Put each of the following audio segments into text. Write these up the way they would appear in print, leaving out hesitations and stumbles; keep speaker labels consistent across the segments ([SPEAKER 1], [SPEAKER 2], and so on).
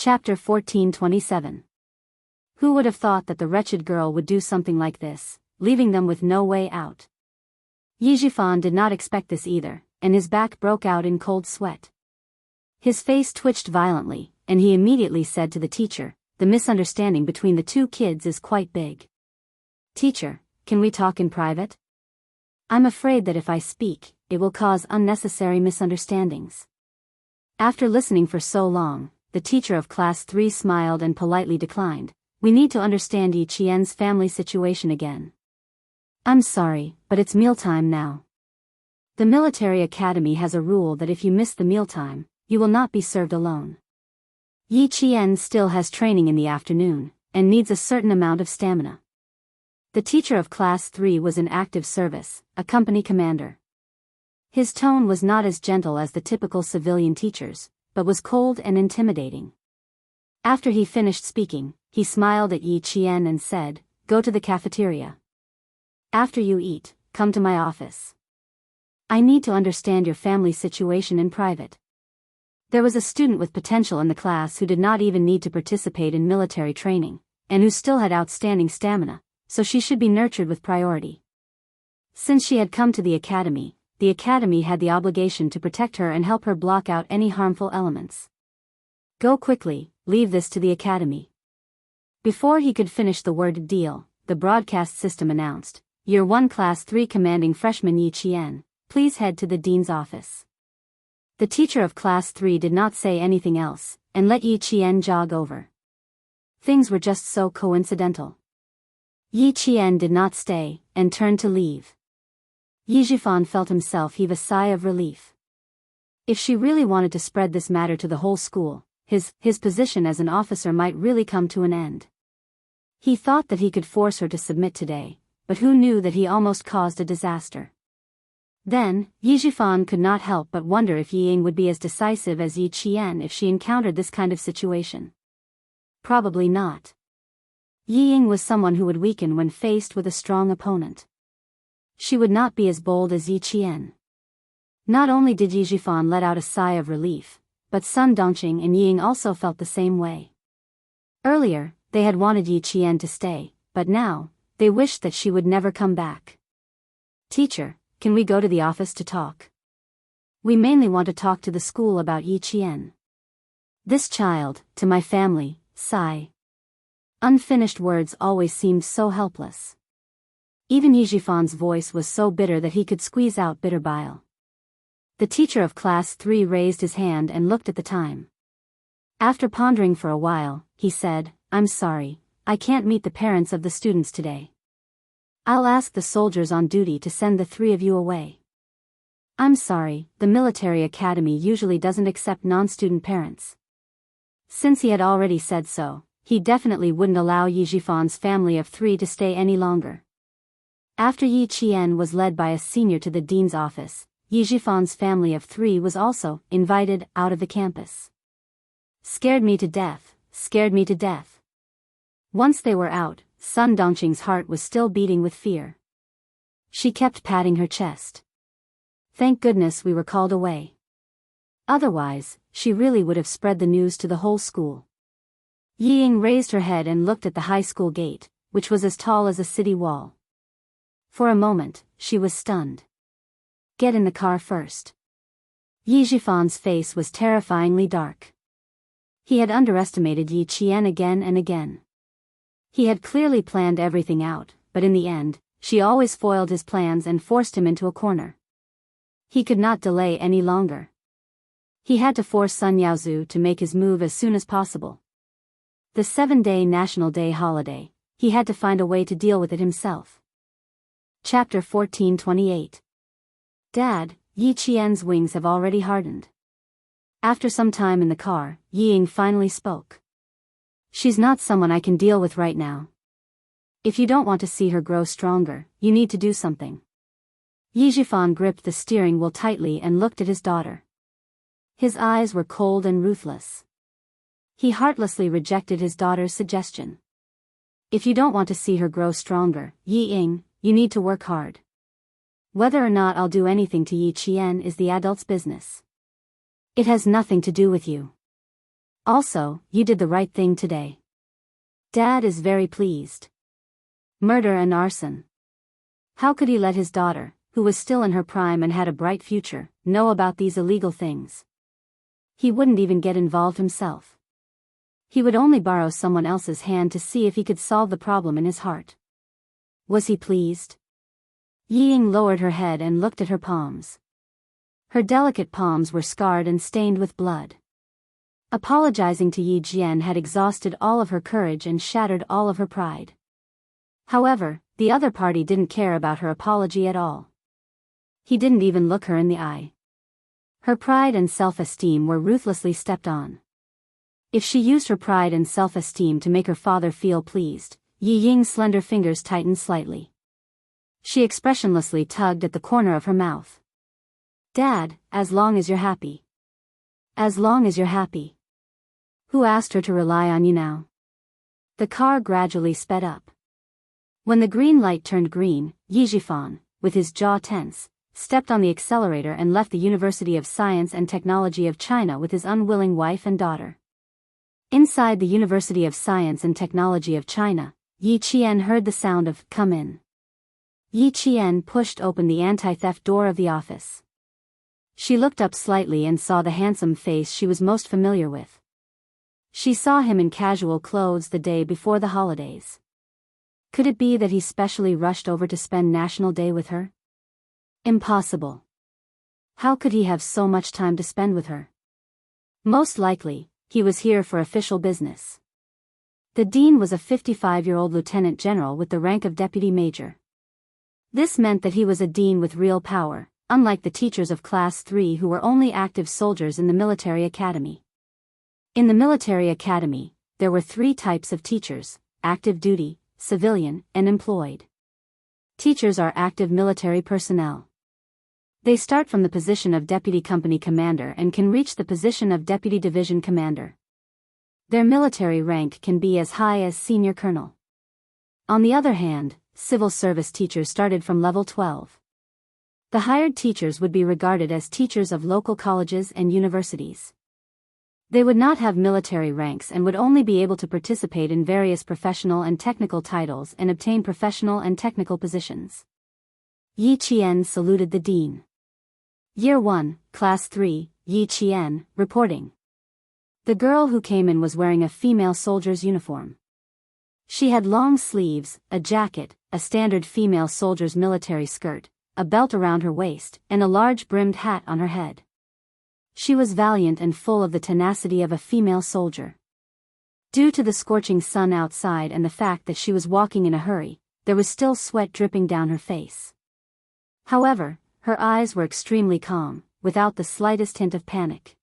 [SPEAKER 1] Chapter 1427. Who would have thought that the wretched girl would do something like this, leaving them with no way out? Yi Zhifan did not expect this either, and his back broke out in cold sweat. His face twitched violently, and he immediately said to the teacher, "The misunderstanding between the two kids is quite big. Teacher, can we talk in private? I'm afraid that if I speak, it will cause unnecessary misunderstandings." After listening for so long, the teacher of Class 3 smiled and politely declined. "We need to understand Yi Qian's family situation again. I'm sorry, but it's mealtime now. The military academy has a rule that if you miss the mealtime, you will not be served alone. Yi Qian still has training in the afternoon, and needs a certain amount of stamina." The teacher of Class 3 was in active service, a company commander. His tone was not as gentle as the typical civilian teachers, but was cold and intimidating. After he finished speaking, he smiled at Yi Qian and said, "Go to the cafeteria. After you eat, come to my office. I need to understand your family situation in private." There was a student with potential in the class who did not even need to participate in military training, and who still had outstanding stamina, so she should be nurtured with priority. Since she had come to the academy had the obligation to protect her and help her block out any harmful elements. "Go quickly, leave this to the academy." Before he could finish the word "deal," the broadcast system announced, "Year 1 Class 3 Commanding Freshman Yi Qian, please head to the dean's office." The teacher of Class 3 did not say anything else, and let Yi Qian jog over. Things were just so coincidental. Yi Qian did not stay, and turned to leave. Yi Zhifan felt himself heave a sigh of relief. If she really wanted to spread this matter to the whole school, his position as an officer might really come to an end. He thought that he could force her to submit today, but who knew that he almost caused a disaster. Then, Yi Zhifan could not help but wonder if Yi Ying would be as decisive as Yi Qian if she encountered this kind of situation. Probably not. Yi Ying was someone who would weaken when faced with a strong opponent. She would not be as bold as Yi Qian. Not only did Yi Zhifan let out a sigh of relief, but Sun Dongqing and Yi Ying also felt the same way. Earlier, they had wanted Yi Qian to stay, but now, they wished that she would never come back. "Teacher, can we go to the office to talk? We mainly want to talk to the school about Yi Qian. This child, to my family, sigh." Unfinished words always seemed so helpless. Even Yi Zhifan's voice was so bitter that he could squeeze out bitter bile. The teacher of Class 3 raised his hand and looked at the time. After pondering for a while, he said, "I'm sorry, I can't meet the parents of the students today. I'll ask the soldiers on duty to send the three of you away." "I'm sorry, the military academy usually doesn't accept non-student parents." Since he had already said so, he definitely wouldn't allow Yi Zhifan's family of 3 to stay any longer. After Yi Qian was led by a senior to the dean's office, Yi Zhifan's family of 3 was also invited out of the campus. Scared me to death, scared me to death. Once they were out, Sun Dongqing's heart was still beating with fear. She kept patting her chest. Thank goodness we were called away. Otherwise, she really would have spread the news to the whole school. Yi Ying raised her head and looked at the high school gate, which was as tall as a city wall. For a moment, she was stunned. "Get in the car first." Yi Zhifan's face was terrifyingly dark. He had underestimated Yi Qian again and again. He had clearly planned everything out, but in the end, she always foiled his plans and forced him into a corner. He could not delay any longer. He had to force Sun Yaozu to make his move as soon as possible. The 7-day National Day holiday, he had to find a way to deal with it himself. Chapter 1428. "Dad, Yi Qian's wings have already hardened." After some time in the car, Yi Ying finally spoke. "She's not someone I can deal with right now. If you don't want to see her grow stronger, you need to do something." Yi Zhifan gripped the steering wheel tightly and looked at his daughter. His eyes were cold and ruthless. He heartlessly rejected his daughter's suggestion. "If you don't want to see her grow stronger, Yi Ying, you need to work hard. Whether or not I'll do anything to Yi Qian is the adult's business. It has nothing to do with you." Also, you did the right thing today. Dad is very pleased. Murder and arson. How could he let his daughter, who was still in her prime and had a bright future, know about these illegal things? He wouldn't even get involved himself. He would only borrow someone else's hand to see if he could solve the problem in his heart. Was he pleased? Yi Ying lowered her head and looked at her palms. Her delicate palms were scarred and stained with blood. Apologizing to Yi Jian had exhausted all of her courage and shattered all of her pride. However, the other party didn't care about her apology at all. He didn't even look her in the eye. Her pride and self-esteem were ruthlessly stepped on. If she used her pride and self-esteem to make her father feel pleased, Yi Ying's slender fingers tightened slightly. She expressionlessly tugged at the corner of her mouth. Dad, as long as you're happy. As long as you're happy. Who asked her to rely on you now? The car gradually sped up. When the green light turned green, Yi Jifan, with his jaw tense, stepped on the accelerator and left the University of Science and Technology of China with his unwilling wife and daughter. Inside the University of Science and Technology of China, Yi Qian heard the sound of "come in." Yi Qian pushed open the anti-theft door of the office. She looked up slightly and saw the handsome face she was most familiar with. She saw him in casual clothes the day before the holidays. Could it be that he specially rushed over to spend National Day with her? Impossible. How could he have so much time to spend with her? Most likely, he was here for official business. The dean was a 55-year-old lieutenant general with the rank of deputy major. This meant that he was a dean with real power, unlike the teachers of Class 3 who were only active soldiers in the military academy. In the military academy, there were 3 types of teachers: active duty, civilian, and employed. Teachers are active military personnel. They start from the position of deputy company commander and can reach the position of deputy division commander. Their military rank can be as high as senior colonel. On the other hand, civil service teachers started from level 12. The hired teachers would be regarded as teachers of local colleges and universities. They would not have military ranks and would only be able to participate in various professional and technical titles and obtain professional and technical positions. Yi Qian saluted the dean. Year 1, Class 3, Yi Qian, reporting. The girl who came in was wearing a female soldier's uniform. She had long sleeves, a jacket, a standard female soldier's military skirt, a belt around her waist, and a large brimmed hat on her head. She was valiant and full of the tenacity of a female soldier. Due to the scorching sun outside and the fact that she was walking in a hurry, there was still sweat dripping down her face. However, her eyes were extremely calm, without the slightest hint of panic.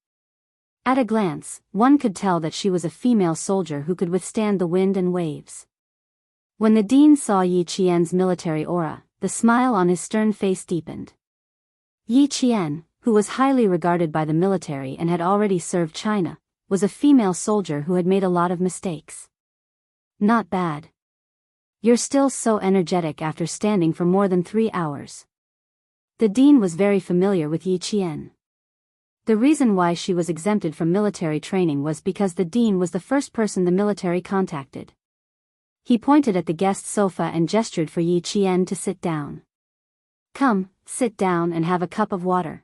[SPEAKER 1] At a glance, one could tell that she was a female soldier who could withstand the wind and waves. When the dean saw Yi Qian's military aura, the smile on his stern face deepened. Yi Qian, who was highly regarded by the military and had already served China, was a female soldier who had made a lot of mistakes. Not bad. You're still so energetic after standing for more than 3 hours. The dean was very familiar with Yi Qian. The reason why she was exempted from military training was because the dean was the first person the military contacted. He pointed at the guest sofa and gestured for Yi Qian to sit down. Come, sit down and have a cup of water.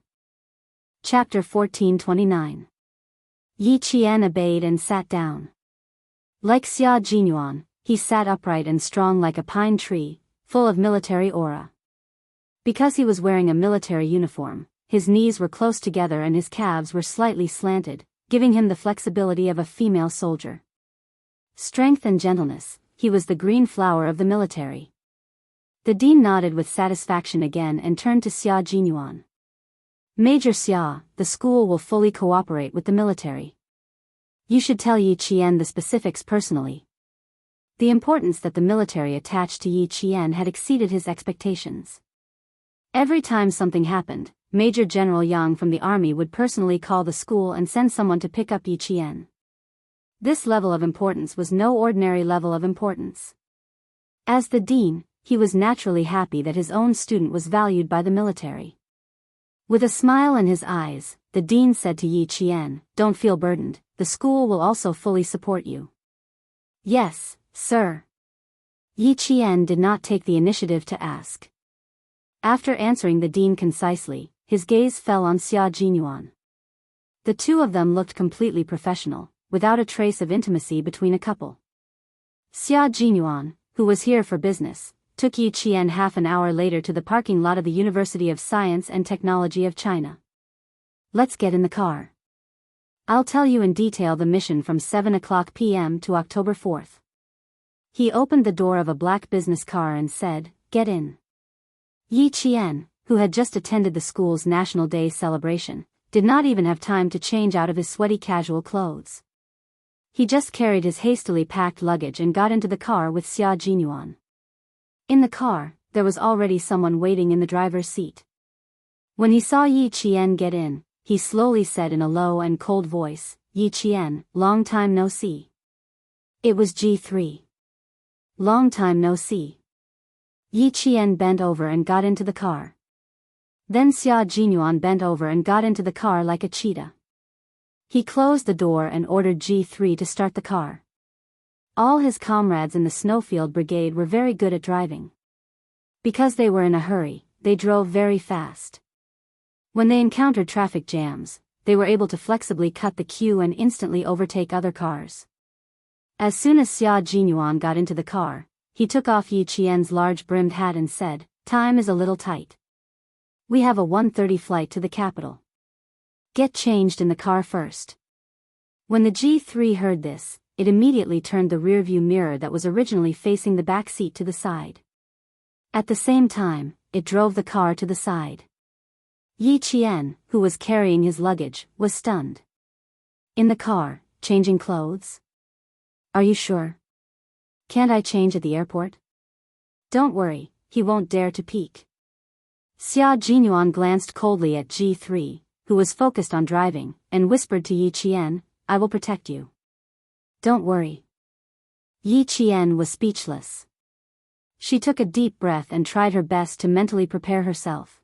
[SPEAKER 1] Chapter 1429. Yi Qian obeyed and sat down. Like Xia Jinyuan, he sat upright and strong like a pine tree, full of military aura. Because he was wearing a military uniform, his knees were close together and his calves were slightly slanted, giving him the flexibility of a female soldier. Strength and gentleness, he was the green flower of the military. The dean nodded with satisfaction again and turned to Xia Jinyuan. Major Xia, the school will fully cooperate with the military. You should tell Yi Qian the specifics personally. The importance that the military attached to Yi Qian had exceeded his expectations. Every time something happened, Major General Yang from the army would personally call the school and send someone to pick up Yi Qian. This level of importance was no ordinary level of importance. As the dean, he was naturally happy that his own student was valued by the military. With a smile in his eyes, the dean said to Yi Qian, "Don't feel burdened, the school will also fully support you." "Yes, sir." Yi Qian did not take the initiative to ask. After answering the dean concisely, his gaze fell on Xia Jinyuan. The two of them looked completely professional, without a trace of intimacy between a couple. Xia Jinyuan, who was here for business, took Yi Qian half an hour later to the parking lot of the University of Science and Technology of China. "Let's get in the car. I'll tell you in detail the mission from 7 p.m. to October 4th. He opened the door of a black business car and said, "Get in." Yi Qian, who had just attended the school's National Day celebration, did not even have time to change out of his sweaty casual clothes. He just carried his hastily packed luggage and got into the car with Xia Jinyuan. In the car, there was already someone waiting in the driver's seat. When he saw Yi Qian get in, he slowly said in a low and cold voice, "Yi Qian, long time no see." It was G3. "Long time no see." Yi Qian bent over and got into the car. Then Xia Jinyuan bent over and got into the car like a cheetah. He closed the door and ordered G3 to start the car. All his comrades in the Snowfield Brigade were very good at driving. Because they were in a hurry, they drove very fast. When they encountered traffic jams, they were able to flexibly cut the queue and instantly overtake other cars. As soon as Xia Jinyuan got into the car, he took off Yi Qian's large brimmed hat and said, "Time is a little tight. We have a 1:30 flight to the capital. Get changed in the car first." When the G3 heard this, it immediately turned the rearview mirror that was originally facing the back seat to the side. At the same time, it drove the car to the side. Yi Qian, who was carrying his luggage, was stunned. "In the car, changing clothes? Are you sure? Can't I change at the airport?" "Don't worry, he won't dare to peek." Xia Jinyuan glanced coldly at G3, who was focused on driving, and whispered to Yi Qian, "I will protect you. Don't worry." Yi Qian was speechless. She took a deep breath and tried her best to mentally prepare herself.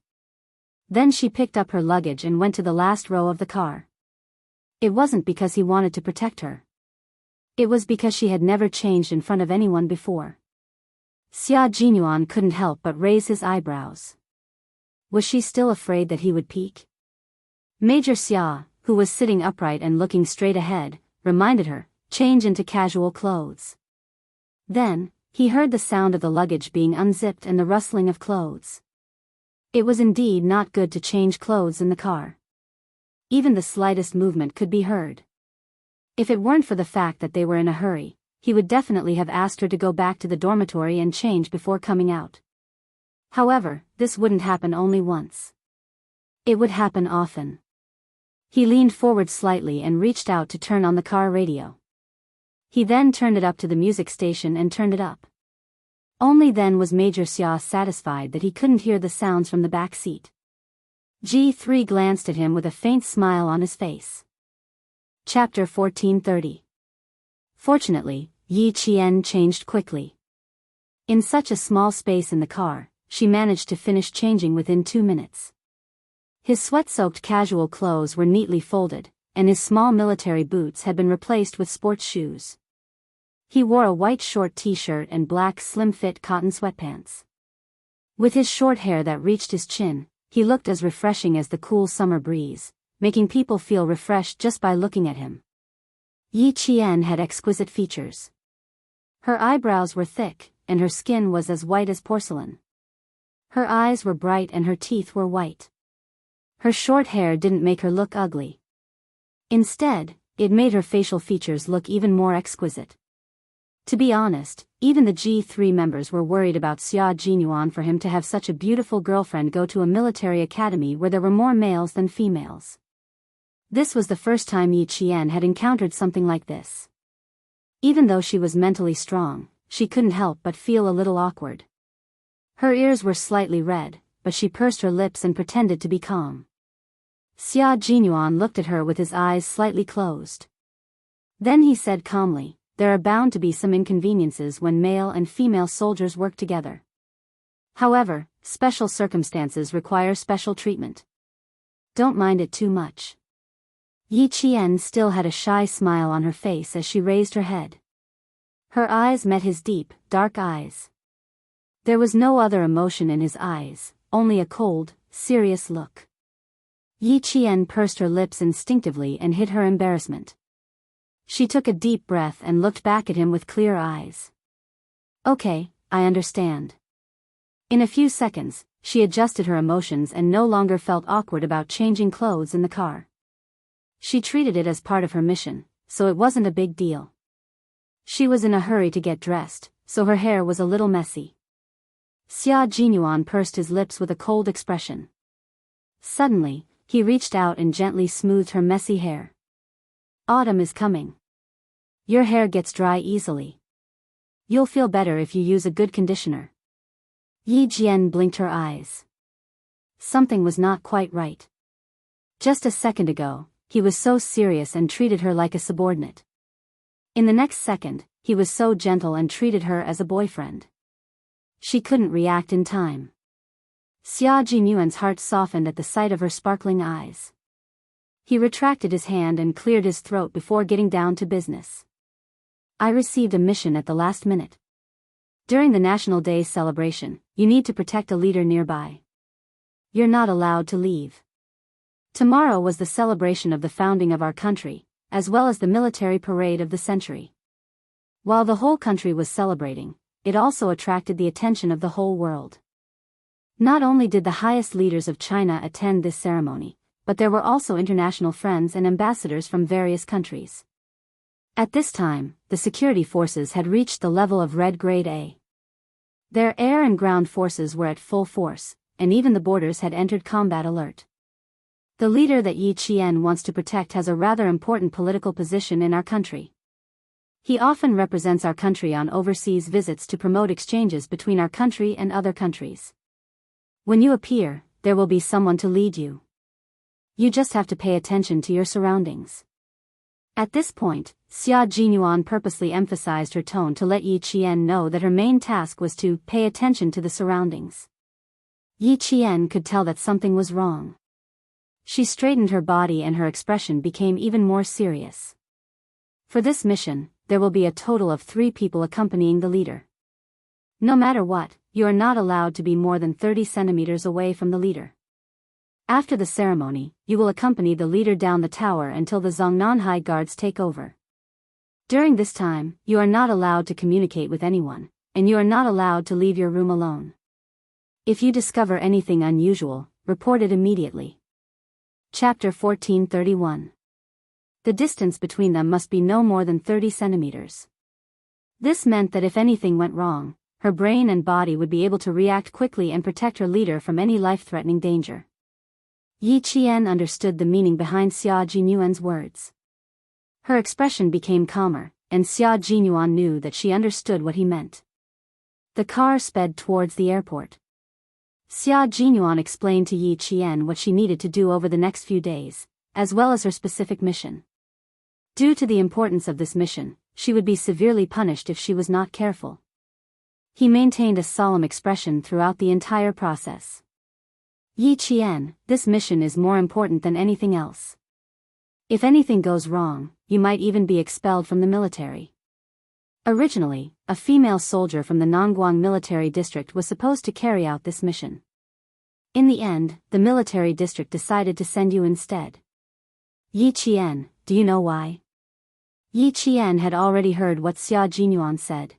[SPEAKER 1] Then she picked up her luggage and went to the last row of the car. It wasn't because he wanted to protect her. It was because she had never changed in front of anyone before. Xia Jinyuan couldn't help but raise his eyebrows. Was she still afraid that he would peek? Major Xia, who was sitting upright and looking straight ahead, reminded her, "Change into casual clothes." Then, he heard the sound of the luggage being unzipped and the rustling of clothes. It was indeed not good to change clothes in the car. Even the slightest movement could be heard. If it weren't for the fact that they were in a hurry, he would definitely have asked her to go back to the dormitory and change before coming out. However, this wouldn't happen only once. It would happen often. He leaned forward slightly and reached out to turn on the car radio. He then turned it up to the music station and turned it up. Only then was Major Xia satisfied that he couldn't hear the sounds from the back seat. G3 glanced at him with a faint smile on his face. Chapter 1430. Fortunately, Yi Qian changed quickly. In such a small space in the car, she managed to finish changing within 2 minutes. His sweat-soaked casual clothes were neatly folded, and his small military boots had been replaced with sports shoes. He wore a white short t-shirt and black slim-fit cotton sweatpants. With his short hair that reached his chin, he looked as refreshing as the cool summer breeze, making people feel refreshed just by looking at him. Yi Qian had exquisite features. Her eyebrows were thick, and her skin was as white as porcelain. Her eyes were bright and her teeth were white. Her short hair didn't make her look ugly. Instead, it made her facial features look even more exquisite. To be honest, even the G3 members were worried about Xia Jinyuan for him to have such a beautiful girlfriend go to a military academy where there were more males than females. This was the first time Yi Qian had encountered something like this. Even though she was mentally strong, she couldn't help but feel a little awkward. Her ears were slightly red, but she pursed her lips and pretended to be calm. Xia Jinyuan looked at her with his eyes slightly closed. Then he said calmly, "There are bound to be some inconveniences when male and female soldiers work together. However, special circumstances require special treatment. don't mind it too much. Yi Qian still had a shy smile on her face as she raised her head. Her eyes met his deep, dark eyes. There was no other emotion in his eyes, only a cold, serious look. Yi Qian pursed her lips instinctively and hid her embarrassment. She took a deep breath and looked back at him with clear eyes. Okay, I understand. In a few seconds, she adjusted her emotions and no longer felt awkward about changing clothes in the car. She treated it as part of her mission, so it wasn't a big deal. She was in a hurry to get dressed, so her hair was a little messy. Xia Jinyuan pursed his lips with a cold expression. Suddenly, he reached out and gently smoothed her messy hair. Autumn is coming. Your hair gets dry easily. You'll feel better if you use a good conditioner. Yi Jian blinked her eyes. Something was not quite right. Just a second ago, he was so serious and treated her like a subordinate. In the next second, he was so gentle and treated her as a boyfriend. She couldn't react in time. Xia Jinyuan's heart softened at the sight of her sparkling eyes. He retracted his hand and cleared his throat before getting down to business. I received a mission at the last minute. During the National Day celebration, you need to protect a leader nearby. You're not allowed to leave. Tomorrow was the celebration of the founding of our country, as well as the military parade of the century. While the whole country was celebrating, it also attracted the attention of the whole world. Not only did the highest leaders of China attend this ceremony, but there were also international friends and ambassadors from various countries. At this time, the security forces had reached the level of Red Grade A. Their air and ground forces were at full force, and even the borders had entered combat alert. The leader that Yi Qian wants to protect has a rather important political position in our country. He often represents our country on overseas visits to promote exchanges between our country and other countries. When you appear, there will be someone to lead you. You just have to pay attention to your surroundings. At this point, Xia Jinyuan purposely emphasized her tone to let Yi Qian know that her main task was to pay attention to the surroundings. Yi Qian could tell that something was wrong. She straightened her body and her expression became even more serious. For this mission, there will be a total of 3 people accompanying the leader. No matter what, you are not allowed to be more than 30 centimeters away from the leader. After the ceremony, you will accompany the leader down the tower until the Zongnanhai guards take over. During this time, you are not allowed to communicate with anyone, and you are not allowed to leave your room alone. If you discover anything unusual, report it immediately. Chapter 1431. The distance between them must be no more than 30 centimeters. This meant that if anything went wrong, her brain and body would be able to react quickly and protect her leader from any life-threatening danger. Yi Qian understood the meaning behind Xia Jinyuan's words. Her expression became calmer, and Xia Jinyuan knew that she understood what he meant. The car sped towards the airport. Xia Jinyuan explained to Yi Qian what she needed to do over the next few days, as well as her specific mission. Due to the importance of this mission, she would be severely punished if she was not careful. He maintained a solemn expression throughout the entire process. Yi Qian, this mission is more important than anything else. If anything goes wrong, you might even be expelled from the military. Originally, a female soldier from the Nongguang military district was supposed to carry out this mission. In the end, the military district decided to send you instead. Yi Qian, do you know why? Yi Qian had already heard what Xia Jinyuan said.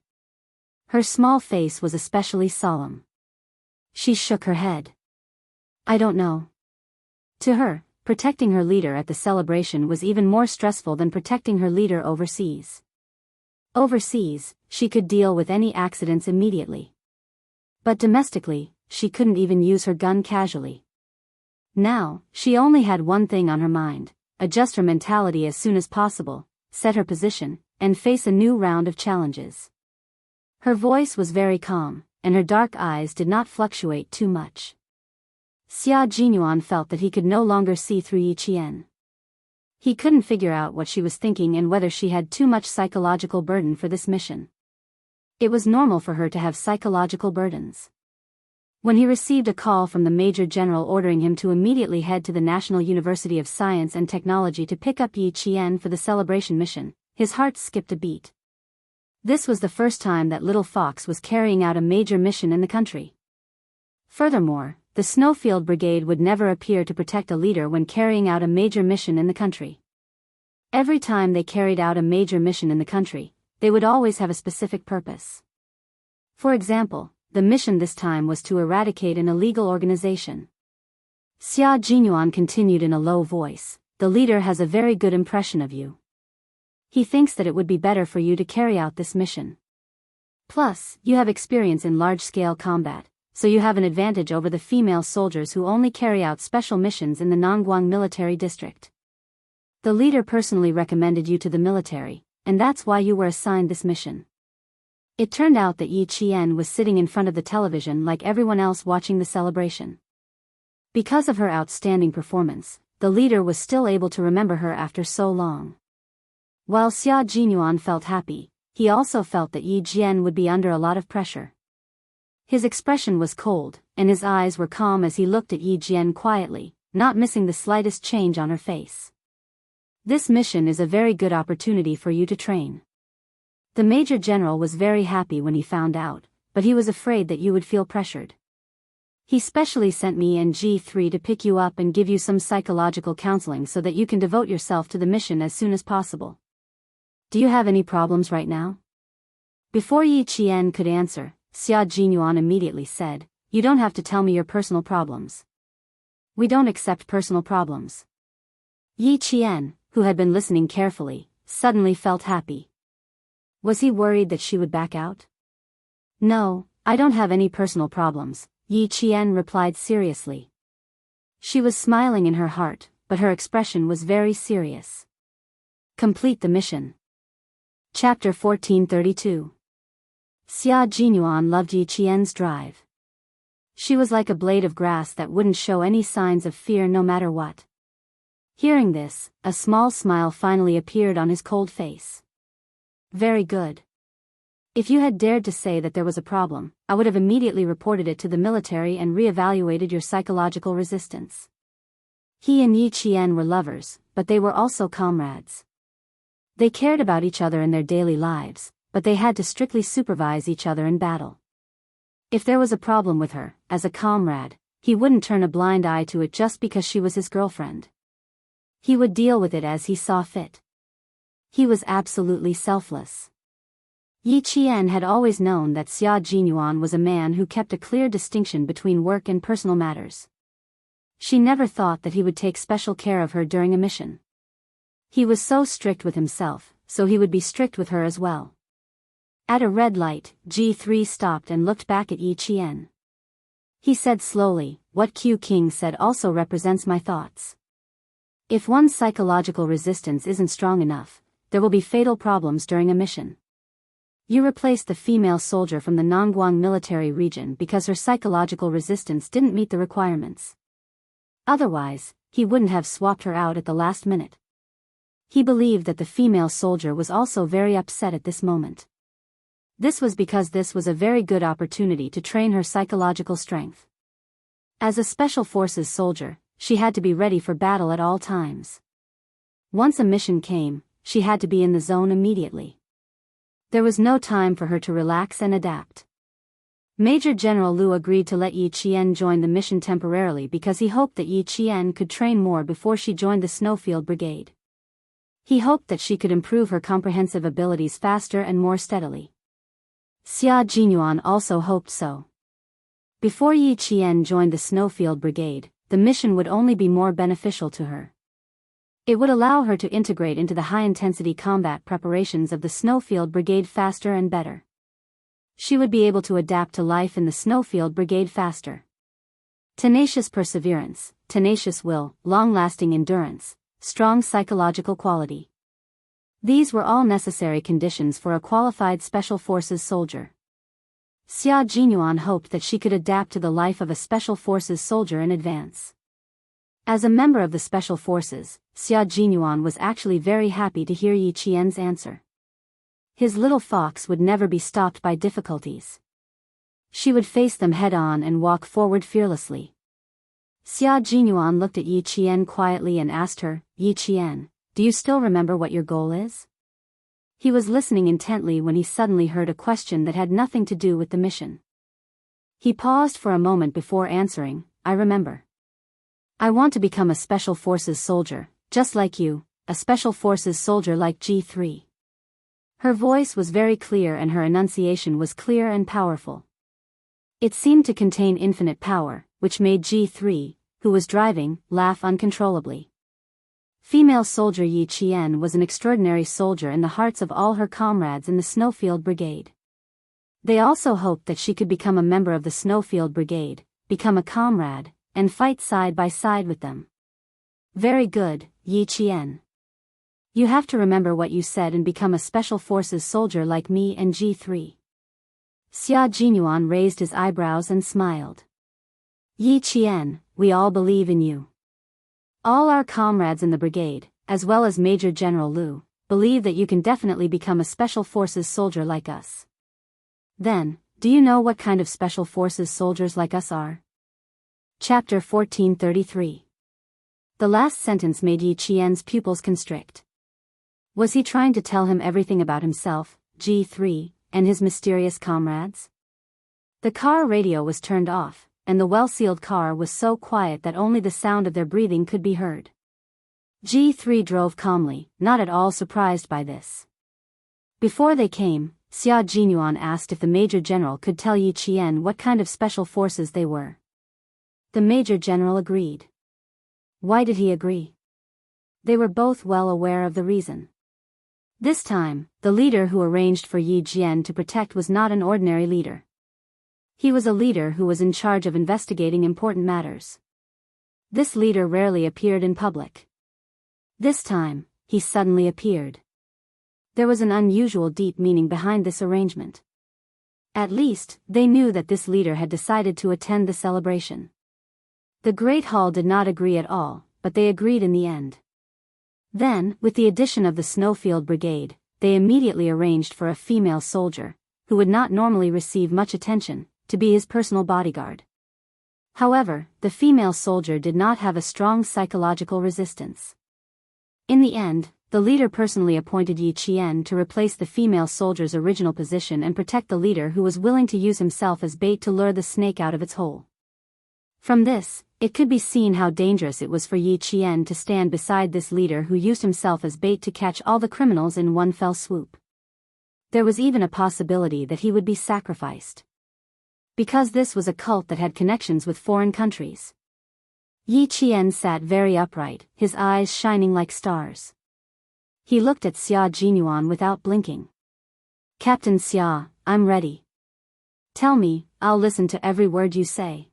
[SPEAKER 1] Her small face was especially solemn. She shook her head. I don't know. To her, protecting her leader at the celebration was even more stressful than protecting her leader overseas. Overseas, she could deal with any accidents immediately. But domestically, she couldn't even use her gun casually. Now, she only had one thing on her mind: adjust her mentality as soon as possible, set her position, and face a new round of challenges. Her voice was very calm, and her dark eyes did not fluctuate too much. Xia Jinyuan felt that he could no longer see through Yi Qian. He couldn't figure out what she was thinking and whether she had too much psychological burden for this mission. It was normal for her to have psychological burdens. When he received a call from the Major General ordering him to immediately head to the National University of Science and Technology to pick up Yi Qian for the celebration mission, his heart skipped a beat. This was the first time that Little Fox was carrying out a major mission in the country. Furthermore, the Snowfield Brigade would never appear to protect a leader when carrying out a major mission in the country. Every time they carried out a major mission in the country, they would always have a specific purpose. For example, the mission this time was to eradicate an illegal organization. Xia Jinyuan continued in a low voice, "The leader has a very good impression of you. He thinks that it would be better for you to carry out this mission. Plus, you have experience in large-scale combat, so you have an advantage over the female soldiers who only carry out special missions in the Nongguang military district. The leader personally recommended you to the military, and that's why you were assigned this mission." It turned out that Yi Qian was sitting in front of the television like everyone else watching the celebration. Because of her outstanding performance, the leader was still able to remember her after so long. While Xia Jinyuan felt happy, he also felt that Yi Jian would be under a lot of pressure. His expression was cold, and his eyes were calm as he looked at Yi Jian quietly, not missing the slightest change on her face. "This mission is a very good opportunity for you to train." The Major General was very happy when he found out, but he was afraid that you would feel pressured. "He specially sent me and G3 to pick you up and give you some psychological counseling so that you can devote yourself to the mission as soon as possible. Do you have any problems right now?" Before Yi Qian could answer, Xia Jinyuan immediately said, "You don't have to tell me your personal problems. We don't accept personal problems." Yi Qian, who had been listening carefully, suddenly felt happy. Was he worried that she would back out? "No, I don't have any personal problems," Yi Qian replied seriously. She was smiling in her heart, but her expression was very serious. Complete the mission. Chapter 1432. Xia Jinyuan loved Yi Qian's drive. She was like a blade of grass that wouldn't show any signs of fear no matter what. Hearing this, a small smile finally appeared on his cold face. "Very good. If you had dared to say that there was a problem, I would have immediately reported it to the military and re-evaluated your psychological resistance." He and Yi Qian were lovers, but they were also comrades. They cared about each other in their daily lives, but they had to strictly supervise each other in battle. If there was a problem with her, as a comrade, he wouldn't turn a blind eye to it just because she was his girlfriend. He would deal with it as he saw fit. He was absolutely selfless. Yi Qian had always known that Xia Jinyuan was a man who kept a clear distinction between work and personal matters. She never thought that he would take special care of her during a mission. He was so strict with himself, so he would be strict with her as well. At a red light, G3 stopped and looked back at Yi Qian. He said slowly, "What Q King said also represents my thoughts. If one's psychological resistance isn't strong enough, there will be fatal problems during a mission. You replaced the female soldier from the Nongguang military region because her psychological resistance didn't meet the requirements. Otherwise, he wouldn't have swapped her out at the last minute." He believed that the female soldier was also very upset at this moment. This was because this was a very good opportunity to train her psychological strength. As a Special Forces soldier, she had to be ready for battle at all times. Once a mission came, she had to be in the zone immediately. There was no time for her to relax and adapt. Major General Lu agreed to let Yi Qian join the mission temporarily because he hoped that Yi Qian could train more before she joined the Snowfield Brigade. He hoped that she could improve her comprehensive abilities faster and more steadily. Xia Jinyuan also hoped so. Before Yi Qian joined the Snowfield Brigade, the mission would only be more beneficial to her. It would allow her to integrate into the high-intensity combat preparations of the Snowfield Brigade faster and better. She would be able to adapt to life in the Snowfield Brigade faster. Tenacious perseverance, tenacious will, long-lasting endurance, strong psychological quality. These were all necessary conditions for a qualified Special Forces soldier. Xia Jinyuan hoped that she could adapt to the life of a Special Forces soldier in advance. As a member of the Special Forces, Xia Jinyuan was actually very happy to hear Yi Qian's answer. His little fox would never be stopped by difficulties. she would face them head-on and walk forward fearlessly. Xia Jinyuan looked at Yi Qian quietly and asked her, "Yi Qian, do you still remember what your goal is?" He was listening intently when he suddenly heard a question that had nothing to do with the mission. He paused for a moment before answering, "I remember. I want to become a Special Forces soldier, just like you, a Special Forces soldier like G3. Her voice was very clear and her enunciation was clear and powerful. It seemed to contain infinite power, which made G3, who was driving, laugh uncontrollably. Female soldier Yi Qian was an extraordinary soldier in the hearts of all her comrades in the Snowfield Brigade. They also hoped that she could become a member of the Snowfield Brigade, become a comrade, and fight side by side with them. Very good, Yi Qian. You have to remember what you said and become a Special Forces soldier like me and G3. Xia Jinyuan raised his eyebrows and smiled. Yi Qian, we all believe in you. All our comrades in the brigade, as well as Major General Liu, believe that you can definitely become a Special Forces soldier like us. Then, do you know what kind of Special Forces soldiers like us are? Chapter 1433. The last sentence made Yi Qian's pupils constrict. Was he trying to tell him everything about himself, G3, and his mysterious comrades? The car radio was turned off, and the well-sealed car was so quiet that only the sound of their breathing could be heard. G3 drove calmly, not at all surprised by this. Before they came, Xia Jinyuan asked if the Major General could tell Yi Qian what kind of special forces they were. The Major General agreed. Why did he agree? They were both well aware of the reason. This time, the leader who arranged for Yi Jian to protect was not an ordinary leader. He was a leader who was in charge of investigating important matters. This leader rarely appeared in public. This time, he suddenly appeared. There was an unusual deep meaning behind this arrangement. At least, they knew that this leader had decided to attend the celebration. The Great Hall did not agree at all, but they agreed in the end. Then, with the addition of the Snowfield Brigade, they immediately arranged for a female soldier, who would not normally receive much attention, to be his personal bodyguard. However, the female soldier did not have a strong psychological resistance. In the end, the leader personally appointed Yi Qian to replace the female soldier's original position and protect the leader who was willing to use himself as bait to lure the snake out of its hole. From this, it could be seen how dangerous it was for Yi Qian to stand beside this leader who used himself as bait to catch all the criminals in one fell swoop. There was even a possibility that he would be sacrificed. Because this was a cult that had connections with foreign countries. Yi Qian sat very upright, his eyes shining like stars. He looked at Xia Jinyuan without blinking. Captain Xia, I'm ready. Tell me, I'll listen to every word you say.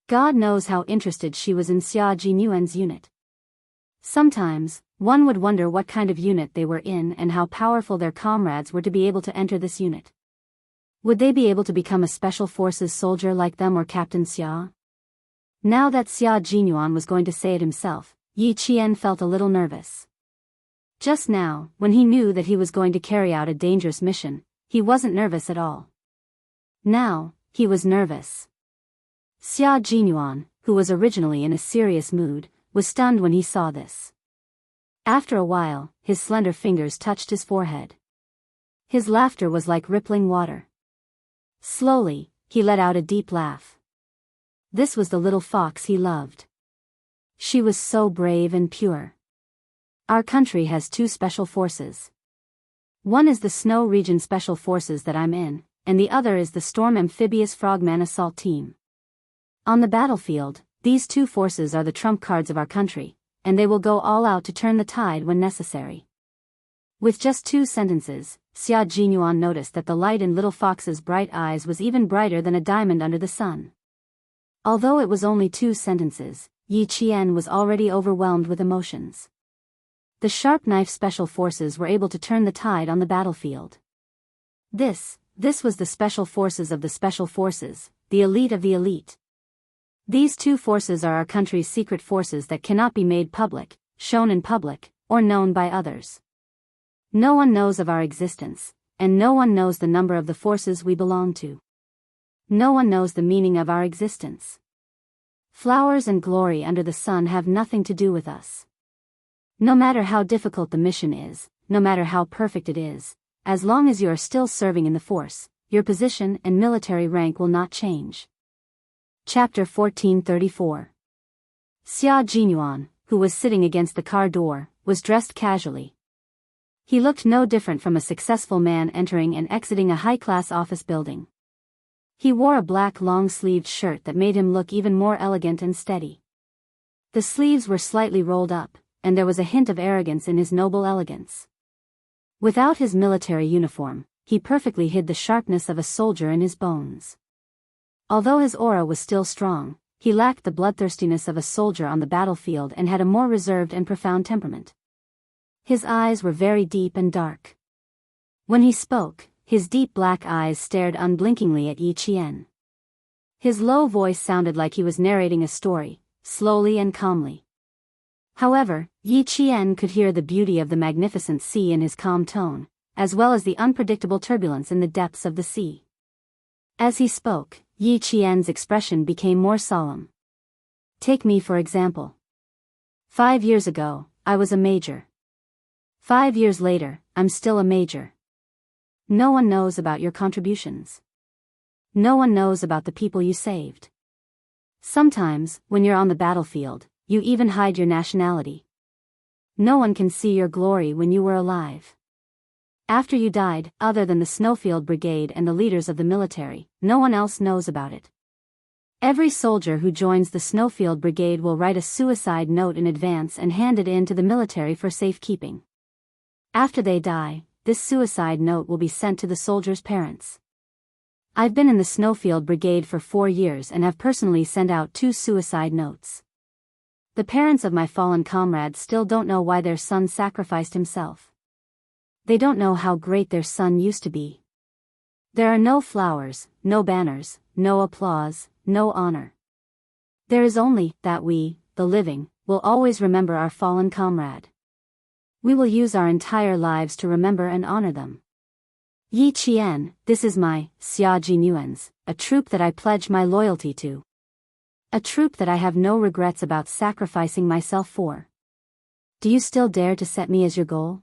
[SPEAKER 1] God knows how interested she was in Xia Jinyuan's unit. Sometimes, one would wonder what kind of unit they were in and how powerful their comrades were to be able to enter this unit. Would they be able to become a Special Forces soldier like them or Captain Xia? Now that Xia Jinyuan was going to say it himself, Yi Qian felt a little nervous. Just now, when he knew that he was going to carry out a dangerous mission, he wasn't nervous at all. Now, he was nervous. Xia Jinyuan, who was originally in a serious mood, was stunned when he saw this. After a while, his slender fingers touched his forehead. His laughter was like rippling water. Slowly, he let out a deep laugh. This was the little fox he loved. She was so brave and pure. Our country has two special forces. One is the Snow Region Special Forces that I'm in, and the other is the Storm Amphibious Frogman Assault Team. On the battlefield, these two forces are the trump cards of our country, and they will go all out to turn the tide when necessary. With just 2 sentences, Xia Jinyuan noticed that the light in Little Fox's bright eyes was even brighter than a diamond under the sun. Although it was only 2 sentences, Yi Qian was already overwhelmed with emotions. The Sharp Knife Special Forces were able to turn the tide on the battlefield. This was the Special Forces of the Special Forces, the elite of the elite. These 2 forces are our country's secret forces that cannot be made public, shown in public, or known by others. No one knows of our existence, and no one knows the number of the forces we belong to. No one knows the meaning of our existence. Flowers and glory under the sun have nothing to do with us. No matter how difficult the mission is, no matter how perfect it is, as long as you are still serving in the force, your position and military rank will not change. Chapter 1434. Xia Jinyuan, who was sitting against the car door, was dressed casually. He looked no different from a successful man entering and exiting a high-class office building. He wore a black long-sleeved shirt that made him look even more elegant and steady. The sleeves were slightly rolled up, and there was a hint of arrogance in his noble elegance. Without his military uniform, he perfectly hid the sharpness of a soldier in his bones. Although his aura was still strong, he lacked the bloodthirstiness of a soldier on the battlefield and had a more reserved and profound temperament. His eyes were very deep and dark. When he spoke, his deep black eyes stared unblinkingly at Yi Qian. His low voice sounded like he was narrating a story, slowly and calmly. However, Yi Qian could hear the beauty of the magnificent sea in his calm tone, as well as the unpredictable turbulence in the depths of the sea. As he spoke, Yi Qian's expression became more solemn. Take me for example. 5 years ago, I was a major. 5 years later, I'm still a major. No one knows about your contributions. No one knows about the people you saved. Sometimes, when you're on the battlefield, you even hide your nationality. No one can see your glory when you were alive. After you died, other than the Snowfield Brigade and the leaders of the military, no one else knows about it. Every soldier who joins the Snowfield Brigade will write a suicide note in advance and hand it in to the military for safekeeping. After they die, this suicide note will be sent to the soldiers' parents. I've been in the Snowfield Brigade for 4 years and have personally sent out 2 suicide notes. The parents of my fallen comrades still don't know why their son sacrificed himself. They don't know how great their son used to be. There are no flowers, no banners, no applause, no honor. There is only that we, the living, will always remember our fallen comrade. We will use our entire lives to remember and honor them. Yi Qian, this is my, Xia Jinyuan's, a troop that I pledge my loyalty to. A troop that I have no regrets about sacrificing myself for. Do you still dare to set me as your goal?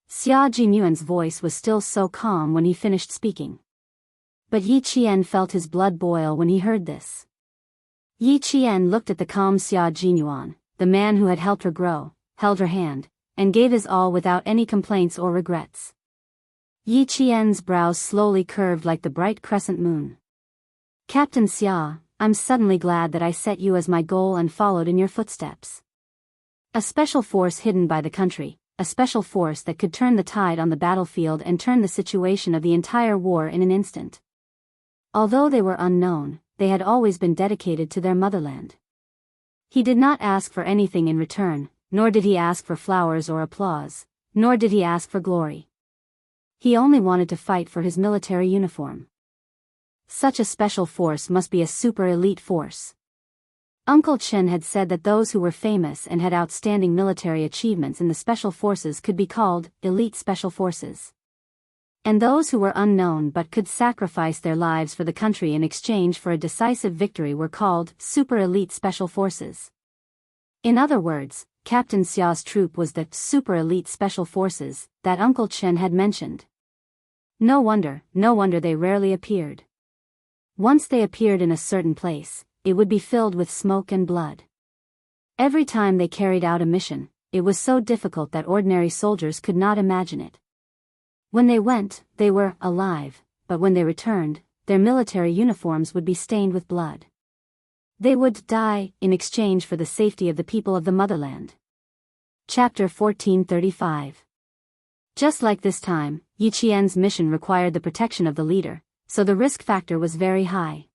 [SPEAKER 1] Xia Jinyuan's voice was still so calm when he finished speaking. But Yi Qian felt his blood boil when he heard this. Yi Qian looked at the calm Xia Jinyuan, the man who had helped her grow, held her hand, and gave his all without any complaints or regrets. Yi Qian's brows slowly curved like the bright crescent moon. Captain Xia, I'm suddenly glad that I set you as my goal and followed in your footsteps. A special force hidden by the country, a special force that could turn the tide on the battlefield and turn the situation of the entire war in an instant. Although they were unknown, they had always been dedicated to their motherland. He did not ask for anything in return, nor did he ask for flowers or applause, nor did he ask for glory. He only wanted to fight for his military uniform. Such a special force must be a super elite force. Uncle Chen had said that those who were famous and had outstanding military achievements in the special forces could be called elite special forces. And those who were unknown but could sacrifice their lives for the country in exchange for a decisive victory were called super elite special forces. In other words, Captain Xia's troop was the super elite special forces that Uncle Chen had mentioned. No wonder they rarely appeared. Once they appeared in a certain place, it would be filled with smoke and blood. Every time they carried out a mission, it was so difficult that ordinary soldiers could not imagine it. When they went, they were alive, but when they returned, their military uniforms would be stained with blood. They would die in exchange for the safety of the people of the motherland. Chapter 1435. Just like this time, Yi Qian's mission required the protection of the leader, so the risk factor was very high.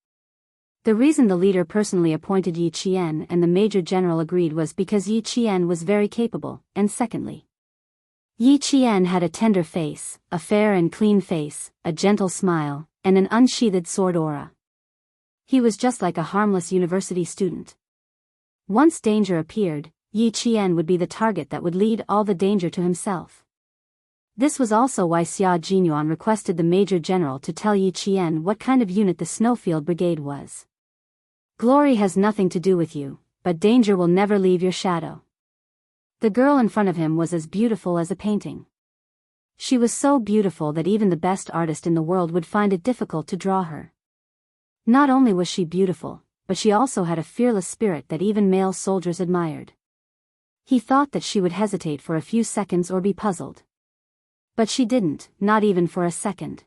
[SPEAKER 1] The reason the leader personally appointed Yi Qian and the Major General agreed was because Yi Qian was very capable, and secondly, Yi Qian had a tender face, a fair and clean face, a gentle smile, and an unsheathed sword aura. He was just like a harmless university student. Once danger appeared, Yi Qian would be the target that would lead all the danger to himself. This was also why Xia Jinyuan requested the Major General to tell Yi Qian what kind of unit the Snowfield Brigade was. Glory has nothing to do with you, but danger will never leave your shadow. The girl in front of him was as beautiful as a painting. She was so beautiful that even the best artist in the world would find it difficult to draw her. Not only was she beautiful, but she also had a fearless spirit that even male soldiers admired. He thought that she would hesitate for a few seconds or be puzzled. But she didn't, not even for a second.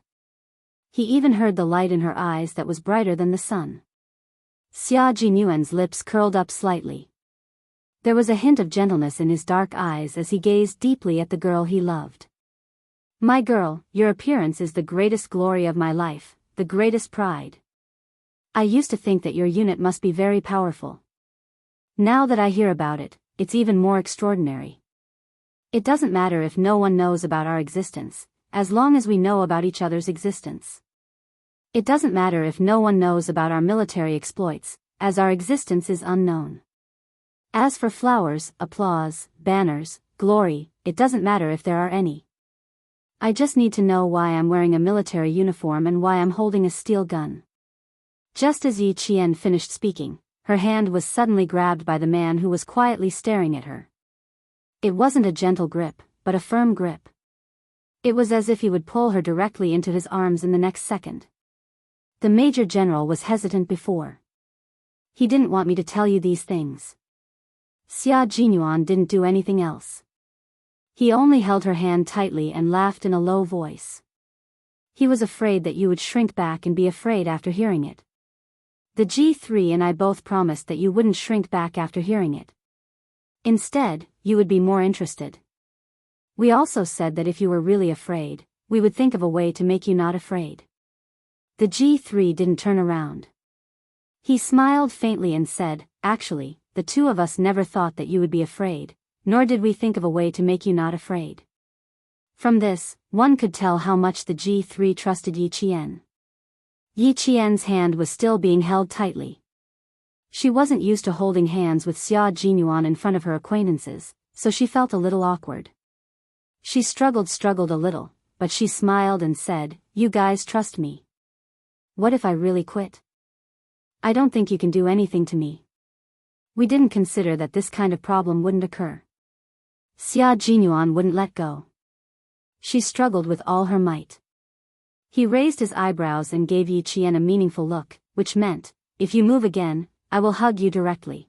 [SPEAKER 1] He even heard the light in her eyes that was brighter than the sun. Xia Jinyuan's lips curled up slightly. There was a hint of gentleness in his dark eyes as he gazed deeply at the girl he loved. My girl, your appearance is the greatest glory of my life, the greatest pride. I used to think that your unit must be very powerful. Now that I hear about it, it's even more extraordinary. It doesn't matter if no one knows about our existence, as long as we know about each other's existence. It doesn't matter if no one knows about our military exploits, as our existence is unknown. As for flowers, applause, banners, glory, it doesn't matter if there are any. I just need to know why I'm wearing a military uniform and why I'm holding a steel gun. Just as Yi Qian finished speaking, her hand was suddenly grabbed by the man who was quietly staring at her. It wasn't a gentle grip, but a firm grip. It was as if he would pull her directly into his arms in the next second. The Major General was hesitant before. He didn't want me to tell you these things. Xia Jinyuan didn't do anything else. He only held her hand tightly and laughed in a low voice. He was afraid that you would shrink back and be afraid after hearing it. The G3 and I both promised that you wouldn't shrink back after hearing it. Instead, you would be more interested. We also said that if you were really afraid, we would think of a way to make you not afraid. The G3 didn't turn around. He smiled faintly and said, actually, the two of us never thought that you would be afraid, nor did we think of a way to make you not afraid. From this, one could tell how much the G3 trusted Yi Qian. Yi Qian's hand was still being held tightly. She wasn't used to holding hands with Xia Jinyuan in front of her acquaintances, so she felt a little awkward. She struggled a little, but she smiled and said, you guys trust me. What if I really quit? I don't think you can do anything to me. We didn't consider that this kind of problem wouldn't occur. Xia Jinyuan wouldn't let go. She struggled with all her might. He raised his eyebrows and gave Yi Qian a meaningful look, which meant, if you move again, I will hug you directly.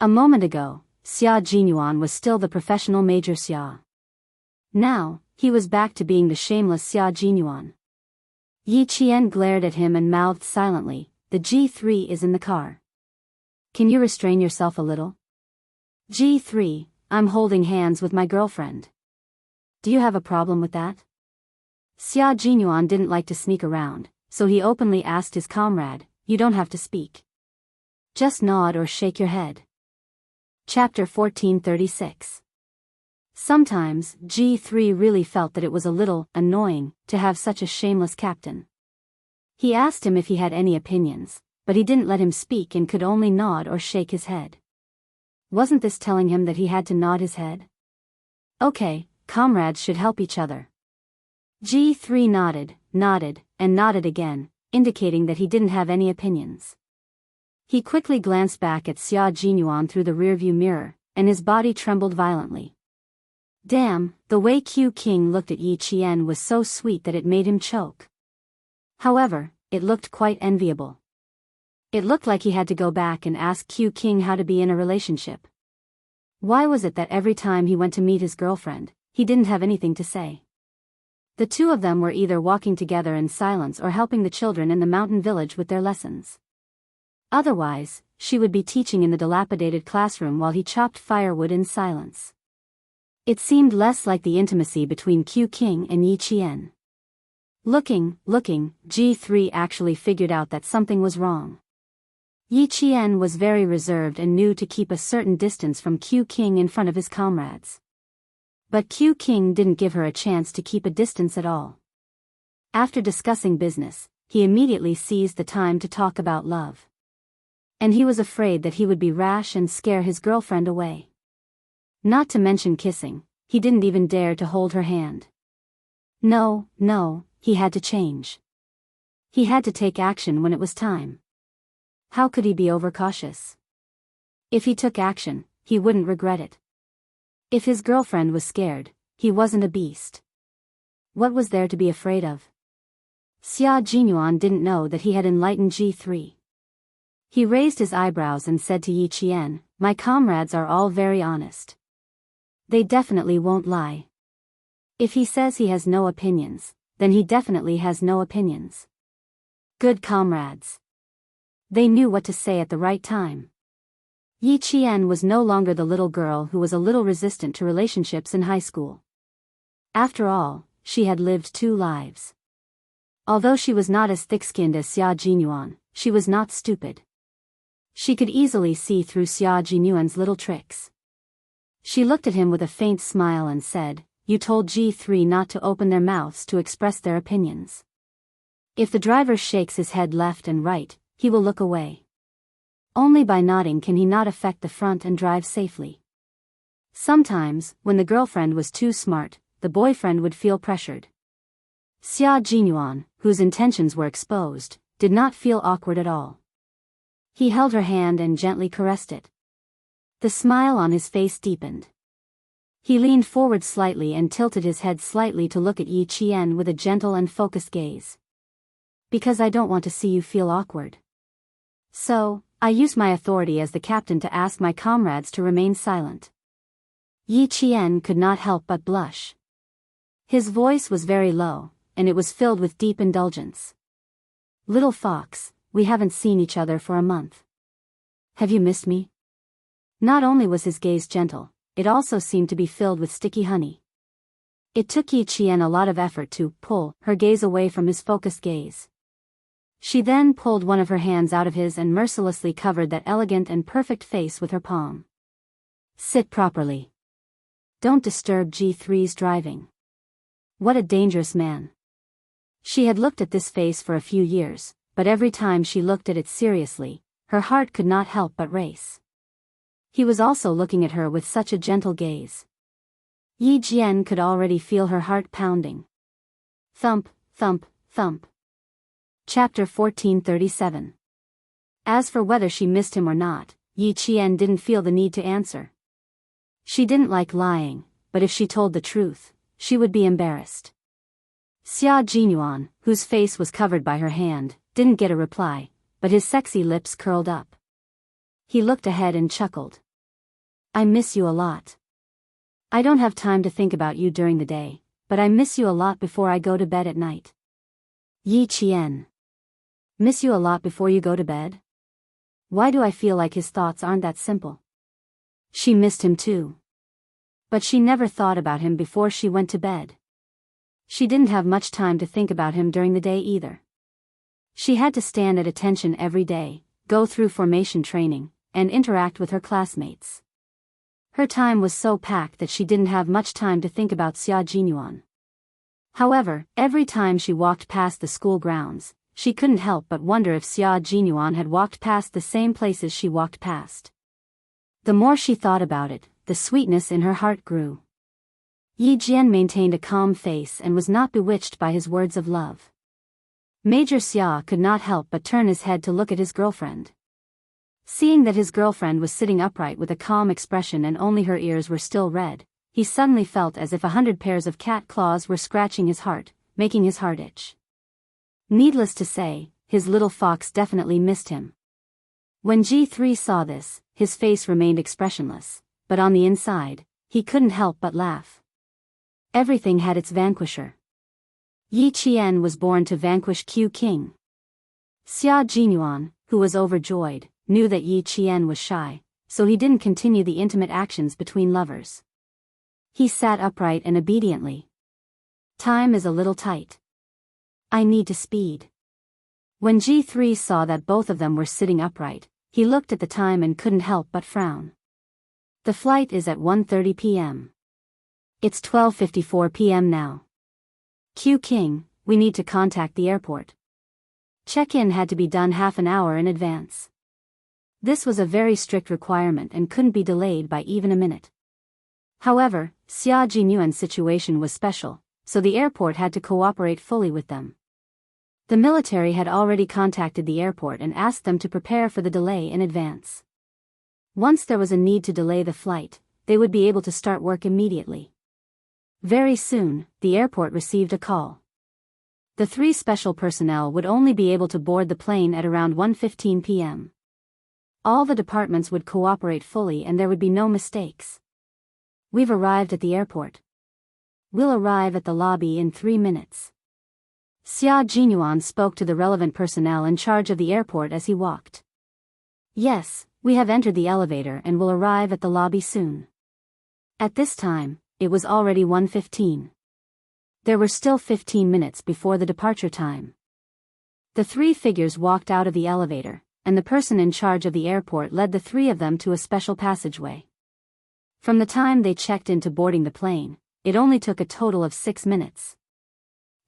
[SPEAKER 1] A moment ago, Xia Jinyuan was still the professional Major Xia. Now, he was back to being the shameless Xia Jinyuan. Yi Qian glared at him and mouthed silently, the G3 is in the car. Can you restrain yourself a little? G3, I'm holding hands with my girlfriend. Do you have a problem with that? Xia Jinyuan didn't like to sneak around, so he openly asked his comrade, you don't have to speak. Just nod or shake your head. Chapter 1436. Sometimes, G3 really felt that it was a little annoying to have such a shameless captain. He asked him if he had any opinions, but he didn't let him speak and could only nod or shake his head. Wasn't this telling him that he had to nod his head? Okay, comrades should help each other. G3 nodded, and nodded again, indicating that he didn't have any opinions. He quickly glanced back at Xia Jinyuan through the rearview mirror, and his body trembled violently. Damn, the way Q King looked at Yi Qian was so sweet that it made him choke. However, it looked quite enviable. It looked like he had to go back and ask Q King how to be in a relationship. Why was it that every time he went to meet his girlfriend, he didn't have anything to say? The two of them were either walking together in silence or helping the children in the mountain village with their lessons. Otherwise, she would be teaching in the dilapidated classroom while he chopped firewood in silence. It seemed less like the intimacy between Q King and Yi Qian. Looking, G3 actually figured out that something was wrong. Yi Qian was very reserved and knew to keep a certain distance from Q King in front of his comrades. But Q King didn't give her a chance to keep a distance at all. After discussing business, he immediately seized the time to talk about love. And he was afraid that he would be rash and scare his girlfriend away. Not to mention kissing, he didn't even dare to hold her hand. No, he had to change. He had to take action when it was time. How could he be overcautious? If he took action, he wouldn't regret it. If his girlfriend was scared, he wasn't a beast. What was there to be afraid of? Xia Jinyuan didn't know that he had enlightened G3. He raised his eyebrows and said to Yi Qian, "My comrades are all very honest. They definitely won't lie. If he says he has no opinions, then he definitely has no opinions. Good comrades." They knew what to say at the right time. Yi Qian was no longer the little girl who was a little resistant to relationships in high school. After all, she had lived 2 lives. Although she was not as thick-skinned as Xia Jinyuan, she was not stupid. She could easily see through Xia Jinyuan's little tricks. She looked at him with a faint smile and said, "You told G3 not to open their mouths to express their opinions. If the driver shakes his head left and right, he will look away. Only by nodding can he not affect the front and drive safely." Sometimes, when the girlfriend was too smart, the boyfriend would feel pressured. Xia Jinyuan, whose intentions were exposed, did not feel awkward at all. He held her hand and gently caressed it. The smile on his face deepened. He leaned forward slightly and tilted his head slightly to look at Yi Qian with a gentle and focused gaze. "Because I don't want to see you feel awkward. So, I use my authority as the captain to ask my comrades to remain silent." Yi Qian could not help but blush. His voice was very low, and it was filled with deep indulgence. "Little fox, we haven't seen each other for a month. Have you missed me?" Not only was his gaze gentle, it also seemed to be filled with sticky honey. It took Yi Qian a lot of effort to pull her gaze away from his focused gaze. She then pulled one of her hands out of his and mercilessly covered that elegant and perfect face with her palm. "Sit properly. Don't disturb G3's driving. What a dangerous man." She had looked at this face for a few years, but every time she looked at it seriously, her heart could not help but race. He was also looking at her with such a gentle gaze. Yi Jian could already feel her heart pounding. Thump, thump, thump. Chapter 1437. As for whether she missed him or not, Yi Qian didn't feel the need to answer. She didn't like lying, but if she told the truth, she would be embarrassed. Xia Jinyuan, whose face was covered by her hand, didn't get a reply, but his sexy lips curled up. He looked ahead and chuckled. "I miss you a lot. I don't have time to think about you during the day, but I miss you a lot before I go to bed at night." Yi Qian. Miss you a lot before you go to bed? Why do I feel like his thoughts aren't that simple? She missed him too. But she never thought about him before she went to bed. She didn't have much time to think about him during the day either. She had to stand at attention every day, go through formation training, and interact with her classmates. Her time was so packed that she didn't have much time to think about Xia Jinyuan. However, every time she walked past the school grounds, she couldn't help but wonder if Xia Jinyuan had walked past the same places she walked past. The more she thought about it, the sweetness in her heart grew. Yi Jian maintained a calm face and was not bewitched by his words of love. Major Xia could not help but turn his head to look at his girlfriend. Seeing that his girlfriend was sitting upright with a calm expression and only her ears were still red, he suddenly felt as if 100 pairs of cat claws were scratching his heart, making his heart itch. Needless to say, his little fox definitely missed him. When G3 saw this, his face remained expressionless, but on the inside, he couldn't help but laugh. Everything had its vanquisher. Yi Qian was born to vanquish Q King. Xia Jinyuan, who was overjoyed, knew that Yi Qian was shy, so he didn't continue the intimate actions between lovers. He sat upright and obediently. Time is a little tight. I need to speed. When G3 saw that both of them were sitting upright, he looked at the time and couldn't help but frown. The flight is at 1:30 p.m. It's 12:54 p.m. now. Q King, we need to contact the airport. Check-in had to be done half an hour in advance. This was a very strict requirement and couldn't be delayed by even a minute. However, Xia Jinyuan's situation was special, so the airport had to cooperate fully with them. The military had already contacted the airport and asked them to prepare for the delay in advance. Once there was a need to delay the flight, they would be able to start work immediately. Very soon, the airport received a call. The 3 special personnel would only be able to board the plane at around 1:15 p.m. All the departments would cooperate fully and there would be no mistakes. We've arrived at the airport. We'll arrive at the lobby in 3 minutes. Xia Jinyuan spoke to the relevant personnel in charge of the airport as he walked. Yes, we have entered the elevator and will arrive at the lobby soon. At this time, it was already 1:15. There were still 15 minutes before the departure time. The 3 figures walked out of the elevator, and the person in charge of the airport led the 3 of them to a special passageway. From the time they checked into boarding the plane, it only took a total of 6 minutes.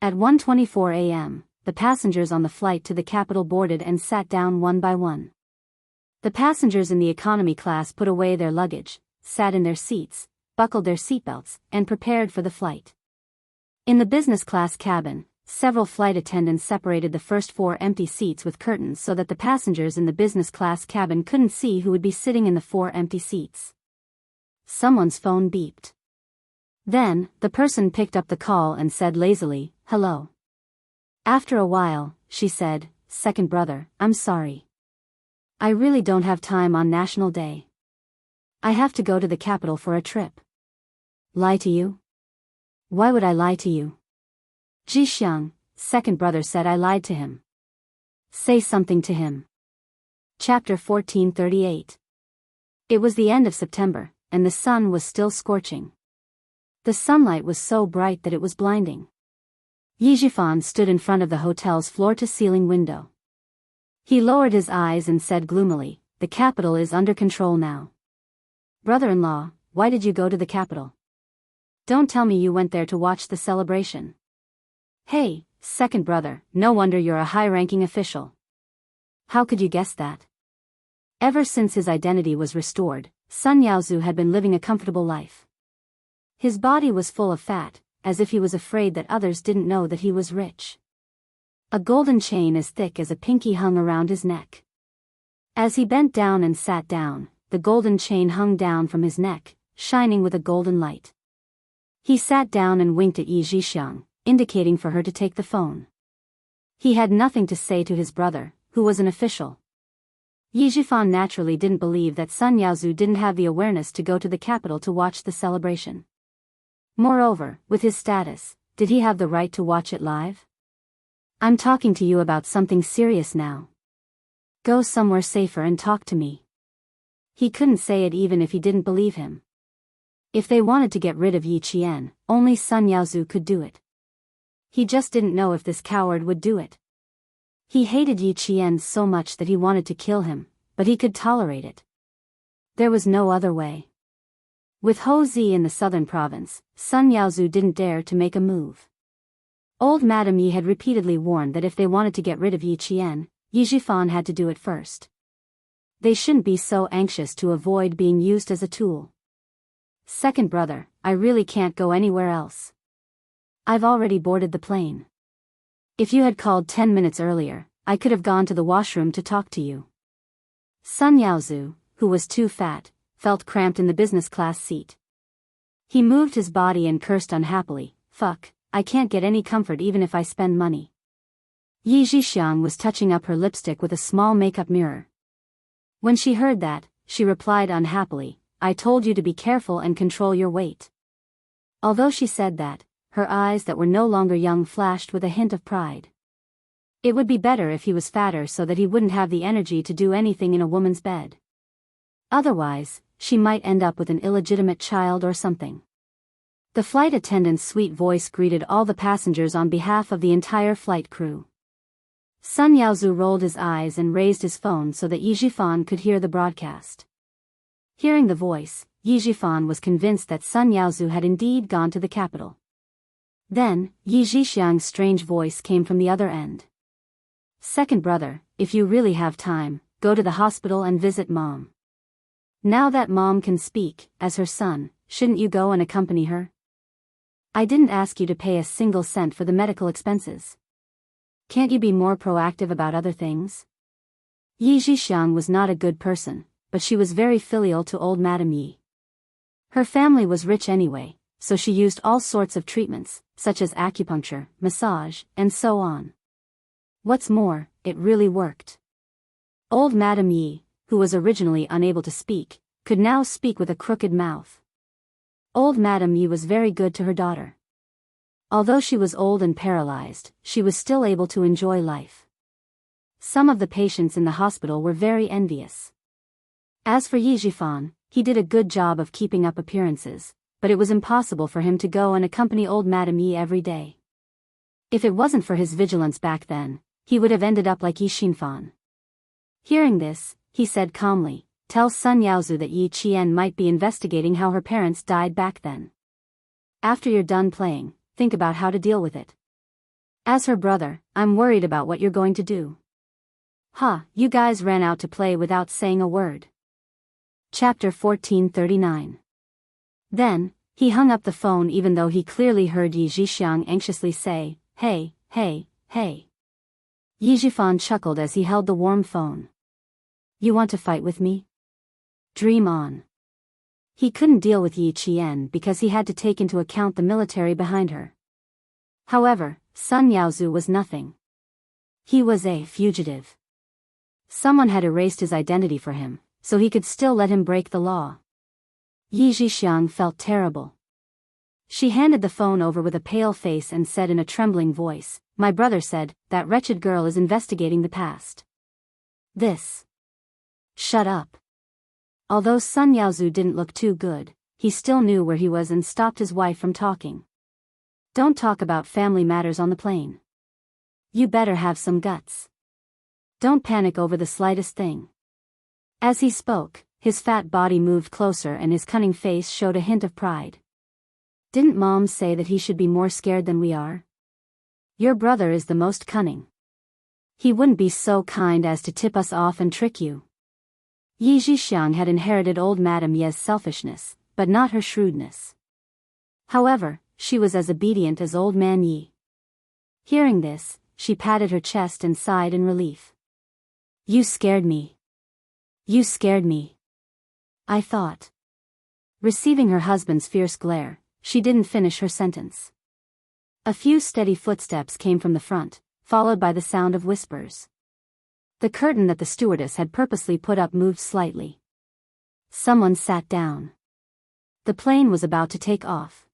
[SPEAKER 1] At 1:24 a.m., the passengers on the flight to the capital boarded and sat down one by one. The passengers in the economy class put away their luggage, sat in their seats, buckled their seatbelts, and prepared for the flight. In the business class cabin, several flight attendants separated the first 4 empty seats with curtains so that the passengers in the business class cabin couldn't see who would be sitting in the 4 empty seats. Someone's phone beeped. Then, the person picked up the call and said lazily, "Hello." After a while, she said, "Second brother, I'm sorry. I really don't have time on National Day. I have to go to the capital for a trip." "Lie to you? Why would I lie to you?" "Jixiang," second brother said, "I lied to him." "Say something to him." Chapter 1438. It was the end of September, and the sun was still scorching. The sunlight was so bright that it was blinding. Yi Zhifan stood in front of the hotel's floor-to-ceiling window. He lowered his eyes and said gloomily, "The capital is under control now." "Brother-in-law, why did you go to the capital? Don't tell me you went there to watch the celebration." "Hey, second brother, no wonder you're a high-ranking official. How could you guess that?" Ever since his identity was restored, Sun Yaozu had been living a comfortable life. His body was full of fat, as if he was afraid that others didn't know that he was rich. A golden chain as thick as a pinky hung around his neck. As he bent down and sat down, the golden chain hung down from his neck, shining with a golden light. He sat down and winked at Yi Zhixiang, indicating for her to take the phone. He had nothing to say to his brother, who was an official. Yi Zhifan naturally didn't believe that Sun Yaozu didn't have the awareness to go to the capital to watch the celebration. Moreover, with his status, did he have the right to watch it live? "I'm talking to you about something serious now. Go somewhere safer and talk to me." He couldn't say it even if he didn't believe him. If they wanted to get rid of Yi Qian, only Sun Yaozu could do it. He just didn't know if this coward would do it. He hated Yi Qian so much that he wanted to kill him, but he could tolerate it. There was no other way. With Ho Zi in the southern province, Sun Yaozu didn't dare to make a move. Old Madame Yi had repeatedly warned that if they wanted to get rid of Yi Qian, Yi Zhifan had to do it first. They shouldn't be so anxious to avoid being used as a tool. "Second brother, I really can't go anywhere else. I've already boarded the plane. If you had called 10 minutes earlier, I could have gone to the washroom to talk to you." Sun Yaozu, who was too fat, felt cramped in the business class seat. He moved his body and cursed unhappily, "Fuck, I can't get any comfort even if I spend money." Yi Zhixiang was touching up her lipstick with a small makeup mirror. When she heard that, she replied unhappily, "I told you to be careful and control your weight." Although she said that, her eyes that were no longer young flashed with a hint of pride. It would be better if he was fatter so that he wouldn't have the energy to do anything in a woman's bed. Otherwise, she might end up with an illegitimate child or something. The flight attendant's sweet voice greeted all the passengers on behalf of the entire flight crew. Sun Yaozu rolled his eyes and raised his phone so that Yi Zhifan could hear the broadcast. Hearing the voice, Yi Zhifan was convinced that Sun Yaozu had indeed gone to the capital. Then, Yi Zhixiang's strange voice came from the other end. "Second brother, if you really have time, go to the hospital and visit Mom. Now that Mom can speak, as her son, shouldn't you go and accompany her?" I didn't ask you to pay a single cent for the medical expenses. Can't you be more proactive about other things? Yi Zhixiang was not a good person, but she was very filial to old Madame Yi. Her family was rich anyway, so she used all sorts of treatments, such as acupuncture, massage, and so on. What's more, it really worked. Old Madame Yi, who was originally unable to speak, could now speak with a crooked mouth. Old Madame Yi was very good to her daughter. Although she was old and paralyzed, she was still able to enjoy life. Some of the patients in the hospital were very envious. As for Yi Zhifan, he did a good job of keeping up appearances, but it was impossible for him to go and accompany old Madame Yi every day. If it wasn't for his vigilance back then, he would have ended up like Yi Xinfan. Hearing this, he said calmly, "Tell Sun Yaozu that Yi Qian might be investigating how her parents died back then. After you're done playing, think about how to deal with it. As her brother, I'm worried about what you're going to do." You guys ran out to play without saying a word. Chapter 1439. Then, he hung up the phone even though he clearly heard Yi Zhixiang anxiously say, "Hey, hey, hey." Yi Zhifan chuckled as he held the warm phone. "You want to fight with me? Dream on." He couldn't deal with Yi Qian because he had to take into account the military behind her. However, Sun Yaozu was nothing. He was a fugitive. Someone had erased his identity for him, so he could still let him break the law. Yi Zhixiang felt terrible. She handed the phone over with a pale face and said in a trembling voice, "My brother said, that wretched girl is investigating the past. This." "Shut up." Although Sun Yaozu didn't look too good, he still knew where he was and stopped his wife from talking. "Don't talk about family matters on the plane. You better have some guts. Don't panic over the slightest thing." As he spoke, his fat body moved closer and his cunning face showed a hint of pride. "Didn't Mom say that he should be more scared than we are? Your brother is the most cunning. He wouldn't be so kind as to tip us off and trick you." Yi Zhixiang had inherited old Madame Ye's selfishness, but not her shrewdness. However, she was as obedient as old man Yi. Hearing this, she patted her chest and sighed in relief. "You scared me. You scared me. I thought." Receiving her husband's fierce glare, she didn't finish her sentence. A few steady footsteps came from the front, followed by the sound of whispers. The curtain that the stewardess had purposely put up moved slightly. Someone sat down. The plane was about to take off.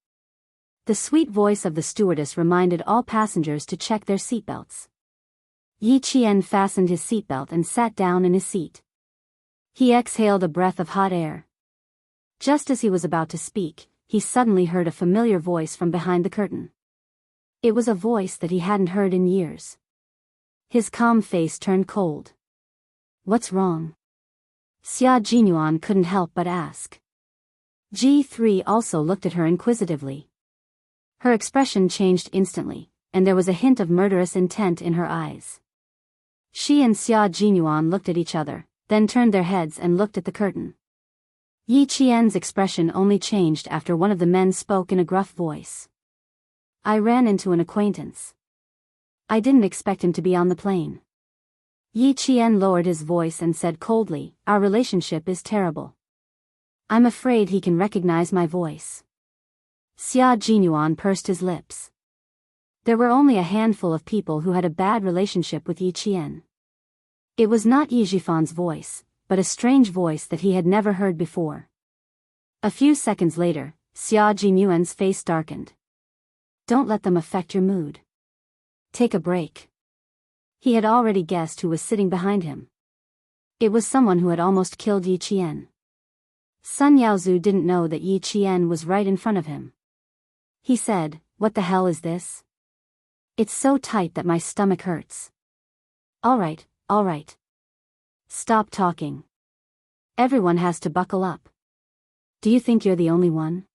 [SPEAKER 1] The sweet voice of the stewardess reminded all passengers to check their seatbelts. Yi Qian fastened his seatbelt and sat down in his seat. He exhaled a breath of hot air. Just as he was about to speak, he suddenly heard a familiar voice from behind the curtain. It was a voice that he hadn't heard in years. His calm face turned cold. "What's wrong?" Xia Jinyuan couldn't help but ask. G3 also looked at her inquisitively. Her expression changed instantly, and there was a hint of murderous intent in her eyes. She and Xia Jinyuan looked at each other, then turned their heads and looked at the curtain. Yi Qian's expression only changed after one of the men spoke in a gruff voice. "I ran into an acquaintance. I didn't expect him to be on the plane." Yi Qian lowered his voice and said coldly, "Our relationship is terrible. I'm afraid he can recognize my voice." Xia Jinyuan pursed his lips. There were only a handful of people who had a bad relationship with Yi Qian. It was not Yi Zhifan's voice, but a strange voice that he had never heard before. A few seconds later, Xia Jinyuan's face darkened. "Don't let them affect your mood. Take a break." He had already guessed who was sitting behind him. It was someone who had almost killed Yi Qian. Sun Yaozu didn't know that Yi Qian was right in front of him. He said, "What the hell is this? It's so tight that my stomach hurts." All right. Stop talking. Everyone has to buckle up. Do you think you're the only one?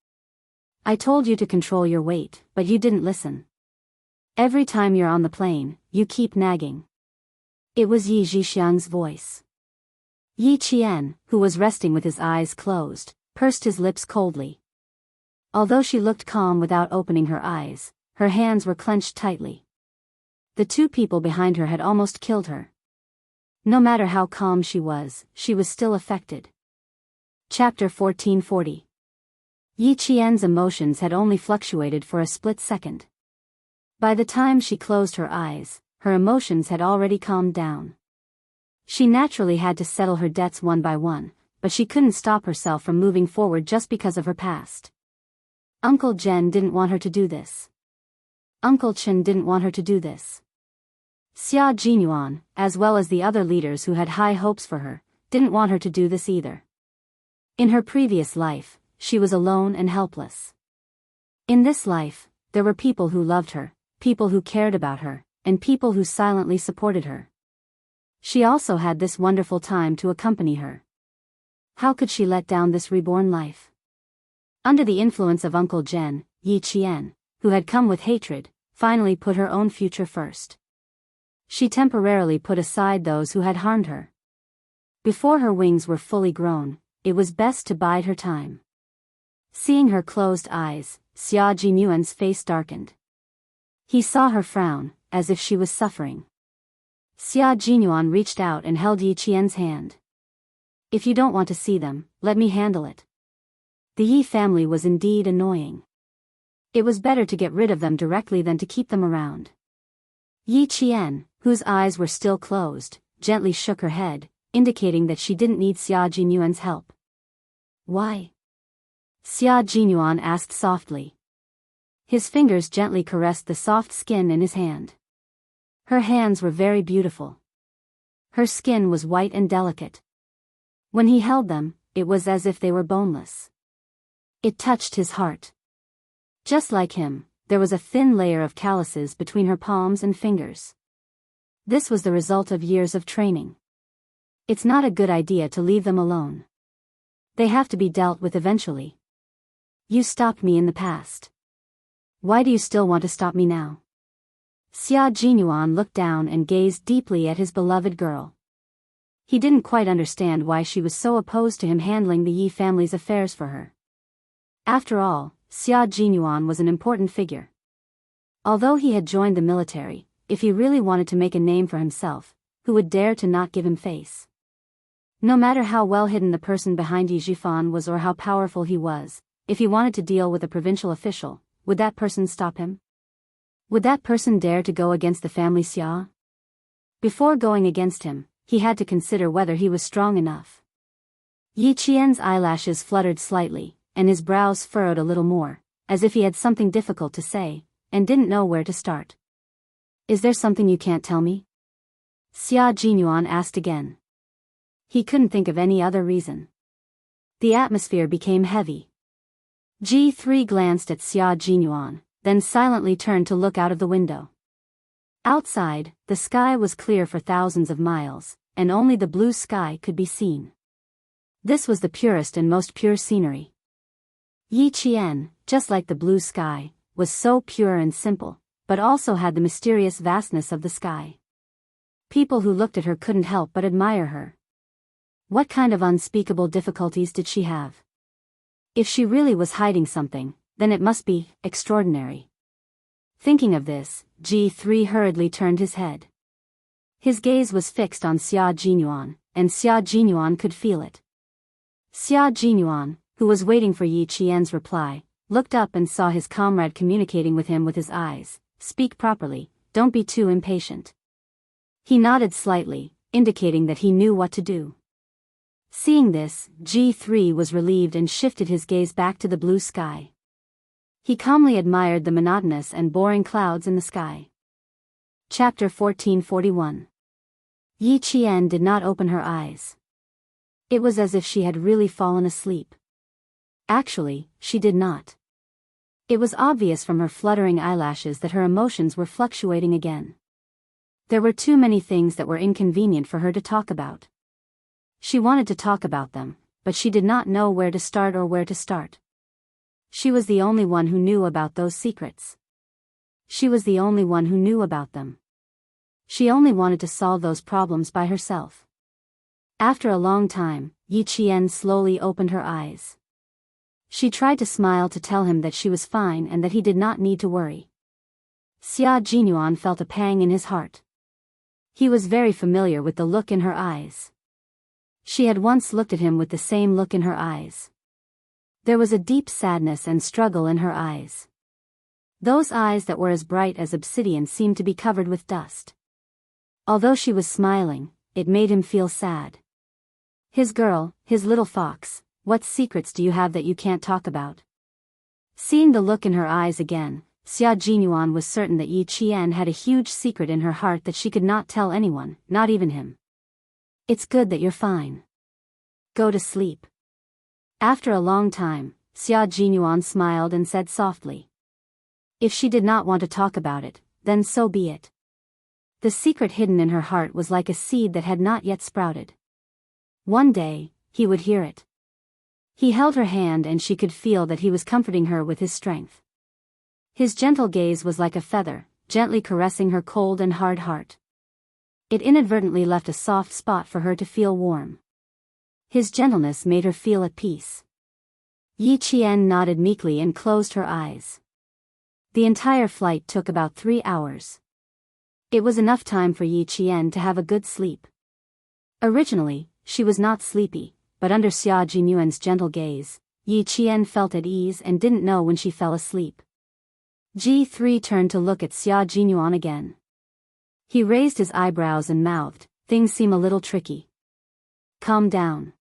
[SPEAKER 1] I told you to control your weight, but you didn't listen. Every time you're on the plane, you keep nagging." It was Yi Zhixiang's voice. Yi Qian, who was resting with his eyes closed, pursed his lips coldly. Although she looked calm without opening her eyes, her hands were clenched tightly. The two people behind her had almost killed her. No matter how calm she was still affected. Chapter 1440. Yi Qian's emotions had only fluctuated for a split second. By the time she closed her eyes, her emotions had already calmed down. She naturally had to settle her debts one by one, but she couldn't stop herself from moving forward just because of her past. Uncle Jen didn't want her to do this. Uncle Chen didn't want her to do this. Xia Jinyuan, as well as the other leaders who had high hopes for her, didn't want her to do this either. In her previous life, she was alone and helpless. In this life, there were people who loved her, people who cared about her, and people who silently supported her. She also had this wonderful time to accompany her. How could she let down this reborn life? Under the influence of Uncle Jen, Yi Qian, who had come with hatred, finally put her own future first. She temporarily put aside those who had harmed her. Before her wings were fully grown, it was best to bide her time. Seeing her closed eyes, Xia Jinyuan's face darkened. He saw her frown, as if she was suffering. Xia Jinyuan reached out and held Yi Qian's hand. If you don't want to see them, let me handle it. The Yi family was indeed annoying. It was better to get rid of them directly than to keep them around. Yi Qian, whose eyes were still closed, gently shook her head, indicating that she didn't need Xia Jinyuan's help. Why? Xia Jinyuan asked softly. His fingers gently caressed the soft skin in his hand. Her hands were very beautiful. Her skin was white and delicate. When he held them, it was as if they were boneless. It touched his heart. Just like him, there was a thin layer of calluses between her palms and fingers. This was the result of years of training. It's not a good idea to leave them alone. They have to be dealt with eventually. You stopped me in the past. Why do you still want to stop me now? Xia Jinyuan looked down and gazed deeply at his beloved girl. He didn't quite understand why she was so opposed to him handling the Yi family's affairs for her. After all, Xia Jinyuan was an important figure. Although he had joined the military, if he really wanted to make a name for himself, who would dare to not give him face? No matter how well hidden the person behind Yi Zhifan was or how powerful he was, if he wanted to deal with a provincial official, would that person stop him? Would that person dare to go against the family Xia? Before going against him, he had to consider whether he was strong enough. Yi Qian's eyelashes fluttered slightly, and his brows furrowed a little more, as if he had something difficult to say, and didn't know where to start. Is there something you can't tell me? Xia Jinyuan asked again. He couldn't think of any other reason. The atmosphere became heavy. G3 glanced at Xia Jinyuan, then silently turned to look out of the window. Outside, the sky was clear for thousands of miles, and only the blue sky could be seen. This was the purest and most pure scenery. Yi Qian, just like the blue sky, was so pure and simple, but also had the mysterious vastness of the sky. People who looked at her couldn't help but admire her. What kind of unspeakable difficulties did she have? If she really was hiding something, then it must be extraordinary. Thinking of this, G3 hurriedly turned his head. His gaze was fixed on Xia Jinyuan, and Xia Jinyuan could feel it. Xia Jinyuan, who was waiting for Yi Qian's reply, looked up and saw his comrade communicating with him with his eyes. Speak properly, don't be too impatient. He nodded slightly, indicating that he knew what to do. Seeing this, G3 was relieved and shifted his gaze back to the blue sky. He calmly admired the monotonous and boring clouds in the sky. Chapter 1441. Yi Qian did not open her eyes. It was as if she had really fallen asleep. Actually, she did not. It was obvious from her fluttering eyelashes that her emotions were fluctuating again. There were too many things that were inconvenient for her to talk about. She wanted to talk about them, but she did not know where to start or where to start. She was the only one who knew about those secrets. She was the only one who knew about them. She only wanted to solve those problems by herself. After a long time, Yi Qian slowly opened her eyes. She tried to smile to tell him that she was fine and that he did not need to worry. Xia Jinyuan felt a pang in his heart. He was very familiar with the look in her eyes. She had once looked at him with the same look in her eyes. There was a deep sadness and struggle in her eyes. Those eyes that were as bright as obsidian seemed to be covered with dust. Although she was smiling, it made him feel sad. His girl, his little fox, what secrets do you have that you can't talk about? Seeing the look in her eyes again, Xia Jinyuan was certain that Yi Qian had a huge secret in her heart that she could not tell anyone, not even him. It's good that you're fine. Go to sleep. After a long time, Xia Jinyuan smiled and said softly. If she did not want to talk about it, then so be it. The secret hidden in her heart was like a seed that had not yet sprouted. One day, he would hear it. He held her hand and she could feel that he was comforting her with his strength. His gentle gaze was like a feather, gently caressing her cold and hard heart. It inadvertently left a soft spot for her to feel warm. His gentleness made her feel at peace. Yi Qian nodded meekly and closed her eyes. The entire flight took about 3 hours. It was enough time for Yi Qian to have a good sleep. Originally, she was not sleepy, but under Xia Jinyuan's gentle gaze, Yi Qian felt at ease and didn't know when she fell asleep. G3 turned to look at Xia Jinyuan again. He raised his eyebrows and mouthed, "Things seem a little tricky. Calm down.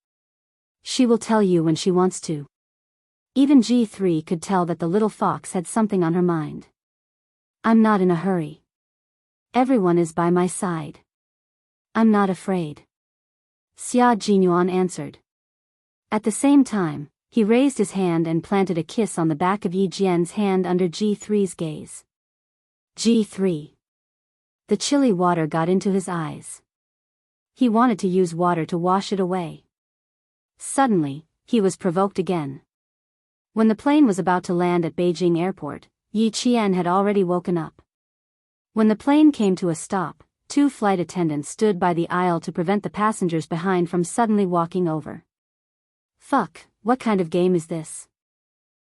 [SPEAKER 1] She will tell you when she wants to." Even G3 could tell that the little fox had something on her mind. "I'm not in a hurry. Everyone is by my side. I'm not afraid," Xia Jinyuan answered. At the same time, he raised his hand and planted a kiss on the back of Yi Jian's hand under G3's gaze. G3. The chilly water got into his eyes. He wanted to use water to wash it away. Suddenly, he was provoked again. When the plane was about to land at Beijing Airport, Yi Qian had already woken up. When the plane came to a stop, 2 flight attendants stood by the aisle to prevent the passengers behind from suddenly walking over. "Fuck, what kind of game is this?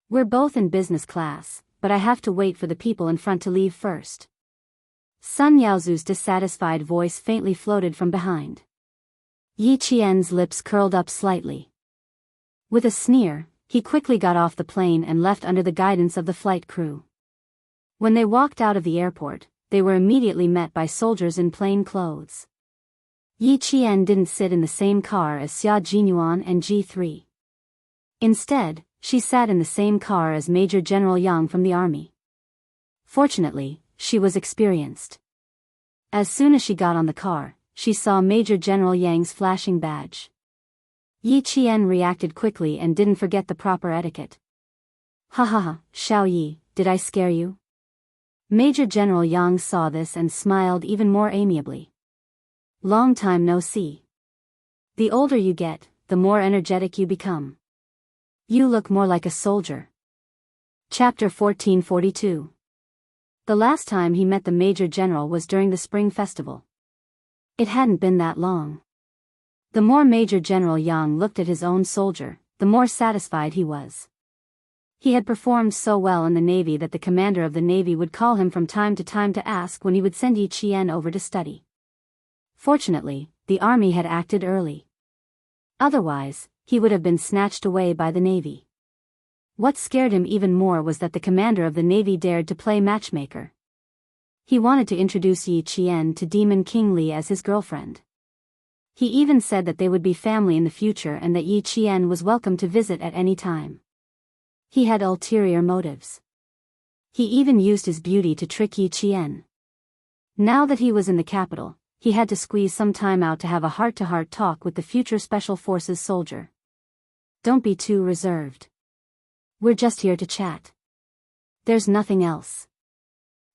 [SPEAKER 1] We're both in business class, but I have to wait for the people in front to leave first." Sun Yaozu's dissatisfied voice faintly floated from behind. Yi Qian's lips curled up slightly. With a sneer, he quickly got off the plane and left under the guidance of the flight crew. When they walked out of the airport, they were immediately met by soldiers in plain clothes. Yi Qian didn't sit in the same car as Xia Jinyuan and G3. Instead, she sat in the same car as Major General Yang from the army. Fortunately, she was experienced. As soon as she got on the car, she saw Major General Yang's flashing badge. Yi Qian reacted quickly and didn't forget the proper etiquette. "Ha ha ha, Xiao Yi, did I scare you?" Major General Yang saw this and smiled even more amiably. "Long time no see. The older you get, the more energetic you become. You look more like a soldier." Chapter 1442. The last time he met the Major General was during the Spring Festival. It hadn't been that long. The more Major General Yang looked at his own soldier, the more satisfied he was. He had performed so well in the Navy that the commander of the Navy would call him from time to time to ask when he would send Yi Qian over to study. Fortunately, the army had acted early. Otherwise, he would have been snatched away by the Navy. What scared him even more was that the commander of the Navy dared to play matchmaker. He wanted to introduce Yi Qian to Demon King Li as his girlfriend. He even said that they would be family in the future and that Yi Qian was welcome to visit at any time. He had ulterior motives. He even used his beauty to trick Yi Qian. Now that he was in the capital, he had to squeeze some time out to have a heart-to-heart talk with the future Special Forces soldier. "Don't be too reserved. We're just here to chat. There's nothing else.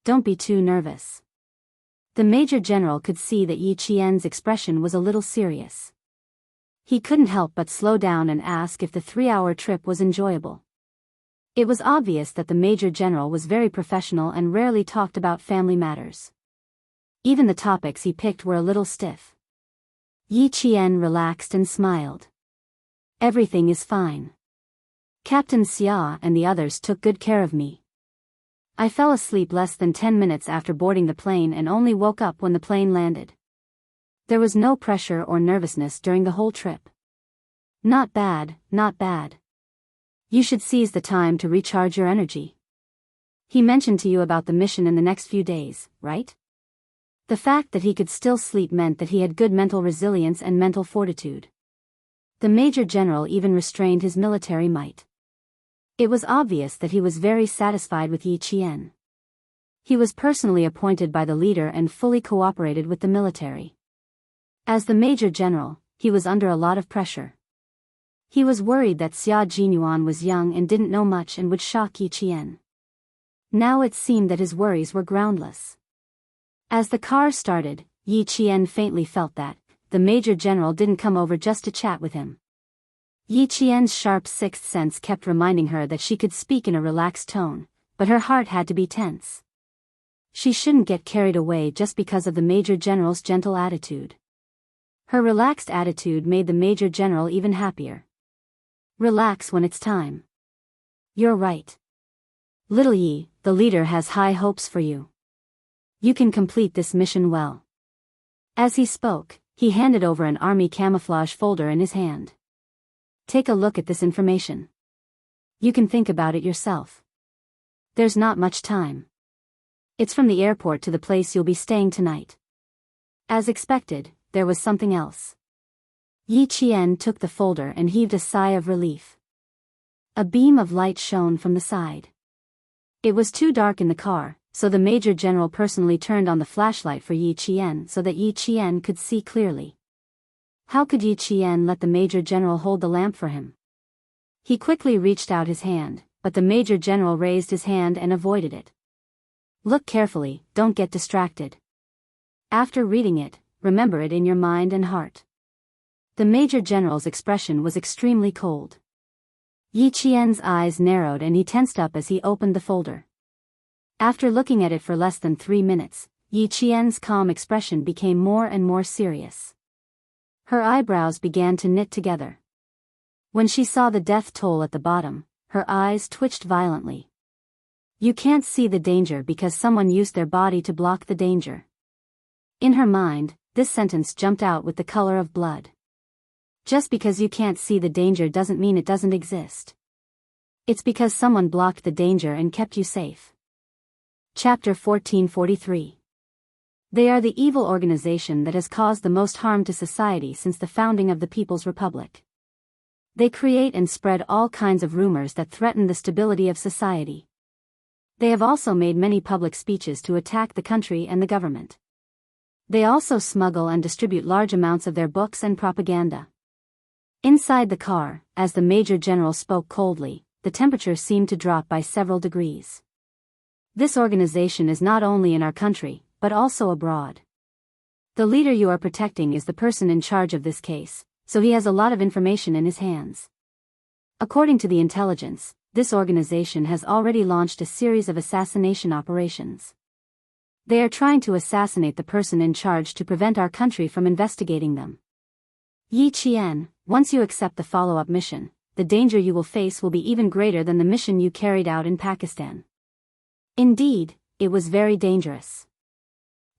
[SPEAKER 1] Don't be too nervous." The Major General could see that Yi Qian's expression was a little serious. He couldn't help but slow down and ask if the 3-hour trip was enjoyable. It was obvious that the Major General was very professional and rarely talked about family matters. Even the topics he picked were a little stiff. Yi Qian relaxed and smiled. "Everything is fine. Captain Xia and the others took good care of me. I fell asleep less than 10 minutes after boarding the plane and only woke up when the plane landed. There was no pressure or nervousness during the whole trip. Not bad, not bad. You should seize the time to recharge your energy. He mentioned to you about the mission in the next few days, right? The fact that he could still sleep meant that he had good mental resilience and mental fortitude. The Major General even restrained his military might. It was obvious that he was very satisfied with Yi Qian. He was personally appointed by the leader and fully cooperated with the military. As the Major General, he was under a lot of pressure. He was worried that Xia Jinyuan was young and didn't know much and would shock Yi Qian. Now it seemed that his worries were groundless. As the car started, Yi Qian faintly felt that the Major General didn't come over just to chat with him. Yi Qian's sharp sixth sense kept reminding her that she could speak in a relaxed tone, but her heart had to be tense. She shouldn't get carried away just because of the Major General's gentle attitude. Her relaxed attitude made the Major General even happier. Relax when it's time. You're right. Little Yi, the leader has high hopes for you. You can complete this mission well. As he spoke, he handed over an army camouflage folder in his hand. Take a look at this information. You can think about it yourself. There's not much time. It's from the airport to the place you'll be staying tonight. As expected, there was something else. Yi Qian took the folder and heaved a sigh of relief. A beam of light shone from the side. It was too dark in the car, so the Major General personally turned on the flashlight for Yi Qian so that Yi Qian could see clearly. How could Yi Qian let the Major General hold the lamp for him? He quickly reached out his hand, but the Major General raised his hand and avoided it. Look carefully, don't get distracted. After reading it, remember it in your mind and heart. The Major General's expression was extremely cold. Yi Qian's eyes narrowed and he tensed up as he opened the folder. After looking at it for less than 3 minutes, Yi Qian's calm expression became more and more serious. Her eyebrows began to knit together. When she saw the death toll at the bottom, her eyes twitched violently. You can't see the danger because someone used their body to block the danger. In her mind, this sentence jumped out with the color of blood. Just because you can't see the danger doesn't mean it doesn't exist. It's because someone blocked the danger and kept you safe. Chapter 1443. They are the evil organization that has caused the most harm to society since the founding of the People's Republic. They create and spread all kinds of rumors that threaten the stability of society. They have also made many public speeches to attack the country and the government. They also smuggle and distribute large amounts of their books and propaganda. Inside the car, as the Major General spoke coldly, the temperature seemed to drop by several degrees. This organization is not only in our country, but also abroad. The leader you are protecting is the person in charge of this case, so he has a lot of information in his hands. According to the intelligence, this organization has already launched a series of assassination operations. They are trying to assassinate the person in charge to prevent our country from investigating them. Yi Qian, once you accept the follow-up mission, the danger you will face will be even greater than the mission you carried out in Pakistan. Indeed, it was very dangerous.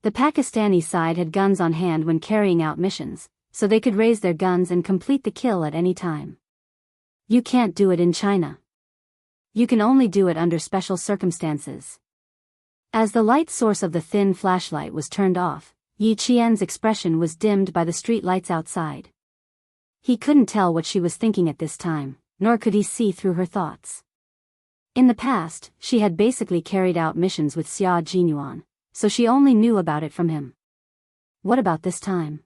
[SPEAKER 1] The Pakistani side had guns on hand when carrying out missions, so they could raise their guns and complete the kill at any time. You can't do it in China. You can only do it under special circumstances. As the light source of the thin flashlight was turned off, Yi Qian's expression was dimmed by the street lights outside. He couldn't tell what she was thinking at this time, nor could he see through her thoughts. In the past, she had basically carried out missions with Xia Jinyuan, so she only knew about it from him. What about this time?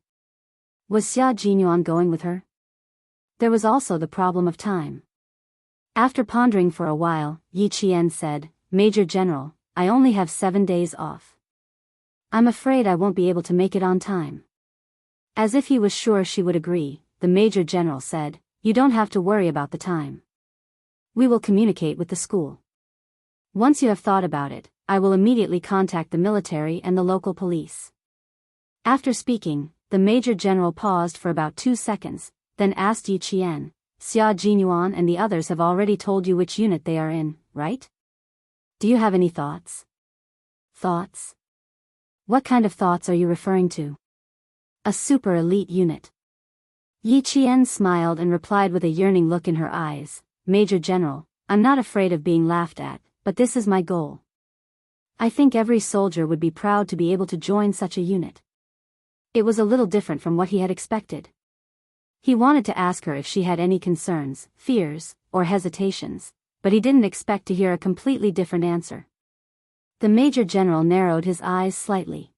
[SPEAKER 1] Was Xia Jinyuan going with her? There was also the problem of time. After pondering for a while, Yi Qian said, Major General, I only have 7 days off. I'm afraid I won't be able to make it on time. As if he was sure she would agree, the Major General said, You don't have to worry about the time. We will communicate with the school. Once you have thought about it, I will immediately contact the military and the local police. After speaking, the Major General paused for about 2 seconds, then asked Yi Qian, Xia Jinyuan and the others have already told you which unit they are in, right? Do you have any thoughts? Thoughts? What kind of thoughts are you referring to? A super elite unit. Yi Qian smiled and replied with a yearning look in her eyes, Major General, I'm not afraid of being laughed at, but this is my goal. I think every soldier would be proud to be able to join such a unit. It was a little different from what he had expected. He wanted to ask her if she had any concerns, fears, or hesitations, but he didn't expect to hear a completely different answer. The Major General narrowed his eyes slightly.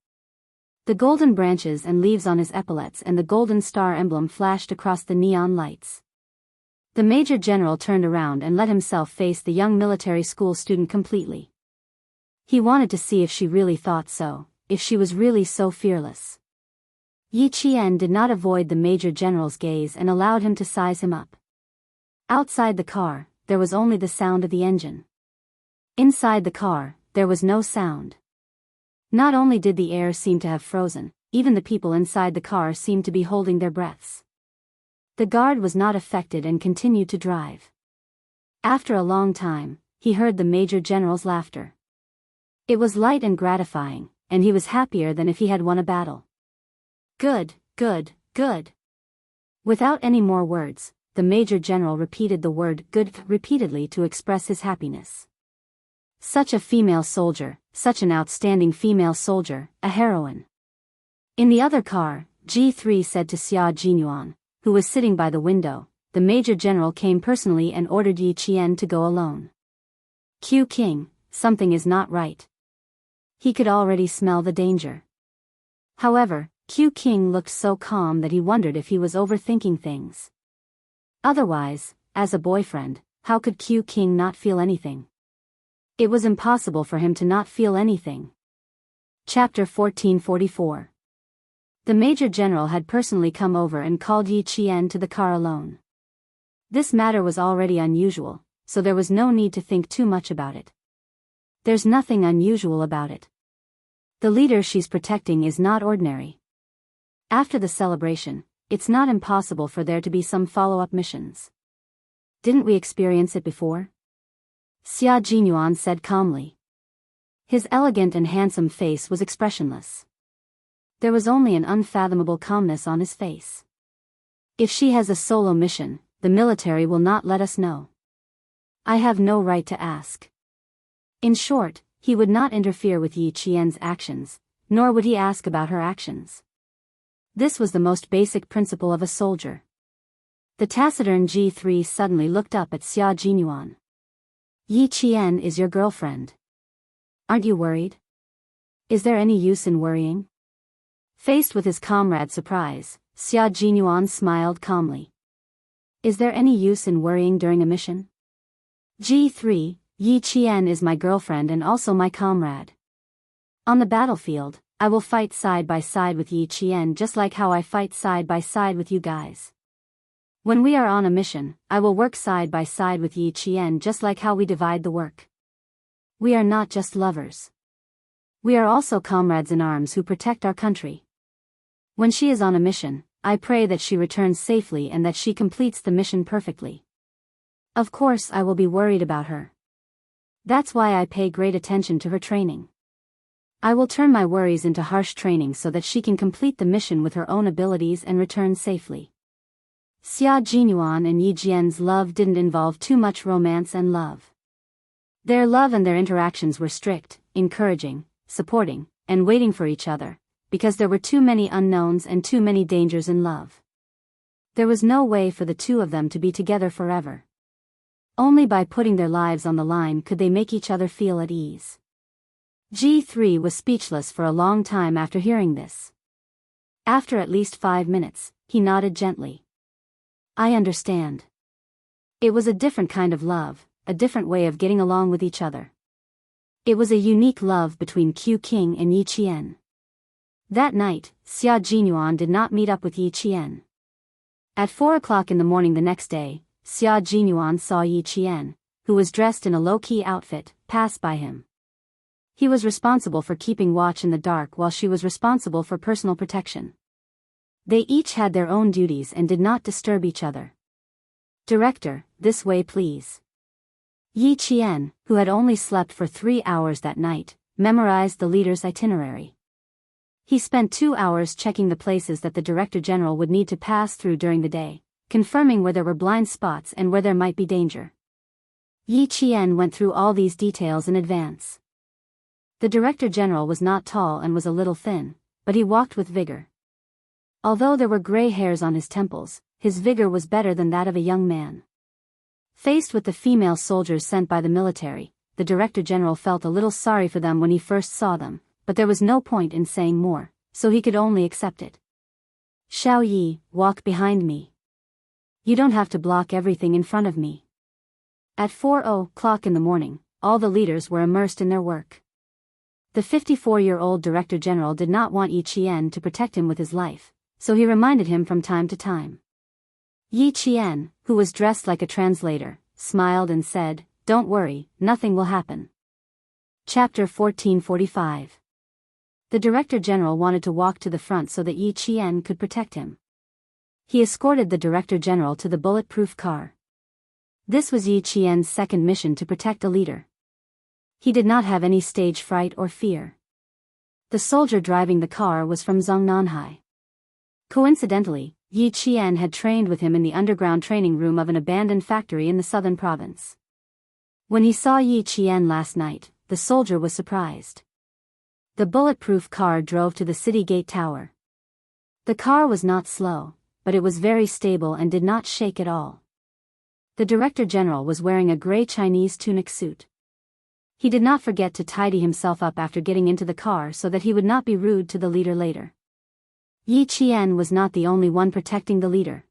[SPEAKER 1] The golden branches and leaves on his epaulets and the golden star emblem flashed across the neon lights. The Major General turned around and let himself face the young military school student completely. He wanted to see if she really thought so, if she was really so fearless. Yi Qian did not avoid the Major General's gaze and allowed him to size him up. Outside the car, there was only the sound of the engine. Inside the car, there was no sound. Not only did the air seem to have frozen, even the people inside the car seemed to be holding their breaths. The guard was not affected and continued to drive. After a long time, he heard the Major General's laughter. It was light and gratifying, and he was happier than if he had won a battle. Good, good, good. Without any more words, the Major General repeated the word good repeatedly to express his happiness. Such a female soldier, such an outstanding female soldier, a heroine. In the other car, G3 said to Xia Jinyuan, who was sitting by the window, the Major General came personally and ordered Yi Qian to go alone. Q King, something is not right. He could already smell the danger. However, Q King looked so calm that he wondered if he was overthinking things. Otherwise, as a boyfriend, how could Q King not feel anything? It was impossible for him to not feel anything. Chapter 1444. The Major General had personally come over and called Yi Qian to the car alone. This matter was already unusual, so there was no need to think too much about it. There's nothing unusual about it. The leader she's protecting is not ordinary. After the celebration, it's not impossible for there to be some follow-up missions. Didn't we experience it before? Xia Jinyuan said calmly. His elegant and handsome face was expressionless. There was only an unfathomable calmness on his face. If she has a solo mission, the military will not let us know. I have no right to ask. In short, he would not interfere with Yi Qian's actions, nor would he ask about her actions. This was the most basic principle of a soldier. The taciturn G3 suddenly looked up at Xia Jinyuan. Yi Qian is your girlfriend. Aren't you worried? Is there any use in worrying? Faced with his comrade's surprise, Xia Jinyuan smiled calmly. Is there any use in worrying during a mission? G3, Yi Qian is my girlfriend and also my comrade. On the battlefield, I will fight side by side with Yi Qian just like how I fight side by side with you guys. When we are on a mission, I will work side by side with Yi Qian just like how we divide the work. We are not just lovers. We are also comrades in arms who protect our country. When she is on a mission, I pray that she returns safely and that she completes the mission perfectly. Of course I will be worried about her. That's why I pay great attention to her training. I will turn my worries into harsh training so that she can complete the mission with her own abilities and return safely. Xia Jinyuan and Yi Jian's love didn't involve too much romance and love. Their love and their interactions were strict, encouraging, supporting, and waiting for each other, because there were too many unknowns and too many dangers in love. There was no way for the two of them to be together forever. Only by putting their lives on the line could they make each other feel at ease. G3 was speechless for a long time after hearing this. After at least 5 minutes, he nodded gently. I understand. It was a different kind of love, a different way of getting along with each other. It was a unique love between Q King and Yi Qian. That night, Xia Jinyuan did not meet up with Yi Qian. At 4 o'clock in the morning the next day, Xia Jinyuan saw Yi Qian, who was dressed in a low-key outfit, pass by him. He was responsible for keeping watch in the dark while she was responsible for personal protection. They each had their own duties and did not disturb each other. Director, this way please. Yi Qian, who had only slept for 3 hours that night, memorized the leader's itinerary. He spent 2 hours checking the places that the Director General would need to pass through during the day, confirming where there were blind spots and where there might be danger. Yi Qian went through all these details in advance. The Director General was not tall and was a little thin, but he walked with vigor. Although there were gray hairs on his temples, his vigor was better than that of a young man. Faced with the female soldiers sent by the military, the Director General felt a little sorry for them when he first saw them, but there was no point in saying more, so he could only accept it. Xiao Yi, walk behind me. You don't have to block everything in front of me. At 4:00 in the morning, all the leaders were immersed in their work. The 54-year-old Director General did not want Yi Qian to protect him with his life, so he reminded him from time to time. Yi Qian, who was dressed like a translator, smiled and said, "Don't worry, nothing will happen." Chapter 1445. The Director General wanted to walk to the front so that Yi Qian could protect him. He escorted the Director General to the bulletproof car. This was Yi Qian's second mission to protect a leader. He did not have any stage fright or fear. The soldier driving the car was from Zongnanhai. Coincidentally, Yi Qian had trained with him in the underground training room of an abandoned factory in the southern province. When he saw Yi Qian last night, the soldier was surprised. The bulletproof car drove to the city gate tower. The car was not slow, but it was very stable and did not shake at all. The Director General was wearing a gray Chinese tunic suit. He did not forget to tidy himself up after getting into the car so that he would not be rude to the leader later. Yi Qian was not the only one protecting the leader.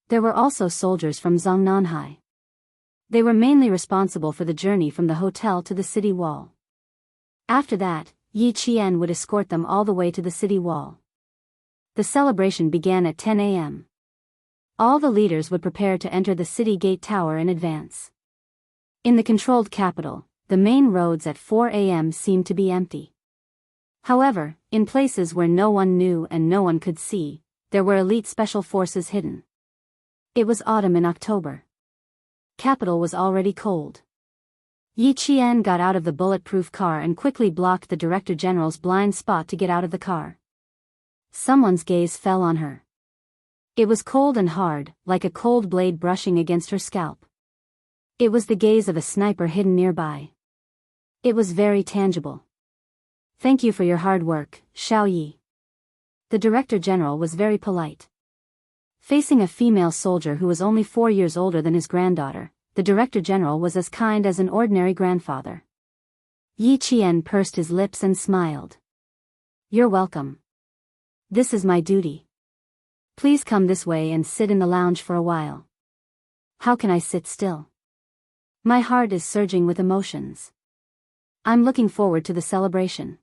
[SPEAKER 1] There were also soldiers from Zongnanhai. They were mainly responsible for the journey from the hotel to the city wall. After that, Yi Qian would escort them all the way to the city wall. The celebration began at 10 a.m. All the leaders would prepare to enter the city gate tower in advance. In the controlled capital, the main roads at 4 a.m. seemed to be empty. However, in places where no one knew and no one could see, there were elite special forces hidden. It was autumn in October. Capital was already cold. Yi Qian got out of the bulletproof car and quickly blocked the Director General's blind spot to get out of the car. Someone's gaze fell on her. It was cold and hard, like a cold blade brushing against her scalp. It was the gaze of a sniper hidden nearby. It was very tangible. "Thank you for your hard work, Xiao Yi." The Director General was very polite. Facing a female soldier who was only 4 years older than his granddaughter, the Director General was as kind as an ordinary grandfather. Yi Qian pursed his lips and smiled. "You're welcome. This is my duty. Please come this way and sit in the lounge for a while." "How can I sit still? My heart is surging with emotions. I'm looking forward to the celebration."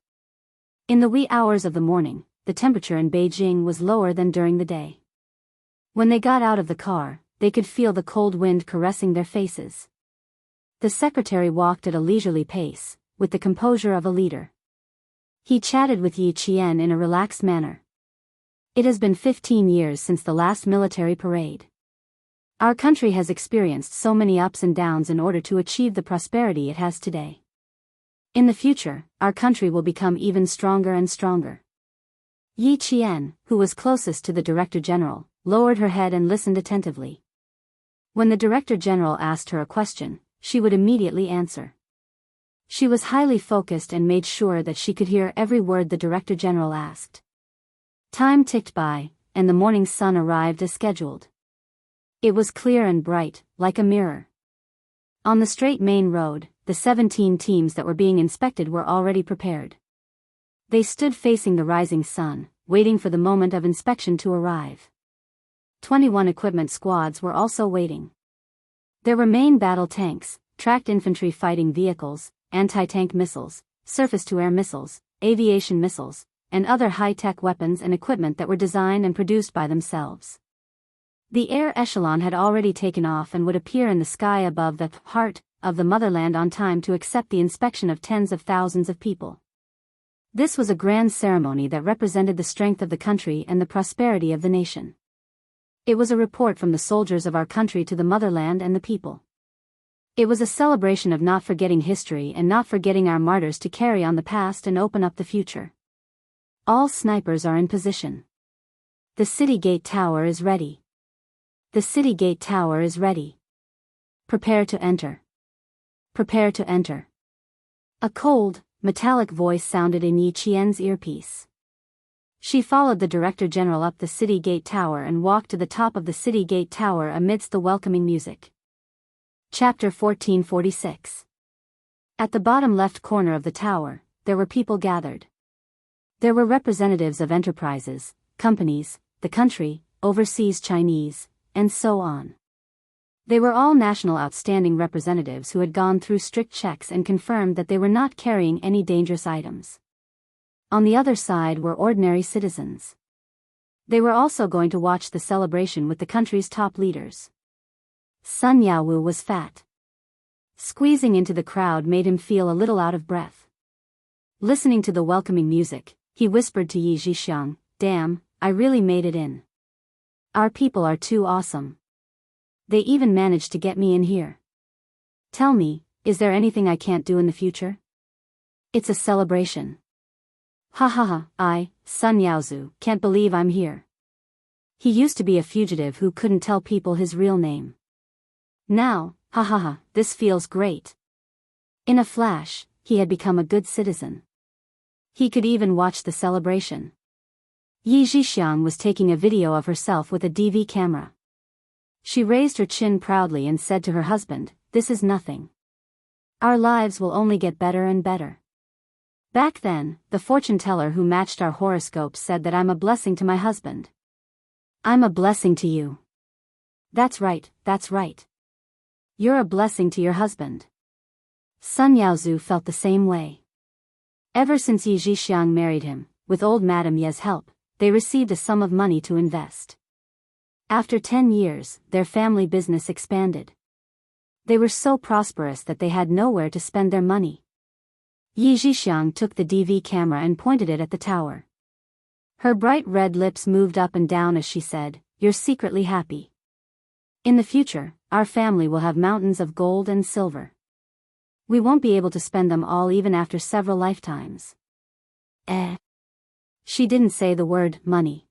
[SPEAKER 1] In the wee hours of the morning, the temperature in Beijing was lower than during the day. When they got out of the car, they could feel the cold wind caressing their faces. The secretary walked at a leisurely pace, with the composure of a leader. He chatted with Yi Qian in a relaxed manner. "It has been 15 years since the last military parade. Our country has experienced so many ups and downs in order to achieve the prosperity it has today. In the future, our country will become even stronger and stronger." Yi Qian, who was closest to the Director General, lowered her head and listened attentively. When the Director General asked her a question, she would immediately answer. She was highly focused and made sure that she could hear every word the Director General asked. Time ticked by, and the morning sun arrived as scheduled. It was clear and bright, like a mirror. On the straight main road, the 17 teams that were being inspected were already prepared. They stood facing the rising sun, waiting for the moment of inspection to arrive. 21 equipment squads were also waiting. There were main battle tanks, tracked infantry fighting vehicles, anti-tank missiles, surface-to-air missiles, aviation missiles, and other high-tech weapons and equipment that were designed and produced by themselves. The air echelon had already taken off and would appear in the sky above the heart of the motherland on time to accept the inspection of tens of thousands of people. This was a grand ceremony that represented the strength of the country and the prosperity of the nation. It was a report from the soldiers of our country to the motherland and the people. It was a celebration of not forgetting history and not forgetting our martyrs to carry on the past and open up the future. All snipers are in position. The city gate tower is ready. The city gate tower is ready. Prepare to enter. Prepare to enter. A cold, metallic voice sounded in Yi Qian's earpiece. She followed the Director General up the city gate tower and walked to the top of the city gate tower amidst the welcoming music. Chapter 1446. At the bottom left corner of the tower, there were people gathered. There were representatives of enterprises, companies, the country, overseas Chinese, and so on. They were all national outstanding representatives who had gone through strict checks and confirmed that they were not carrying any dangerous items. On the other side were ordinary citizens. They were also going to watch the celebration with the country's top leaders. Sun Yaowu was fat. Squeezing into the crowd made him feel a little out of breath. Listening to the welcoming music, he whispered to Yi Zhixiang, "Damn, I really made it in. Our people are too awesome. They even managed to get me in here. Tell me, is there anything I can't do in the future? It's a celebration. Ha ha ha, Sun Yaozu, can't believe I'm here." He used to be a fugitive who couldn't tell people his real name. Now, ha ha ha, this feels great. In a flash, he had become a good citizen. He could even watch the celebration. Yi Zhixiang was taking a video of herself with a DV camera. She raised her chin proudly and said to her husband, "This is nothing. Our lives will only get better and better." Back then, the fortune teller who matched our horoscopes said that I'm a blessing to my husband. I'm a blessing to you. That's right, that's right. You're a blessing to your husband. Sun Yaozu felt the same way. Ever since Yi Zhixiang married him, with old Madame Ye's help, they received a sum of money to invest. After 10 years, their family business expanded. They were so prosperous that they had nowhere to spend their money. Yi Zhixiang took the DV camera and pointed it at the tower. Her bright red lips moved up and down as she said, "You're secretly happy. In the future, our family will have mountains of gold and silver. We won't be able to spend them all even after several lifetimes." She didn't say the word money.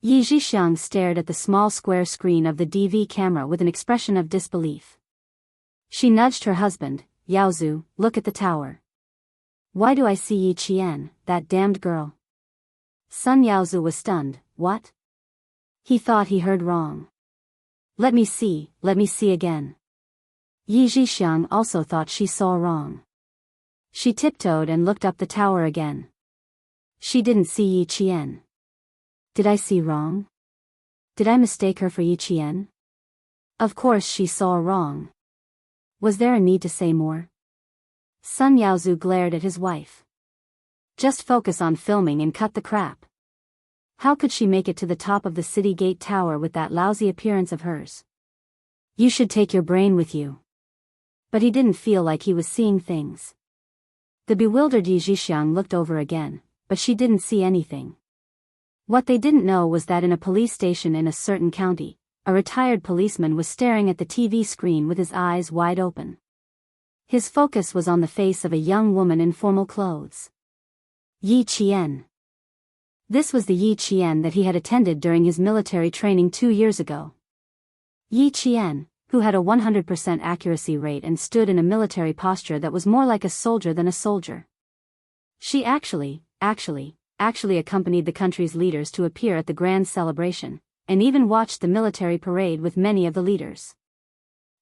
[SPEAKER 1] Yi Zhixiang stared at the small square screen of the DV camera with an expression of disbelief. She nudged her husband, "Yaozu, look at the tower. Why do I see Yi Qian, that damned girl?" Sun Yaozu was stunned. "What?" He thought he heard wrong. Let me see again." Yi Zhixiang also thought she saw wrong. She tiptoed and looked up the tower again. She didn't see Yi Qian. Did I see wrong? Did I mistake her for Yi Qian? Of course she saw wrong. Was there a need to say more? Sun Yaozu glared at his wife. Just focus on filming and cut the crap. How could she make it to the top of the city gate tower with that lousy appearance of hers? You should take your brain with you. But he didn't feel like he was seeing things. The bewildered Yi Zhixiang looked over again, but she didn't see anything. What they didn't know was that in a police station in a certain county, a retired policeman was staring at the TV screen with his eyes wide open. His focus was on the face of a young woman in formal clothes. Yi Qian. This was the Yi Qian that he had attended during his military training 2 years ago. Yi Qian, who had a 100% accuracy rate and stood in a military posture that was more like a soldier than a soldier. She actually accompanied the country's leaders to appear at the grand celebration, and even watched the military parade with many of the leaders.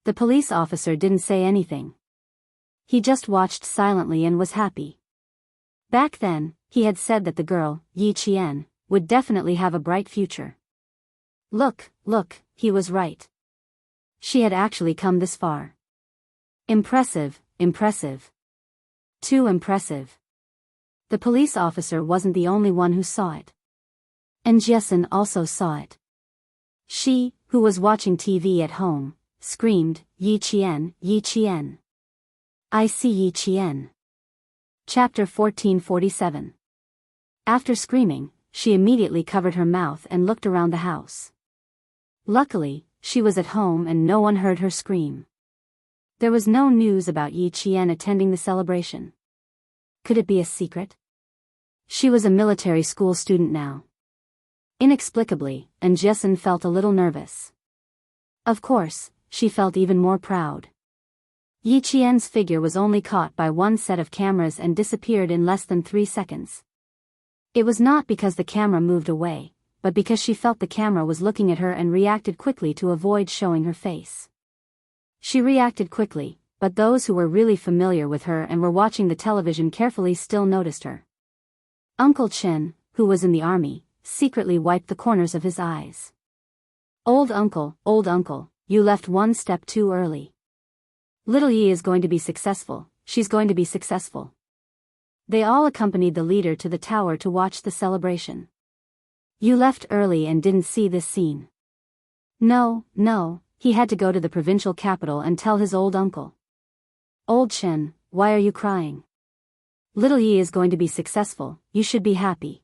[SPEAKER 1] The police officer didn't say anything. He just watched silently and was happy. Back then, he had said that the girl, Yi Qian, would definitely have a bright future. Look, he was right. She had actually come this far. Impressive. Too impressive. The police officer wasn't the only one who saw it. And Jessen also saw it. She, who was watching TV at home, screamed, "Yi Qian, Yi Qian. I see Yi Qian." Chapter 1447. After screaming, she immediately covered her mouth and looked around the house. Luckily, she was at home and no one heard her scream. There was no news about Yi Qian attending the celebration. Could it be a secret? She was a military school student now. Inexplicably, and Jessen felt a little nervous. Of course, she felt even more proud. Yi Qian's figure was only caught by one set of cameras and disappeared in less than 3 seconds. It was not because the camera moved away, but because she felt the camera was looking at her and reacted quickly to avoid showing her face. She reacted quickly, but those who were really familiar with her and were watching the television carefully still noticed her. Uncle Chen, who was in the army, secretly wiped the corners of his eyes. Old uncle, you left one step too early. Little Yi is going to be successful, she's going to be successful. They all accompanied the leader to the tower to watch the celebration. You left early and didn't see this scene. No, he had to go to the provincial capital and tell his old uncle. Old Chen, why are you crying? Little Yi is going to be successful, you should be happy.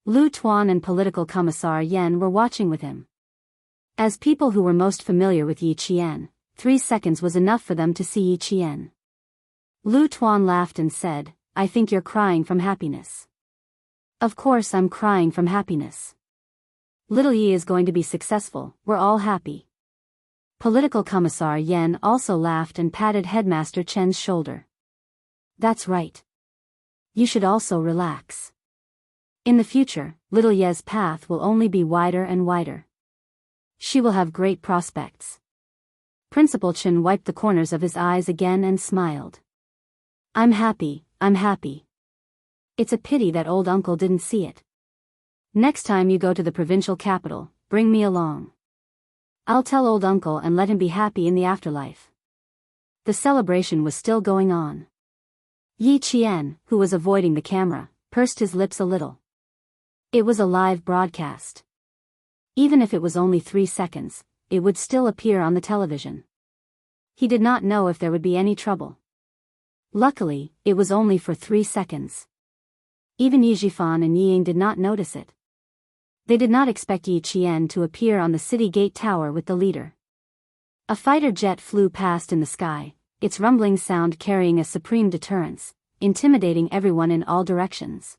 [SPEAKER 1] Lu Tuan and political commissar Yan were watching with him. As people who were most familiar with Yi Qian, 3 seconds was enough for them to see Yi Qian. Lu Tuan laughed and said, I think you're crying from happiness. Of course I'm crying from happiness. Little Yi is going to be successful, we're all happy. Political commissar Yan also laughed and patted Headmaster Chen's shoulder. That's right. You should also relax. In the future, little Ye's path will only be wider and wider. She will have great prospects. Principal Chen wiped the corners of his eyes again and smiled. I'm happy. It's a pity that old uncle didn't see it. Next time you go to the provincial capital, bring me along. I'll tell old uncle and let him be happy in the afterlife. The celebration was still going on. Yi Qian, who was avoiding the camera, pursed his lips a little. It was a live broadcast. Even if it was only 3 seconds, it would still appear on the television. He did not know if there would be any trouble. Luckily, it was only for 3 seconds. Even Yi Jifan and Yi Ying did not notice it. They did not expect Yi Qian to appear on the city gate tower with the leader. A fighter jet flew past in the sky, its rumbling sound carrying a supreme deterrence, intimidating everyone in all directions.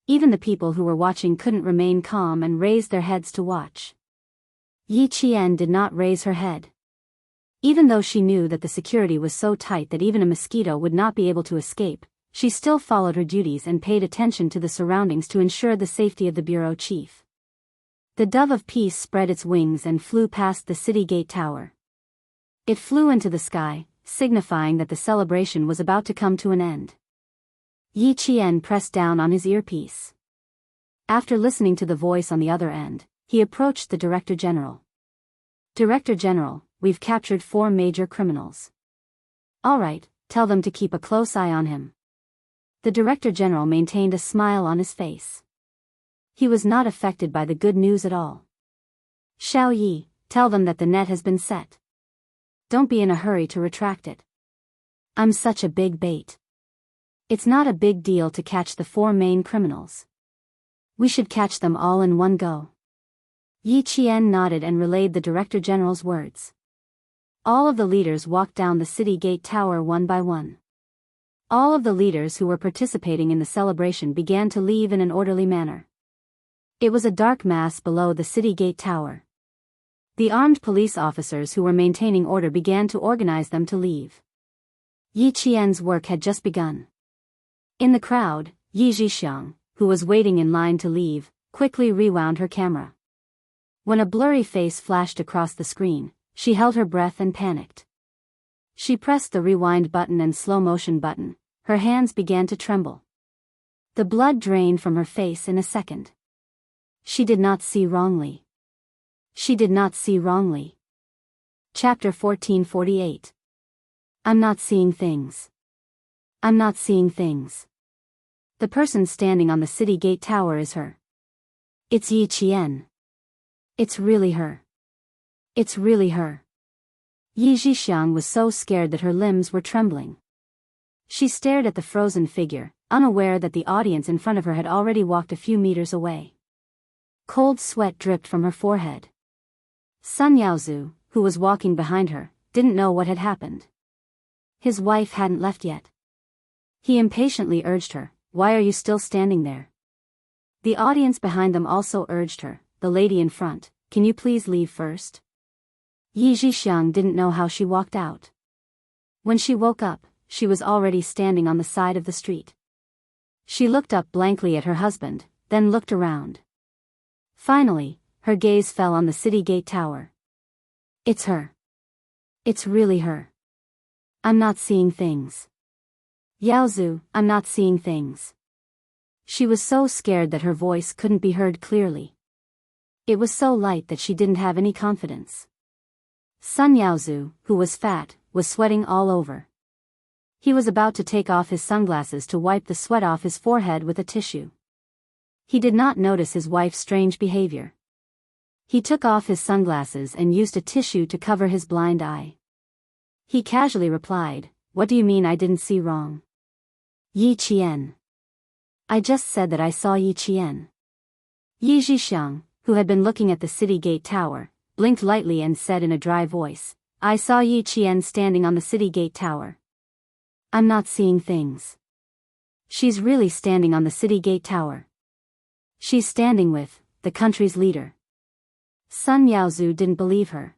[SPEAKER 1] Even the people who were watching couldn't remain calm and raised their heads to watch. Yi Qian did not raise her head. Even though she knew that the security was so tight that even a mosquito would not be able to escape, she still followed her duties and paid attention to the surroundings to ensure the safety of the bureau chief. The dove of peace spread its wings and flew past the city gate tower. It flew into the sky, signifying that the celebration was about to come to an end. Yi Qian pressed down on his earpiece. After listening to the voice on the other end, he approached the Director General. Director General, we've captured 4 major criminals. All right, tell them to keep a close eye on him. The Director General maintained a smile on his face. He was not affected by the good news at all. Xiao Yi, tell them that the net has been set. Don't be in a hurry to retract it. I'm such a big bait. It's not a big deal to catch the 4 main criminals. We should catch them all in one go. Yi Qian nodded and relayed the Director General's words. All of the leaders walked down the city gate tower one by one. All of the leaders who were participating in the celebration began to leave in an orderly manner. It was a dark mass below the city gate tower. The armed police officers who were maintaining order began to organize them to leave. Yi Qian's work had just begun. In the crowd, Yi Zhixiang, who was waiting in line to leave, quickly rewound her camera. When a blurry face flashed across the screen, she held her breath and panicked. She pressed the rewind button and slow motion button, her hands began to tremble. The blood drained from her face in a second. She did not see wrongly. She did not see wrongly. Chapter 1448. I'm not seeing things. I'm not seeing things. The person standing on the city gate tower is her. It's Yi Qian. It's really her. It's really her. Yi Zhixiang was so scared that her limbs were trembling. She stared at the frozen figure, unaware that the audience in front of her had already walked a few meters away. Cold sweat dripped from her forehead. Sun Yaozu, who was walking behind her, didn't know what had happened. His wife hadn't left yet. He impatiently urged her, "Why are you still standing there?" The audience behind them also urged her, "The lady in front, can you please leave first?" Yi Zhixiang didn't know how she walked out. When she woke up, she was already standing on the side of the street. She looked up blankly at her husband, then looked around. Finally, her gaze fell on the city gate tower. "It's her. It's really her. I'm not seeing things. Yaozu, I'm not seeing things." She was so scared that her voice couldn't be heard clearly. It was so light that she didn't have any confidence. Sun Yaozu, who was fat, was sweating all over. He was about to take off his sunglasses to wipe the sweat off his forehead with a tissue. He did not notice his wife's strange behavior. He took off his sunglasses and used a tissue to cover his blind eye. He casually replied, "What do you mean I didn't see wrong?" "Yi Qian. I just said that I saw Yi Qian." Yi Zhixiang, who had been looking at the city gate tower, blinked lightly and said in a dry voice, "I saw Yi Qian standing on the city gate tower. I'm not seeing things. She's really standing on the city gate tower. She's standing with the country's leader." Sun Yaozu didn't believe her.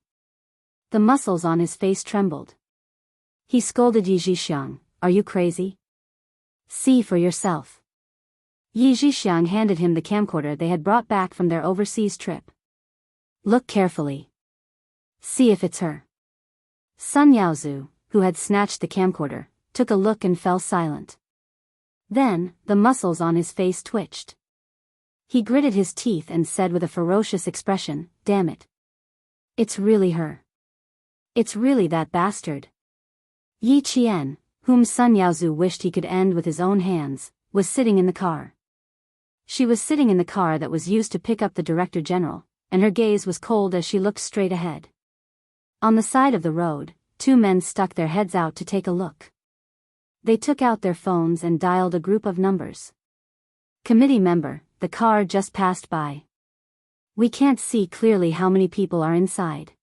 [SPEAKER 1] The muscles on his face trembled. He scolded Yi Zhixiang, "Are you crazy? See for yourself." Yi Zhixiang handed him the camcorder they had brought back from their overseas trip. "Look carefully. See if it's her." Sun Yaozu, who had snatched the camcorder, took a look and fell silent. Then, the muscles on his face twitched. He gritted his teeth and said with a ferocious expression, "Damn it. It's really her. It's really that bastard." Yi Qian, whom Sun Yaozu wished he could end with his own hands, was sitting in the car. She was sitting in the car that was used to pick up the Director General, and her gaze was cold as she looked straight ahead. On the side of the road, two men stuck their heads out to take a look. They took out their phones and dialed a group of numbers. "Committee member, the car just passed by. We can't see clearly how many people are inside.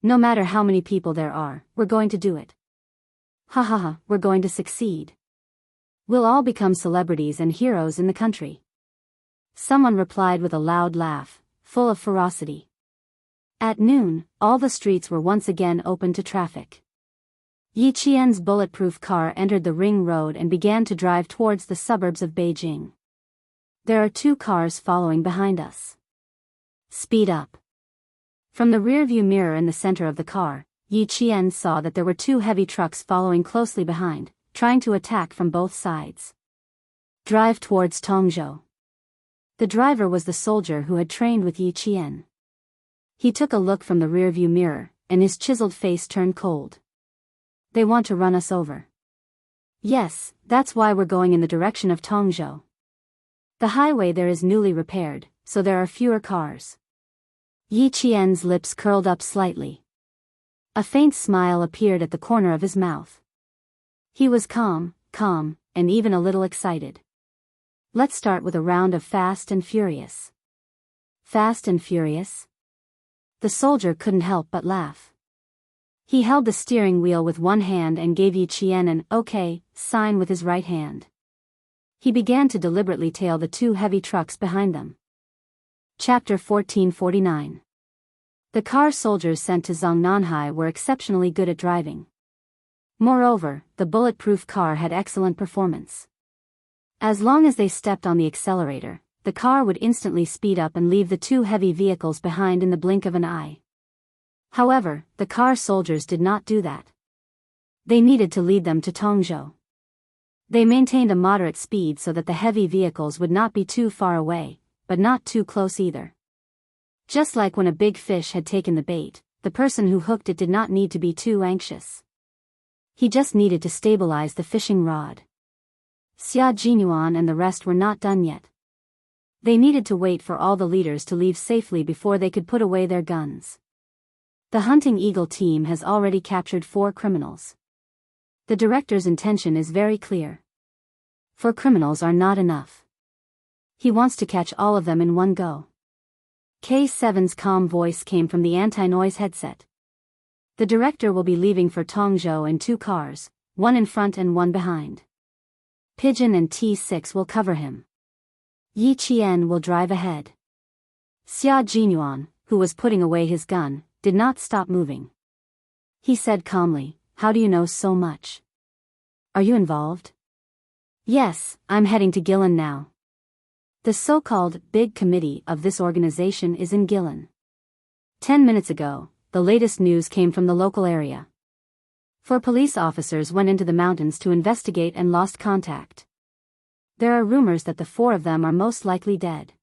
[SPEAKER 1] No matter how many people there are, we're going to do it. Ha ha ha, we're going to succeed. We'll all become celebrities and heroes in the country." Someone replied with a loud laugh, full of ferocity. At noon, all the streets were once again open to traffic. Yi Qian's bulletproof car entered the ring road and began to drive towards the suburbs of Beijing. "There are two cars following behind us. Speed up." From the rearview mirror in the center of the car, Yi Qian saw that there were two heavy trucks following closely behind, trying to attack from both sides. "Drive towards Tongzhou." The driver was the soldier who had trained with Yi Qian. He took a look from the rearview mirror, and his chiseled face turned cold. "They want to run us over." "Yes, that's why we're going in the direction of Tongzhou. The highway there is newly repaired, so there are fewer cars." Yi Qian's lips curled up slightly. A faint smile appeared at the corner of his mouth. He was calm, and even a little excited. "Let's start with a round of Fast and Furious." "Fast and Furious?" The soldier couldn't help but laugh. He held the steering wheel with one hand and gave Yi Qian an "okay" sign with his right hand. He began to deliberately tail the two heavy trucks behind them. Chapter 1449. The car soldiers sent to Zongnanhai were exceptionally good at driving. Moreover, the bulletproof car had excellent performance. As long as they stepped on the accelerator, the car would instantly speed up and leave the two heavy vehicles behind in the blink of an eye. However, the car soldiers did not do that. They needed to lead them to Tongzhou. They maintained a moderate speed so that the heavy vehicles would not be too far away, but not too close either. Just like when a big fish had taken the bait, the person who hooked it did not need to be too anxious. He just needed to stabilize the fishing rod. Xia Jinyuan and the rest were not done yet. They needed to wait for all the leaders to leave safely before they could put away their guns. The Hunting Eagle team has already captured 4 criminals. The director's intention is very clear. 4 criminals are not enough. He wants to catch all of them in one go. K7's calm voice came from the anti-noise headset. The director will be leaving for Tongzhou in 2 cars, one in front and one behind. Pigeon and T6 will cover him. Yi Qian will drive ahead. Xia Jinyuan, who was putting away his gun, did not stop moving. He said calmly, "How do you know so much? Are you involved?" "Yes, I'm heading to Guilin now. The so-called big committee of this organization is in Guilin. 10 minutes ago, the latest news came from the local area. 4 police officers went into the mountains to investigate and lost contact. There are rumors that the 4 of them are most likely dead.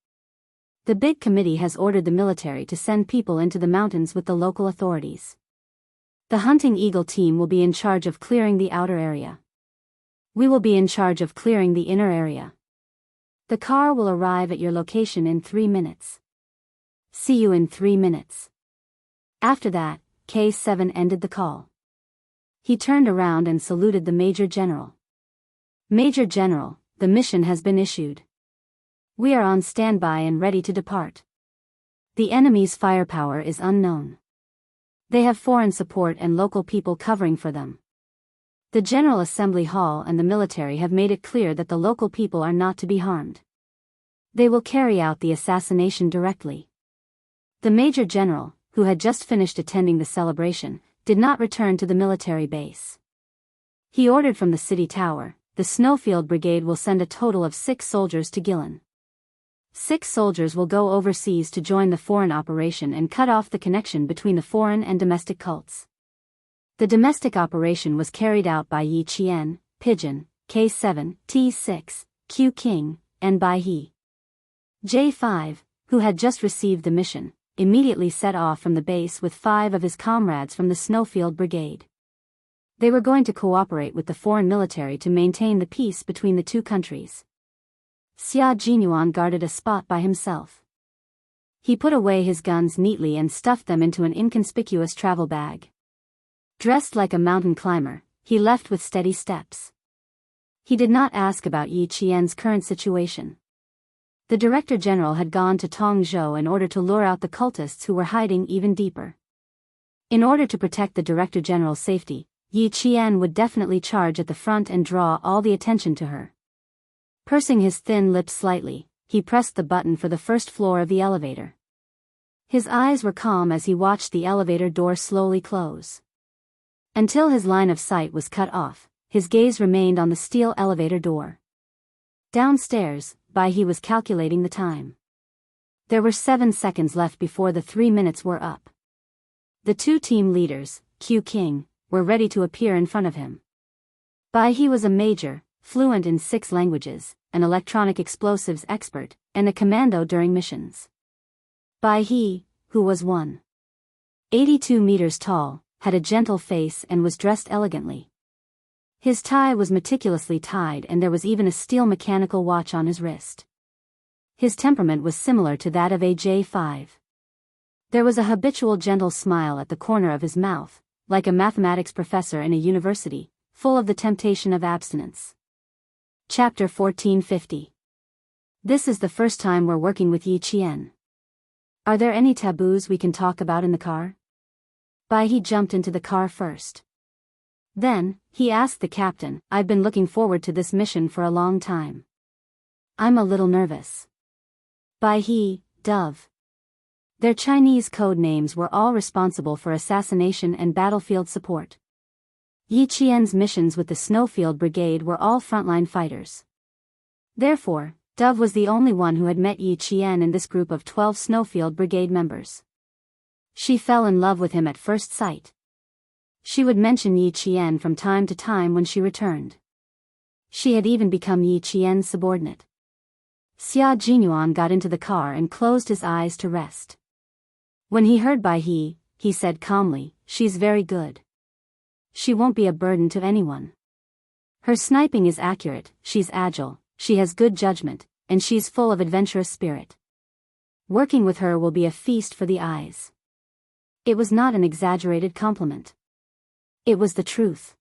[SPEAKER 1] The big committee has ordered the military to send people into the mountains with the local authorities. The Hunting Eagle team will be in charge of clearing the outer area. We will be in charge of clearing the inner area. The car will arrive at your location in 3 minutes. See you in 3 minutes." After that, K7 ended the call. He turned around and saluted the Major General. "Major General, the mission has been issued. We are on standby and ready to depart. The enemy's firepower is unknown. They have foreign support and local people covering for them. The General Assembly Hall and the military have made it clear that the local people are not to be harmed. They will carry out the assassination directly." The Major General, who had just finished attending the celebration, did not return to the military base. He ordered from the city tower, "The Snowfield Brigade will send a total of 6 soldiers to Guilin. 6 soldiers will go overseas to join the foreign operation and cut off the connection between the foreign and domestic cults." The domestic operation was carried out by Yi Qian, Pigeon, K7, T6, Q King, and Bai He. J5, who had just received the mission, immediately set off from the base with 5 of his comrades from the Snowfield Brigade. They were going to cooperate with the foreign military to maintain the peace between the 2 countries. Xia Jinyuan guarded a spot by himself. He put away his guns neatly and stuffed them into an inconspicuous travel bag. Dressed like a mountain climber, he left with steady steps. He did not ask about Yi Qian's current situation. The Director General had gone to Tongzhou in order to lure out the cultists who were hiding even deeper. In order to protect the Director General's safety, Yi Qian would definitely charge at the front and draw all the attention to her. Pursing his thin lips slightly, he pressed the button for the first floor of the elevator. His eyes were calm as he watched the elevator door slowly close. Until his line of sight was cut off, his gaze remained on the steel elevator door. Downstairs, Bai He was calculating the time. There were 7 seconds left before the 3 minutes were up. The 2 team leaders, Q King, were ready to appear in front of him. Bai He was a major, fluent in 6 languages, an electronic explosives expert, and a commando during missions. Bai He, who was 182 meters tall, had a gentle face and was dressed elegantly. His tie was meticulously tied and there was even a steel mechanical watch on his wrist. His temperament was similar to that of AJ5. There was a habitual gentle smile at the corner of his mouth, like a mathematics professor in a university, full of the temptation of abstinence. Chapter 1450. This is the first time we're working with Yi Qian. Are there any taboos we can talk about in the car? Bai He jumped into the car first. Then, he asked the captain, "I've been looking forward to this mission for a long time. I'm a little nervous." Bai He, Dove. Their Chinese code names were all responsible for assassination and battlefield support. Yi Qian's missions with the Snowfield Brigade were all frontline fighters. Therefore, Dove was the only one who had met Yi Qian in this group of 12 Snowfield Brigade members. She fell in love with him at first sight. She would mention Yi Qian from time to time when she returned. She had even become Yi Qian's subordinate. Xia Jinyuan got into the car and closed his eyes to rest. When he heard Bai He said calmly, "She's very good. She won't be a burden to anyone. Her sniping is accurate, she's agile, she has good judgment, and she's full of adventurous spirit. Working with her will be a feast for the eyes." It was not an exaggerated compliment. It was the truth.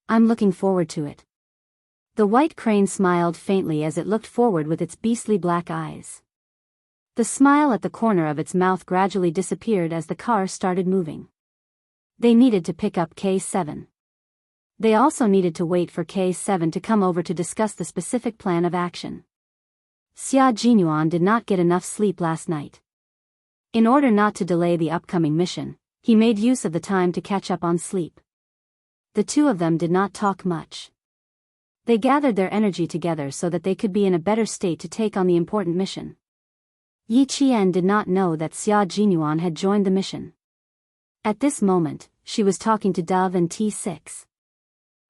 [SPEAKER 1] "I'm looking forward to it." The white crane smiled faintly as it looked forward with its beastly black eyes. The smile at the corner of its mouth gradually disappeared as the car started moving. They needed to pick up K7. They also needed to wait for K7 to come over to discuss the specific plan of action. Xia Jinyuan did not get enough sleep last night. In order not to delay the upcoming mission, he made use of the time to catch up on sleep. The two of them did not talk much. They gathered their energy together so that they could be in a better state to take on the important mission. Yi Qian did not know that Xia Jinyuan had joined the mission. At this moment, she was talking to Dove and T6.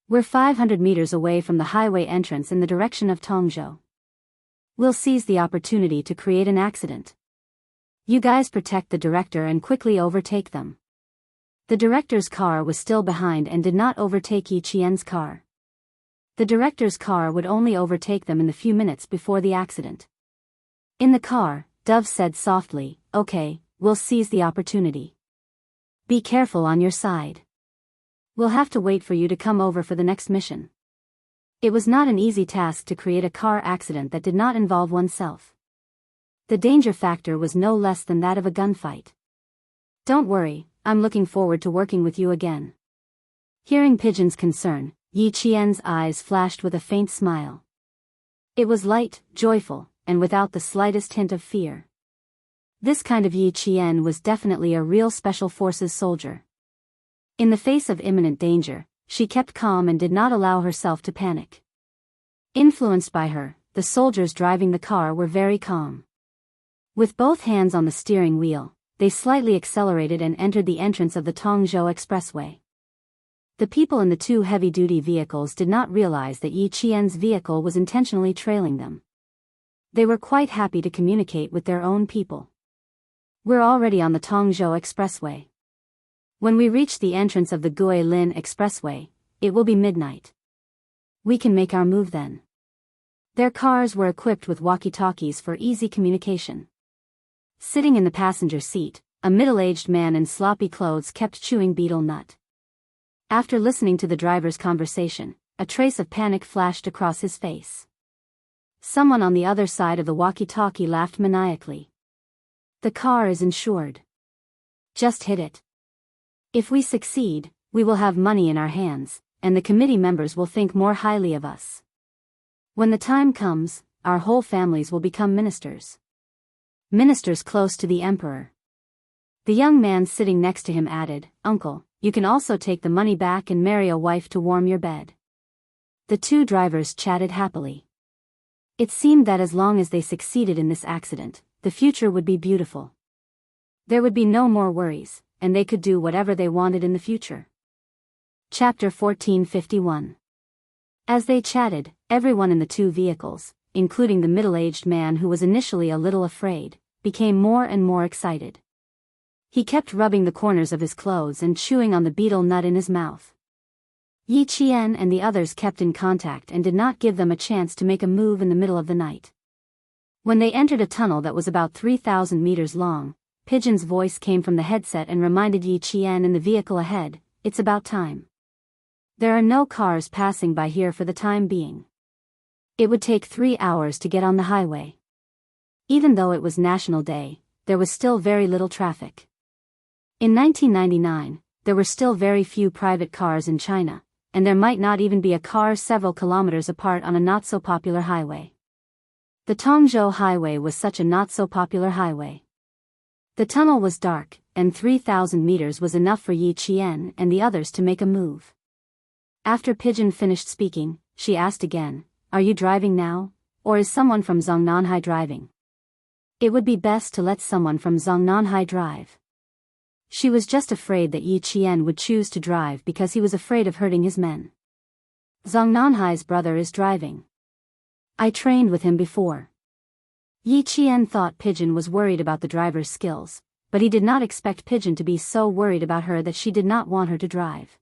[SPEAKER 1] We're 500 meters away from the highway entrance in the direction of Tongzhou. We'll seize the opportunity to create an accident. You guys protect the director and quickly overtake them. The director's car was still behind and did not overtake Yi Qian's car. The director's car would only overtake them in the few minutes before the accident. In the car, Dove said softly, "Okay, we'll seize the opportunity. Be careful on your side. We'll have to wait for you to come over for the next mission." It was not an easy task to create a car accident that did not involve oneself. The danger factor was no less than that of a gunfight. "Don't worry, I'm looking forward to working with you again." Hearing Pigeon's concern, Yi Qian's eyes flashed with a faint smile. It was light, joyful, and without the slightest hint of fear. This kind of Yi Qian was definitely a real special forces soldier. In the face of imminent danger, she kept calm and did not allow herself to panic. Influenced by her, the soldiers driving the car were very calm. With both hands on the steering wheel, they slightly accelerated and entered the entrance of the Tongzhou Expressway. The people in the two heavy-duty vehicles did not realize that Yi Qian's vehicle was intentionally trailing them. They were quite happy to communicate with their own people. "We're already on the Tongzhou Expressway. When we reach the entrance of the Guilin Expressway, it will be midnight. We can make our move then." Their cars were equipped with walkie-talkies for easy communication. Sitting in the passenger seat, a middle-aged man in sloppy clothes kept chewing betel nut. After listening to the driver's conversation, a trace of panic flashed across his face. Someone on the other side of the walkie-talkie laughed maniacally. "The car is insured. Just hit it. If we succeed, we will have money in our hands, and the committee members will think more highly of us. When the time comes, our whole families will become ministers. Ministers close to the emperor." The young man sitting next to him added, "Uncle, you can also take the money back and marry a wife to warm your bed." The two drivers chatted happily. It seemed that as long as they succeeded in this accident, the future would be beautiful. There would be no more worries, and they could do whatever they wanted in the future. Chapter 1451. As they chatted, everyone in the two vehicles, including the middle-aged man who was initially a little afraid, became more and more excited. He kept rubbing the corners of his clothes and chewing on the betel nut in his mouth. Yi Qian and the others kept in contact and did not give them a chance to make a move in the middle of the night. When they entered a tunnel that was about 3,000 meters long, Pigeon's voice came from the headset and reminded Yi Qian in the vehicle ahead, "It's about time. There are no cars passing by here for the time being. It would take 3 hours to get on the highway." Even though it was National Day, there was still very little traffic. In 1999, there were still very few private cars in China, and there might not even be a car several kilometers apart on a not-so-popular highway. The Tongzhou Highway was such a not-so-popular highway. The tunnel was dark, and 3,000 meters was enough for Yi Qian and the others to make a move. After Pigeon finished speaking, she asked again, "Are you driving now, or is someone from Zongnanhai driving?" It would be best to let someone from Zongnanhai drive. She was just afraid that Yi Qian would choose to drive because he was afraid of hurting his men. "Zongnanhai's brother is driving. I trained with him before." Yi Qian thought Pigeon was worried about the driver's skills, but he did not expect Pigeon to be so worried about her that she did not want her to drive.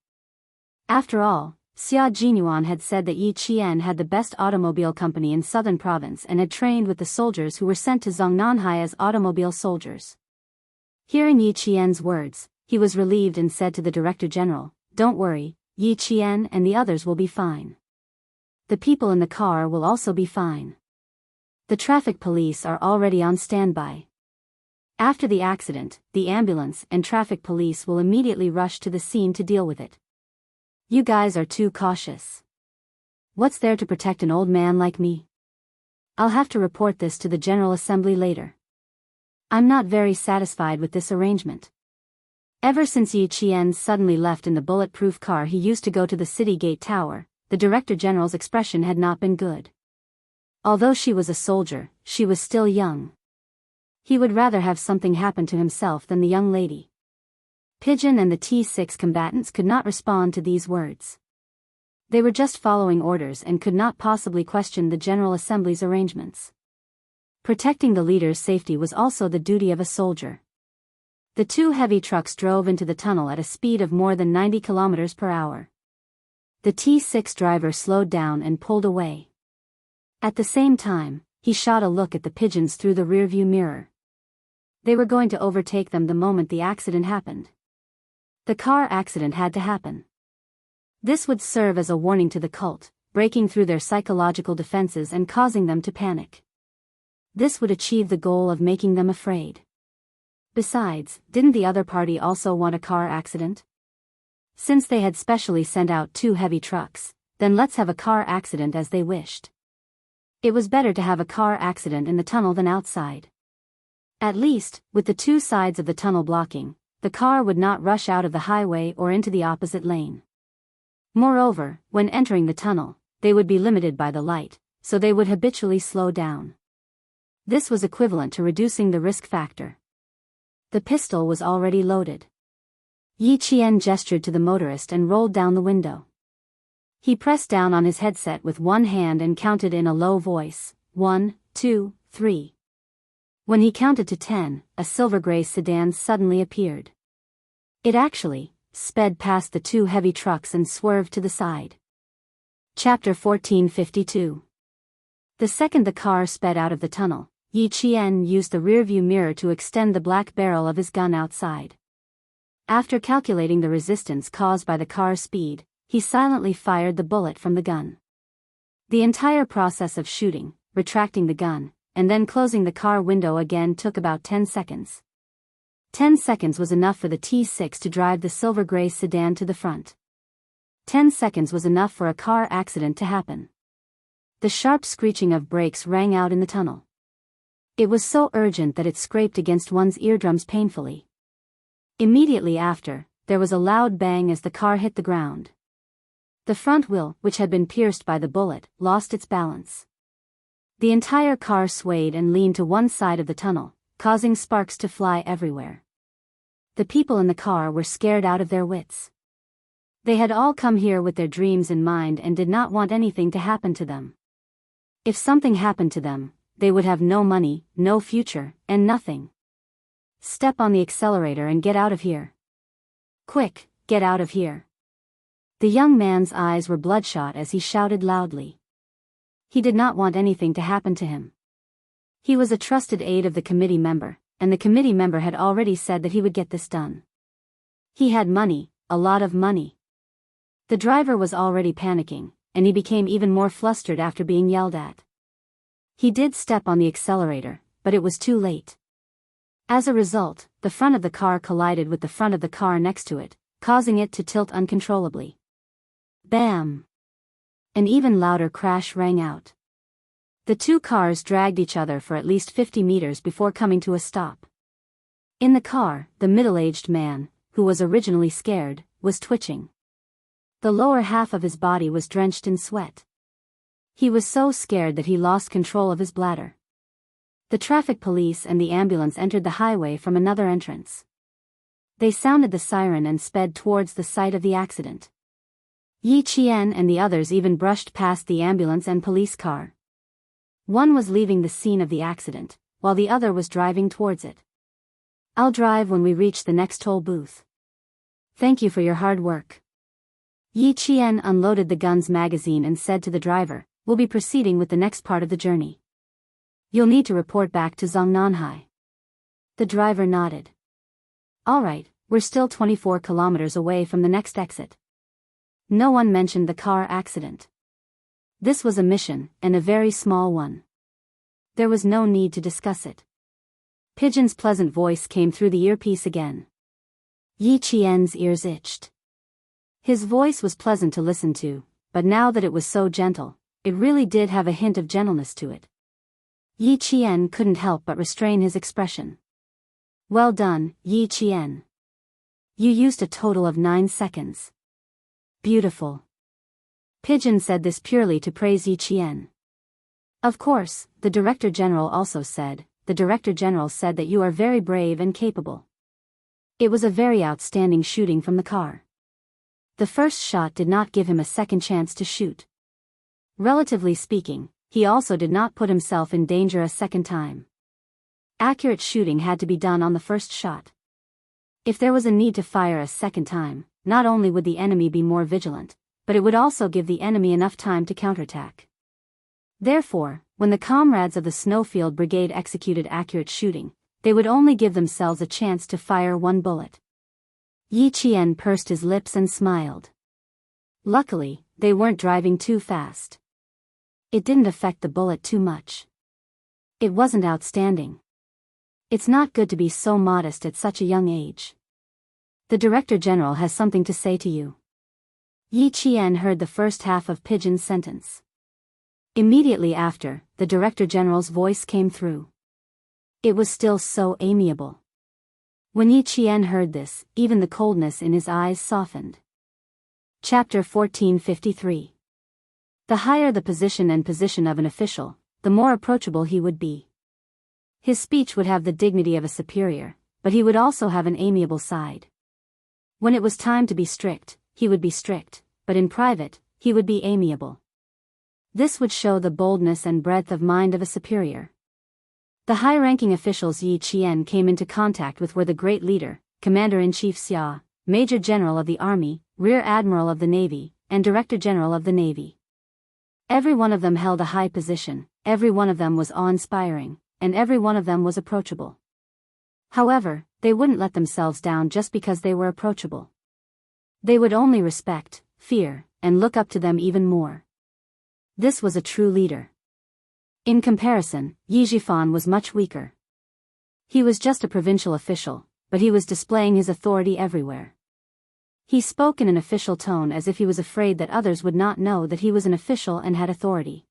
[SPEAKER 1] After all, Xia Jinyuan had said that Yi Qian had the best automobile company in southern province and had trained with the soldiers who were sent to Zongnanhai as automobile soldiers. Hearing Yi Qian's words, he was relieved and said to the Director General, "Don't worry, Yi Qian and the others will be fine. The people in the car will also be fine. The traffic police are already on standby." After the accident, the ambulance and traffic police will immediately rush to the scene to deal with it. You guys are too cautious. What's there to protect an old man like me? I'll have to report this to the General Assembly later. I'm not very satisfied with this arrangement. Ever since Yi Qian suddenly left in the bulletproof car he used to go to the city gate tower, the Director General's expression had not been good. Although she was a soldier, she was still young. He would rather have something happen to himself than the young lady. Pigeon and the T6 combatants could not respond to these words. They were just following orders and could not possibly question the General Assembly's arrangements. Protecting the leader's safety was also the duty of a soldier. The two heavy trucks drove into the tunnel at a speed of more than 90 kilometers per hour. The T6 driver slowed down and pulled away. At the same time, he shot a look at the pigeons through the rearview mirror. They were going to overtake them the moment the accident happened. The car accident had to happen. This would serve as a warning to the cult, breaking through their psychological defenses and causing them to panic. This would achieve the goal of making them afraid. Besides, didn't the other party also want a car accident? Since they had specially sent out two heavy trucks, then let's have a car accident as they wished. It was better to have a car accident in the tunnel than outside. At least, with the two sides of the tunnel blocking, the car would not rush out of the highway or into the opposite lane. Moreover, when entering the tunnel, they would be limited by the light, so they would habitually slow down. This was equivalent to reducing the risk factor. The pistol was already loaded. Yi Qian gestured to the motorist and rolled down the window. He pressed down on his headset with one hand and counted in a low voice, 1, 2, 3. When he counted to 10, a silver-gray sedan suddenly appeared. It actually sped past the two heavy trucks and swerved to the side. Chapter 1452. The second the car sped out of the tunnel, Yi Qian used the rearview mirror to extend the black barrel of his gun outside. After calculating the resistance caused by the car's speed, he silently fired the bullet from the gun. The entire process of shooting, retracting the gun, and then closing the car window again took about 10 seconds. 10 seconds was enough for the T6 to drive the silver-gray sedan to the front. 10 seconds was enough for a car accident to happen. The sharp screeching of brakes rang out in the tunnel. It was so urgent that it scraped against one's eardrums painfully. Immediately after, there was a loud bang as the car hit the ground. The front wheel, which had been pierced by the bullet, lost its balance. The entire car swayed and leaned to one side of the tunnel, causing sparks to fly everywhere. The people in the car were scared out of their wits. They had all come here with their dreams in mind and did not want anything to happen to them. If something happened to them, they would have no money, no future, and nothing. Step on the accelerator and get out of here. Quick, get out of here. The young man's eyes were bloodshot as he shouted loudly. He did not want anything to happen to him. He was a trusted aide of the committee member, and the committee member had already said that he would get this done. He had money, a lot of money. The driver was already panicking, and he became even more flustered after being yelled at. He did step on the accelerator, but it was too late. As a result, the front of the car collided with the front of the car next to it, causing it to tilt uncontrollably. Bam! An even louder crash rang out. The two cars dragged each other for at least 50 meters before coming to a stop. In the car, the middle-aged man, who was originally scared, was twitching. The lower half of his body was drenched in sweat. He was so scared that he lost control of his bladder. The traffic police and the ambulance entered the highway from another entrance. They sounded the siren and sped towards the site of the accident. Yi Qian and the others even brushed past the ambulance and police car. One was leaving the scene of the accident, while the other was driving towards it. I'll drive when we reach the next toll booth. Thank you for your hard work. Yi Qian unloaded the gun's magazine and said to the driver, "We'll be proceeding with the next part of the journey. You'll need to report back to Zongnanhai." The driver nodded. All right, we're still 24 kilometers away from the next exit. No one mentioned the car accident. This was a mission, and a very small one. There was no need to discuss it. Pigeon's pleasant voice came through the earpiece again. Yi Qian's ears itched. His voice was pleasant to listen to, but now that it was so gentle, it really did have a hint of gentleness to it. Yi Qian couldn't help but restrain his expression. Well done, Yi Qian. You used a total of 9 seconds. Beautiful. Pigeon said this purely to praise Yi Qian. Of course, the Director General also said, the Director General said that you are very brave and capable. It was a very outstanding shooting from the car. The first shot did not give him a second chance to shoot. Relatively speaking, he also did not put himself in danger a second time. Accurate shooting had to be done on the first shot. If there was a need to fire a second time, not only would the enemy be more vigilant, but it would also give the enemy enough time to counterattack. Therefore, when the comrades of the Snowfield Brigade executed accurate shooting, they would only give themselves a chance to fire 1 bullet. Yi Qian pursed his lips and smiled. Luckily, they weren't driving too fast. It didn't affect the bullet too much. It wasn't outstanding. It's not good to be so modest at such a young age. The Director General has something to say to you. Yi Qian heard the first half of Pigeon's sentence. Immediately after, the Director General's voice came through. It was still so amiable. When Yi Qian heard this, even the coldness in his eyes softened. Chapter 1453. The higher the position of an official, the more approachable he would be. His speech would have the dignity of a superior, but he would also have an amiable side. When it was time to be strict, he would be strict, but in private, he would be amiable. This would show the boldness and breadth of mind of a superior. The high-ranking officials Yi Qian came into contact with were the great leader, Commander-in-Chief Xia, Major General of the Army, Rear Admiral of the Navy, and Director General of the Navy. Every one of them held a high position, every one of them was awe-inspiring, and every one of them was approachable. However, they wouldn't let themselves down just because they were approachable. They would only respect, fear, and look up to them even more. This was a true leader. In comparison, Yi Zhifan was much weaker. He was just a provincial official, but he was displaying his authority everywhere. He spoke in an official tone as if he was afraid that others would not know that he was an official and had authority.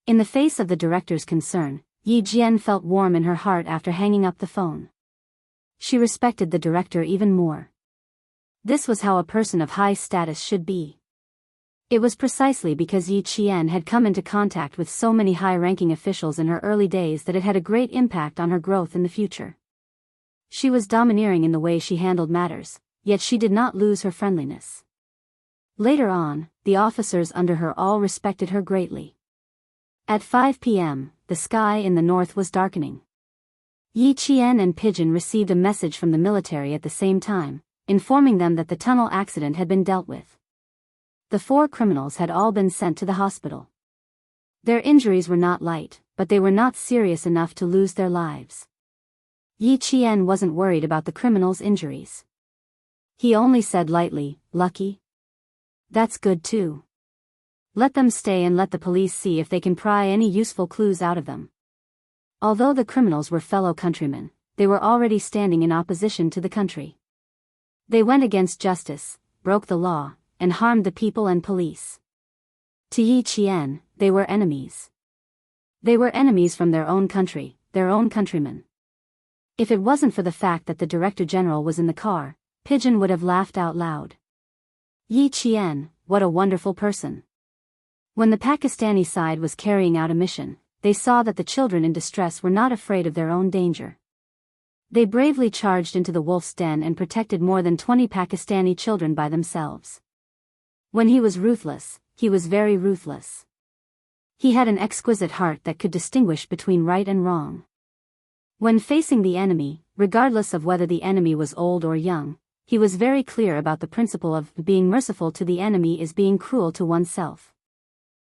[SPEAKER 1] In the face of the director's concern, Yi Jian felt warm in her heart after hanging up the phone. She respected the director even more. This was how a person of high status should be. It was precisely because Yi Qian had come into contact with so many high-ranking officials in her early days that it had a great impact on her growth in the future. She was domineering in the way she handled matters, yet she did not lose her friendliness. Later on, the officers under her all respected her greatly. At 5 p.m., the sky in the north was darkening. Yi Qian and Pigeon received a message from the military at the same time, informing them that the tunnel accident had been dealt with. The 4 criminals had all been sent to the hospital. Their injuries were not light, but they were not serious enough to lose their lives. Yi Qian wasn't worried about the criminals' injuries. He only said lightly, "Lucky? That's good too. Let them stay and let the police see if they can pry any useful clues out of them." Although the criminals were fellow countrymen, they were already standing in opposition to the country. They went against justice, broke the law, and harmed the people and police. To Yi Qian, they were enemies. They were enemies from their own country, their own countrymen. If it wasn't for the fact that the Director General was in the car, Pigeon would have laughed out loud. Yi Qian, what a wonderful person. When the Pakistani side was carrying out a mission, they saw that the children in distress were not afraid of their own danger. They bravely charged into the wolf's den and protected more than 20 Pakistani children by themselves. When he was ruthless, he was very ruthless. He had an exquisite heart that could distinguish between right and wrong. When facing the enemy, regardless of whether the enemy was old or young, he was very clear about the principle of being merciful to the enemy is being cruel to oneself.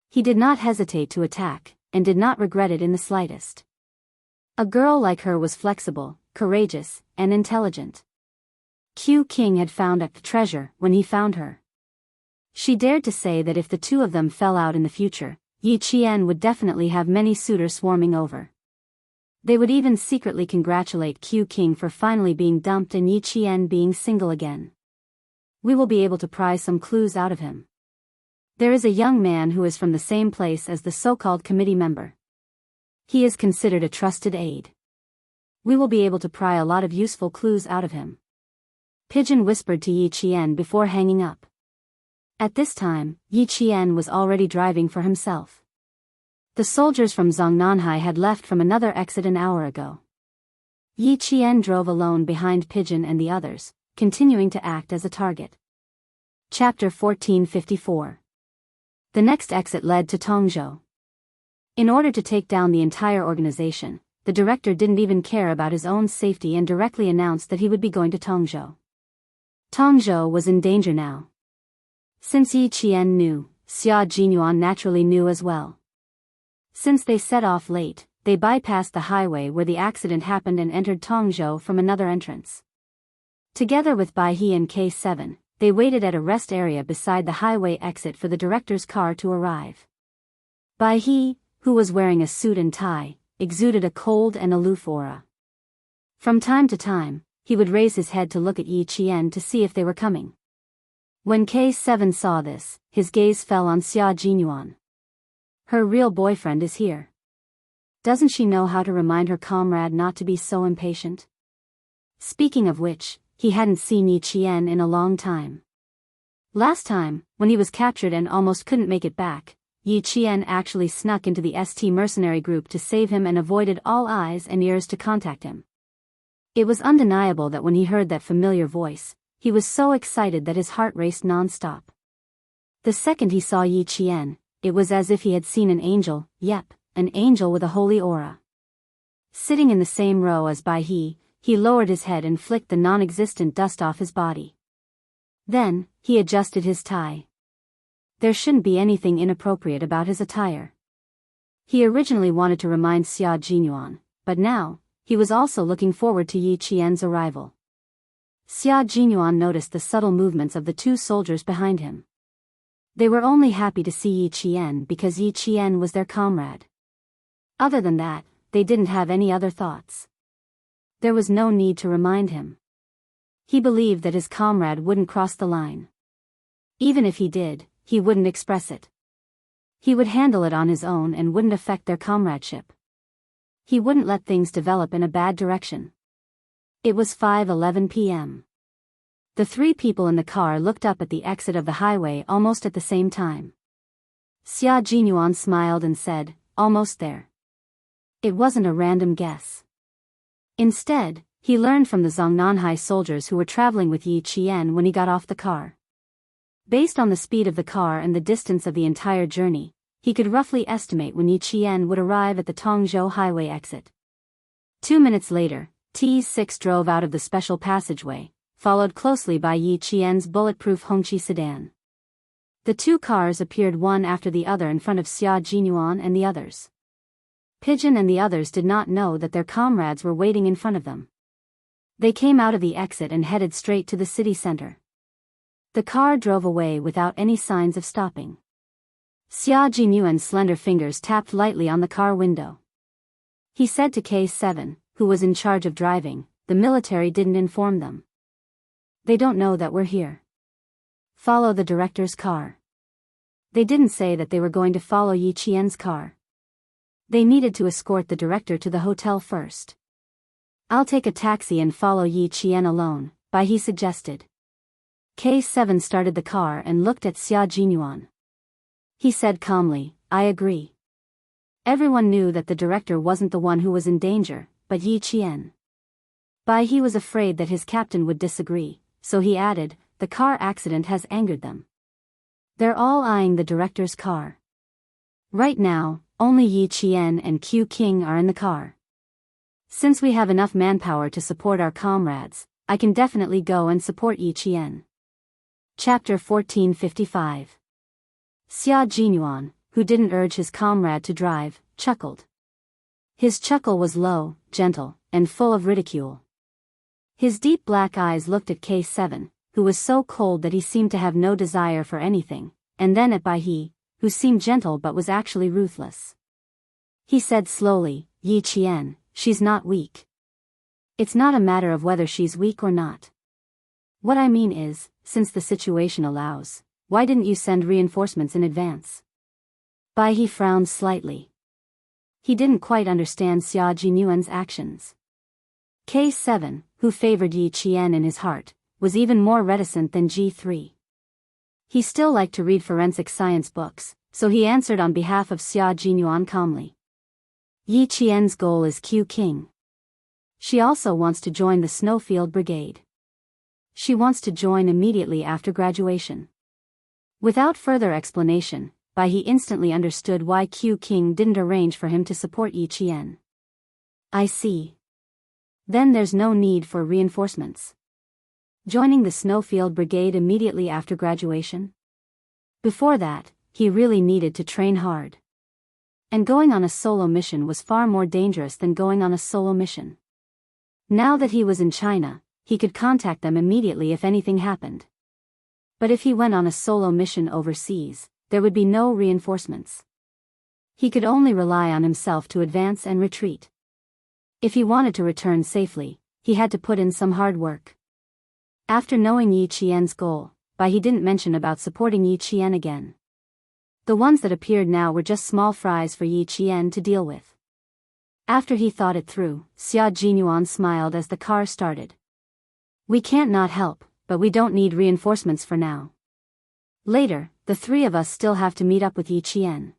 [SPEAKER 1] He did not hesitate to attack, and did not regret it in the slightest. A girl like her was flexible, courageous, and intelligent. Q King had found a treasure when he found her. She dared to say that if the two of them fell out in the future, Yi Qian would definitely have many suitors swarming over. They would even secretly congratulate Q King for finally being dumped and Yi Qian being single again. We will be able to pry some clues out of him. There is a young man who is from the same place as the so-called committee member. He is considered a trusted aide. We will be able to pry a lot of useful clues out of him. Pigeon whispered to Yi Qian before hanging up. At this time, Yi Qian was already driving for himself. The soldiers from Zongnanhai had left from another exit an hour ago. Yi Qian drove alone behind Pigeon and the others, continuing to act as a target. Chapter 1454. The next exit led to Tongzhou. In order to take down the entire organization, the director didn't even care about his own safety and directly announced that he would be going to Tongzhou. Tongzhou was in danger now. Since Yi Qian knew, Xia Jinyuan naturally knew as well. Since they set off late, they bypassed the highway where the accident happened and entered Tongzhou from another entrance. Together with Bai He and K7, they waited at a rest area beside the highway exit for the director's car to arrive. Bai He, who was wearing a suit and tie, exuded a cold and aloof aura. From time to time, he would raise his head to look at Yi Qian to see if they were coming. When K7 saw this, his gaze fell on Xia Jinyuan. Her real boyfriend is here. Doesn't she know how to remind her comrade not to be so impatient? Speaking of which, he hadn't seen Yi Qian in a long time. Last time, when he was captured and almost couldn't make it back, Yi Qian actually snuck into the ST mercenary group to save him and avoided all eyes and ears to contact him. It was undeniable that when he heard that familiar voice, he was so excited that his heart raced non-stop. The second he saw Yi Qian, it was as if he had seen an angel, yep, an angel with a holy aura. Sitting in the same row as Bai He, he lowered his head and flicked the non-existent dust off his body. Then, he adjusted his tie. There shouldn't be anything inappropriate about his attire. He originally wanted to remind Xia Jinyuan, but now, he was also looking forward to Yi Qian's arrival. Xia Jinyuan noticed the subtle movements of the two soldiers behind him. They were only happy to see Yi Qian because Yi Qian was their comrade. Other than that, they didn't have any other thoughts. There was no need to remind him. He believed that his comrade wouldn't cross the line. Even if he did, he wouldn't express it. He would handle it on his own and wouldn't affect their comradeship. He wouldn't let things develop in a bad direction. It was 5:11 p.m. The three people in the car looked up at the exit of the highway almost at the same time. Xia Jinyuan smiled and said, "Almost there." It wasn't a random guess. Instead, he learned from the Zongnanhai soldiers who were traveling with Yi Qian when he got off the car. Based on the speed of the car and the distance of the entire journey, he could roughly estimate when Yi Qian would arrive at the Tongzhou highway exit. 2 minutes later, T6 drove out of the special passageway, followed closely by Yi Qian's bulletproof Hongqi sedan. The two cars appeared one after the other in front of Xia Jinyuan and the others. Pigeon and the others did not know that their comrades were waiting in front of them. They came out of the exit and headed straight to the city center. The car drove away without any signs of stopping. Xia Jinyuan's slender fingers tapped lightly on the car window. He said to K7, who was in charge of driving, "The military didn't inform them. They don't know that we're here. Follow the director's car." They didn't say that they were going to follow Yi Qian's car. They needed to escort the director to the hotel first. "I'll take a taxi and follow Yi Qian alone," Bai He suggested. K7 started the car and looked at Xia Jinyuan. He said calmly, "I agree." Everyone knew that the director wasn't the one who was in danger, but Yi Qian. Bai He was afraid that his captain would disagree, so he added, "The car accident has angered them. They're all eyeing the director's car. Right now, only Yi Qian and Q King are in the car. Since we have enough manpower to support our comrades, I can definitely go and support Yi Qian." Chapter 1455. Xia Jinyuan, who didn't urge his comrade to drive, chuckled. His chuckle was low, gentle, and full of ridicule. His deep black eyes looked at K7, who was so cold that he seemed to have no desire for anything, and then at Bai He, who seemed gentle but was actually ruthless. He said slowly, "Yi Qian, she's not weak. It's not a matter of whether she's weak or not. What I mean is, since the situation allows, why didn't you send reinforcements in advance? Bai He frowned slightly. He didn't quite understand Xia Jinyuan's actions. K7, who favored Yi Qian in his heart, was even more reticent than G3. He still liked to read forensic science books, so he answered on behalf of Xia Jinyuan calmly. Yi Qian's goal is Q King. She also wants to join the Snowfield Brigade. She wants to join immediately after graduation. Without further explanation, Bai He instantly understood why Q King didn't arrange for him to support Yi Qian. I see. Then there's no need for reinforcements. Joining the Snowfield Brigade immediately after graduation? Before that, he really needed to train hard. And going on a solo mission was far more dangerous than going on a solo mission. Now that he was in China, he could contact them immediately if anything happened. But if he went on a solo mission overseas, there would be no reinforcements. He could only rely on himself to advance and retreat. If he wanted to return safely, he had to put in some hard work. After knowing Yi Qian's goal, Bai He didn't mention about supporting Yi Qian again. The ones that appeared now were just small fries for Yi Qian to deal with. After he thought it through, Xia Jinyuan smiled as the car started. We can't not help, but we don't need reinforcements for now. Later, the three of us still have to meet up with Yi Qian.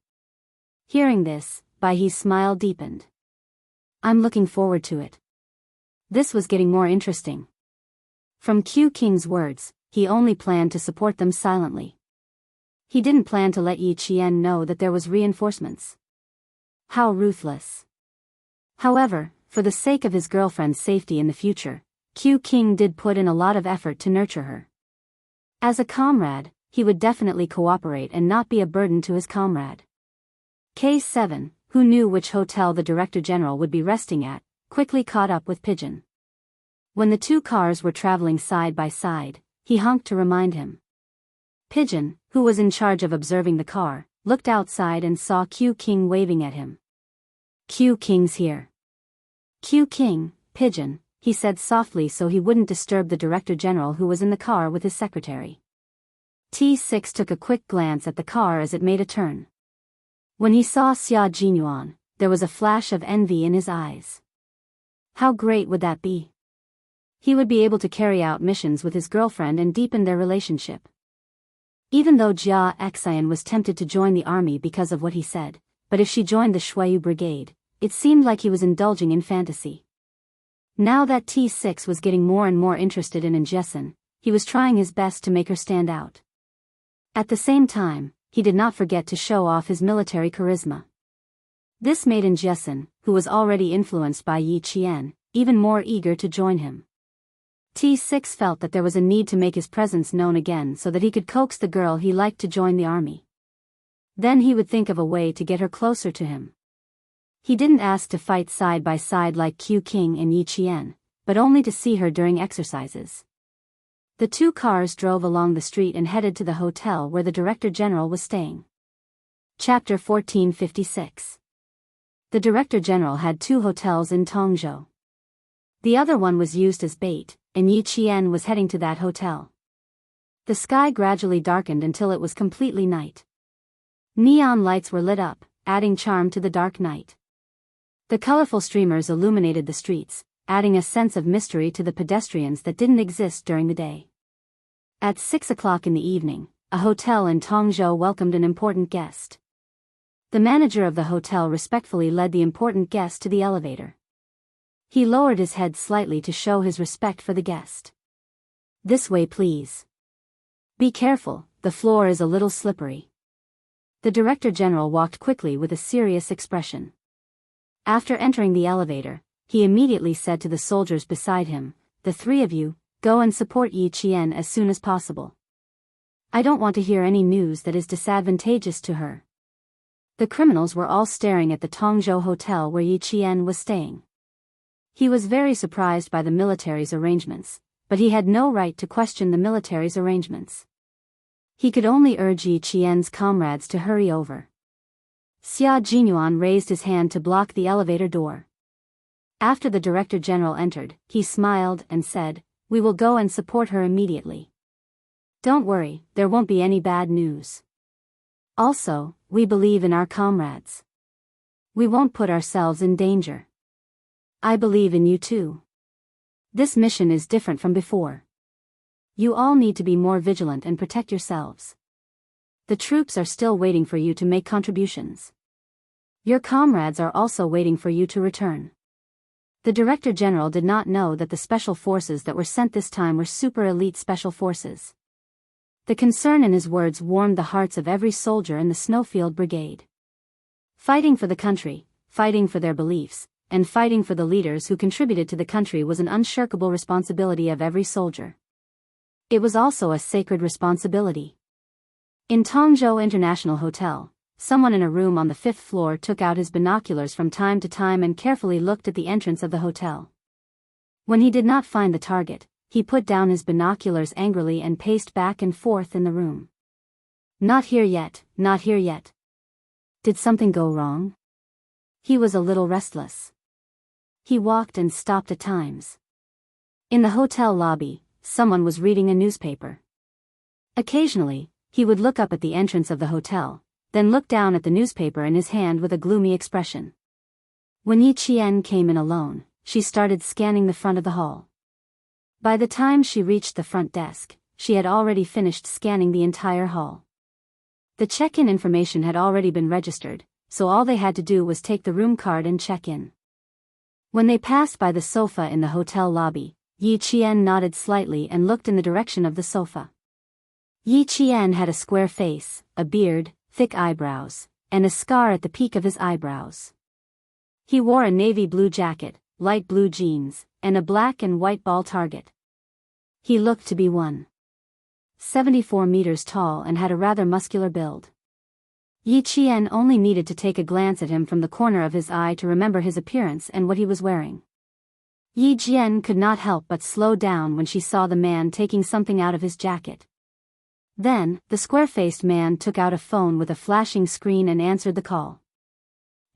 [SPEAKER 1] Hearing this, Bai He's smile deepened. I'm looking forward to it. This was getting more interesting. From Q King's words, he only planned to support them silently. He didn't plan to let Yi Qian know that there was reinforcements. How ruthless. However, for the sake of his girlfriend's safety in the future, Q King did put in a lot of effort to nurture her. As a comrade, he would definitely cooperate and not be a burden to his comrade. K7, who knew which hotel the Director General would be resting at, quickly caught up with Pigeon. When the two cars were traveling side by side, he honked to remind him. Pigeon, who was in charge of observing the car, looked outside and saw Q King waving at him. Q King's here. Q King, Pigeon, he said softly so he wouldn't disturb the Director General who was in the car with his secretary. T6 took a quick glance at the car as it made a turn. When he saw Xia Jinyuan, there was a flash of envy in his eyes. How great would that be? He would be able to carry out missions with his girlfriend and deepen their relationship. Even though Jia Xian was tempted to join the army because of what he said, but if she joined the Shuayu Brigade, it seemed like he was indulging in fantasy. Now that T6 was getting more and more interested in Njessen, he was trying his best to make her stand out. At the same time, he did not forget to show off his military charisma. This made Njessen, who was already influenced by Yi Qian, even more eager to join him. T6 felt that there was a need to make his presence known again so that he could coax the girl he liked to join the army. Then he would think of a way to get her closer to him. He didn't ask to fight side by side like Q King and Yi Qian, but only to see her during exercises. The two cars drove along the street and headed to the hotel where the Director General was staying. Chapter 1456. The Director General had two hotels in Tongzhou. The other one was used as bait, and Yi Qian was heading to that hotel. The sky gradually darkened until it was completely night. Neon lights were lit up, adding charm to the dark night. The colorful streamers illuminated the streets, adding a sense of mystery to the pedestrians that didn't exist during the day. At 6 o'clock in the evening, a hotel in Tongzhou welcomed an important guest. The manager of the hotel respectfully led the important guest to the elevator. He lowered his head slightly to show his respect for the guest. This way, please. Be careful, the floor is a little slippery. The Director General walked quickly with a serious expression. After entering the elevator, he immediately said to the soldiers beside him, "The three of you, go and support Yi Qian as soon as possible. I don't want to hear any news that is disadvantageous to her." The criminals were all staring at the Tongzhou hotel where Yi Qian was staying. He was very surprised by the military's arrangements, but he had no right to question the military's arrangements. He could only urge Yi Qian's comrades to hurry over. Xia Jinyuan raised his hand to block the elevator door. After the Director General entered, he smiled and said, "We will go and support her immediately. Don't worry, there won't be any bad news. Also, we believe in our comrades. We won't put ourselves in danger. I believe in you too. This mission is different from before. You all need to be more vigilant and protect yourselves. The troops are still waiting for you to make contributions. Your comrades are also waiting for you to return." The Director General did not know that the special forces that were sent this time were super elite special forces. The concern in his words warmed the hearts of every soldier in the Snowfield Brigade. Fighting for the country, fighting for their beliefs, and fighting for the leaders who contributed to the country was an unshirkable responsibility of every soldier. It was also a sacred responsibility. In Tongzhou International Hotel, someone in a room on the 5th floor took out his binoculars from time to time and carefully looked at the entrance of the hotel. When he did not find the target, he put down his binoculars angrily and paced back and forth in the room. Not here yet, not here yet. Did something go wrong? He was a little restless. He walked and stopped at times. In the hotel lobby, someone was reading a newspaper. Occasionally, he would look up at the entrance of the hotel, then look down at the newspaper in his hand with a gloomy expression. When Yi Qian came in alone, she started scanning the front of the hall. By the time she reached the front desk, she had already finished scanning the entire hall. The check-in information had already been registered, so all they had to do was take the room card and check in. When they passed by the sofa in the hotel lobby, Yi Qian nodded slightly and looked in the direction of the sofa. Yi Qian had a square face, a beard, thick eyebrows, and a scar at the peak of his eyebrows. He wore a navy blue jacket, light blue jeans, and a black and white ball target. He looked to be 1.74 meters tall and had a rather muscular build. Yi Qian only needed to take a glance at him from the corner of his eye to remember his appearance and what he was wearing. Yi Qian could not help but slow down when she saw the man taking something out of his jacket. Then, the square-faced man took out a phone with a flashing screen and answered the call.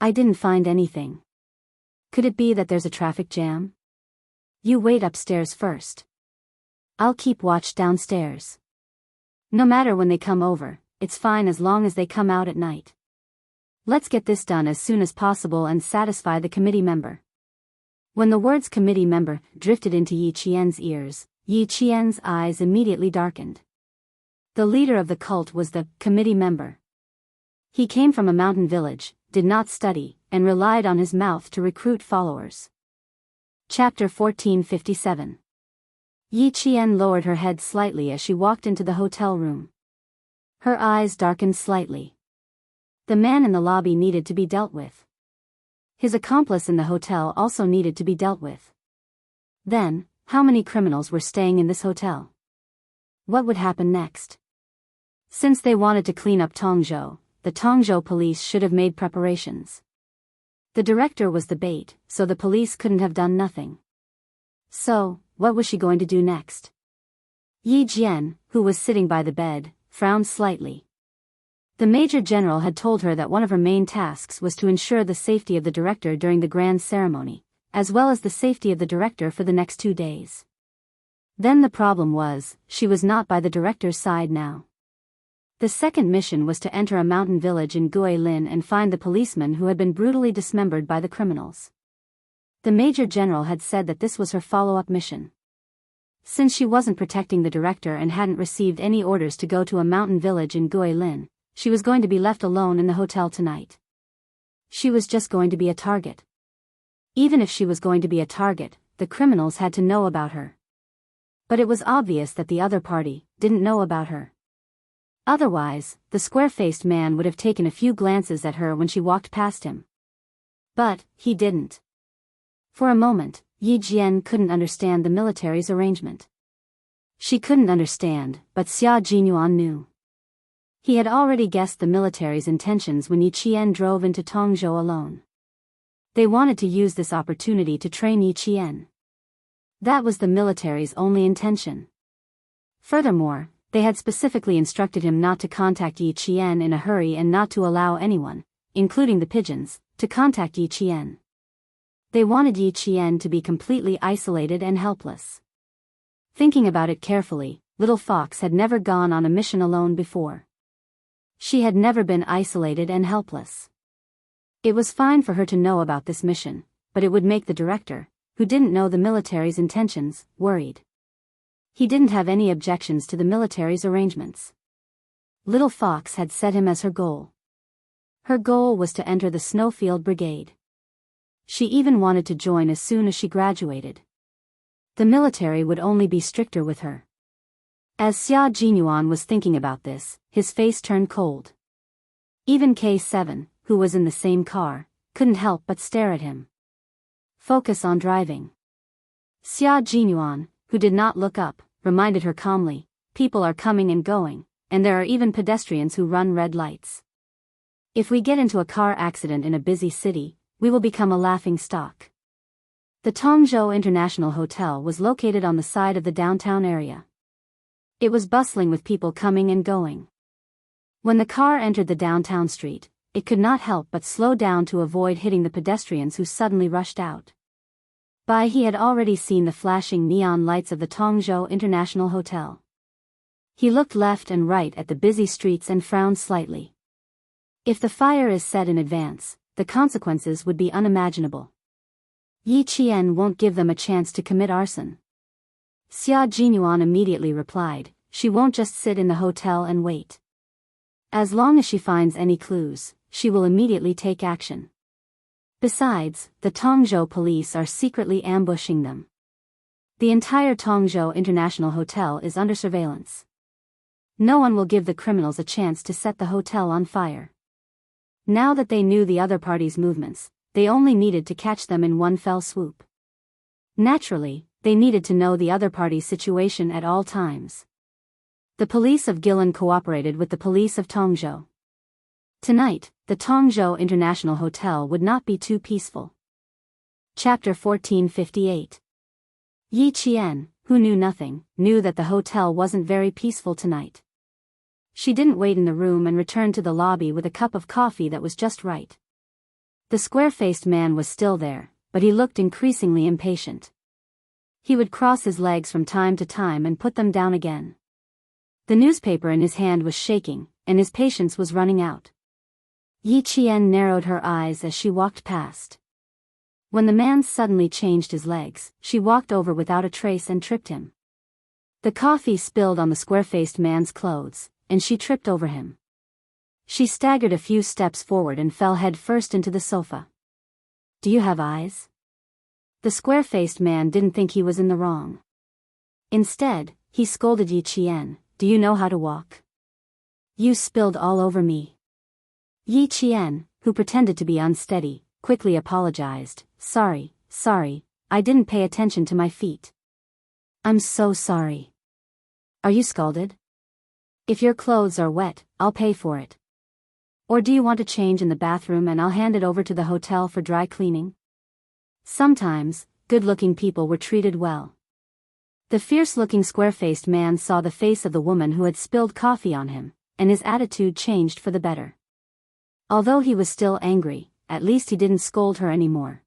[SPEAKER 1] "I didn't find anything. Could it be that there's a traffic jam? You wait upstairs first. I'll keep watch downstairs. No matter when they come over, it's fine as long as they come out at night. Let's get this done as soon as possible and satisfy the committee member." When the words committee member drifted into Yi Qian's ears, Yi Qian's eyes immediately darkened. The leader of the cult was the committee member. He came from a mountain village, did not study, and relied on his mouth to recruit followers. Chapter 1457. Yi Qian lowered her head slightly as she walked into the hotel room. Her eyes darkened slightly. The man in the lobby needed to be dealt with. His accomplice in the hotel also needed to be dealt with. Then, how many criminals were staying in this hotel? What would happen next? Since they wanted to clean up Tongzhou, the Tongzhou police should have made preparations. The director was the bait, so the police couldn't have done nothing. So, what was she going to do next? Yi Jian, who was sitting by the bed, frowned slightly. The Major General had told her that one of her main tasks was to ensure the safety of the director during the grand ceremony, as well as the safety of the director for the next 2 days. Then the problem was, she was not by the director's side now. The second mission was to enter a mountain village in Guilin and find the policeman who had been brutally dismembered by the criminals. The Major General had said that this was her follow-up mission. Since she wasn't protecting the director and hadn't received any orders to go to a mountain village in Guilin, she was going to be left alone in the hotel tonight. She was just going to be a target. Even if she was going to be a target, the criminals had to know about her. But it was obvious that the other party didn't know about her. Otherwise, the square-faced man would have taken a few glances at her when she walked past him. But he didn't. For a moment, Yi Jian couldn't understand the military's arrangement. She couldn't understand, but Xia Jinyuan knew. He had already guessed the military's intentions when Yi Qian drove into Tongzhou alone. They wanted to use this opportunity to train Yi Qian. That was the military's only intention. Furthermore, they had specifically instructed him not to contact Yi Qian in a hurry and not to allow anyone, including the pigeons, to contact Yi Qian. They wanted Yi Qian to be completely isolated and helpless. Thinking about it carefully, Little Fox had never gone on a mission alone before. She had never been isolated and helpless. It was fine for her to know about this mission, but it would make the director, who didn't know the military's intentions, worried. He didn't have any objections to the military's arrangements. Little Fox had set him as her goal. Her goal was to enter the Snowfield Brigade. She even wanted to join as soon as she graduated. The military would only be stricter with her. As Xia Jinyuan was thinking about this, his face turned cold. Even K7, who was in the same car, couldn't help but stare at him. Focus on driving. Xia Jinyuan, who did not look up, reminded her calmly, people are coming and going, and there are even pedestrians who run red lights. If we get into a car accident in a busy city, we will become a laughing stock. The Tongzhou International Hotel was located on the side of the downtown area. It was bustling with people coming and going. When the car entered the downtown street, it could not help but slow down to avoid hitting the pedestrians who suddenly rushed out. He had already seen the flashing neon lights of the Tongzhou International Hotel. He looked left and right at the busy streets and frowned slightly. If the fire is set in advance, the consequences would be unimaginable. Yi Qian won't give them a chance to commit arson. Xia Jinyuan immediately replied, she won't just sit in the hotel and wait. As long as she finds any clues, she will immediately take action. Besides, the Tongzhou police are secretly ambushing them. The entire Tongzhou International Hotel is under surveillance. No one will give the criminals a chance to set the hotel on fire. Now that they knew the other party's movements, they only needed to catch them in one fell swoop. Naturally, they needed to know the other party's situation at all times. The police of Guilin cooperated with the police of Tongzhou. Tonight, the Tongzhou International Hotel would not be too peaceful. Chapter 1458. Yi Qian, who knew nothing, knew that the hotel wasn't very peaceful tonight. She didn't wait in the room and returned to the lobby with a cup of coffee that was just right. The square-faced man was still there, but he looked increasingly impatient. He would cross his legs from time to time and put them down again. The newspaper in his hand was shaking, and his patience was running out. Yi Qian narrowed her eyes as she walked past. When the man suddenly changed his legs, she walked over without a trace and tripped him. The coffee spilled on the square-faced man's clothes, and she tripped over him. She staggered a few steps forward and fell head first into the sofa. Do you have eyes? The square-faced man didn't think he was in the wrong. Instead, he scolded Yi Qian, do you know how to walk? You spilled all over me. Yi Qian, who pretended to be unsteady, quickly apologized, sorry, I didn't pay attention to my feet. I'm so sorry. Are you scalded? If your clothes are wet, I'll pay for it. Or do you want to change in the bathroom and I'll hand it over to the hotel for dry cleaning? Sometimes, good-looking people were treated well. The fierce-looking square-faced man saw the face of the woman who had spilled coffee on him, and his attitude changed for the better. Although he was still angry, at least he didn't scold her anymore.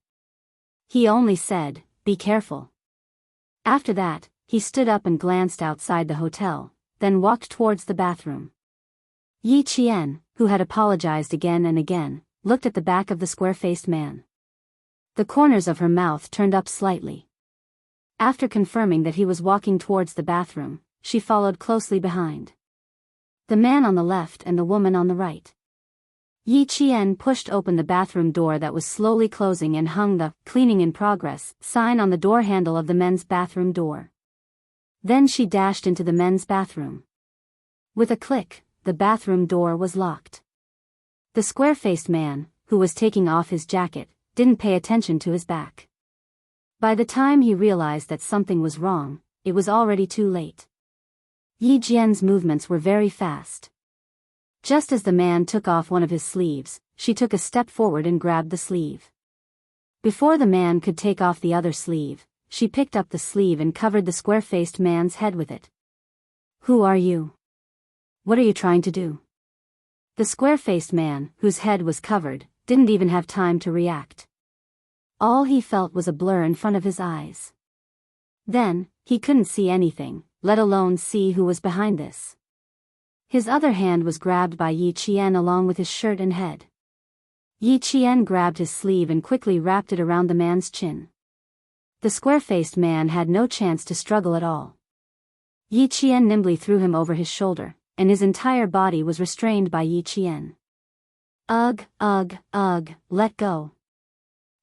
[SPEAKER 1] He only said, be careful. After that, he stood up and glanced outside the hotel, then walked towards the bathroom. Yi Qian, who had apologized again and again, looked at the back of the square-faced man. The corners of her mouth turned up slightly. After confirming that he was walking towards the bathroom, she followed closely behind. The man on the left and the woman on the right. Yi Qian pushed open the bathroom door that was slowly closing and hung the "Cleaning in Progress" sign on the door handle of the men's bathroom door. Then she dashed into the men's bathroom. With a click, the bathroom door was locked. The square-faced man, who was taking off his jacket, didn't pay attention to his back. By the time he realized that something was wrong, it was already too late. Yi Jian's movements were very fast. Just as the man took off one of his sleeves, she took a step forward and grabbed the sleeve. Before the man could take off the other sleeve, she picked up the sleeve and covered the square-faced man's head with it. Who are you? What are you trying to do? The square-faced man, whose head was covered, didn't even have time to react. All he felt was a blur in front of his eyes. Then, he couldn't see anything, let alone see who was behind this. His other hand was grabbed by Yi Qian along with his shirt and head. Yi Qian grabbed his sleeve and quickly wrapped it around the man's chin. The square-faced man had no chance to struggle at all. Yi Qian nimbly threw him over his shoulder, and his entire body was restrained by Yi Qian. Ugh, let go.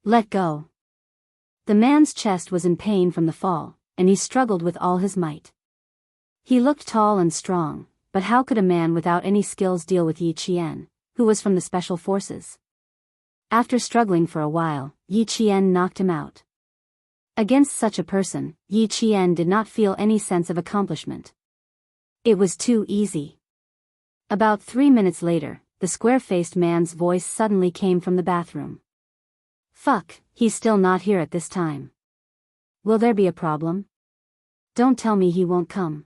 [SPEAKER 1] Let go. The man's chest was in pain from the fall, and he struggled with all his might. He looked tall and strong, but how could a man without any skills deal with Yi Qian, who was from the special forces? After struggling for a while, Yi Qian knocked him out. Against such a person, Yi Qian did not feel any sense of accomplishment. It was too easy. About 3 minutes later, the square-faced man's voice suddenly came from the bathroom. Fuck, he's still not here at this time. Will there be a problem? Don't tell me he won't come.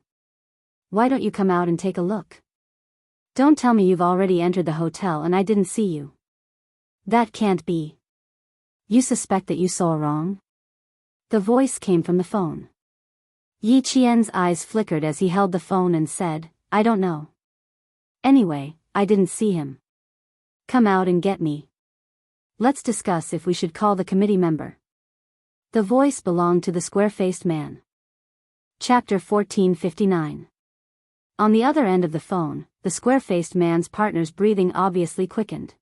[SPEAKER 1] Why don't you come out and take a look? Don't tell me you've already entered the hotel and I didn't see you. That can't be. You suspect that you saw wrong? The voice came from the phone. Yi Qian's eyes flickered as he held the phone and said, I don't know. Anyway, I didn't see him. Come out and get me. Let's discuss if we should call the committee member. The voice belonged to the square-faced man. Chapter 1459. On the other end of the phone, the square-faced man's partner's breathing obviously quickened.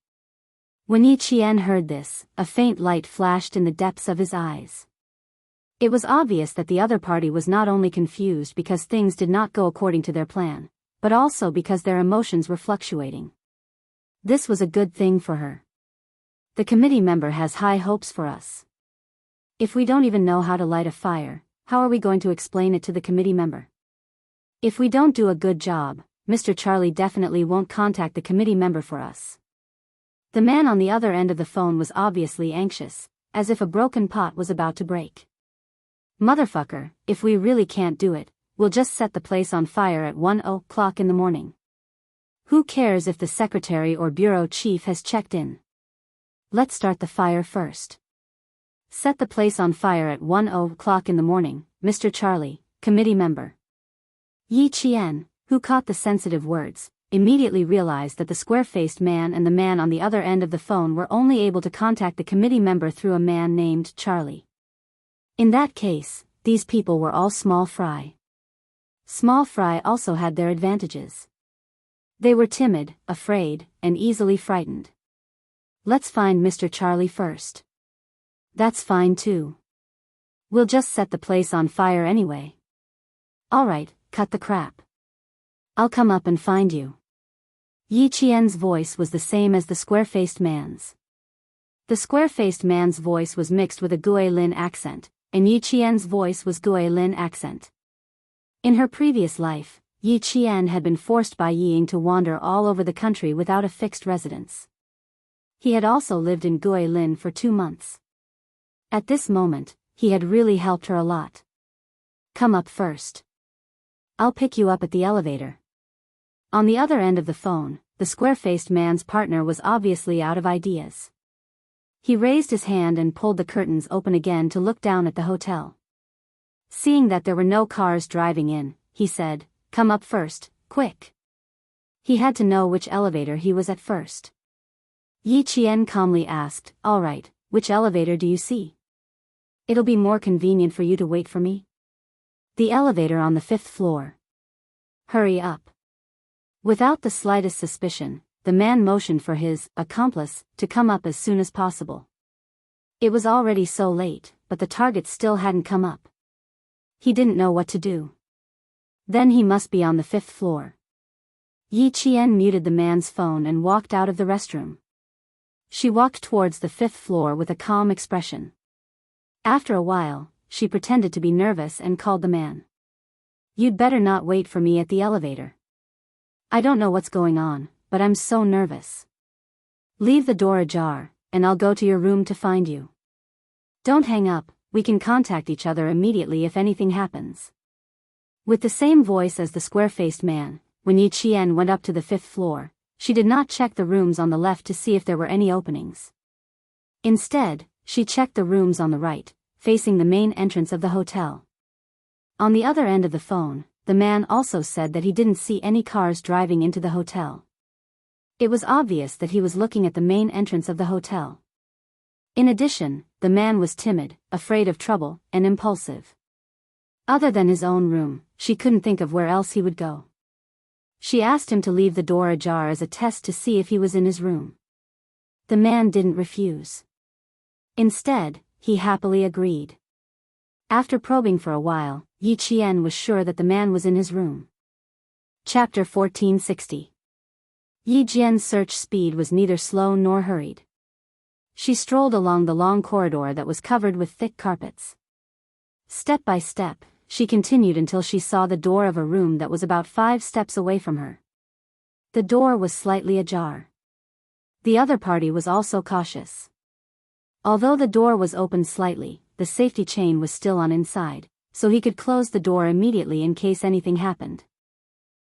[SPEAKER 1] When Yi Qian heard this, a faint light flashed in the depths of his eyes. It was obvious that the other party was not only confused because things did not go according to their plan, but also because their emotions were fluctuating. This was a good thing for her. The committee member has high hopes for us. If we don't even know how to light a fire, how are we going to explain it to the committee member? If we don't do a good job, Mr. Charlie definitely won't contact the committee member for us. The man on the other end of the phone was obviously anxious, as if a broken pot was about to break. Motherfucker, if we really can't do it, we'll just set the place on fire at 1:00 in the morning. Who cares if the secretary or bureau chief has checked in? Let's start the fire first. Set the place on fire at 1:00 in the morning, Mr. Charlie, committee member. Yi Qian, who caught the sensitive words, immediately realized that the square-faced man and the man on the other end of the phone were only able to contact the committee member through a man named Charlie. In that case, these people were all small fry. Small fry also had their advantages. They were timid, afraid, and easily frightened. Let's find Mr. Charlie first. That's fine too. We'll just set the place on fire anyway. Alright, cut the crap. I'll come up and find you. Yi Qian's voice was the same as the square-faced man's. The square-faced man's voice was mixed with a Guilin accent, and Yi Qian's voice was Guilin accent. In her previous life, Yi Qian had been forced by Ying to wander all over the country without a fixed residence. He had also lived in Guilin for 2 months. At this moment, he had really helped her a lot. Come up first. I'll pick you up at the elevator. On the other end of the phone, the square-faced man's partner was obviously out of ideas. He raised his hand and pulled the curtains open again to look down at the hotel. Seeing that there were no cars driving in, he said, Come up first, quick. He had to know which elevator he was at first. Yi Qian calmly asked, Alright, which elevator do you see? It'll be more convenient for you to wait for me. The elevator on the 5th floor. Hurry up. Without the slightest suspicion, the man motioned for his accomplice to come up as soon as possible. It was already so late, but the target still hadn't come up. He didn't know what to do. Then he must be on the 5th floor. Yi Qian muted the man's phone and walked out of the restroom. She walked towards the 5th floor with a calm expression. After a while, she pretended to be nervous and called the man. You'd better not wait for me at the elevator. I don't know what's going on, but I'm so nervous. Leave the door ajar, and I'll go to your room to find you. Don't hang up, we can contact each other immediately if anything happens. With the same voice as the square-faced man, when Yi Qian went up to the 5th floor, she did not check the rooms on the left to see if there were any openings. Instead, she checked the rooms on the right, facing the main entrance of the hotel. On the other end of the phone, the man also said that he didn't see any cars driving into the hotel. It was obvious that he was looking at the main entrance of the hotel. In addition, the man was timid, afraid of trouble, and impulsive. Other than his own room, she couldn't think of where else he would go. She asked him to leave the door ajar as a test to see if he was in his room. The man didn't refuse. Instead, he happily agreed. After probing for a while, Yi Qian was sure that the man was in his room. Chapter 1460. Yi Jian's search speed was neither slow nor hurried. She strolled along the long corridor that was covered with thick carpets. Step by step, she continued until she saw the door of a room that was about 5 steps away from her. The door was slightly ajar. The other party was also cautious. Although the door was open slightly, the safety chain was still on inside, so he could close the door immediately in case anything happened.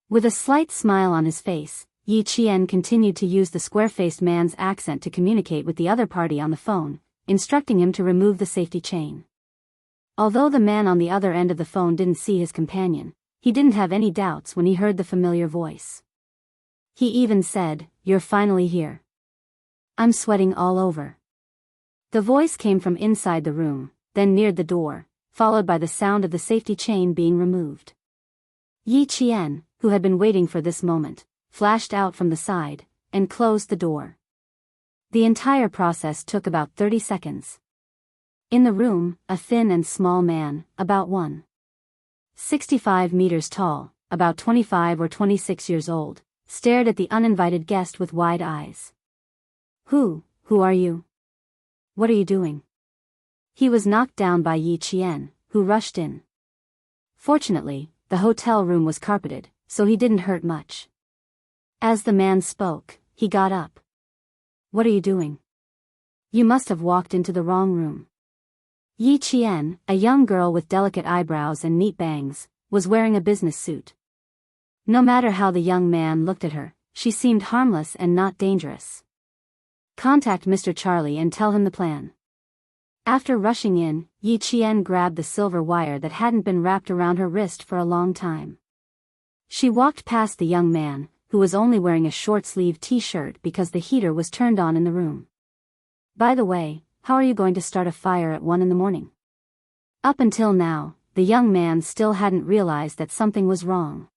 [SPEAKER 1] With a slight smile on his face, Yi Qian continued to use the square-faced man's accent to communicate with the other party on the phone, instructing him to remove the safety chain. Although the man on the other end of the phone didn't see his companion, he didn't have any doubts when he heard the familiar voice. He even said, "You're finally here. I'm sweating all over." The voice came from inside the room, then neared the door, followed by the sound of the safety chain being removed. Yi Qian, who had been waiting for this moment, flashed out from the side, and closed the door. The entire process took about 30 seconds. In the room, a thin and small man, about 1.65 meters tall, about 25 or 26 years old, stared at the uninvited guest with wide eyes. Who are you? What are you doing?" He was knocked down by Yi Qian, who rushed in. Fortunately, the hotel room was carpeted, so he didn't hurt much. As the man spoke, he got up. "What are you doing? You must have walked into the wrong room." Yi Qian, a young girl with delicate eyebrows and neat bangs, was wearing a business suit. No matter how the young man looked at her, she seemed harmless and not dangerous. "Contact Mr. Charlie and tell him the plan." After rushing in, Yi Qian grabbed the silver wire that hadn't been wrapped around her wrist for a long time. She walked past the young man, who was only wearing a short-sleeved t-shirt because the heater was turned on in the room. "By the way, how are you going to start a fire at 1 in the morning?" Up until now, the young man still hadn't realized that something was wrong.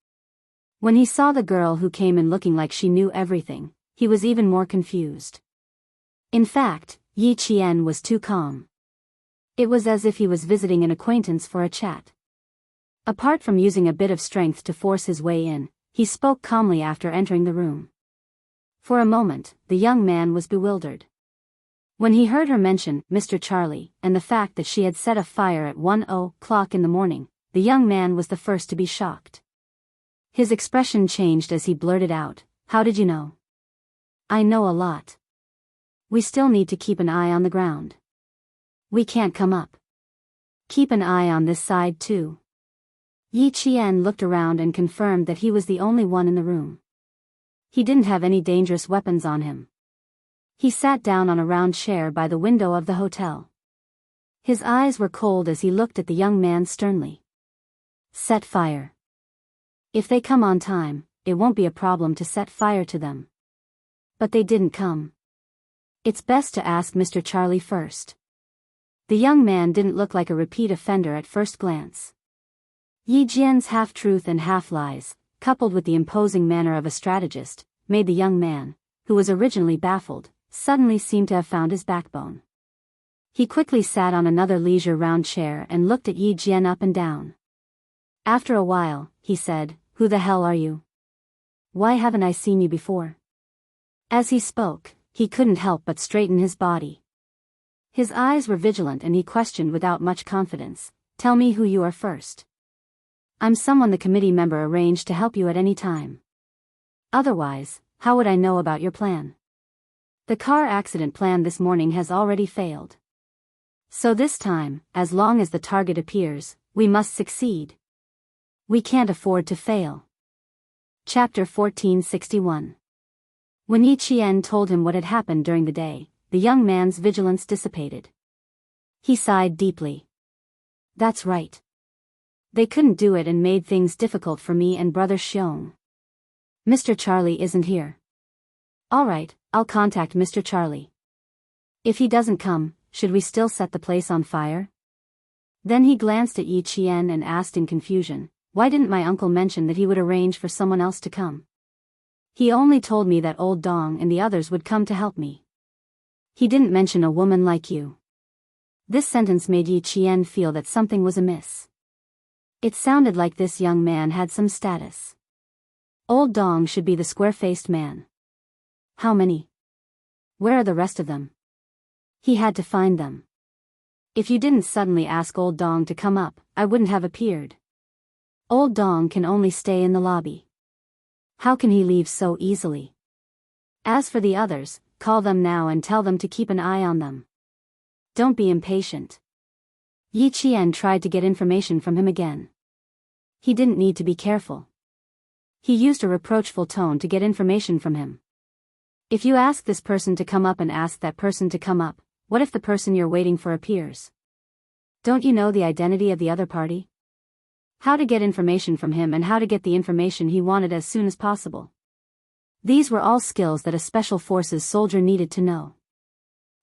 [SPEAKER 1] When he saw the girl who came in looking like she knew everything, he was even more confused. In fact, Yi Qian was too calm. It was as if he was visiting an acquaintance for a chat. Apart from using a bit of strength to force his way in, he spoke calmly after entering the room. For a moment, the young man was bewildered. When he heard her mention Mr. Charlie and the fact that she had set a fire at 1:00 in the morning, the young man was the first to be shocked. His expression changed as he blurted out, "How did you know?" "I know a lot. We still need to keep an eye on the ground. We can't come up. Keep an eye on this side too." Yi Qian looked around and confirmed that he was the only one in the room. He didn't have any dangerous weapons on him. He sat down on a round chair by the window of the hotel. His eyes were cold as he looked at the young man sternly. "Set fire. If they come on time, it won't be a problem to set fire to them." But they didn't come. "It's best to ask Mr. Charlie first." The young man didn't look like a repeat offender at first glance. Yi Jian's half-truth and half-lies, coupled with the imposing manner of a strategist, made the young man, who was originally baffled, suddenly seem to have found his backbone. He quickly sat on another leisure-round chair and looked at Yi Jian up and down. After a while, he said, "Who the hell are you? Why haven't I seen you before?" As he spoke, he couldn't help but straighten his body. His eyes were vigilant and he questioned without much confidence, "Tell me who you are first." "I'm someone the committee member arranged to help you at any time. Otherwise, how would I know about your plan? The car accident plan this morning has already failed. So this time, as long as the target appears, we must succeed. We can't afford to fail." Chapter 1461. When Yi Qian told him what had happened during the day, the young man's vigilance dissipated. He sighed deeply. That's right. They couldn't do it and made things difficult for me and Brother Xiong. Mr. Charlie isn't here. Alright, I'll contact Mr. Charlie. If he doesn't come, should we still set the place on fire? Then he glanced at Yi Qian and asked in confusion, why didn't my uncle mention that he would arrange for someone else to come? He only told me that old Dong and the others would come to help me. He didn't mention a woman like you. This sentence made Yi Qian feel that something was amiss. It sounded like this young man had some status. Old Dong should be the square-faced man. How many? Where are the rest of them? He had to find them. If you didn't suddenly ask Old Dong to come up, I wouldn't have appeared. Old Dong can only stay in the lobby. How can he leave so easily? As for the others, call them now and tell them to keep an eye on them. Don't be impatient. Yi Qian tried to get information from him again. He didn't need to be careful. He used a reproachful tone to get information from him. If you ask this person to come up and ask that person to come up, what if the person you're waiting for appears? Don't you know the identity of the other party? How to get information from him and how to get the information he wanted as soon as possible. These were all skills that a special forces soldier needed to know.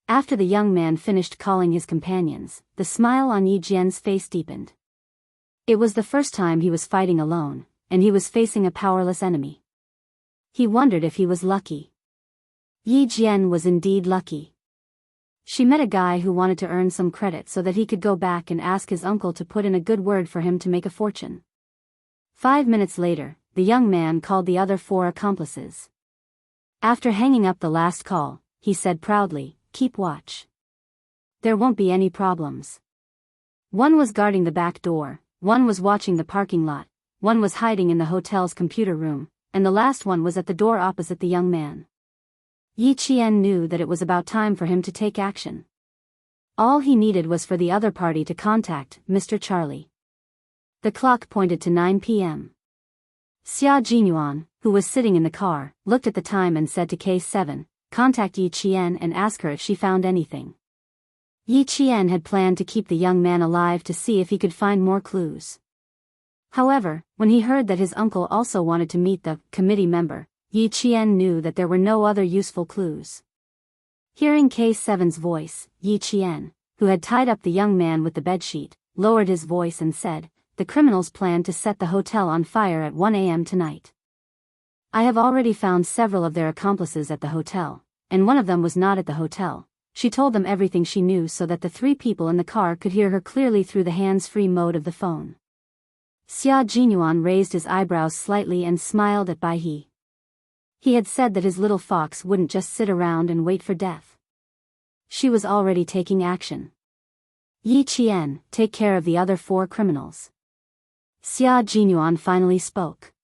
[SPEAKER 1] After the young man finished calling his companions, the smile on Yi Jian's face deepened. It was the first time he was fighting alone, and he was facing a powerless enemy. He wondered if he was lucky. Yi Jian was indeed lucky. She met a guy who wanted to earn some credit so that he could go back and ask his uncle to put in a good word for him to make a fortune. 5 minutes later, the young man called the other 4 accomplices. After hanging up the last call, he said proudly, "Keep watch. There won't be any problems." One was guarding the back door, one was watching the parking lot, one was hiding in the hotel's computer room, and the last one was at the door opposite the young man. Yi Qian knew that it was about time for him to take action. All he needed was for the other party to contact Mr. Charlie. The clock pointed to 9 p.m. Xia Jinyuan, who was sitting in the car, looked at the time and said to K7, "Contact Yi Qian and ask her if she found anything." Yi Qian had planned to keep the young man alive to see if he could find more clues. However, when he heard that his uncle also wanted to meet the committee member, Yi Qian knew that there were no other useful clues. Hearing K7's voice, Yi Qian, who had tied up the young man with the bedsheet, lowered his voice and said, "The criminals plan to set the hotel on fire at 1 a.m. tonight. I have already found several of their accomplices at the hotel, and one of them was not at the hotel." She told them everything she knew so that the 3 people in the car could hear her clearly through the hands-free mode of the phone. Xia Jinyuan raised his eyebrows slightly and smiled at Bai He. He had said that his little fox wouldn't just sit around and wait for death. She was already taking action. "Yi Qian, take care of the other 4 criminals." Xia Jinyuan finally spoke.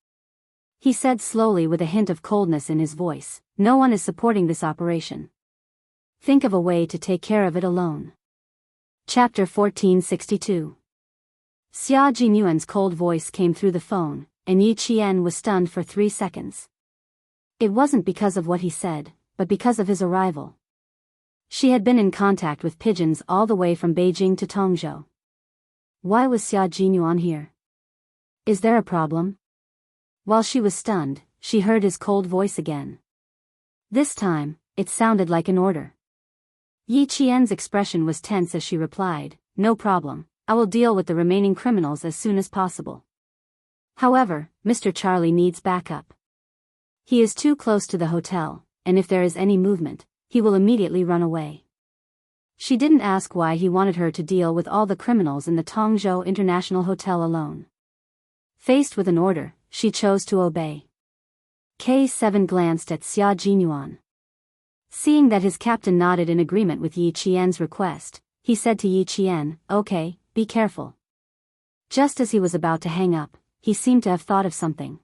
[SPEAKER 1] He said slowly with a hint of coldness in his voice, "No one is supporting this operation. Think of a way to take care of it alone." Chapter 1462. Xia Jinyuan's cold voice came through the phone, and Yi Qian was stunned for 3 seconds. It wasn't because of what he said, but because of his arrival. She had been in contact with pigeons all the way from Beijing to Tongzhou. Why was Xia Jinyuan here? Is there a problem? While she was stunned, she heard his cold voice again. This time, it sounded like an order. Yi Qian's expression was tense as she replied, "No problem, I will deal with the remaining criminals as soon as possible. However, Mr. Charlie needs backup. He is too close to the hotel, and if there is any movement, he will immediately run away." She didn't ask why he wanted her to deal with all the criminals in the Tongzhou International Hotel alone. Faced with an order, she chose to obey. K7 glanced at Xia Jinyuan. Seeing that his captain nodded in agreement with Yi Qian's request, he said to Yi Qian, "Okay, be careful." Just as he was about to hang up, he seemed to have thought of something.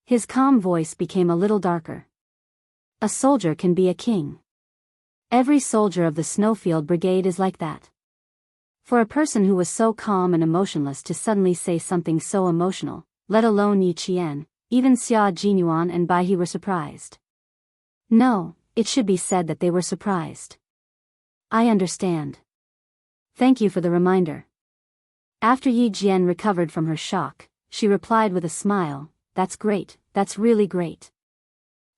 [SPEAKER 1] His calm voice became a little darker. "A soldier can be a king. Every soldier of the Snowfield Brigade is like that." For a person who was so calm and emotionless to suddenly say something so emotional, let alone Yi Qian, even Xia Jinyuan and Bai He were surprised. No, it should be said that they were surprised. "I understand. Thank you for the reminder. After Yi Jian recovered from her shock, she replied with a smile, That's great, that's really great.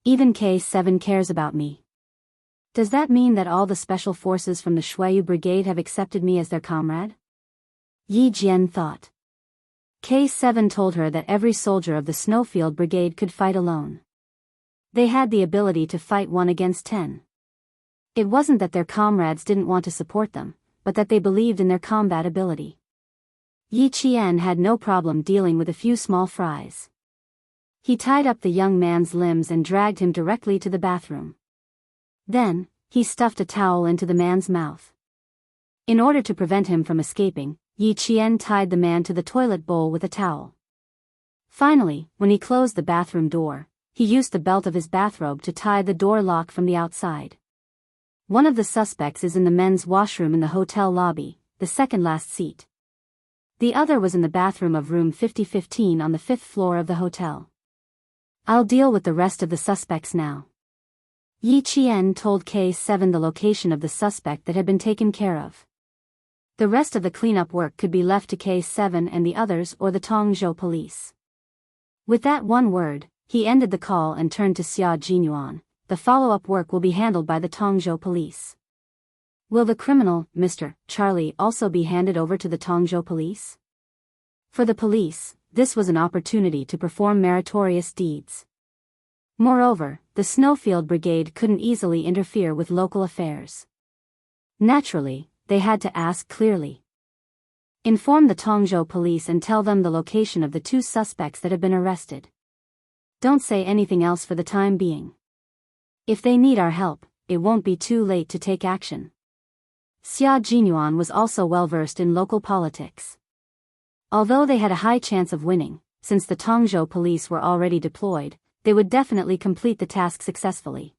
[SPEAKER 1] Even K7 cares about me. Does that mean that all the special forces from the Shuiyu Brigade have accepted me as their comrade? Yi Jian thought. K7 told her that every soldier of the Snowfield Brigade could fight alone. They had the ability to fight 1 against 10. It wasn't that their comrades didn't want to support them, but that they believed in their combat ability. Yi Qian had no problem dealing with a few small fries. He tied up the young man's limbs and dragged him directly to the bathroom. Then, he stuffed a towel into the man's mouth. In order to prevent him from escaping, Yi Qian tied the man to the toilet bowl with a towel. Finally, when he closed the bathroom door, he used the belt of his bathrobe to tie the door lock from the outside. One of the suspects is in the men's washroom in the hotel lobby, the second last seat. The other was in the bathroom of room 5015 on the 5th floor of the hotel. I'll deal with the rest of the suspects now. Yi Qian told K7 the location of the suspect that had been taken care of. The rest of the cleanup work could be left to K7 and the others or the Tongzhou police. With that one word, he ended the call and turned to Xia Jinyuan. The follow-up work will be handled by the Tongzhou police. Will the criminal, Mr. Charlie, also be handed over to the Tongzhou police? For the police, this was an opportunity to perform meritorious deeds. Moreover, the Snowfield Brigade couldn't easily interfere with local affairs. Naturally, they had to ask clearly. Inform the Tongzhou police and tell them the location of the 2 suspects that have been arrested. Don't say anything else for the time being. If they need our help, it won't be too late to take action. Xia Jinyuan was also well-versed in local politics. Although they had a high chance of winning, since the Tongzhou police were already deployed, they would definitely complete the task successfully.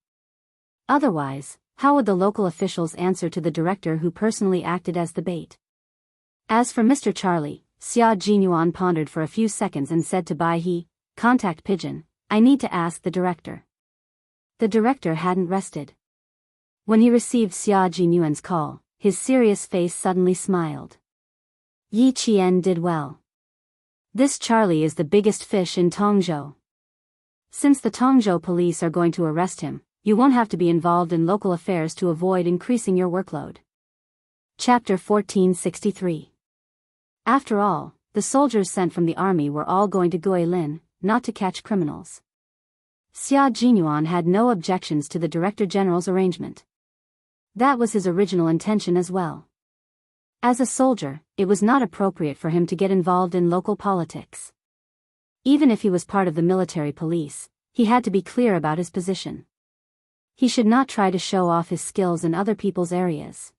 [SPEAKER 1] Otherwise, how would the local officials answer to the director who personally acted as the bait? As for Mr. Charlie, Xia Jinyuan pondered for a few seconds and said to Bai He, Contact Pigeon, I need to ask the director. The director hadn't rested. When he received Xia Jinyuan's call, his serious face suddenly smiled. Yi Qian did well. This Charlie is the biggest fish in Tongzhou. Since the Tongzhou police are going to arrest him, you won't have to be involved in local affairs to avoid increasing your workload. Chapter 1463. After all, the soldiers sent from the army were all going to Guilin, not to catch criminals. Xia Jinyuan had no objections to the Director General's arrangement. That was his original intention as well. As a soldier, it was not appropriate for him to get involved in local politics. Even if he was part of the military police, he had to be clear about his position. He should not try to show off his skills in other people's areas.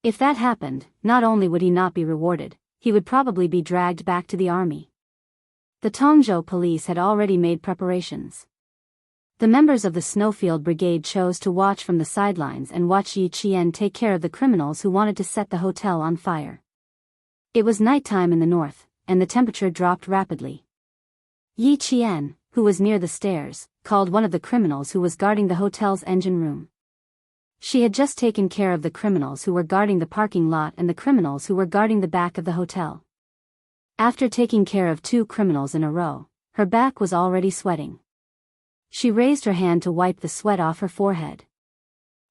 [SPEAKER 1] If that happened, not only would he not be rewarded, he would probably be dragged back to the army. The Tongzhou police had already made preparations. The members of the Snowfield Brigade chose to watch from the sidelines and watch Yi Qian take care of the criminals who wanted to set the hotel on fire. It was nighttime in the north, and the temperature dropped rapidly. Yi Qian, who was near the stairs, called one of the criminals who was guarding the hotel's engine room. She had just taken care of the criminals who were guarding the parking lot and the criminals who were guarding the back of the hotel. After taking care of 2 criminals in a row, her back was already sweating. She raised her hand to wipe the sweat off her forehead.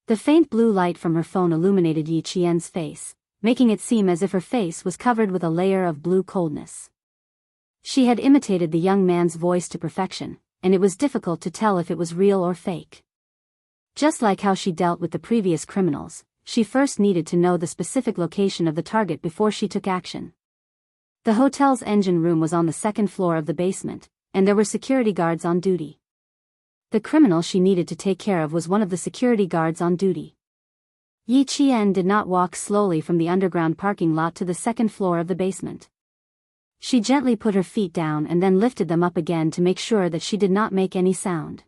[SPEAKER 1] The faint blue light from her phone illuminated Yi Qian's face, making it seem as if her face was covered with a layer of blue coldness. She had imitated the young man's voice to perfection, and it was difficult to tell if it was real or fake. Just like how she dealt with the previous criminals, she first needed to know the specific location of the target before she took action. The hotel's engine room was on the 2nd floor of the basement, and there were security guards on duty. The criminal she needed to take care of was one of the security guards on duty. Yi Qian did not walk slowly from the underground parking lot to the 2nd floor of the basement. She gently put her feet down and then lifted them up again to make sure that she did not make any sound.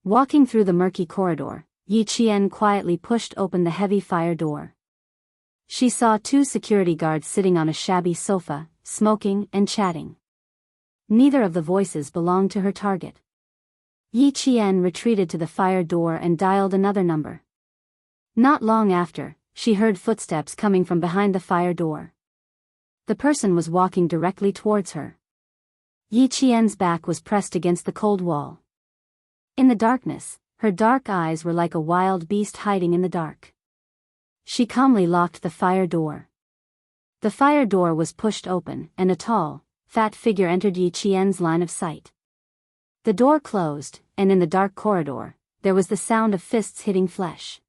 [SPEAKER 1] Walking through the murky corridor, Yi Qian quietly pushed open the heavy fire door. She saw 2 security guards sitting on a shabby sofa, smoking and chatting. Neither of the voices belonged to her target. Yi Qian retreated to the fire door and dialed another number. Not long after, she heard footsteps coming from behind the fire door. The person was walking directly towards her. Yi Qian's back was pressed against the cold wall. In the darkness, her dark eyes were like a wild beast hiding in the dark. She calmly locked the fire door. The fire door was pushed open, and a tall, fat figure entered Yi Qian's line of sight. The door closed, and in the dark corridor, there was the sound of fists hitting flesh.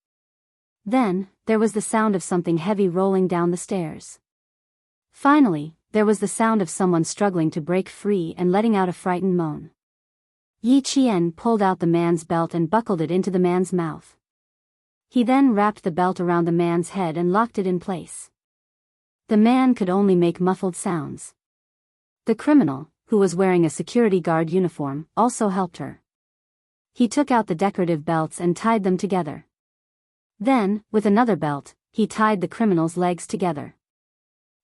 [SPEAKER 1] Then, there was the sound of something heavy rolling down the stairs. Finally, there was the sound of someone struggling to break free and letting out a frightened moan. Yi Qian pulled out the man's belt and buckled it into the man's mouth. He then wrapped the belt around the man's head and locked it in place. The man could only make muffled sounds. The criminal, who was wearing a security guard uniform, also helped her. He took out the decorative belts and tied them together. Then, with another belt, he tied the criminal's legs together.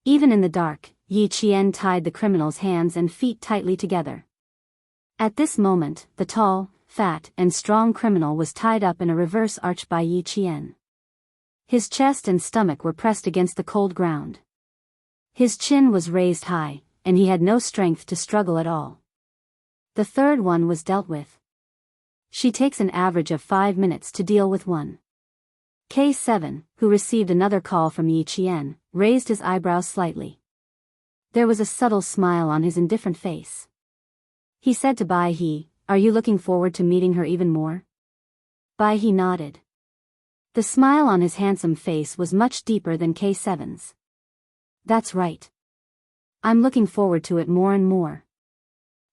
[SPEAKER 1] Even in the dark, Yi Qian tied the criminal's hands and feet tightly together. At this moment, the tall, fat, and strong criminal was tied up in a reverse arch by Yi Qian. His chest and stomach were pressed against the cold ground. His chin was raised high, and he had no strength to struggle at all. The third one was dealt with. She takes an average of 5 minutes to deal with one. K7, who received another call from Yi Qian, raised his eyebrows slightly. There was a subtle smile on his indifferent face. He said to Bai He, "Are you looking forward to meeting her even more?" Bai He nodded. The smile on his handsome face was much deeper than K7's. "That's right. I'm looking forward to it more and more.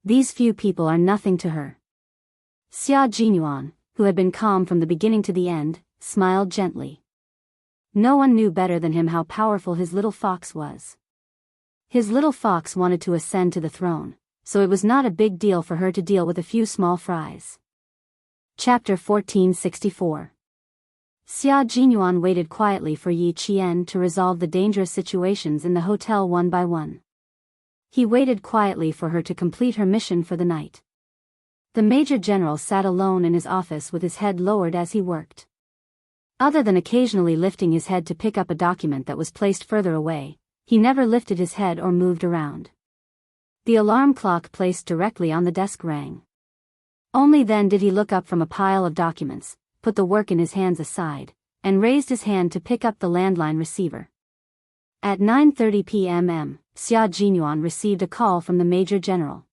[SPEAKER 1] These few people are nothing to her." Xia Jinyuan, who had been calm from the beginning to the end, smiled gently. No one knew better than him how powerful his little fox was. His little fox wanted to ascend to the throne, so it was not a big deal for her to deal with a few small fries. Chapter 1464. Xia Jinyuan waited quietly for Yi Qian to resolve the dangerous situations in the hotel one by one. He waited quietly for her to complete her mission for the night. The Major General sat alone in his office with his head lowered as he worked. Other than occasionally lifting his head to pick up a document that was placed further away, he never lifted his head or moved around. The alarm clock placed directly on the desk rang. Only then did he look up from a pile of documents, put the work in his hands aside, and raised his hand to pick up the landline receiver. At 9:30 p.m. Xia Jinyuan received a call from the Major General.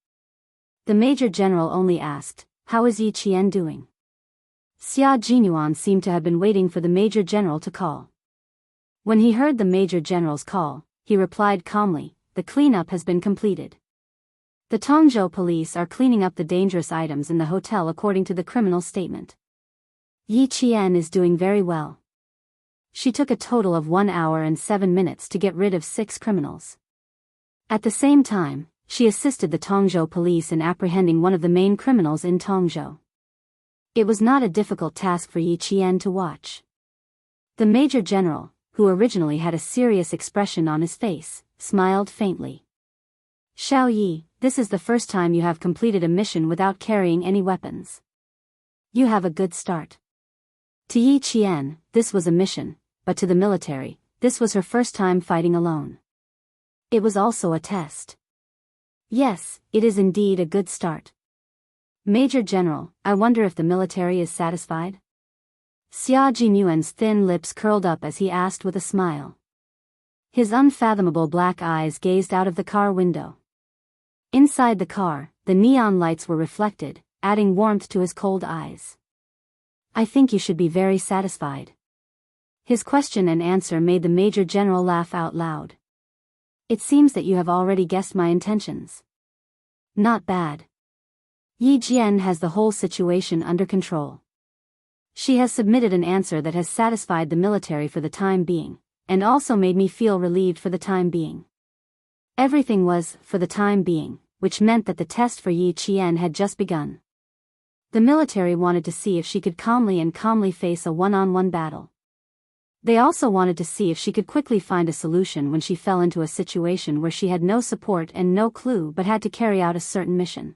[SPEAKER 1] The Major General only asked, "How is Yi Qian doing?" Xia Jinyuan seemed to have been waiting for the Major General to call. When he heard the Major General's call, he replied calmly, "The cleanup has been completed. The Tongzhou police are cleaning up the dangerous items in the hotel according to the criminal statement. Yi Qian is doing very well. She took a total of 1 hour and 7 minutes to get rid of 6 criminals. At the same time, she assisted the Tongzhou police in apprehending one of the main criminals in Tongzhou. It was not a difficult task for Yi Qian to watch." The Major General, who originally had a serious expression on his face, smiled faintly. "Xiao Yi, this is the first time you have completed a mission without carrying any weapons. You have a good start." To Yi Qian, this was a mission, but to the military, this was her first time fighting alone. It was also a test. "Yes, it is indeed a good start. Major General, I wonder if the military is satisfied?" Xia Jinyuan's thin lips curled up as he asked with a smile. His unfathomable black eyes gazed out of the car window. Inside the car, the neon lights were reflected, adding warmth to his cold eyes. "I think you should be very satisfied." His question and answer made the Major General laugh out loud. "It seems that you have already guessed my intentions." "Not bad. Yi Jian has the whole situation under control. She has submitted an answer that has satisfied the military for the time being, and also made me feel relieved for the time being." Everything was, for the time being, which meant that the test for Yi Qian had just begun. The military wanted to see if she could calmly face a one-on-one battle. They also wanted to see if she could quickly find a solution when she fell into a situation where she had no support and no clue but had to carry out a certain mission.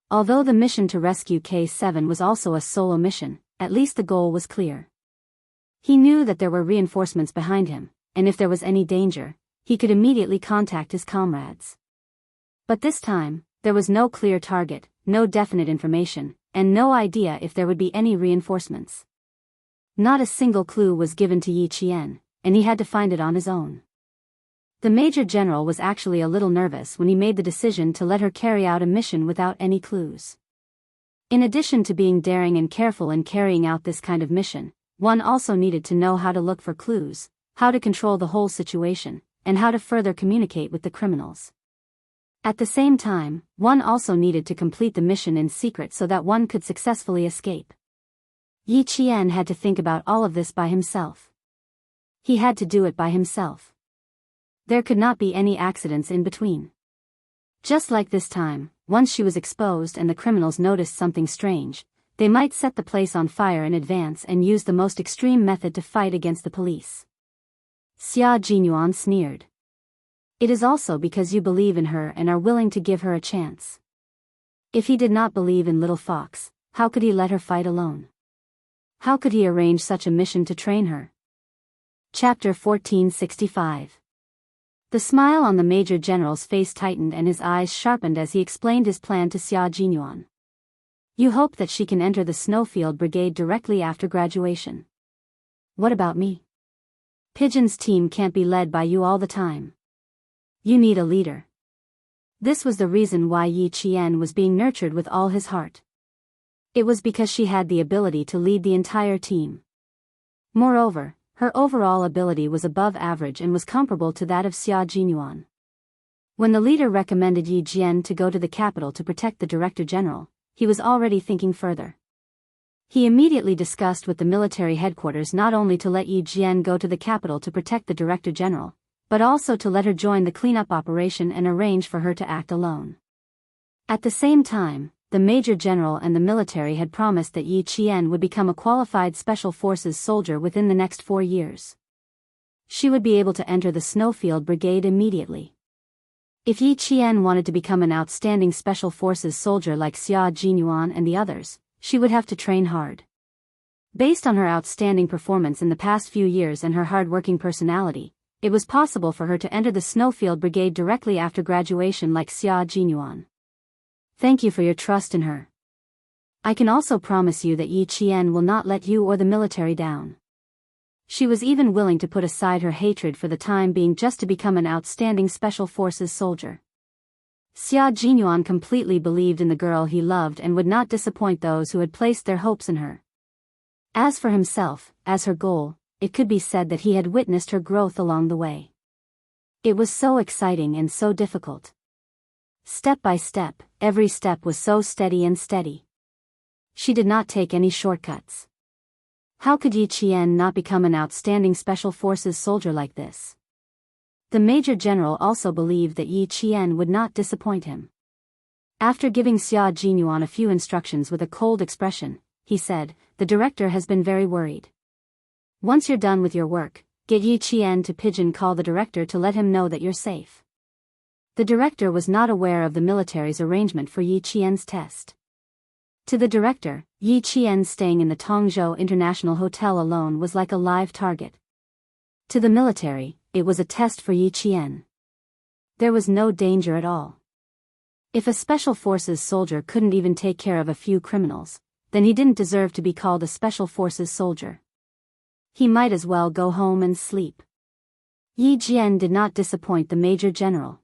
[SPEAKER 1] Although the mission to rescue K7 was also a solo mission, at least the goal was clear. He knew that there were reinforcements behind him, and if there was any danger, he could immediately contact his comrades. But this time, there was no clear target, no definite information, and no idea if there would be any reinforcements. Not a single clue was given to Yi Qian, and he had to find it on his own. The Major General was actually a little nervous when he made the decision to let her carry out a mission without any clues. In addition to being daring and careful in carrying out this kind of mission, one also needed to know how to look for clues, how to control the whole situation, and how to further communicate with the criminals. At the same time, one also needed to complete the mission in secret so that one could successfully escape. Yi Qian had to think about all of this by himself. He had to do it by himself. There could not be any accidents in between. Just like this time, once she was exposed and the criminals noticed something strange, they might set the place on fire in advance and use the most extreme method to fight against the police. Xia Jinyuan sneered. It is also because you believe in her and are willing to give her a chance. If he did not believe in Little Fox, how could he let her fight alone? How could he arrange such a mission to train her? Chapter 1465. The smile on the Major General's face tightened and his eyes sharpened as he explained his plan to Xia Jinyuan. You hope that she can enter the Snowfield Brigade directly after graduation. What about me? Pigeon's team can't be led by you all the time. You need a leader. This was the reason why Yi Qian was being nurtured with all his heart. It was because she had the ability to lead the entire team. Moreover, her overall ability was above average and was comparable to that of Xia Jinyuan. When the leader recommended Yi Jian to go to the capital to protect the Director General, he was already thinking further. He immediately discussed with the military headquarters not only to let Yi Jian go to the capital to protect the Director General, but also to let her join the cleanup operation and arrange for her to act alone. At the same time, the Major General and the military had promised that Yi Qian would become a qualified Special Forces soldier within the next 4 years. She would be able to enter the Snowfield Brigade immediately. If Yi Qian wanted to become an outstanding Special Forces soldier like Xia Jinyuan and the others, she would have to train hard. Based on her outstanding performance in the past few years and her hard-working personality, it was possible for her to enter the Snowfield Brigade directly after graduation like Xia Jinyuan. Thank you for your trust in her. I can also promise you that Yi Qian will not let you or the military down. She was even willing to put aside her hatred for the time being just to become an outstanding Special Forces soldier. Xia Jinyuan completely believed in the girl he loved and would not disappoint those who had placed their hopes in her. As for himself, as her goal, it could be said that he had witnessed her growth along the way. It was so exciting and so difficult. Step by step, every step was so steady and steady. She did not take any shortcuts. How could Yi Qian not become an outstanding Special Forces soldier like this? The Major General also believed that Yi Qian would not disappoint him. After giving Xia Jinyuan a few instructions with a cold expression, he said, "The director has been very worried. Once you're done with your work, get Yi Qian to pigeon call the director to let him know that you're safe." The director was not aware of the military's arrangement for Yi Qian's test. To the director, Yi Qian staying in the Tongzhou International Hotel alone was like a live target. To the military, it was a test for Yi Qian. There was no danger at all. If a Special Forces soldier couldn't even take care of a few criminals, then he didn't deserve to be called a Special Forces soldier. He might as well go home and sleep. Yi Jian did not disappoint the Major General.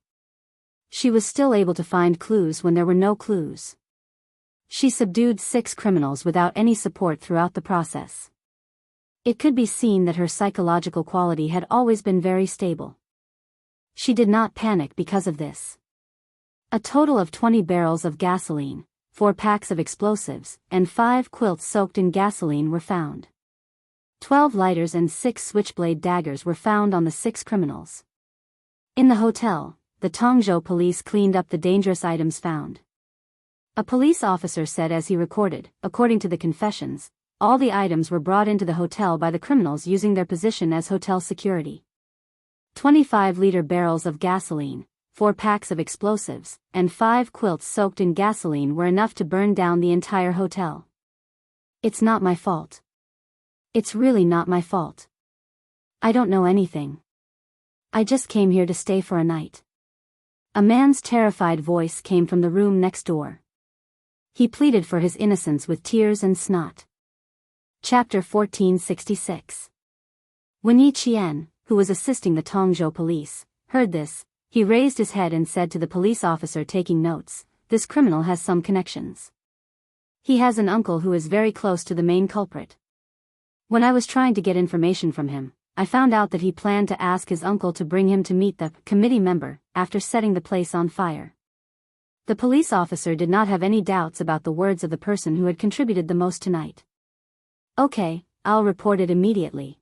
[SPEAKER 1] She was still able to find clues when there were no clues. She subdued 6 criminals without any support throughout the process. It could be seen that her psychological quality had always been very stable. She did not panic because of this. A total of 20 barrels of gasoline, 4 packs of explosives, and 5 quilts soaked in gasoline were found. 12 lighters and 6 switchblade daggers were found on the 6 criminals. In the hotel, the Tongzhou police cleaned up the dangerous items found. A police officer said as he recorded, according to the confessions, all the items were brought into the hotel by the criminals using their position as hotel security. 25-liter barrels of gasoline, 4 packs of explosives, and 5 quilts soaked in gasoline were enough to burn down the entire hotel. It's not my fault. It's really not my fault. I don't know anything. I just came here to stay for a night. A man's terrified voice came from the room next door. He pleaded for his innocence with tears and snot. Chapter 1466. When Yi Qian, who was assisting the Tongzhou police, heard this, he raised his head and said to the police officer taking notes, "This criminal has some connections. He has an uncle who is very close to the main culprit. When I was trying to get information from him, I found out that he planned to ask his uncle to bring him to meet the committee member after setting the place on fire." The police officer did not have any doubts about the words of the person who had contributed the most tonight. "Okay, I'll report it immediately."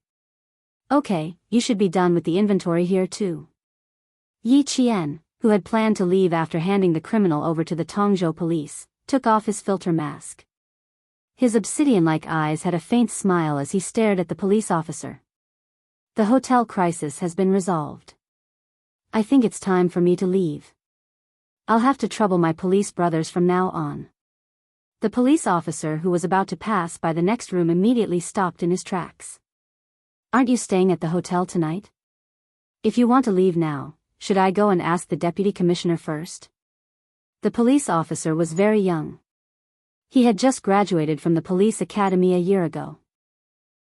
[SPEAKER 1] "Okay, you should be done with the inventory here too." Yi Qian, who had planned to leave after handing the criminal over to the Tongzhou police, took off his filter mask. His obsidian-like eyes had a faint smile as he stared at the police officer. "The hotel crisis has been resolved. I think it's time for me to leave. I'll have to trouble my police brothers from now on." The police officer who was about to pass by the next room immediately stopped in his tracks. "Aren't you staying at the hotel tonight? If you want to leave now, should I go and ask the deputy commissioner first?" The police officer was very young. He had just graduated from the police academy a year ago.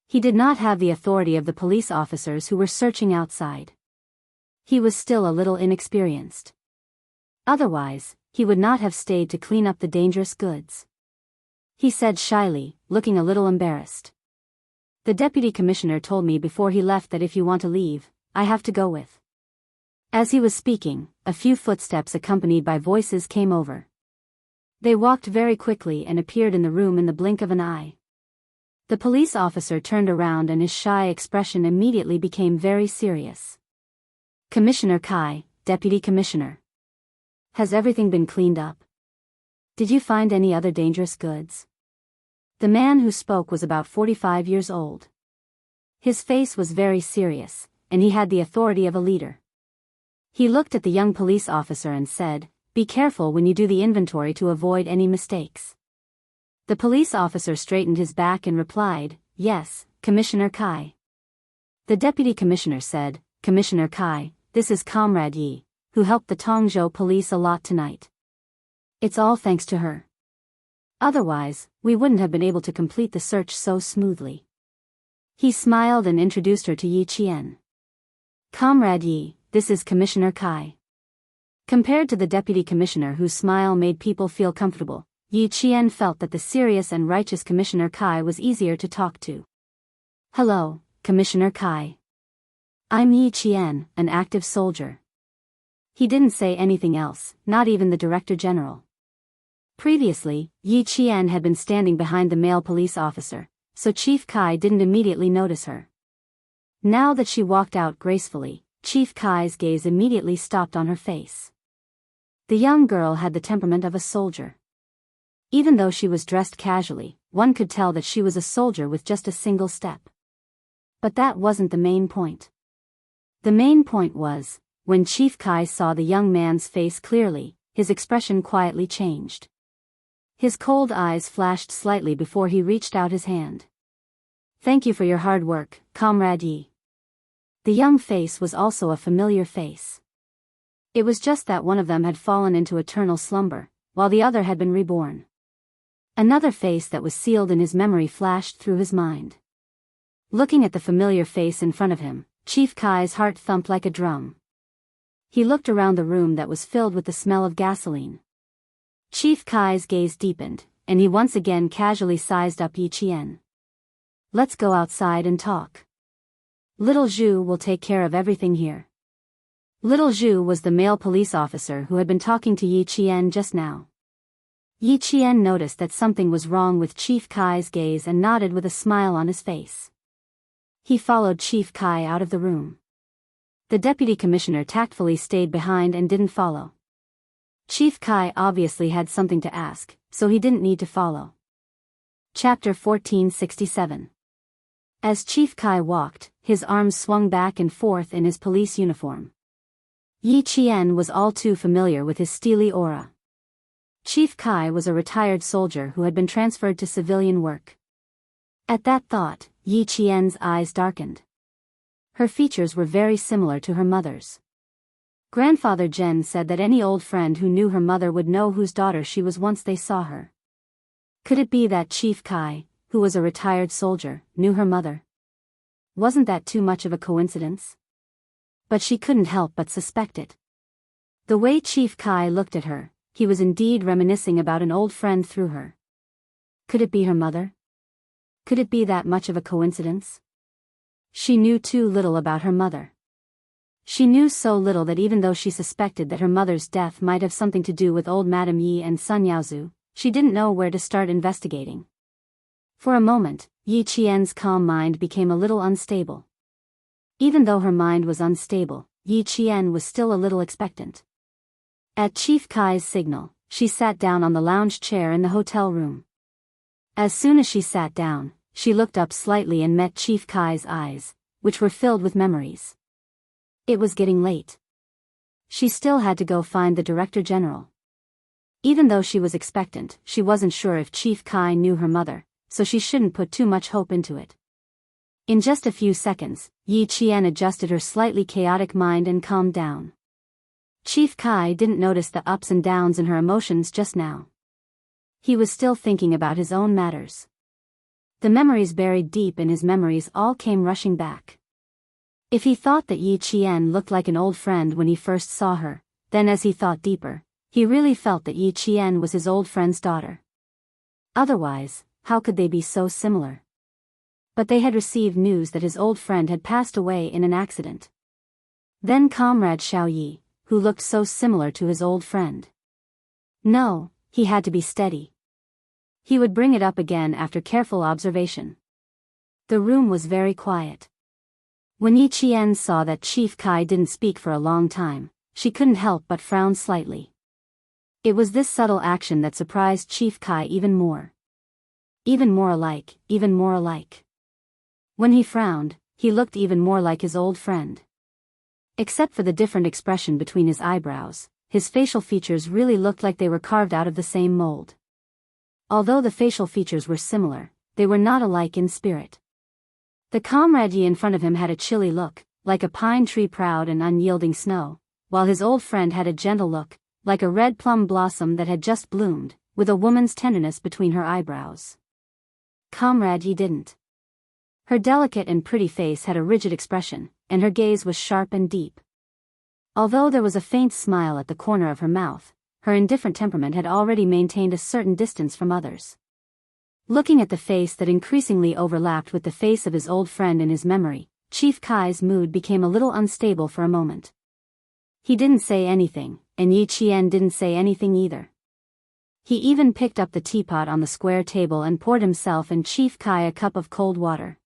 [SPEAKER 1] He did not have the authority of the police officers who were searching outside. He was still a little inexperienced. Otherwise, he would not have stayed to clean up the dangerous goods. He said shyly, looking a little embarrassed. "The deputy commissioner told me before he left that if you want to leave, I have to go with." As he was speaking, a few footsteps accompanied by voices came over. They walked very quickly and appeared in the room in the blink of an eye. The police officer turned around and his shy expression immediately became very serious. "Commissioner Kai, Deputy Commissioner. Has everything been cleaned up? Did you find any other dangerous goods?" The man who spoke was about 45 years old. His face was very serious, and he had the authority of a leader. He looked at the young police officer and said, "Be careful when you do the inventory to avoid any mistakes." The police officer straightened his back and replied, "Yes, Commissioner Kai." The deputy commissioner said, "Commissioner Kai, this is Comrade Yi, who helped the Tongzhou police a lot tonight. It's all thanks to her. Otherwise, we wouldn't have been able to complete the search so smoothly." He smiled and introduced her to Yi Qian. "Comrade Yi, this is Commissioner Kai." Compared to the deputy commissioner whose smile made people feel comfortable, Yi Qian felt that the serious and righteous Commissioner Kai was easier to talk to. "Hello, Commissioner Kai. I'm Yi Qian, an active soldier." He didn't say anything else, not even the Director General. Previously, Yi Qian had been standing behind the male police officer, so Chief Kai didn't immediately notice her. Now that she walked out gracefully, Chief Kai's gaze immediately stopped on her face. The young girl had the temperament of a soldier. Even though she was dressed casually, one could tell that she was a soldier with just a single step. But that wasn't the main point. The main point was, when Chief Kai saw the young man's face clearly, his expression quietly changed. His cold eyes flashed slightly before he reached out his hand. "Thank you for your hard work, Comrade Yi." The young face was also a familiar face. It was just that one of them had fallen into eternal slumber, while the other had been reborn. Another face that was sealed in his memory flashed through his mind. Looking at the familiar face in front of him, Chief Kai's heart thumped like a drum. He looked around the room that was filled with the smell of gasoline. Chief Kai's gaze deepened, and he once again casually sized up Yi Qian. "Let's go outside and talk. Little Zhu will take care of everything here." Little Zhu was the male police officer who had been talking to Yi Qian just now. Yi Qian noticed that something was wrong with Chief Kai's gaze and nodded with a smile on his face. He followed Chief Kai out of the room. The deputy commissioner tactfully stayed behind and didn't follow. Chief Kai obviously had something to ask, so he didn't need to follow. Chapter 1467. As Chief Kai walked, his arms swung back and forth in his police uniform. Yi Qian was all too familiar with his steely aura. Chief Kai was a retired soldier who had been transferred to civilian work. At that thought, Yi Qian's eyes darkened. Her features were very similar to her mother's. Grandfather Zhen said that any old friend who knew her mother would know whose daughter she was once they saw her. Could it be that Chief Kai, who was a retired soldier, knew her mother? Wasn't that too much of a coincidence? But she couldn't help but suspect it. The way Chief Kai looked at her, he was indeed reminiscing about an old friend through her. Could it be her mother? Could it be that much of a coincidence? She knew too little about her mother. She knew so little that even though she suspected that her mother's death might have something to do with old Madame Yi and Sun Yaozu, she didn't know where to start investigating. For a moment, Yi Qian's calm mind became a little unstable. Even though her mind was unstable, Yi Qian was still a little expectant. At Chief Kai's signal, she sat down on the lounge chair in the hotel room. As soon as she sat down, she looked up slightly and met Chief Kai's eyes, which were filled with memories. It was getting late. She still had to go find the Director General. Even though she was expectant, she wasn't sure if Chief Kai knew her mother, so she shouldn't put too much hope into it. In just a few seconds, Yi Qian adjusted her slightly chaotic mind and calmed down. Chief Kai didn't notice the ups and downs in her emotions just now. He was still thinking about his own matters. The memories buried deep in his memories all came rushing back. If he thought that Yi Qian looked like an old friend when he first saw her, then as he thought deeper, he really felt that Yi Qian was his old friend's daughter. Otherwise, how could they be so similar? But they had received news that his old friend had passed away in an accident. Then Comrade Xiao Yi, who looked so similar to his old friend. No, he had to be steady. He would bring it up again after careful observation. The room was very quiet. When Yi Qian saw that Chief Kai didn't speak for a long time, she couldn't help but frown slightly. It was this subtle action that surprised Chief Kai even more. Even more alike, even more alike. When he frowned, he looked even more like his old friend. Except for the different expression between his eyebrows, his facial features really looked like they were carved out of the same mold. Although the facial features were similar, they were not alike in spirit. The comrade Yi in front of him had a chilly look, like a pine tree proud and unyielding snow, while his old friend had a gentle look, like a red plum blossom that had just bloomed, with a woman's tenderness between her eyebrows. Comrade Yi didn't. Her delicate and pretty face had a rigid expression, and her gaze was sharp and deep. Although there was a faint smile at the corner of her mouth, her indifferent temperament had already maintained a certain distance from others. Looking at the face that increasingly overlapped with the face of his old friend in his memory, Chief Kai's mood became a little unstable for a moment. He didn't say anything, and Yi Qian didn't say anything either. He even picked up the teapot on the square table and poured himself and Chief Kai a cup of cold water.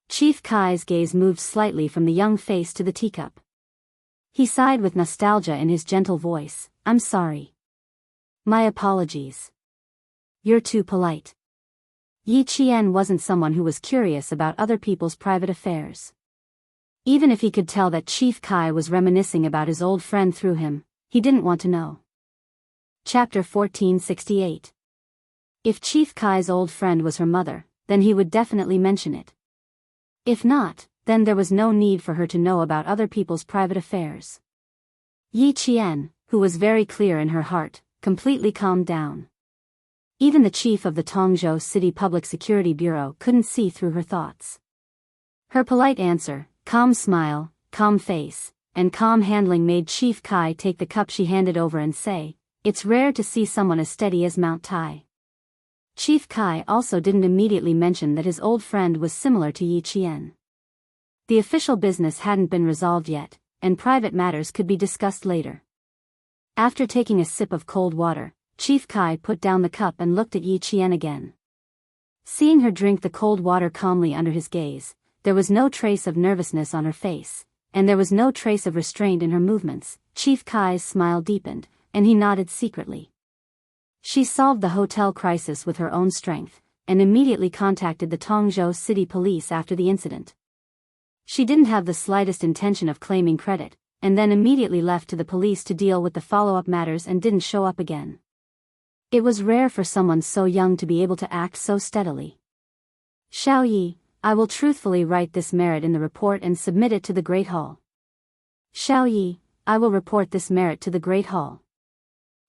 [SPEAKER 1] Chief Kai's gaze moved slightly from the young face to the teacup. He sighed with nostalgia in his gentle voice, "I'm sorry. My apologies. You're too polite." Yi Qian wasn't someone who was curious about other people's private affairs. Even if he could tell that Chief Kai was reminiscing about his old friend through him, he didn't want to know. Chapter 1468. If Chief Kai's old friend was her mother, then he would definitely mention it. If not, then there was no need for her to know about other people's private affairs. Yi Qian, who was very clear in her heart, completely calmed down. Even the chief of the Tongzhou City Public Security Bureau couldn't see through her thoughts. Her polite answer, calm smile, calm face, and calm handling made Chief Kai take the cup she handed over and say, "It's rare to see someone as steady as Mount Tai." Chief Kai also didn't immediately mention that his old friend was similar to Yi Qian. The official business hadn't been resolved yet, and private matters could be discussed later. After taking a sip of cold water, Chief Kai put down the cup and looked at Yi Qian again. Seeing her drink the cold water calmly under his gaze, there was no trace of nervousness on her face, and there was no trace of restraint in her movements. Chief Kai's smile deepened, and he nodded secretly. She solved the hotel crisis with her own strength, and immediately contacted the Tongzhou City Police after the incident. She didn't have the slightest intention of claiming credit, and then immediately left to the police to deal with the follow-up matters and didn't show up again. It was rare for someone so young to be able to act so steadily. Xiao Yi, I will truthfully write this merit in the report and submit it to the Great Hall. Xiao Yi, I will report this merit to the Great Hall.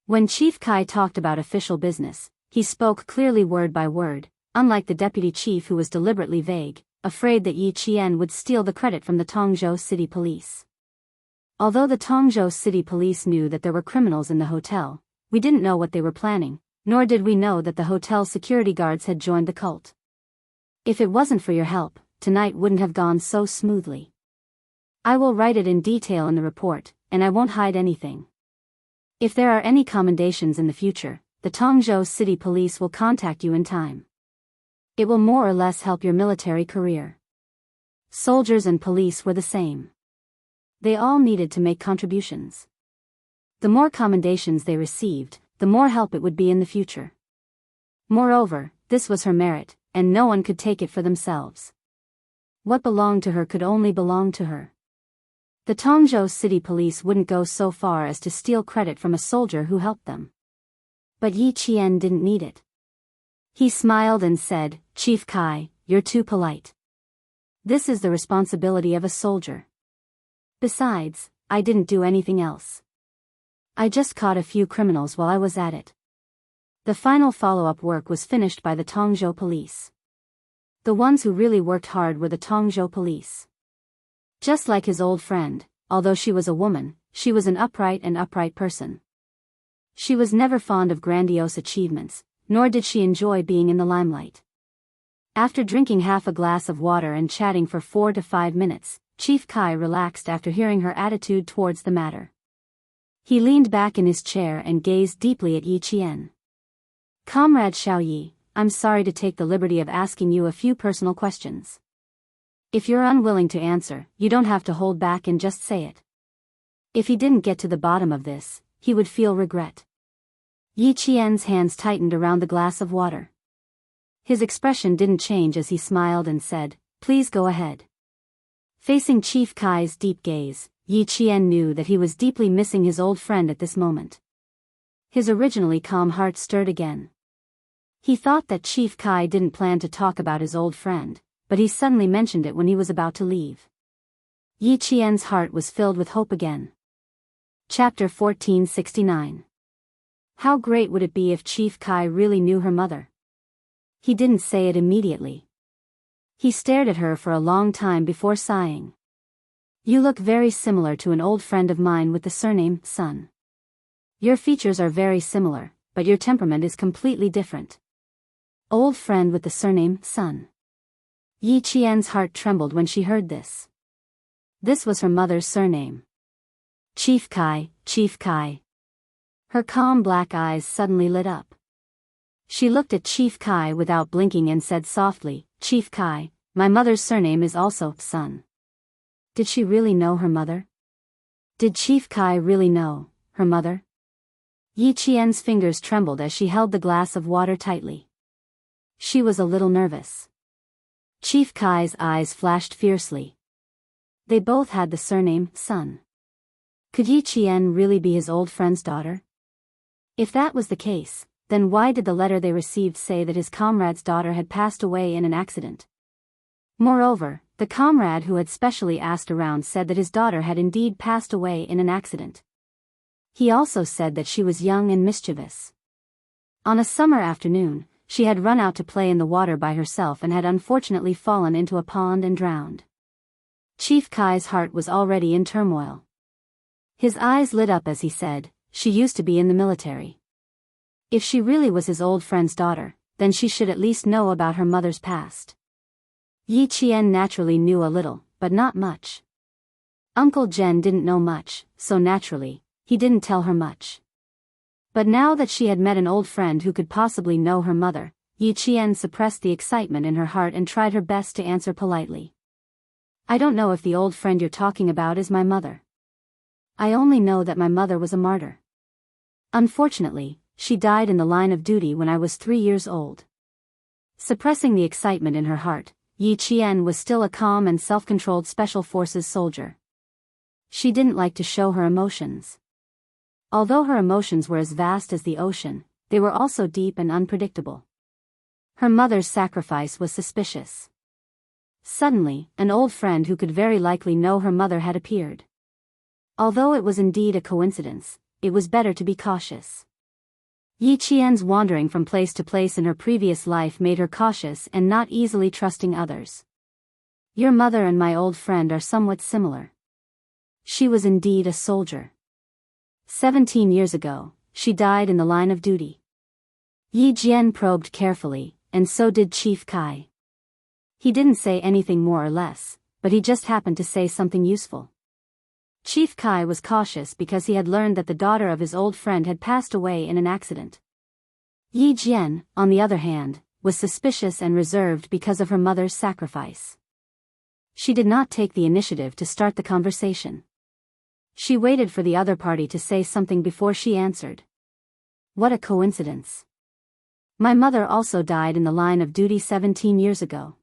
[SPEAKER 1] When Chief Kai talked about official business, he spoke clearly word by word, unlike the deputy chief who was deliberately vague, afraid that Yi Qian would steal the credit from the Tongzhou City Police. Although the Tongzhou City Police knew that there were criminals in the hotel, we didn't know what they were planning, nor did we know that the hotel security guards had joined the cult. If it wasn't for your help, tonight wouldn't have gone so smoothly. I will write it in detail in the report, and I won't hide anything. If there are any commendations in the future, the Tongzhou City Police will contact you in time. It will more or less help your military career. Soldiers and police were the same. They all needed to make contributions. The more commendations they received, the more help it would be in the future. Moreover, this was her merit, and no one could take it for themselves. What belonged to her could only belong to her. The Tongzhou City Police wouldn't go so far as to steal credit from a soldier who helped them. But Yi Qian didn't need it. He smiled and said, Chief Kai, you're too polite. This is the responsibility of a soldier. Besides, I didn't do anything else. I just caught a few criminals while I was at it. The final follow-up work was finished by the Tongzhou Police. The ones who really worked hard were the Tongzhou Police. Just like his old friend, although she was a woman, she was an upright person. She was never fond of grandiose achievements, nor did she enjoy being in the limelight. After drinking half a glass of water and chatting for 4 to 5 minutes, Chief Kai relaxed after hearing her attitude towards the matter. He leaned back in his chair and gazed deeply at Yi Qian. Comrade Xiao Yi, I'm sorry to take the liberty of asking you a few personal questions. If you're unwilling to answer, you don't have to hold back and just say it. If he didn't get to the bottom of this, he would feel regret. Yi Qian's hands tightened around the glass of water. His expression didn't change as he smiled and said, Please go ahead. Facing Chief Kai's deep gaze, Yi Qian knew that he was deeply missing his old friend at this moment. His originally calm heart stirred again. He thought that Chief Kai didn't plan to talk about his old friend, but he suddenly mentioned it when he was about to leave. Yi Qian's heart was filled with hope again. Chapter 1469. How great would it be if Chief Kai really knew her mother? He didn't say it immediately. He stared at her for a long time before sighing. You look very similar to an old friend of mine with the surname Sun. Your features are very similar, but your temperament is completely different. Old friend with the surname Sun. Yi Qian's heart trembled when she heard this. This was her mother's surname. Chief Kai, Chief Kai. Her calm black eyes suddenly lit up. She looked at Chief Kai without blinking and said softly, Chief Kai, my mother's surname is also Sun. Did she really know her mother? Did Chief Kai really know her mother? Yi Qian's fingers trembled as she held the glass of water tightly. She was a little nervous. Chief Kai's eyes flashed fiercely. They both had the surname Sun. Could Yi Qian really be his old friend's daughter? If that was the case, then why did the letter they received say that his comrade's daughter had passed away in an accident? Moreover, the comrade who had specially asked around said that his daughter had indeed passed away in an accident. He also said that she was young and mischievous. On a summer afternoon, she had run out to play in the water by herself and had unfortunately fallen into a pond and drowned. Chief Kai's heart was already in turmoil. His eyes lit up as he said, She used to be in the military. If she really was his old friend's daughter, then she should at least know about her mother's past. Yi Qian naturally knew a little, but not much. Uncle Jen didn't know much, so naturally, he didn't tell her much. But now that she had met an old friend who could possibly know her mother, Yi Qian suppressed the excitement in her heart and tried her best to answer politely. I don't know if the old friend you're talking about is my mother. I only know that my mother was a martyr. Unfortunately, she died in the line of duty when I was 3 years old. Suppressing the excitement in her heart, Yi Qian was still a calm and self-controlled Special Forces soldier. She didn't like to show her emotions. Although her emotions were as vast as the ocean, they were also deep and unpredictable. Her mother's sacrifice was suspicious. Suddenly, an old friend who could very likely know her mother had appeared. Although it was indeed a coincidence, it was better to be cautious. Yi Qian's wandering from place to place in her previous life made her cautious and not easily trusting others. Your mother and my old friend are somewhat similar. She was indeed a soldier. 17 years ago, she died in the line of duty. Yi Jian probed carefully, and so did Chief Kai. He didn't say anything more or less, but he just happened to say something useful. Chief Kai was cautious because he had learned that the daughter of his old friend had passed away in an accident. Yi Jian, on the other hand, was suspicious and reserved because of her mother's sacrifice. She did not take the initiative to start the conversation. She waited for the other party to say something before she answered. What a coincidence. My mother also died in the line of duty 17 years ago.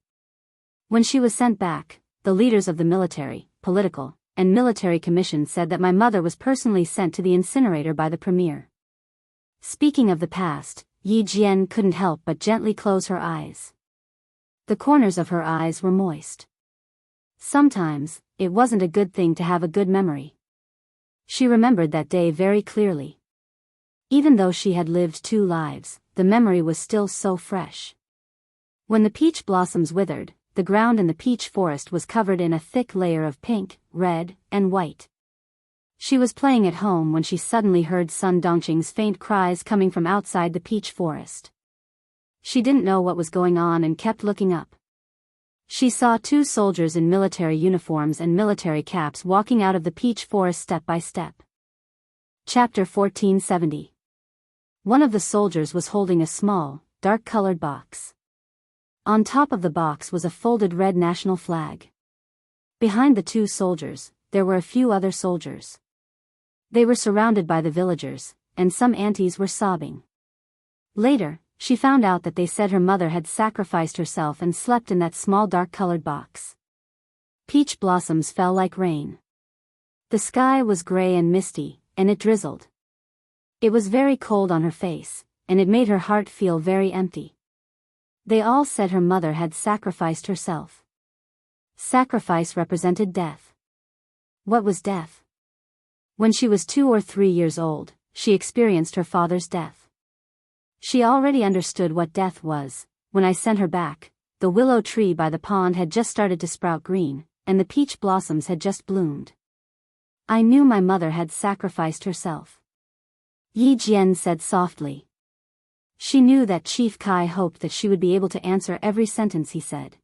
[SPEAKER 1] When she was sent back, the leaders of the military, political, and military commission said that my mother was personally sent to the incinerator by the premier. Speaking of the past, Yi Jian couldn't help but gently close her eyes. The corners of her eyes were moist. Sometimes, it wasn't a good thing to have a good memory. She remembered that day very clearly. Even though she had lived 2 lives, the memory was still so fresh. When the peach blossoms withered, the ground in the peach forest was covered in a thick layer of pink, red, and white. She was playing at home when she suddenly heard Sun Dongqing's faint cries coming from outside the peach forest. She didn't know what was going on and kept looking up. She saw 2 soldiers in military uniforms and military caps walking out of the peach forest step by step. Chapter 1470. One of the soldiers was holding a small, dark-colored box. On top of the box was a folded red national flag. Behind the 2 soldiers, there were a few other soldiers. They were surrounded by the villagers, and some aunties were sobbing. Later, she found out that they said her mother had sacrificed herself and slept in that small dark-colored box. Peach blossoms fell like rain. The sky was gray and misty, and it drizzled. It was very cold on her face, and it made her heart feel very empty. They all said her mother had sacrificed herself. Sacrifice represented death. What was death? When she was 2 or 3 years old, she experienced her father's death. She already understood what death was. When I sent her back, the willow tree by the pond had just started to sprout green, and the peach blossoms had just bloomed. I knew my mother had sacrificed herself. Yi Jian said softly. She knew that Chief Kai hoped that she would be able to answer every sentence he said.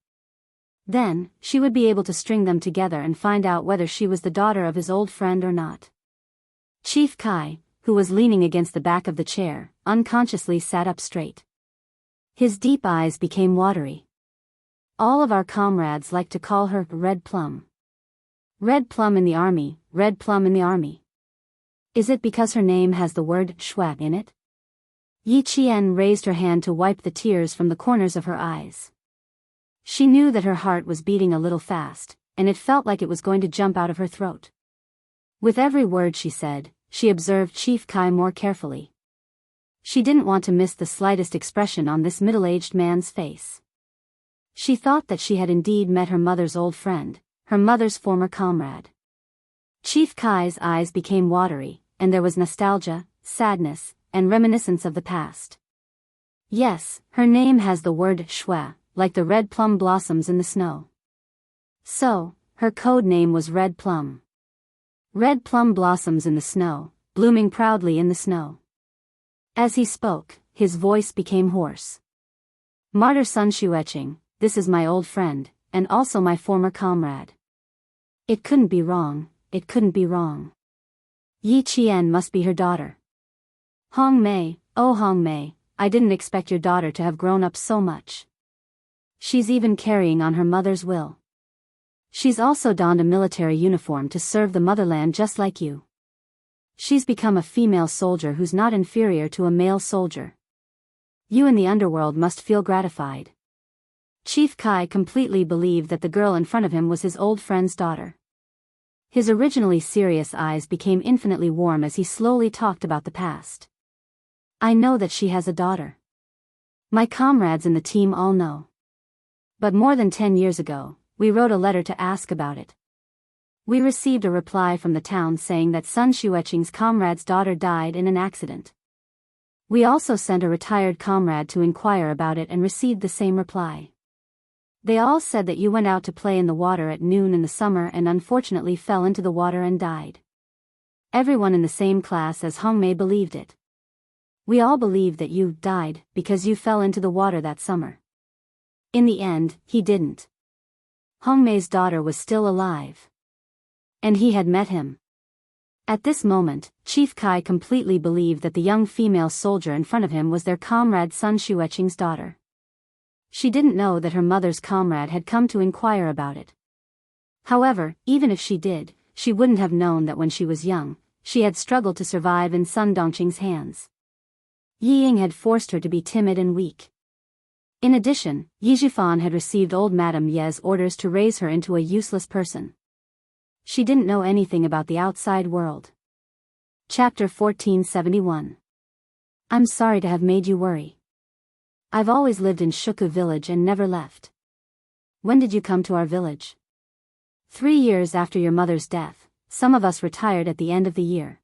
[SPEAKER 1] Then, she would be able to string them together and find out whether she was the daughter of his old friend or not. Chief Kai, who was leaning against the back of the chair, unconsciously sat up straight. His deep eyes became watery. All of our comrades like to call her Red Plum. Red Plum in the army, Red Plum in the army. Is it because her name has the word shui in it? Yi Qian raised her hand to wipe the tears from the corners of her eyes. She knew that her heart was beating a little fast, and it felt like it was going to jump out of her throat. With every word she said, she observed Chief Kai more carefully. She didn't want to miss the slightest expression on this middle-aged man's face. She thought that she had indeed met her mother's old friend, her mother's former comrade. Chief Kai's eyes became watery, and there was nostalgia, sadness, and reminiscence of the past. Yes, her name has the word shui, like the red plum blossoms in the snow. So, her code name was Red Plum. Red plum blossoms in the snow, blooming proudly in the snow. As he spoke, his voice became hoarse. Martyr Sun Shueching, this is my old friend, and also my former comrade. It couldn't be wrong, it couldn't be wrong. Yi Qian must be her daughter. Hong Mei, oh Hong Mei, I didn't expect your daughter to have grown up so much. She's even carrying on her mother's will. She's also donned a military uniform to serve the motherland just like you. She's become a female soldier who's not inferior to a male soldier. You in the underworld must feel gratified. Chief Kai completely believed that the girl in front of him was his old friend's daughter. His originally serious eyes became infinitely warm as he slowly talked about the past. I know that she has a daughter. My comrades in the team all know. But more than 10 years ago, we wrote a letter to ask about it. We received a reply from the town saying that Sun Xueqing's comrade's daughter died in an accident. We also sent a retired comrade to inquire about it and received the same reply. They all said that you went out to play in the water at noon in the summer and unfortunately fell into the water and died. Everyone in the same class as Hongmei believed it. We all believed that you died because you fell into the water that summer. In the end, he didn't. Hongmei's daughter was still alive. And he had met him. At this moment, Chief Kai completely believed that the young female soldier in front of him was their comrade Sun Xueqing's daughter. She didn't know that her mother's comrade had come to inquire about it. However, even if she did, she wouldn't have known that when she was young, she had struggled to survive in Sun Dongqing's hands. Yi Ying had forced her to be timid and weak. In addition, Yi Zhifan had received old Madame Ye's orders to raise her into a useless person. She didn't know anything about the outside world. Chapter 1471. I'm sorry to have made you worry. I've always lived in Shuku village and never left. When did you come to our village? 3 years after your mother's death. Some of us retired at the end of the year.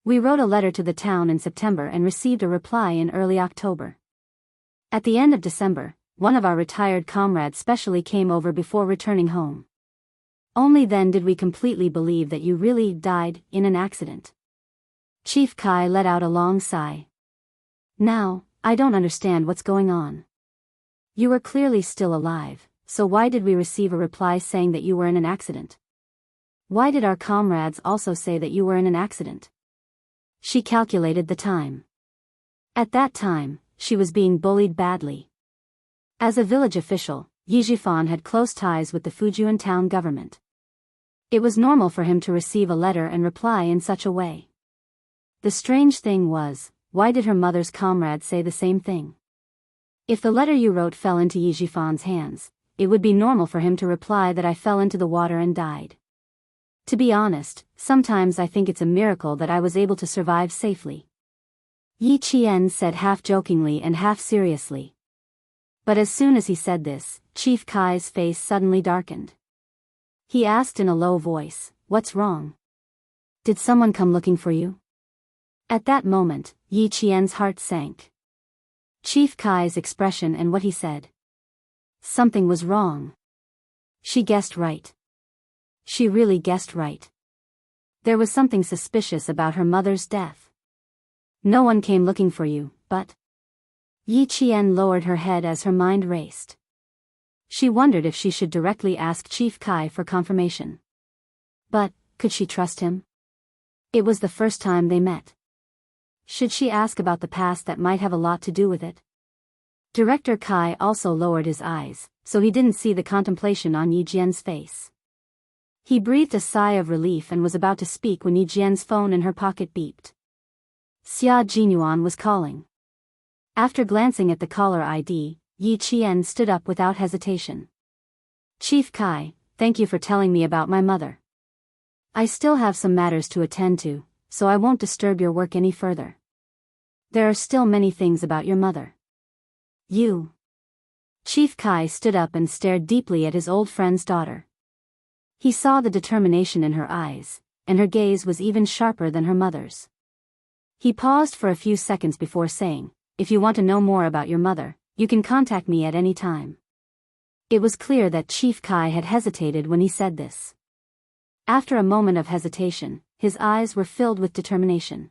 [SPEAKER 1] We wrote a letter to the town in September and received a reply in early October. At the end of December, one of our retired comrades specially came over before returning home. Only then did we completely believe that you really died in an accident. Chief Kai let out a long sigh. Now, I don't understand what's going on. You were clearly still alive, so why did we receive a reply saying that you were in an accident? Why did our comrades also say that you were in an accident? She calculated the time. At that time, she was being bullied badly. As a village official, Yi Zhifan had close ties with the Fujian town government. It was normal for him to receive a letter and reply in such a way. The strange thing was, why did her mother's comrade say the same thing? If the letter you wrote fell into Yi Zhifan's hands, it would be normal for him to reply that I fell into the water and died. To be honest, sometimes I think it's a miracle that I was able to survive safely. Yi Qian said half jokingly and half seriously. But as soon as he said this, Chief Kai's face suddenly darkened. He asked in a low voice, "What's wrong? Did someone come looking for you?" At that moment, Yi Qian's heart sank. Chief Kai's expression and what he said. Something was wrong. She guessed right. She really guessed right. There was something suspicious about her mother's death. No one came looking for you, but... Yi Qian lowered her head as her mind raced. She wondered if she should directly ask Chief Kai for confirmation. But, could she trust him? It was the first time they met. Should she ask about the past that might have a lot to do with it? Director Kai also lowered his eyes, so he didn't see the contemplation on Yi Jian's face. He breathed a sigh of relief and was about to speak when Yi Jian's phone in her pocket beeped. Xia Jinyuan was calling. After glancing at the caller ID, Yi Qian stood up without hesitation. Chief Kai, thank you for telling me about my mother. I still have some matters to attend to, so I won't disturb your work any further. There are still many things about your mother. You. Chief Kai stood up and stared deeply at his old friend's daughter. He saw the determination in her eyes, and her gaze was even sharper than her mother's. He paused for a few seconds before saying, "If you want to know more about your mother, you can contact me at any time." It was clear that Chief Kai had hesitated when he said this. After a moment of hesitation, his eyes were filled with determination.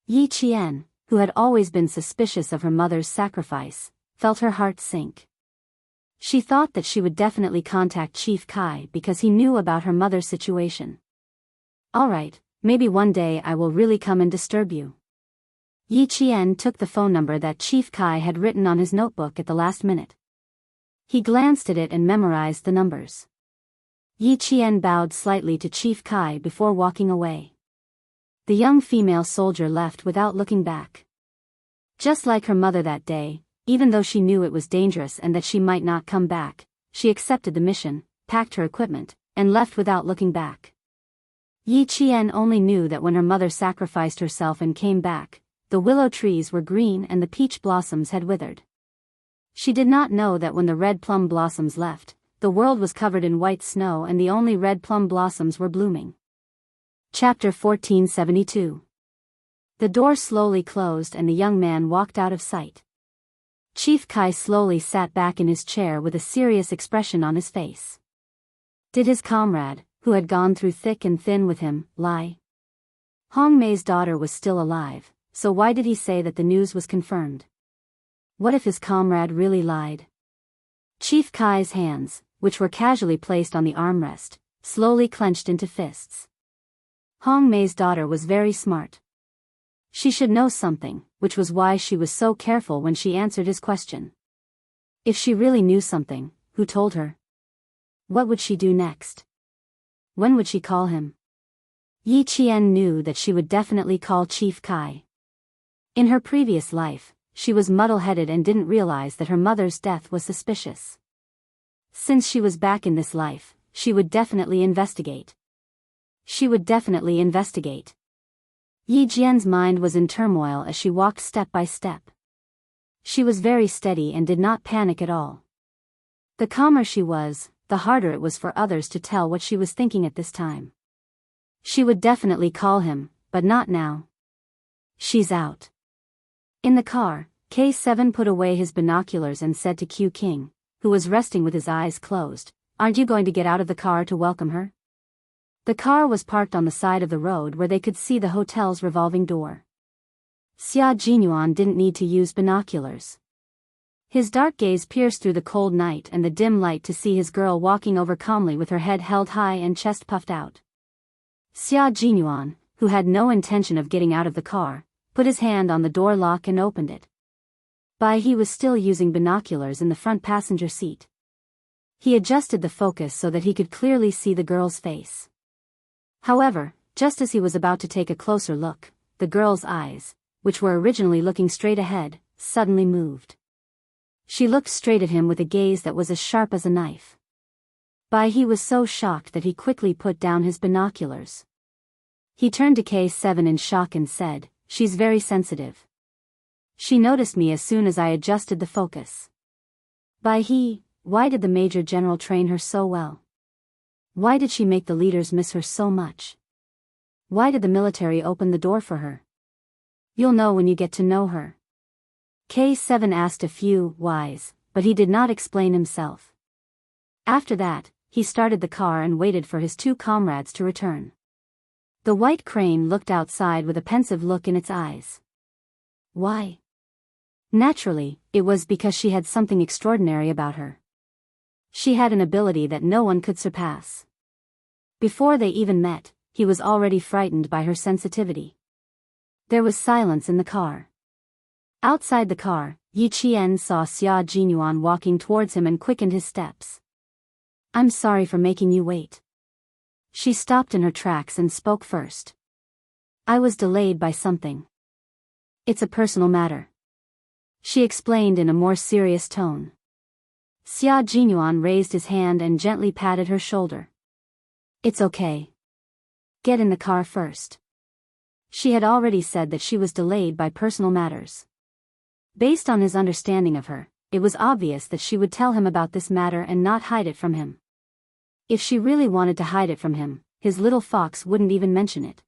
[SPEAKER 1] Yi Qian, who had always been suspicious of her mother's sacrifice, felt her heart sink. She thought that she would definitely contact Chief Kai because he knew about her mother's situation. All right, maybe one day I will really come and disturb you. Yi Qian took the phone number that Chief Kai had written on his notebook at the last minute. He glanced at it and memorized the numbers. Yi Qian bowed slightly to Chief Kai before walking away. The young female soldier left without looking back. Just like her mother that day, even though she knew it was dangerous and that she might not come back, she accepted the mission, packed her equipment, and left without looking back. Yi Qian only knew that when her mother sacrificed herself and came back, the willow trees were green and the peach blossoms had withered. She did not know that when the red plum blossoms left, the world was covered in white snow and the only red plum blossoms were blooming. Chapter 1472. The door slowly closed and the young man walked out of sight. Chief Kai slowly sat back in his chair with a serious expression on his face. Did his comrade, who had gone through thick and thin with him, lie? Hong Mei's daughter was still alive, so why did he say that the news was confirmed? What if his comrade really lied? Chief Kai's hands, which were casually placed on the armrest, slowly clenched into fists. Hong Mei's daughter was very smart. She should know something, which was why she was so careful when she answered his question. If she really knew something, who told her? What would she do next? When would she call him? Yi Qian knew that she would definitely call Chief Kai. In her previous life, she was muddle-headed and didn't realize that her mother's death was suspicious. Since she was back in this life, she would definitely investigate. She would definitely investigate. Yi Jian's mind was in turmoil as she walked step by step. She was very steady and did not panic at all. The calmer she was, the harder it was for others to tell what she was thinking at this time. She would definitely call him, but not now. She's out. In the car, K7 put away his binoculars and said to Q King, who was resting with his eyes closed, "Aren't you going to get out of the car to welcome her?" The car was parked on the side of the road where they could see the hotel's revolving door. Xia Jinyuan didn't need to use binoculars. His dark gaze pierced through the cold night and the dim light to see his girl walking over calmly with her head held high and chest puffed out. Xia Jinyuan, who had no intention of getting out of the car, put his hand on the door lock and opened it. Bai He was still using binoculars in the front passenger seat. He adjusted the focus so that he could clearly see the girl's face. However, just as he was about to take a closer look, the girl's eyes, which were originally looking straight ahead, suddenly moved. She looked straight at him with a gaze that was as sharp as a knife. Bai He was so shocked that he quickly put down his binoculars. He turned to K7 in shock and said, "She's very sensitive. She noticed me as soon as I adjusted the focus." Bai He, why did the Major General train her so well? Why did she make the leaders miss her so much? Why did the military open the door for her? You'll know when you get to know her. K7 asked a few whys, but he did not explain himself. After that, he started the car and waited for his two comrades to return. The white crane looked outside with a pensive look in its eyes. Why? Naturally, it was because she had something extraordinary about her. She had an ability that no one could surpass. Before they even met, he was already frightened by her sensitivity. There was silence in the car. Outside the car, Yi Qian saw Xia Jinyuan walking towards him and quickened his steps. "I'm sorry for making you wait." She stopped in her tracks and spoke first. "I was delayed by something. It's a personal matter," she explained in a more serious tone. Xia Jinyuan raised his hand and gently patted her shoulder. "It's okay. Get in the car first." She had already said that she was delayed by personal matters. Based on his understanding of her, it was obvious that she would tell him about this matter and not hide it from him. If she really wanted to hide it from him, his little fox wouldn't even mention it.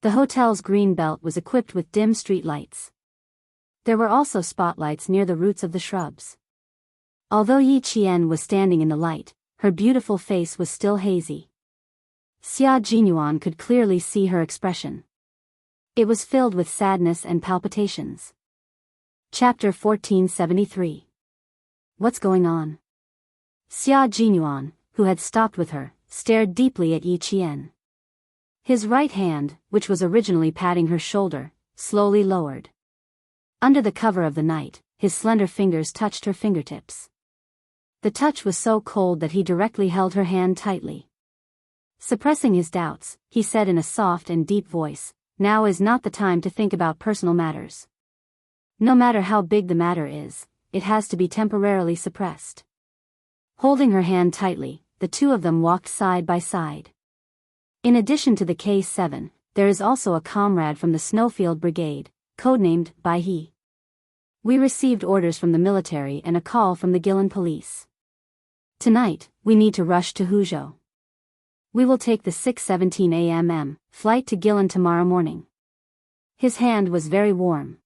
[SPEAKER 1] The hotel's green belt was equipped with dim street lights. There were also spotlights near the roots of the shrubs. Although Yi Qian was standing in the light, her beautiful face was still hazy. Xia Jinyuan could clearly see her expression. It was filled with sadness and palpitations. Chapter 1473. What's going on? Xia Jinyuan, who had stopped with her, stared deeply at Yi Qian. His right hand, which was originally patting her shoulder, slowly lowered. Under the cover of the night, his slender fingers touched her fingertips. The touch was so cold that he directly held her hand tightly. Suppressing his doubts, he said in a soft and deep voice, "Now is not the time to think about personal matters. No matter how big the matter is, it has to be temporarily suppressed." Holding her hand tightly, the two of them walked side by side. In addition to the K7, there is also a comrade from the Snowfield Brigade, codenamed Bai He. We received orders from the military and a call from the Gillen police. Tonight, we need to rush to Huzhou. We will take the 6:17 a.m. flight to Guilin tomorrow morning. His hand was very warm.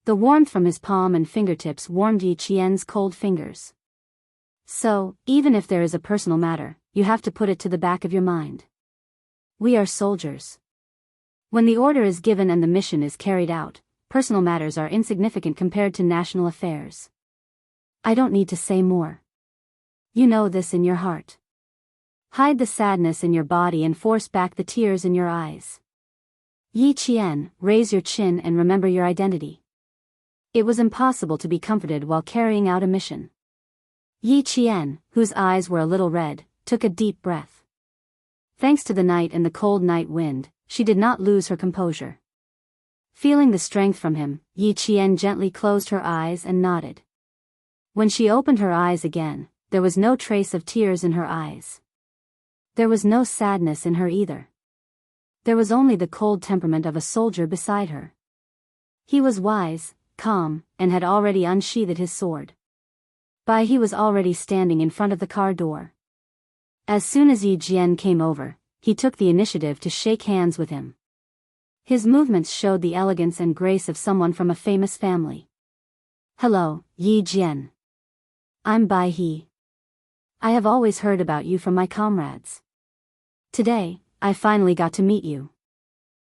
[SPEAKER 1] The warmth from his palm and fingertips warmed Yi Qian's cold fingers. So, even if there is a personal matter, you have to put it to the back of your mind. We are soldiers. When the order is given and the mission is carried out, personal matters are insignificant compared to national affairs. I don't need to say more. You know this in your heart. Hide the sadness in your body and force back the tears in your eyes. Yi Qian, raise your chin and remember your identity. It was impossible to be comforted while carrying out a mission. Yi Qian, whose eyes were a little red, took a deep breath. Thanks to the night and the cold night wind, she did not lose her composure. Feeling the strength from him, Yi Qian gently closed her eyes and nodded. When she opened her eyes again, there was no trace of tears in her eyes. There was no sadness in her either. There was only the cold temperament of a soldier beside her. He was wise, calm, and had already unsheathed his sword. He was already standing in front of the car door. As soon as Yi Jian came over, he took the initiative to shake hands with him. His movements showed the elegance and grace of someone from a famous family. Hello, Yi Jian. I'm Bai He. I have always heard about you from my comrades. Today, I finally got to meet you.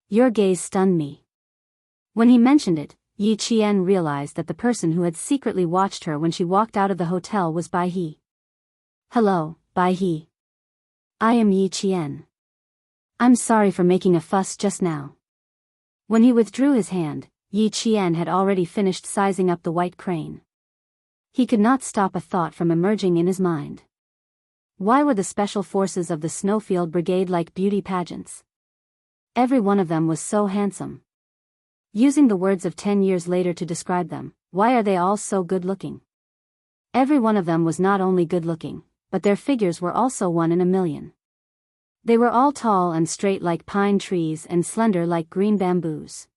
[SPEAKER 1] Your gaze stunned me. When he mentioned it, Yi Qian realized that the person who had secretly watched her when she walked out of the hotel was Bai He. Hello, Bai He. I am Yi Qian. I'm sorry for making a fuss just now. When he withdrew his hand, Yi Qian had already finished sizing up the white crane. He could not stop a thought from emerging in his mind. Why were the special forces of the Snowfield Brigade like beauty pageants? Every one of them was so handsome. Using the words of 10 years later to describe them, why are they all so good-looking? Every one of them was not only good-looking, but their figures were also 1 in a million. They were all tall and straight like pine trees and slender like green bamboos.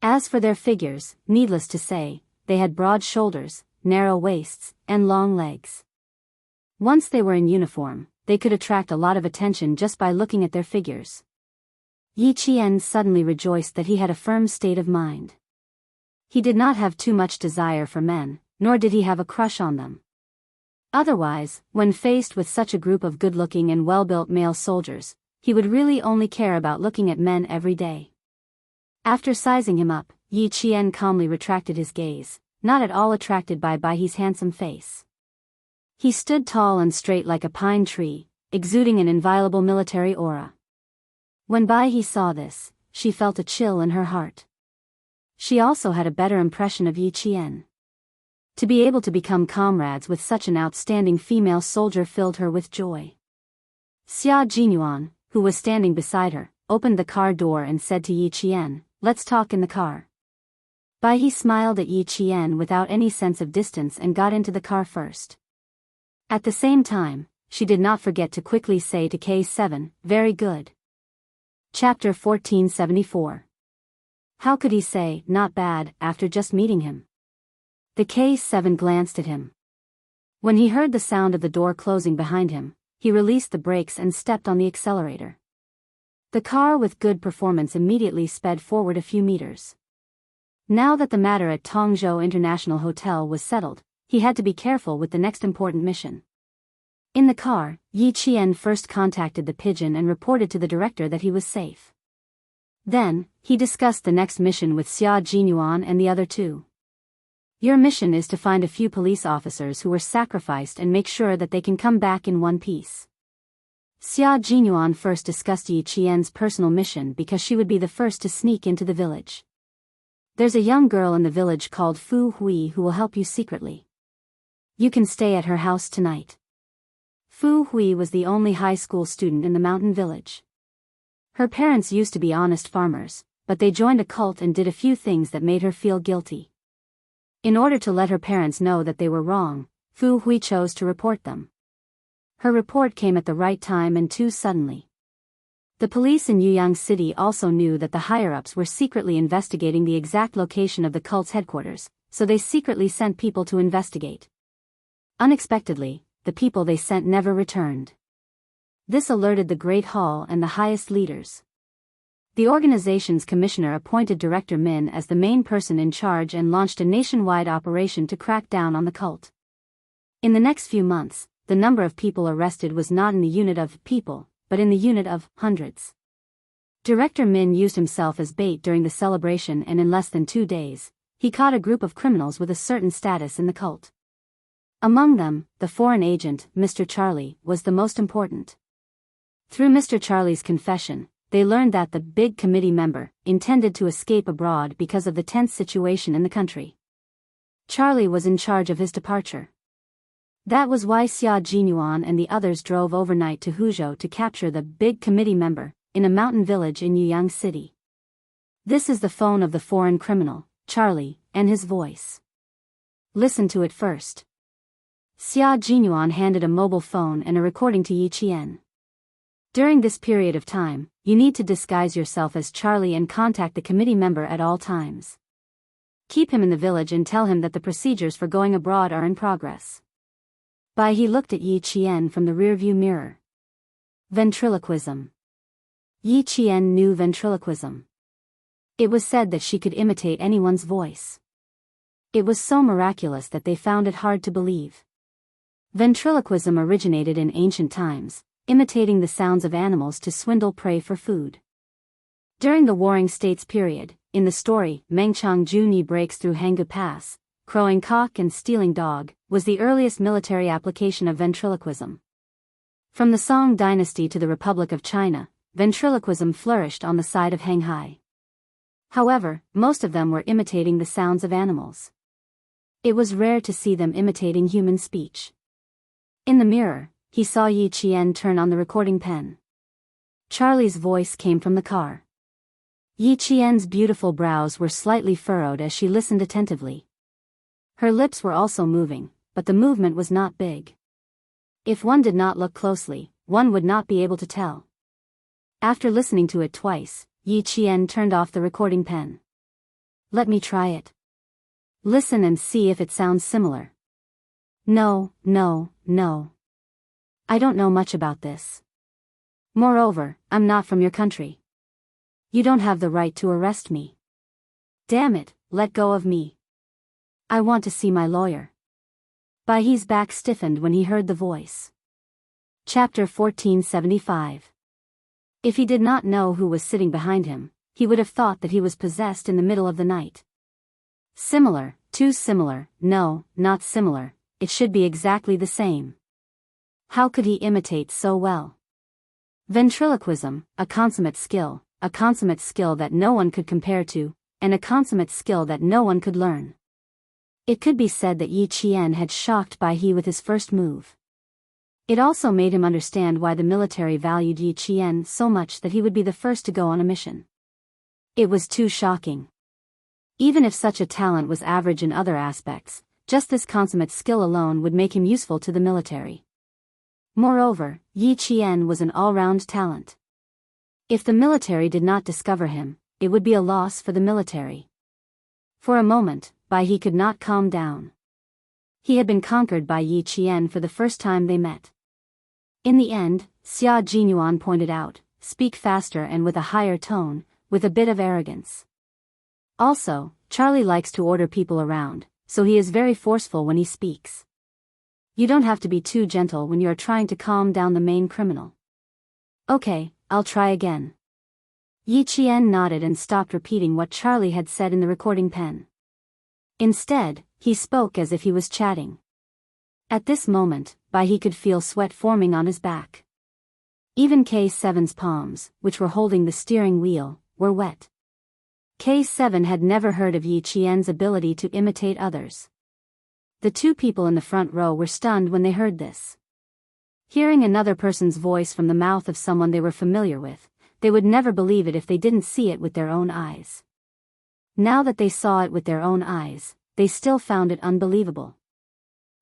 [SPEAKER 1] As for their figures, needless to say, they had broad shoulders, narrow waists, and long legs. Once they were in uniform, they could attract a lot of attention just by looking at their figures. Yi Qian suddenly rejoiced that he had a firm state of mind. He did not have too much desire for men, nor did he have a crush on them. Otherwise, when faced with such a group of good-looking and well-built male soldiers, he would really only care about looking at men every day. After sizing him up, Yi Qian calmly retracted his gaze, not at all attracted by Baihe's handsome face. He stood tall and straight like a pine tree, exuding an inviolable military aura. When Baihe saw this, she felt a chill in her heart. She also had a better impression of Yi Qian. To be able to become comrades with such an outstanding female soldier filled her with joy. Xia Jinyuan, who was standing beside her, opened the car door and said to Yi Qian, "Let's talk in the car." Baihe smiled at Yi Qian without any sense of distance and got into the car first. At the same time, she did not forget to quickly say to K7, "Very good." Chapter 1474. How could he say, "Not bad," after just meeting him? The K7 glanced at him. When he heard the sound of the door closing behind him, he released the brakes and stepped on the accelerator. The car with good performance immediately sped forward a few meters. Now that the matter at Tongzhou International Hotel was settled, he had to be careful with the next important mission. In the car, Yi Qian first contacted the pigeon and reported to the director that he was safe. Then, he discussed the next mission with Xia Jinyuan and the other two. Your mission is to find a few police officers who were sacrificed and make sure that they can come back in one piece. Xia Jinyuan first discussed Yi Qian's personal mission because she would be the first to sneak into the village. There's a young girl in the village called Fu Hui who will help you secretly. You can stay at her house tonight. Fu Hui was the only high school student in the mountain village. Her parents used to be honest farmers, but they joined a cult and did a few things that made her feel guilty. In order to let her parents know that they were wrong, Fu Hui chose to report them. Her report came at the right time and too suddenly. The police in Yuyang City also knew that the higher-ups were secretly investigating the exact location of the cult's headquarters, so they secretly sent people to investigate. Unexpectedly, the people they sent never returned. This alerted the Great Hall and the highest leaders. The organization's commissioner appointed Director Min as the main person in charge and launched a nationwide operation to crack down on the cult. In the next few months, the number of people arrested was not in the unit of people, but in the unit of hundreds. Director Min used himself as bait during the celebration, and in less than 2 days, he caught a group of criminals with a certain status in the cult. Among them, the foreign agent, Mr. Charlie, was the most important. Through Mr. Charlie's confession, they learned that the big committee member intended to escape abroad because of the tense situation in the country. Charlie was in charge of his departure. That was why Xia Jinyuan and the others drove overnight to Huzhou to capture the big committee member in a mountain village in Yuyang City. This is the phone of the foreign criminal, Charlie, and his voice. Listen to it first. Xia Jinyuan handed a mobile phone and a recording to Yi Qian. During this period of time, you need to disguise yourself as Charlie and contact the committee member at all times. Keep him in the village and tell him that the procedures for going abroad are in progress. He looked at Yi Qian from the rearview mirror. Ventriloquism. Yi Qian knew ventriloquism. It was said that she could imitate anyone's voice. It was so miraculous that they found it hard to believe. Ventriloquism originated in ancient times, imitating the sounds of animals to swindle prey for food. During the Warring States period, in the story, Mengchang Junyi breaks through Hanggu Pass, crowing cock and stealing dog, was the earliest military application of ventriloquism. From the Song dynasty to the Republic of China, ventriloquism flourished on the side of Hanghai. However, most of them were imitating the sounds of animals. It was rare to see them imitating human speech. In the mirror, he saw Yi Qian turn on the recording pen. Charlie's voice came from the car. Yi Qian's beautiful brows were slightly furrowed as she listened attentively. Her lips were also moving, but the movement was not big. If one did not look closely, one would not be able to tell. After listening to it twice, Yi Qian turned off the recording pen. Let me try it. Listen and see if it sounds similar. No. I don't know much about this. Moreover, I'm not from your country. You don't have the right to arrest me. Damn it, let go of me. I want to see my lawyer. Baihe's back stiffened when he heard the voice. Chapter 1475. If he did not know who was sitting behind him, he would have thought that he was possessed in the middle of the night. Similar, too similar, no, not similar, it should be exactly the same. How could he imitate so well? Ventriloquism, a consummate skill that no one could compare to, and a consummate skill that no one could learn. It could be said that Yi Qian had shocked Baihe with his first move. It also made him understand why the military valued Yi Qian so much that he would be the first to go on a mission. It was too shocking. Even if such a talent was average in other aspects, just this consummate skill alone would make him useful to the military. Moreover, Yi Qian was an all-round talent. If the military did not discover him, it would be a loss for the military. For a moment, Baihe could not calm down. He had been conquered by Yi Qian for the first time they met. In the end, Xia Jinyuan pointed out, speak faster and with a higher tone, with a bit of arrogance. Also, Charlie likes to order people around, so he is very forceful when he speaks. You don't have to be too gentle when you are trying to calm down the main criminal. Okay, I'll try again. Yi Qian nodded and stopped repeating what Charlie had said in the recording pen. Instead, he spoke as if he was chatting. At this moment, Baihe could feel sweat forming on his back. Even K7's palms, which were holding the steering wheel, were wet. K7 had never heard of Yi Qian's ability to imitate others. The two people in the front row were stunned when they heard this. Hearing another person's voice from the mouth of someone they were familiar with, they would never believe it if they didn't see it with their own eyes. Now that they saw it with their own eyes, they still found it unbelievable.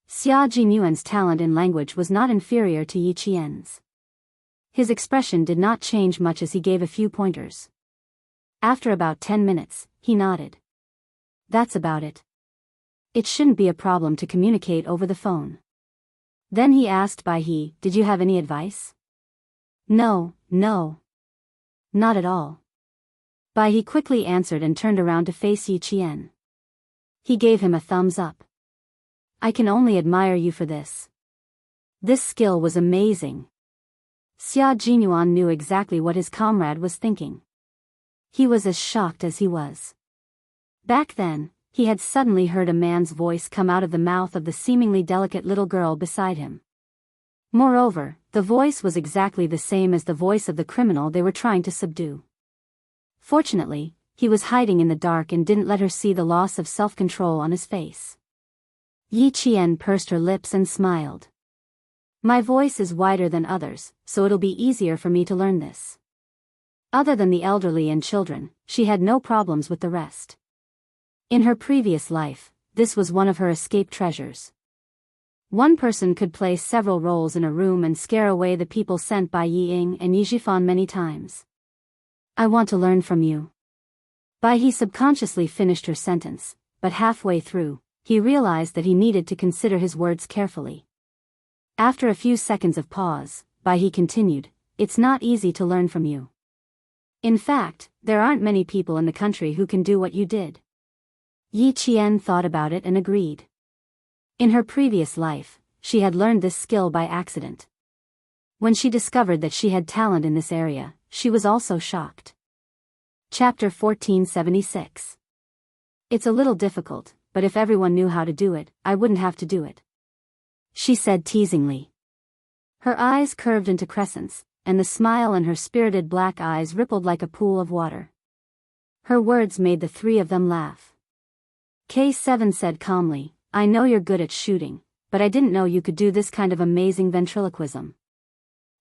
[SPEAKER 1] Xia Jinyuan's talent in language was not inferior to Yi Qian's. His expression did not change much as he gave a few pointers. After about 10 minutes, he nodded. That's about it. It shouldn't be a problem to communicate over the phone. Then he asked Bai He, "Did you have any advice?" "No, no. Not at all." Bai He quickly answered and turned around to face Yi Qian. He gave him a thumbs up. "I can only admire you for this. This skill was amazing." Xia Jinyuan knew exactly what his comrade was thinking. He was as shocked as he was. Back then, he had suddenly heard a man's voice come out of the mouth of the seemingly delicate little girl beside him. Moreover, the voice was exactly the same as the voice of the criminal they were trying to subdue. Fortunately, he was hiding in the dark and didn't let her see the loss of self-control on his face. Yi Qian pursed her lips and smiled. "My voice is wider than others, so it'll be easier for me to learn this." Other than the elderly and children, she had no problems with the rest. In her previous life, this was one of her escape treasures. One person could play several roles in a room and scare away the people sent by Yi Ying and Yi Zhifan many times. "I want to learn from you." Bai He subconsciously finished her sentence, but halfway through, he realized that he needed to consider his words carefully. After a few seconds of pause, Bai He continued, "It's not easy to learn from you. In fact, there aren't many people in the country who can do what you did." Yi Qian thought about it and agreed. In her previous life, she had learned this skill by accident. When she discovered that she had talent in this area, she was also shocked. Chapter 1476. "It's a little difficult, but if everyone knew how to do it, I wouldn't have to do it," she said teasingly. Her eyes curved into crescents, and the smile in her spirited black eyes rippled like a pool of water. Her words made the three of them laugh. K7 said calmly, "I know you're good at shooting, but I didn't know you could do this kind of amazing ventriloquism."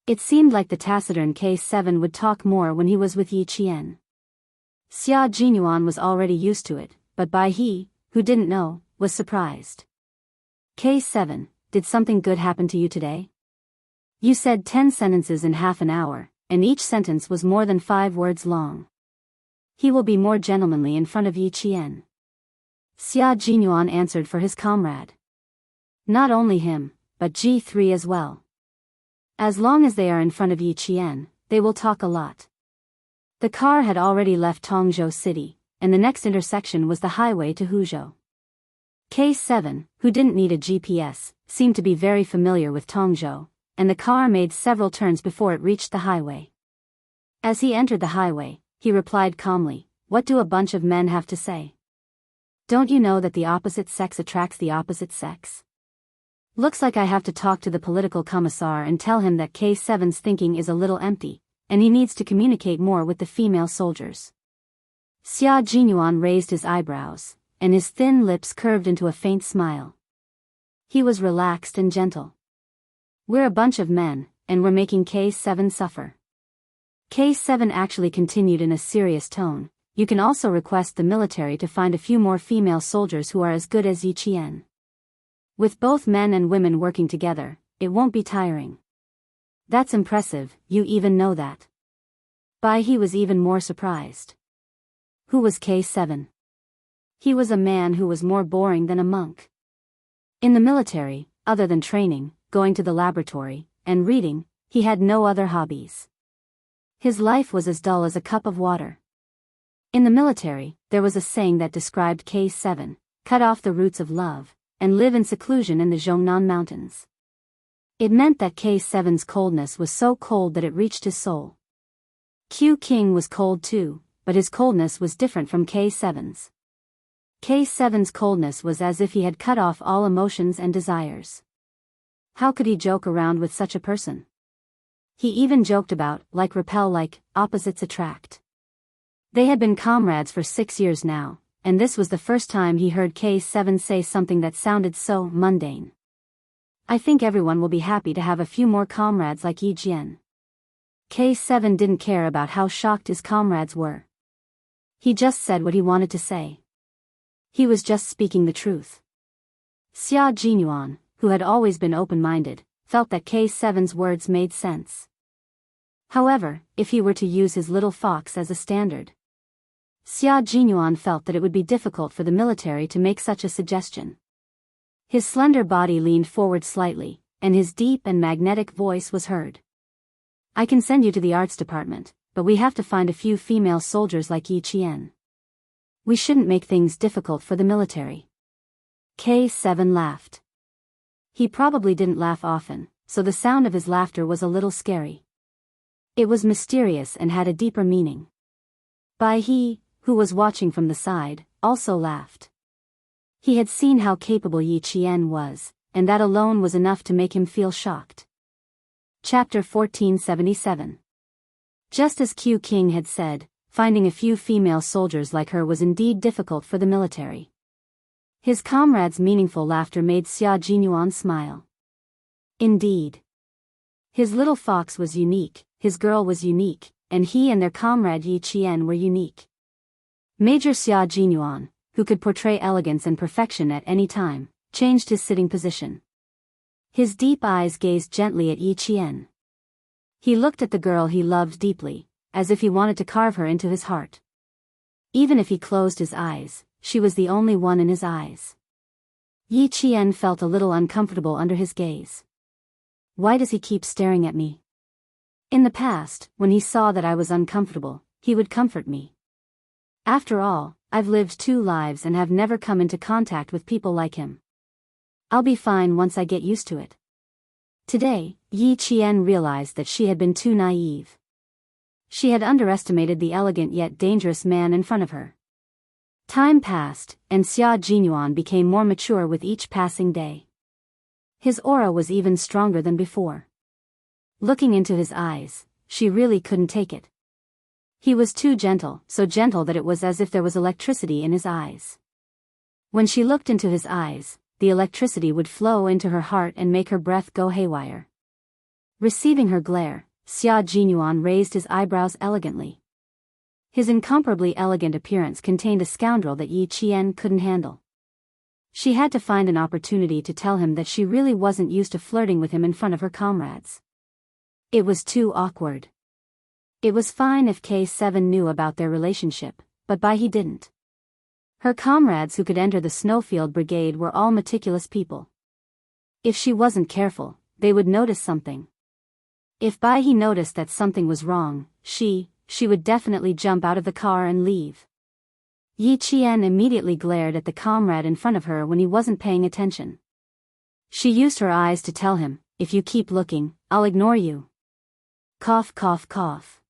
[SPEAKER 1] It seemed like the taciturn K7 would talk more when he was with Yi Qian. Xia Jinyuan was already used to it, but Bai He, who didn't know, was surprised. "K7, did something good happen to you today? You said 10 sentences in half an hour, and each sentence was more than 5 words long." "He will be more gentlemanly in front of Yi Qian." Xia Jinyuan answered for his comrade. "Not only him, but G3 as well. As long as they are in front of Yi Qian, they will talk a lot." The car had already left Tongzhou City, and the next intersection was the highway to Huzhou. K7, who didn't need a GPS, seemed to be very familiar with Tongzhou, and the car made several turns before it reached the highway. As he entered the highway, he replied calmly, "What do a bunch of men have to say? Don't you know that the opposite sex attracts the opposite sex? Looks like I have to talk to the political commissar and tell him that K7's thinking is a little empty, and he needs to communicate more with the female soldiers." Xia Jinyuan raised his eyebrows, and his thin lips curved into a faint smile. He was relaxed and gentle. "We're a bunch of men, and we're making K7 suffer." K7 actually continued in a serious tone, "You can also request the military to find a few more female soldiers who are as good as Yi Qian. With both men and women working together, it won't be tiring." "That's impressive, you even know that." Bai He was even more surprised. Who was K7? He was a man who was more boring than a monk. In the military, other than training, going to the laboratory, and reading, he had no other hobbies. His life was as dull as a cup of water. In the military, there was a saying that described K7, "Cut off the roots of love, and live in seclusion in the Zhongnan Mountains." It meant that K7's coldness was so cold that it reached his soul. Q King was cold too, but his coldness was different from K7's. K7's coldness was as if he had cut off all emotions and desires. How could he joke around with such a person? He even joked about, like repel, like, opposites attract. They had been comrades for 6 years now, and this was the first time he heard K7 say something that sounded so mundane. "I think everyone will be happy to have a few more comrades like Yi Jian." K7 didn't care about how shocked his comrades were. He just said what he wanted to say. He was just speaking the truth. Xia Jinyuan, who had always been open-minded, felt that K7's words made sense. However, if he were to use his little fox as a standard, Xia Jinyuan felt that it would be difficult for the military to make such a suggestion. His slender body leaned forward slightly, and his deep and magnetic voice was heard. "I can send you to the arts department, but we have to find a few female soldiers like Yi Qian. We shouldn't make things difficult for the military." K7 laughed. He probably didn't laugh often, so the sound of his laughter was a little scary. It was mysterious and had a deeper meaning. Biyao, who was watching from the side, also laughed. He had seen how capable Yi Qian was, and that alone was enough to make him feel shocked. Chapter 1477. Just as Q King had said, finding a few female soldiers like her was indeed difficult for the military. His comrade's meaningful laughter made Xia Jinyuan smile. Indeed. His little fox was unique, his girl was unique, and he and their comrade Yi Qian were unique. Major Xia Jinyuan, who could portray elegance and perfection at any time, changed his sitting position. His deep eyes gazed gently at Yi Qian. He looked at the girl he loved deeply, as if he wanted to carve her into his heart. Even if he closed his eyes, she was the only one in his eyes. Yi Qian felt a little uncomfortable under his gaze. Why does he keep staring at me? In the past, when he saw that I was uncomfortable, he would comfort me. After all, I've lived 2 lives and have never come into contact with people like him. I'll be fine once I get used to it. Today, Yi Qian realized that she had been too naive. She had underestimated the elegant yet dangerous man in front of her. Time passed, and Xia Jinyuan became more mature with each passing day. His aura was even stronger than before. Looking into his eyes, she really couldn't take it. He was too gentle, so gentle that it was as if there was electricity in his eyes. When she looked into his eyes, the electricity would flow into her heart and make her breath go haywire. Receiving her glare, Xia Jinyuan raised his eyebrows elegantly. His incomparably elegant appearance contained a scoundrel that Yi Qian couldn't handle. She had to find an opportunity to tell him that she really wasn't used to flirting with him in front of her comrades. It was too awkward. It was fine if K7 knew about their relationship, but Biyao didn't. Her comrades who could enter the Snowfield Brigade were all meticulous people. If she wasn't careful, they would notice something. If Biyao noticed that something was wrong, she would definitely jump out of the car and leave. Yi Qian immediately glared at the comrade in front of her when he wasn't paying attention. She used her eyes to tell him, "If you keep looking, I'll ignore you." Cough cough cough.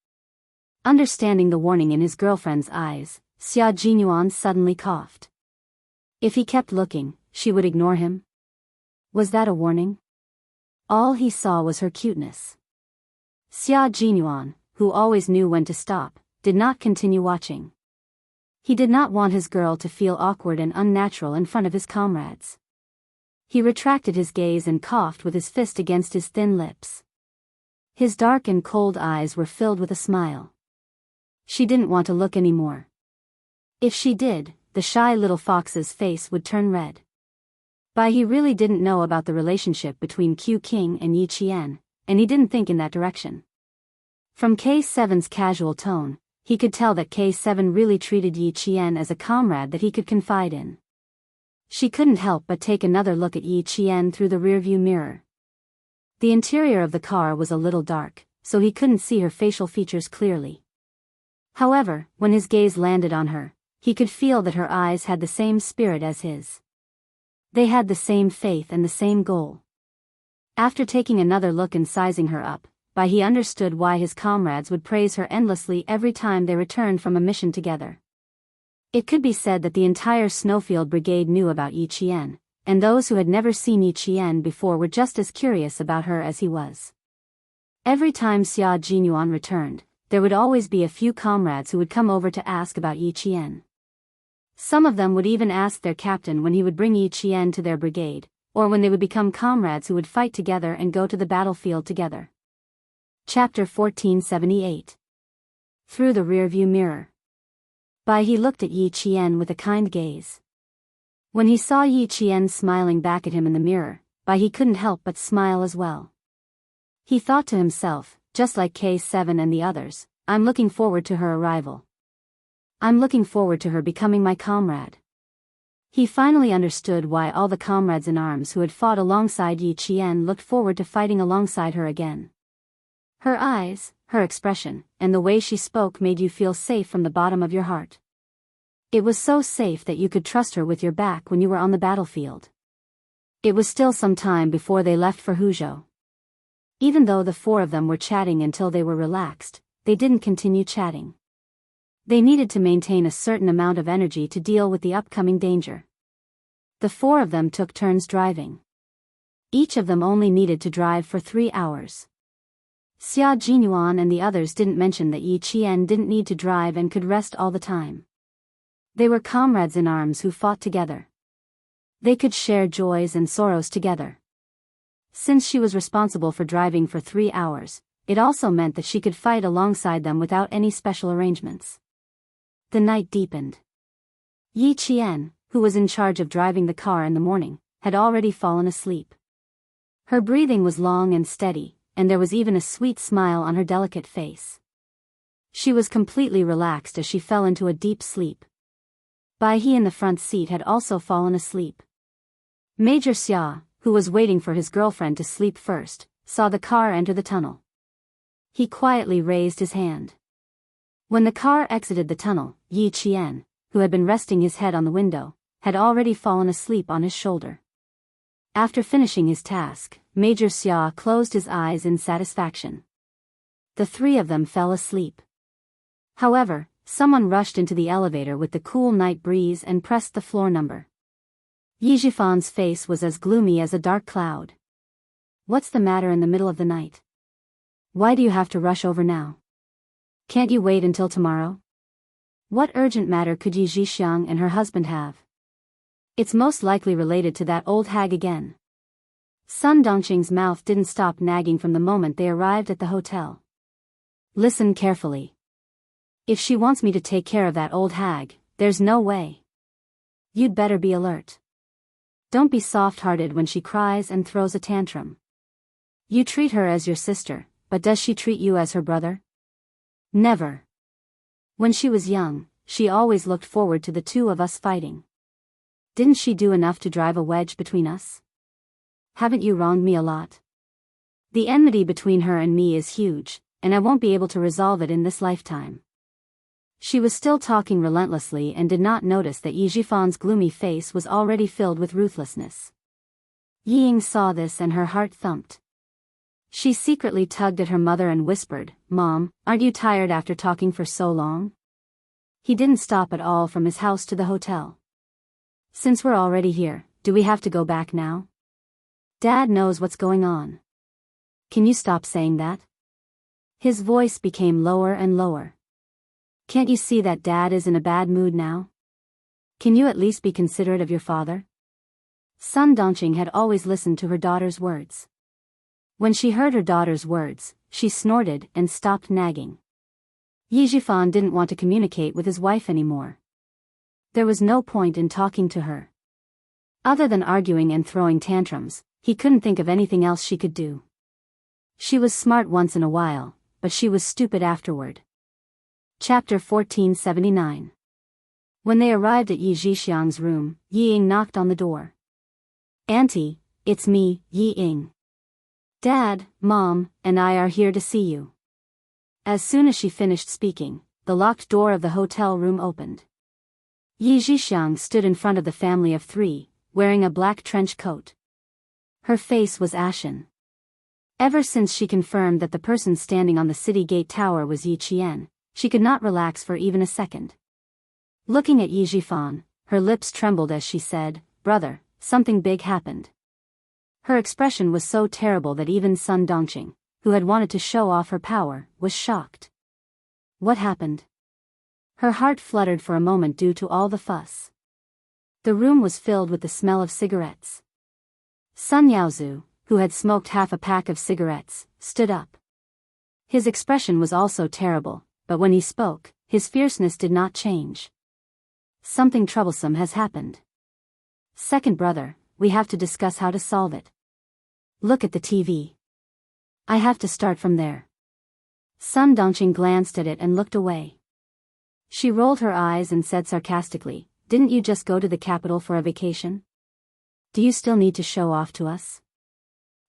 [SPEAKER 1] Understanding the warning in his girlfriend's eyes, Xia Jinyuan suddenly coughed. If he kept looking, she would ignore him? Was that a warning? All he saw was her cuteness. Xia Jinyuan, who always knew when to stop, did not continue watching. He did not want his girl to feel awkward and unnatural in front of his comrades. He retracted his gaze and coughed with his fist against his thin lips. His dark and cold eyes were filled with a smile. She didn't want to look anymore. If she did, the shy little fox's face would turn red. Biyao really didn't know about the relationship between Q King and Yi Qian, and he didn't think in that direction. From K7's casual tone, he could tell that K7 really treated Yi Qian as a comrade that he could confide in. She couldn't help but take another look at Yi Qian through the rearview mirror. The interior of the car was a little dark, so he couldn't see her facial features clearly. However, when his gaze landed on her, he could feel that her eyes had the same spirit as his. They had the same faith and the same goal. After taking another look and sizing her up, he understood why his comrades would praise her endlessly every time they returned from a mission together. It could be said that the entire Snowfield Brigade knew about Yi Qian, and those who had never seen Yi Qian before were just as curious about her as he was. Every time Xia Jinyuan returned, there would always be a few comrades who would come over to ask about Yi Qian. Some of them would even ask their captain when he would bring Yi Qian to their brigade, or when they would become comrades who would fight together and go to the battlefield together. Chapter 1478. Through the rearview mirror. He looked at Yi Qian with a kind gaze. When he saw Yi Qian smiling back at him in the mirror, he couldn't help but smile as well. He thought to himself, just like K7 and the others, I'm looking forward to her arrival. I'm looking forward to her becoming my comrade. He finally understood why all the comrades in arms who had fought alongside Yi Qian looked forward to fighting alongside her again. Her eyes, her expression, and the way she spoke made you feel safe from the bottom of your heart. It was so safe that you could trust her with your back when you were on the battlefield. It was still some time before they left for Huzhou. Even though the four of them were chatting until they were relaxed, they didn't continue chatting. They needed to maintain a certain amount of energy to deal with the upcoming danger. The four of them took turns driving. Each of them only needed to drive for 3 hours. Xia Jinyuan and the others didn't mention that Yi Qian didn't need to drive and could rest all the time. They were comrades in arms who fought together. They could share joys and sorrows together. Since she was responsible for driving for 3 hours, it also meant that she could fight alongside them without any special arrangements. The night deepened. Yi Qian, who was in charge of driving the car in the morning, had already fallen asleep. Her breathing was long and steady, and there was even a sweet smile on her delicate face. She was completely relaxed as she fell into a deep sleep. Biyao in the front seat had also fallen asleep. Major Xia, who was waiting for his girlfriend to sleep first, saw the car enter the tunnel. He quietly raised his hand. When the car exited the tunnel, Yi Qian, who had been resting his head on the window, had already fallen asleep on his shoulder. After finishing his task, Major Xia closed his eyes in satisfaction. The three of them fell asleep. However, someone rushed into the elevator with the cool night breeze and pressed the floor number. Yi Jifan's face was as gloomy as a dark cloud. What's the matter in the middle of the night? Why do you have to rush over now? Can't you wait until tomorrow? What urgent matter could Yi Zhixiang and her husband have? It's most likely related to that old hag again. Sun Dongqing's mouth didn't stop nagging from the moment they arrived at the hotel. Listen carefully. If she wants me to take care of that old hag, there's no way. You'd better be alert. Don't be soft-hearted when she cries and throws a tantrum. You treat her as your sister, but does she treat you as her brother? Never. When she was young, she always looked forward to the two of us fighting. Didn't she do enough to drive a wedge between us? Haven't you wronged me a lot? The enmity between her and me is huge, and I won't be able to resolve it in this lifetime. She was still talking relentlessly and did not notice that Yi Jifan's gloomy face was already filled with ruthlessness. Yi Ying saw this and her heart thumped. She secretly tugged at her mother and whispered, "Mom, aren't you tired after talking for so long?" He didn't stop at all from his house to the hotel. Since we're already here, do we have to go back now? Dad knows what's going on. Can you stop saying that? His voice became lower and lower. Can't you see that Dad is in a bad mood now? Can you at least be considerate of your father? Sun Dongqing had always listened to her daughter's words. When she heard her daughter's words, she snorted and stopped nagging. Yi Jifan didn't want to communicate with his wife anymore. There was no point in talking to her. Other than arguing and throwing tantrums, he couldn't think of anything else she could do. She was smart once in a while, but she was stupid afterward. Chapter 1479. When they arrived at Yi Zhixiang's room, Yi Ying knocked on the door. "Auntie, it's me, Yi Ying. Dad, Mom, and I are here to see you." As soon as she finished speaking, the locked door of the hotel room opened. Yi Zhixiang stood in front of the family of three, wearing a black trench coat. Her face was ashen. Ever since she confirmed that the person standing on the city gate tower was Yi Qian, she could not relax for even a second. Looking at Yi Jifan, her lips trembled as she said, "Brother, something big happened." Her expression was so terrible that even Sun Dongqing, who had wanted to show off her power, was shocked. What happened? Her heart fluttered for a moment due to all the fuss. The room was filled with the smell of cigarettes. Sun Yaozu, who had smoked half a pack of cigarettes, stood up. His expression was also terrible, but when he spoke, his fierceness did not change. Something troublesome has happened. Second brother, we have to discuss how to solve it. Look at the TV. I have to start from there. Sun Dongqing glanced at it and looked away. She rolled her eyes and said sarcastically, didn't you just go to the capital for a vacation? Do you still need to show off to us?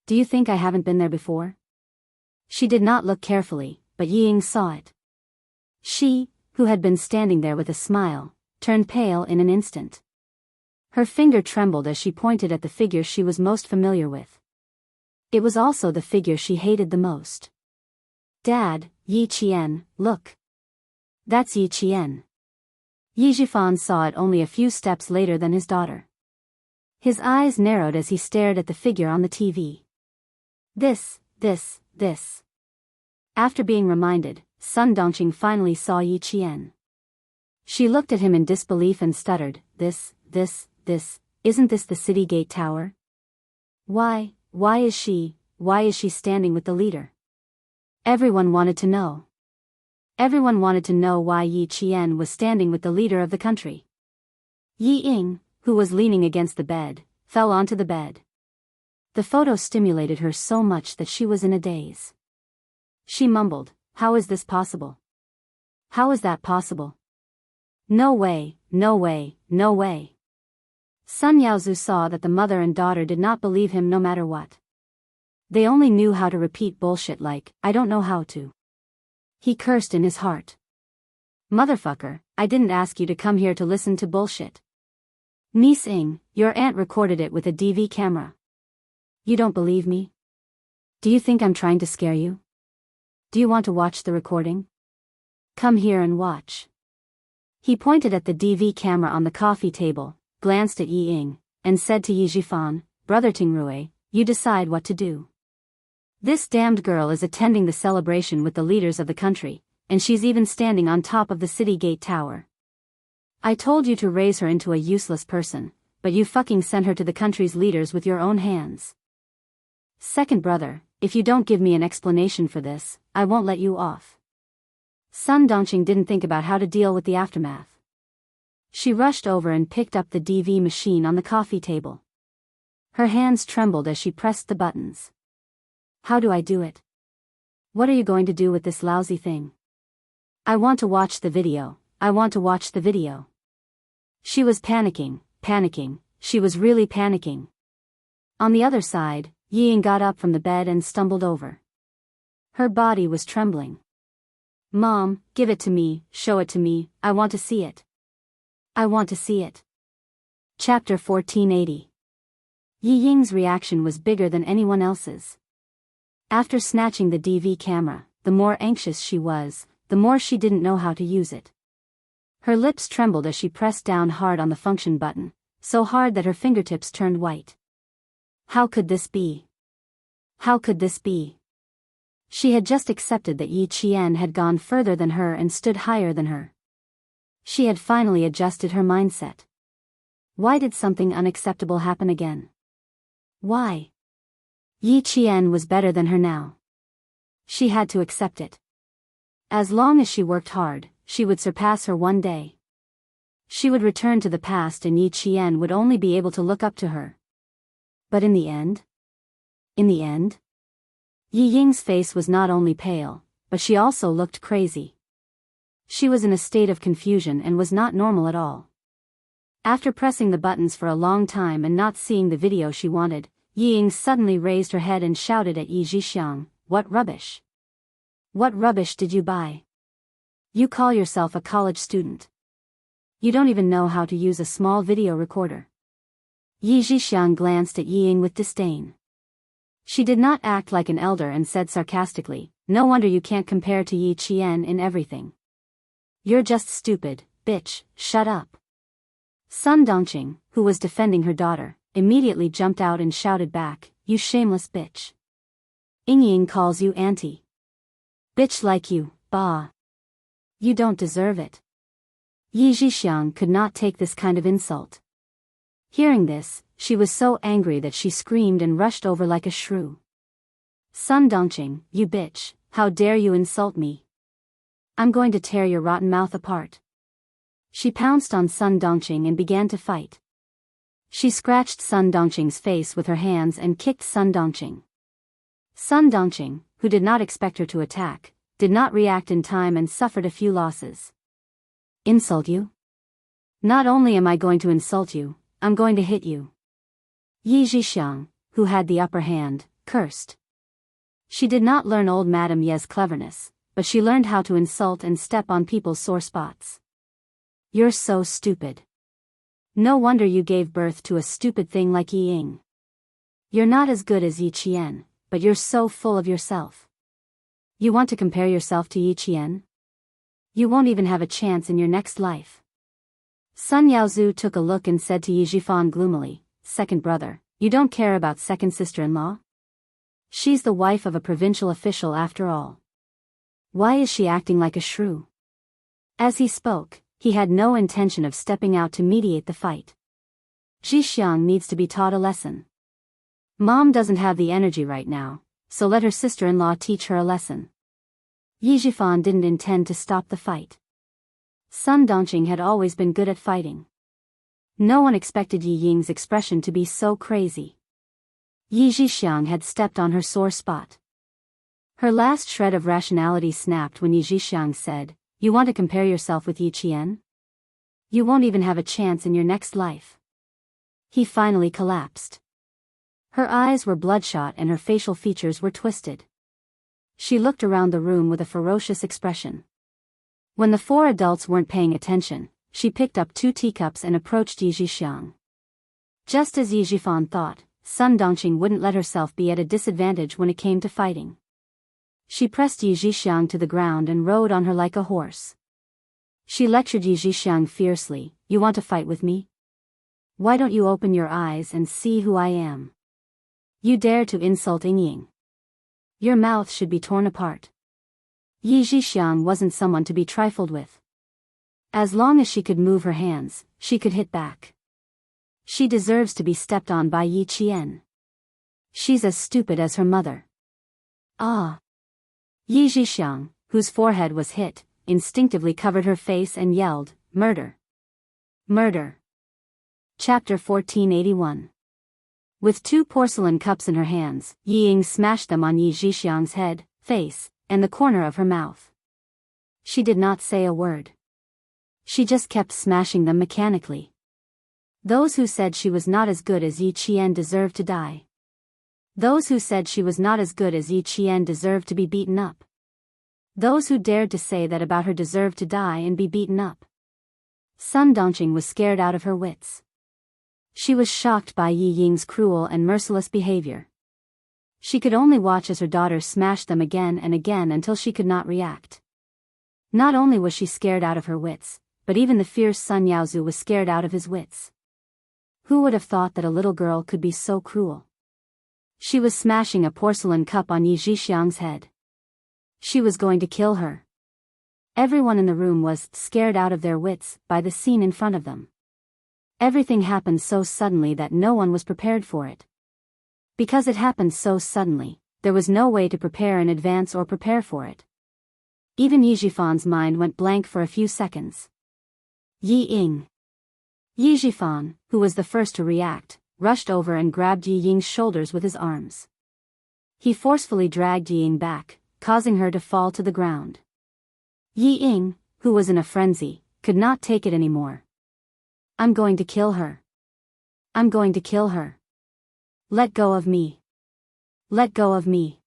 [SPEAKER 1] Do you think I haven't been there before? She did not look carefully, but Yi Ying saw it. She, who had been standing there with a smile, turned pale in an instant. Her finger trembled as she pointed at the figure she was most familiar with. It was also the figure she hated the most. Dad, Yi Qian, look. That's Yi Qian. Yi Zhifan saw it only a few steps later than his daughter. His eyes narrowed as he stared at the figure on the TV. This. After being reminded, Sun Dongqing finally saw Yi Qian. She looked at him in disbelief and stuttered, This, isn't this the city gate tower? Why is she standing with the leader? Everyone wanted to know. Everyone wanted to know why Yi Qian was standing with the leader of the country. Yi Ying, who was leaning against the bed, fell onto the bed. The photo stimulated her so much that she was in a daze. She mumbled, How is this possible? How is that possible? No way. Sun Yaozu saw that the mother and daughter did not believe him no matter what. They only knew how to repeat bullshit like, I don't know how to. He cursed in his heart. Motherfucker, I didn't ask you to come here to listen to bullshit. Niece Ing, your aunt recorded it with a DV camera. You don't believe me? Do you think I'm trying to scare you? Do you want to watch the recording? Come here and watch. He pointed at the DV camera on the coffee table, glanced at Yi Ying, and said to Yi Zhifan, Brother Tingrui, you decide what to do. This damned girl is attending the celebration with the leaders of the country, and she's even standing on top of the city gate tower. I told you to raise her into a useless person, but you fucking sent her to the country's leaders with your own hands. Second brother, if you don't give me an explanation for this, I won't let you off. Sun Dongqing didn't think about how to deal with the aftermath. She rushed over and picked up the DV machine on the coffee table. Her hands trembled as she pressed the buttons. How do I do it? What are you going to do with this lousy thing? I want to watch the video. She was panicking, she was really panicking. On the other side, Yi Ying got up from the bed and stumbled over. Her body was trembling. Mom, give it to me, show it to me, I want to see it. Chapter 1480. Yi Ying's reaction was bigger than anyone else's. After snatching the DV camera, the more anxious she was, the more she didn't know how to use it. Her lips trembled as she pressed down hard on the function button, so hard that her fingertips turned white. How could this be? She had just accepted that Yi Qian had gone further than her and stood higher than her. She had finally adjusted her mindset. Why did something unacceptable happen again? Why? Yi Qian was better than her now. She had to accept it. As long as she worked hard, she would surpass her one day. She would return to the past and Yi Qian would only be able to look up to her. But in the end, Yi Ying's face was not only pale, but she also looked crazy. She was in a state of confusion and was not normal at all. After pressing the buttons for a long time and not seeing the video she wanted, Yi Ying suddenly raised her head and shouted at Yi Zhixiang, What rubbish? What rubbish did you buy? You call yourself a college student. You don't even know how to use a small video recorder. Yi Zhixiang glanced at Yi Ying with disdain. She did not act like an elder and said sarcastically, No wonder you can't compare to Yi Qian in everything. You're just stupid, bitch, shut up. Sun Dongqing, who was defending her daughter, immediately jumped out and shouted back, You shameless bitch. Ying Ying calls you auntie. Bitch like you, bah. You don't deserve it. Yi Zhixiang could not take this kind of insult. Hearing this, she was so angry that she screamed and rushed over like a shrew. Sun Dongqing, you bitch, how dare you insult me? I'm going to tear your rotten mouth apart. She pounced on Sun Dongqing and began to fight. She scratched Sun Dongqing's face with her hands and kicked Sun Dongqing. Sun Dongqing, who did not expect her to attack, did not react in time and suffered a few losses. Insult you? Not only am I going to insult you, I'm going to hit you. Yi Zhixiang, who had the upper hand, cursed. She did not learn old Madame Ye's cleverness, but she learned how to insult and step on people's sore spots. You're so stupid. No wonder you gave birth to a stupid thing like Yi Ying. You're not as good as Yi Qian, but you're so full of yourself. You want to compare yourself to Yi Qian? You won't even have a chance in your next life. Sun Yaozu took a look and said to Yi Zhifan gloomily, second brother, you don't care about second sister-in-law? She's the wife of a provincial official after all. Why is she acting like a shrew? As he spoke, he had no intention of stepping out to mediate the fight. Zhixiang needs to be taught a lesson. Mom doesn't have the energy right now, so let her sister-in-law teach her a lesson. Yi Zhifan didn't intend to stop the fight. Sun Dongqing had always been good at fighting. No one expected Yi Ying's expression to be so crazy. Yi Zhixiang had stepped on her sore spot. Her last shred of rationality snapped when Yi Zhixiang said, you want to compare yourself with Yi Qian? You won't even have a chance in your next life. He finally collapsed. Her eyes were bloodshot and her facial features were twisted. She looked around the room with a ferocious expression. When the four adults weren't paying attention, she picked up 2 teacups and approached Yi Zhixiang. Just as Yi Zhifan thought, Sun Dongqing wouldn't let herself be at a disadvantage when it came to fighting. She pressed Yi Zhixiang to the ground and rode on her like a horse. She lectured Yi Zhixiang fiercely, you want to fight with me? Why don't you open your eyes and see who I am? You dare to insult Ying. Your mouth should be torn apart. Yi Zhixiang wasn't someone to be trifled with. As long as she could move her hands, she could hit back. She deserves to be stepped on by Yi Qian. She's as stupid as her mother. Ah! Yi Zhixiang, whose forehead was hit, instinctively covered her face and yelled, murder! Murder! Chapter 1481. With 2 porcelain cups in her hands, Yi Ying smashed them on Yi Zhixiang's head, face, and the corner of her mouth. She did not say a word. She just kept smashing them mechanically. Those who said she was not as good as Yi Qian deserved to die. Those who said she was not as good as Yi Qian deserved to be beaten up. Those who dared to say that about her deserved to die and be beaten up. Sun Dongqing was scared out of her wits. She was shocked by Yi Ying's cruel and merciless behavior. She could only watch as her daughter smashed them again and again until she could not react. Not only was she scared out of her wits, but even the fierce Sun Yaozu was scared out of his wits. Who would have thought that a little girl could be so cruel? She was smashing a porcelain cup on Yi Zhixiang's head. She was going to kill her. Everyone in the room was scared out of their wits by the scene in front of them. Everything happened so suddenly that no one was prepared for it. Because it happened so suddenly, there was no way to prepare in advance or prepare for it. Even Yi Zhifan's mind went blank for a few seconds. Yi Ying. Yi Zhifan, who was the first to react, rushed over and grabbed Yi Ying's shoulders with his arms. He forcefully dragged Yi Ying back, causing her to fall to the ground. Yi Ying, who was in a frenzy, could not take it anymore. I'm going to kill her. I'm going to kill her. Let go of me. Let go of me.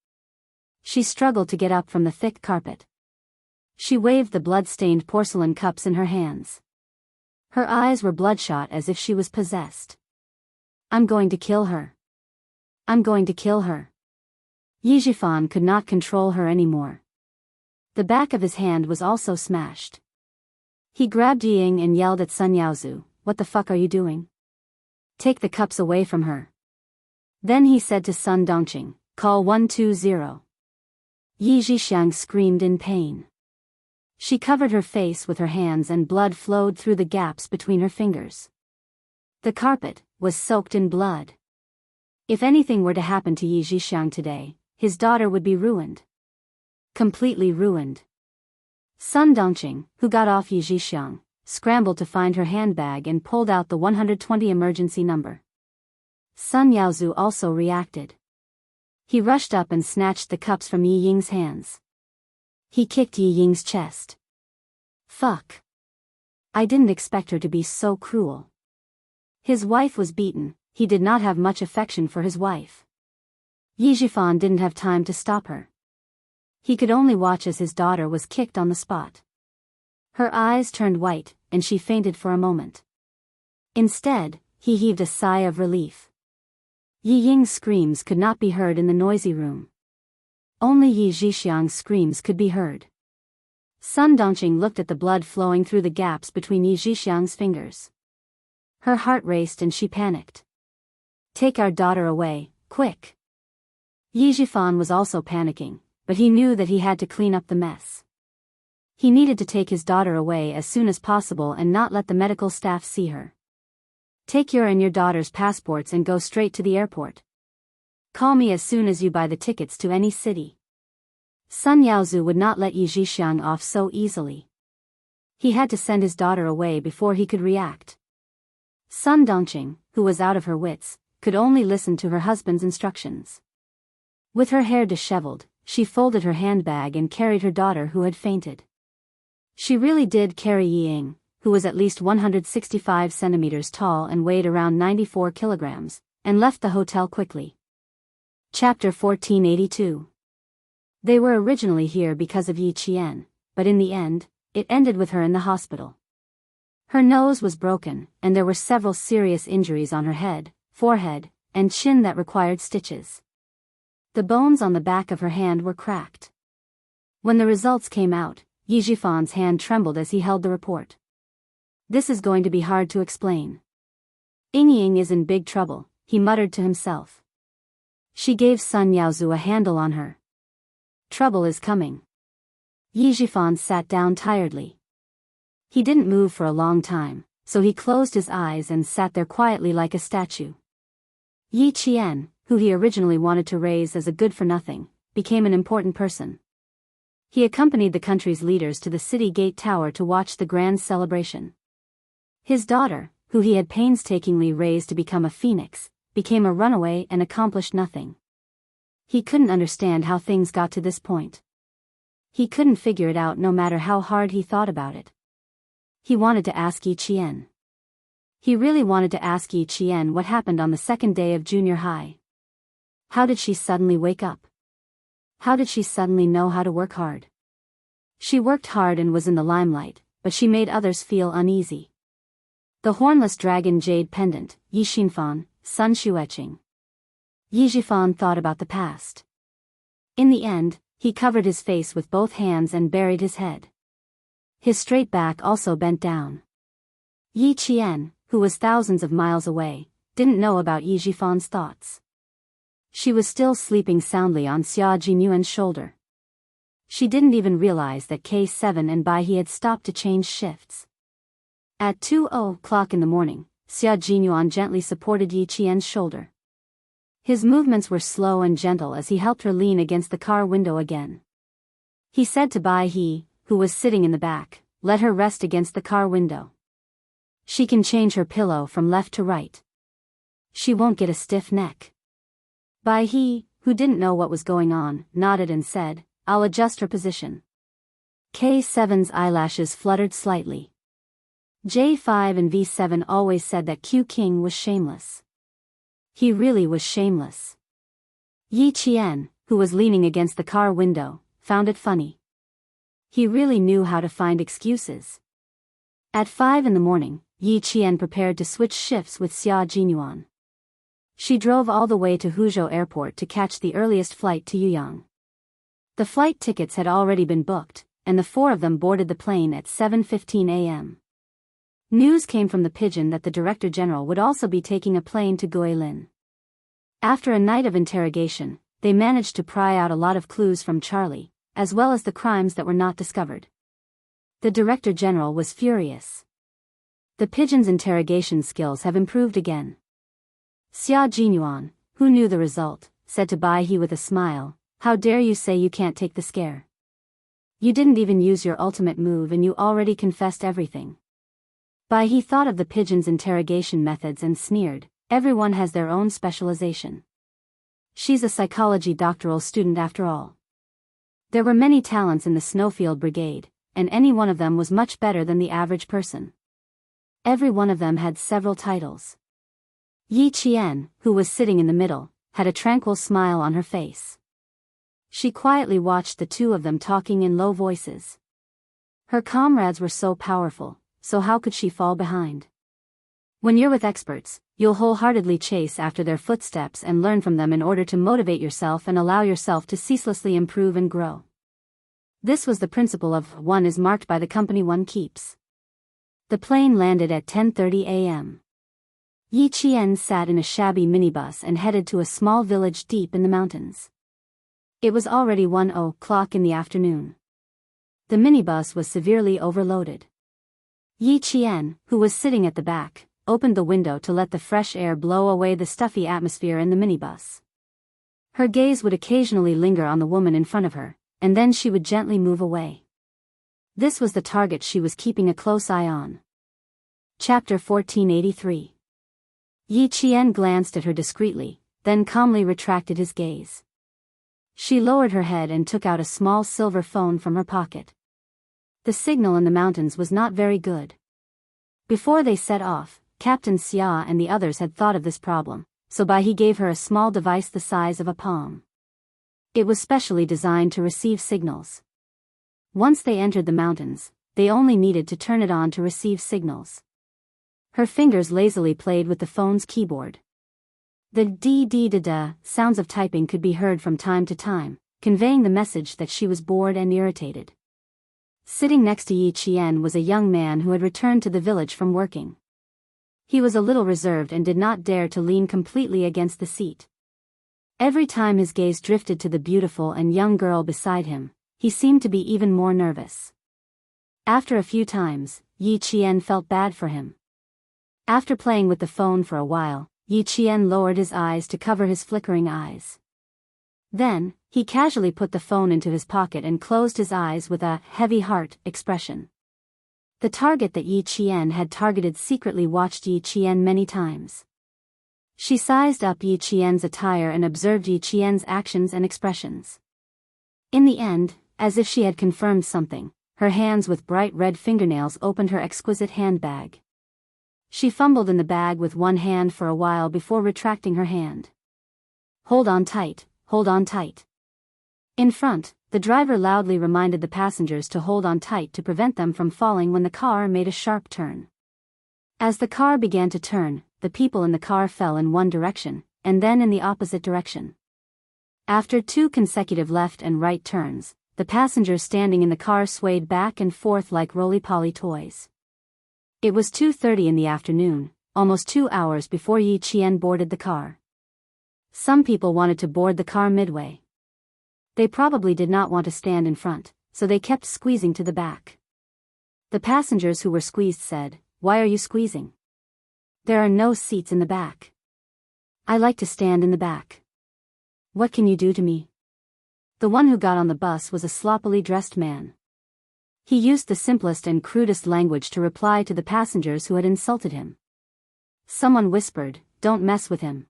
[SPEAKER 1] She struggled to get up from the thick carpet. She waved the blood-stained porcelain cups in her hands. Her eyes were bloodshot as if she was possessed. I'm going to kill her. I'm going to kill her. Yi Zhifan could not control her anymore. The back of his hand was also smashed. He grabbed Yi Ying and yelled at Sun Yaozu, what the fuck are you doing? Take the cups away from her. Then he said to Sun Dongqing, call 120. Yi Zhixiang screamed in pain. She covered her face with her hands and blood flowed through the gaps between her fingers. The carpet was soaked in blood. If anything were to happen to Yi Zhixiang today, his daughter would be ruined. Completely ruined. Sun Dongqing, who got off Yi Zhixiang, scrambled to find her handbag and pulled out the 120 emergency number. Sun Yaozu also reacted. He rushed up and snatched the cups from Yi Ying's hands. He kicked Yi Ying's chest. Fuck. I didn't expect her to be so cruel. His wife was beaten, he did not have much affection for his wife. Yi Zhifan didn't have time to stop her. He could only watch as his daughter was kicked on the spot. Her eyes turned white, and she fainted for a moment. Instead, he heaved a sigh of relief. Yi Ying's screams could not be heard in the noisy room. Only Yi Zhixiang's screams could be heard. Sun Dongqing looked at the blood flowing through the gaps between Yi Zhixiang's fingers. Her heart raced and she panicked. Take our daughter away, quick. Yi Zhifan was also panicking, but he knew that he had to clean up the mess. He needed to take his daughter away as soon as possible and not let the medical staff see her. Take your and your daughter's passports and go straight to the airport. Call me as soon as you buy the tickets to any city. Sun Yaozu would not let Yi Zhixiang off so easily. He had to send his daughter away before he could react. Sun Dongqing, who was out of her wits, could only listen to her husband's instructions. With her hair disheveled, she folded her handbag and carried her daughter who had fainted. She really did carry Yi Ying, who was at least 165 centimeters tall and weighed around 94 kilograms, and left the hotel quickly. Chapter 1482. They were originally here because of Yi Qian, but in the end, it ended with her in the hospital. Her nose was broken, and there were several serious injuries on her head, forehead, and chin that required stitches. The bones on the back of her hand were cracked. When the results came out, Yi Zhifan's hand trembled as he held the report. This is going to be hard to explain. Ying Ying is in big trouble, he muttered to himself. She gave Sun Yaozu a handle on her. Trouble is coming. Yi Zhifan sat down tiredly. He didn't move for a long time, so he closed his eyes and sat there quietly like a statue. Yi Qian, who he originally wanted to raise as a good-for-nothing, became an important person. He accompanied the country's leaders to the city gate tower to watch the grand celebration. His daughter, who he had painstakingly raised to become a phoenix, became a runaway and accomplished nothing. He couldn't understand how things got to this point. He couldn't figure it out no matter how hard he thought about it. He wanted to ask Yi Qian. He really wanted to ask Yi Qian what happened on the second day of junior high. How did she suddenly wake up? How did she suddenly know how to work hard? She worked hard and was in the limelight, but she made others feel uneasy. The hornless dragon jade pendant, Yi Xinfan, Sun Xueqing. Yi Zhifan thought about the past. In the end, he covered his face with both hands and buried his head. His straight back also bent down. Yi Qian, who was thousands of miles away, didn't know about Yi Zhifan's thoughts. She was still sleeping soundly on Xia Jinyuan's shoulder. She didn't even realize that K7 and Baihe had stopped to change shifts. At 2:00 in the morning, Xia Jinyuan gently supported Yi Qian's shoulder. His movements were slow and gentle as he helped her lean against the car window again. He said to Baihe, who was sitting in the back, "Let her rest against the car window. She can change her pillow from left to right. She won't get a stiff neck." Baihe, who didn't know what was going on, nodded and said, "I'll adjust her position." K7's eyelashes fluttered slightly. J5 and V7 always said that Q King was shameless. He really was shameless. Yi Qian, who was leaning against the car window, found it funny. He really knew how to find excuses. At 5 in the morning, Yi Qian prepared to switch shifts with Xia Jinyuan. She drove all the way to Huzhou Airport to catch the earliest flight to Yuyang. The flight tickets had already been booked, and the four of them boarded the plane at 7:15 a.m. News came from the Pigeon that the Director General would also be taking a plane to Guilin. After a night of interrogation, they managed to pry out a lot of clues from Charlie, as well as the crimes that were not discovered. The Director General was furious. The Pigeon's interrogation skills have improved again. Xia Jinyuan, who knew the result, said to Baihe with a smile, "How dare you say you can't take the scare? You didn't even use your ultimate move and you already confessed everything." Baihe thought of the Pigeon's interrogation methods and sneered, "Everyone has their own specialization. She's a psychology doctoral student after all." There were many talents in the Snowfield Brigade, and any one of them was much better than the average person. Every one of them had several titles. Yi Qian, who was sitting in the middle, had a tranquil smile on her face. She quietly watched the two of them talking in low voices. Her comrades were so powerful, so how could she fall behind? When you're with experts, you'll wholeheartedly chase after their footsteps and learn from them in order to motivate yourself and allow yourself to ceaselessly improve and grow. This was the principle of one is marked by the company one keeps. The plane landed at 10:30 a.m. Yi Qian sat in a shabby minibus and headed to a small village deep in the mountains. It was already 1:00 in the afternoon. The minibus was severely overloaded. Yi Qian, who was sitting at the back, opened the window to let the fresh air blow away the stuffy atmosphere in the minibus. Her gaze would occasionally linger on the woman in front of her, and then she would gently move away. This was the target she was keeping a close eye on. Chapter 1483. Yi Qian glanced at her discreetly, then calmly retracted his gaze. She lowered her head and took out a small silver phone from her pocket. The signal in the mountains was not very good. Before they set off, Captain Xia and the others had thought of this problem, so he gave her a small device the size of a palm. It was specially designed to receive signals. Once they entered the mountains, they only needed to turn it on to receive signals. Her fingers lazily played with the phone's keyboard. The d-d-da-da sounds of typing could be heard from time to time, conveying the message that she was bored and irritated. Sitting next to Yi Qian was a young man who had returned to the village from working. He was a little reserved and did not dare to lean completely against the seat. Every time his gaze drifted to the beautiful and young girl beside him, he seemed to be even more nervous. After a few times, Yi Qian felt bad for him. After playing with the phone for a while, Yi Qian lowered his eyes to cover his flickering eyes. Then, he casually put the phone into his pocket and closed his eyes with a heavy heart expression. The target that Yi Qian had targeted secretly watched Yi Qian many times. She sized up Yi Qian's attire and observed Yi Qian's actions and expressions. In the end, as if she had confirmed something, her hands with bright red fingernails opened her exquisite handbag. She fumbled in the bag with one hand for a while before retracting her hand. "Hold on tight, hold on tight." In front, the driver loudly reminded the passengers to hold on tight to prevent them from falling when the car made a sharp turn. As the car began to turn, the people in the car fell in one direction, and then in the opposite direction. After 2 consecutive left and right turns, the passengers standing in the car swayed back and forth like roly-poly toys. It was 2:30 in the afternoon, almost 2 hours before Yi Qian boarded the car. Some people wanted to board the car midway. They probably did not want to stand in front, so they kept squeezing to the back. The passengers who were squeezed said, "Why are you squeezing? There are no seats in the back. I like to stand in the back. What can you do to me?" The one who got on the bus was a sloppily dressed man. He used the simplest and crudest language to reply to the passengers who had insulted him. Someone whispered, "Don't mess with him.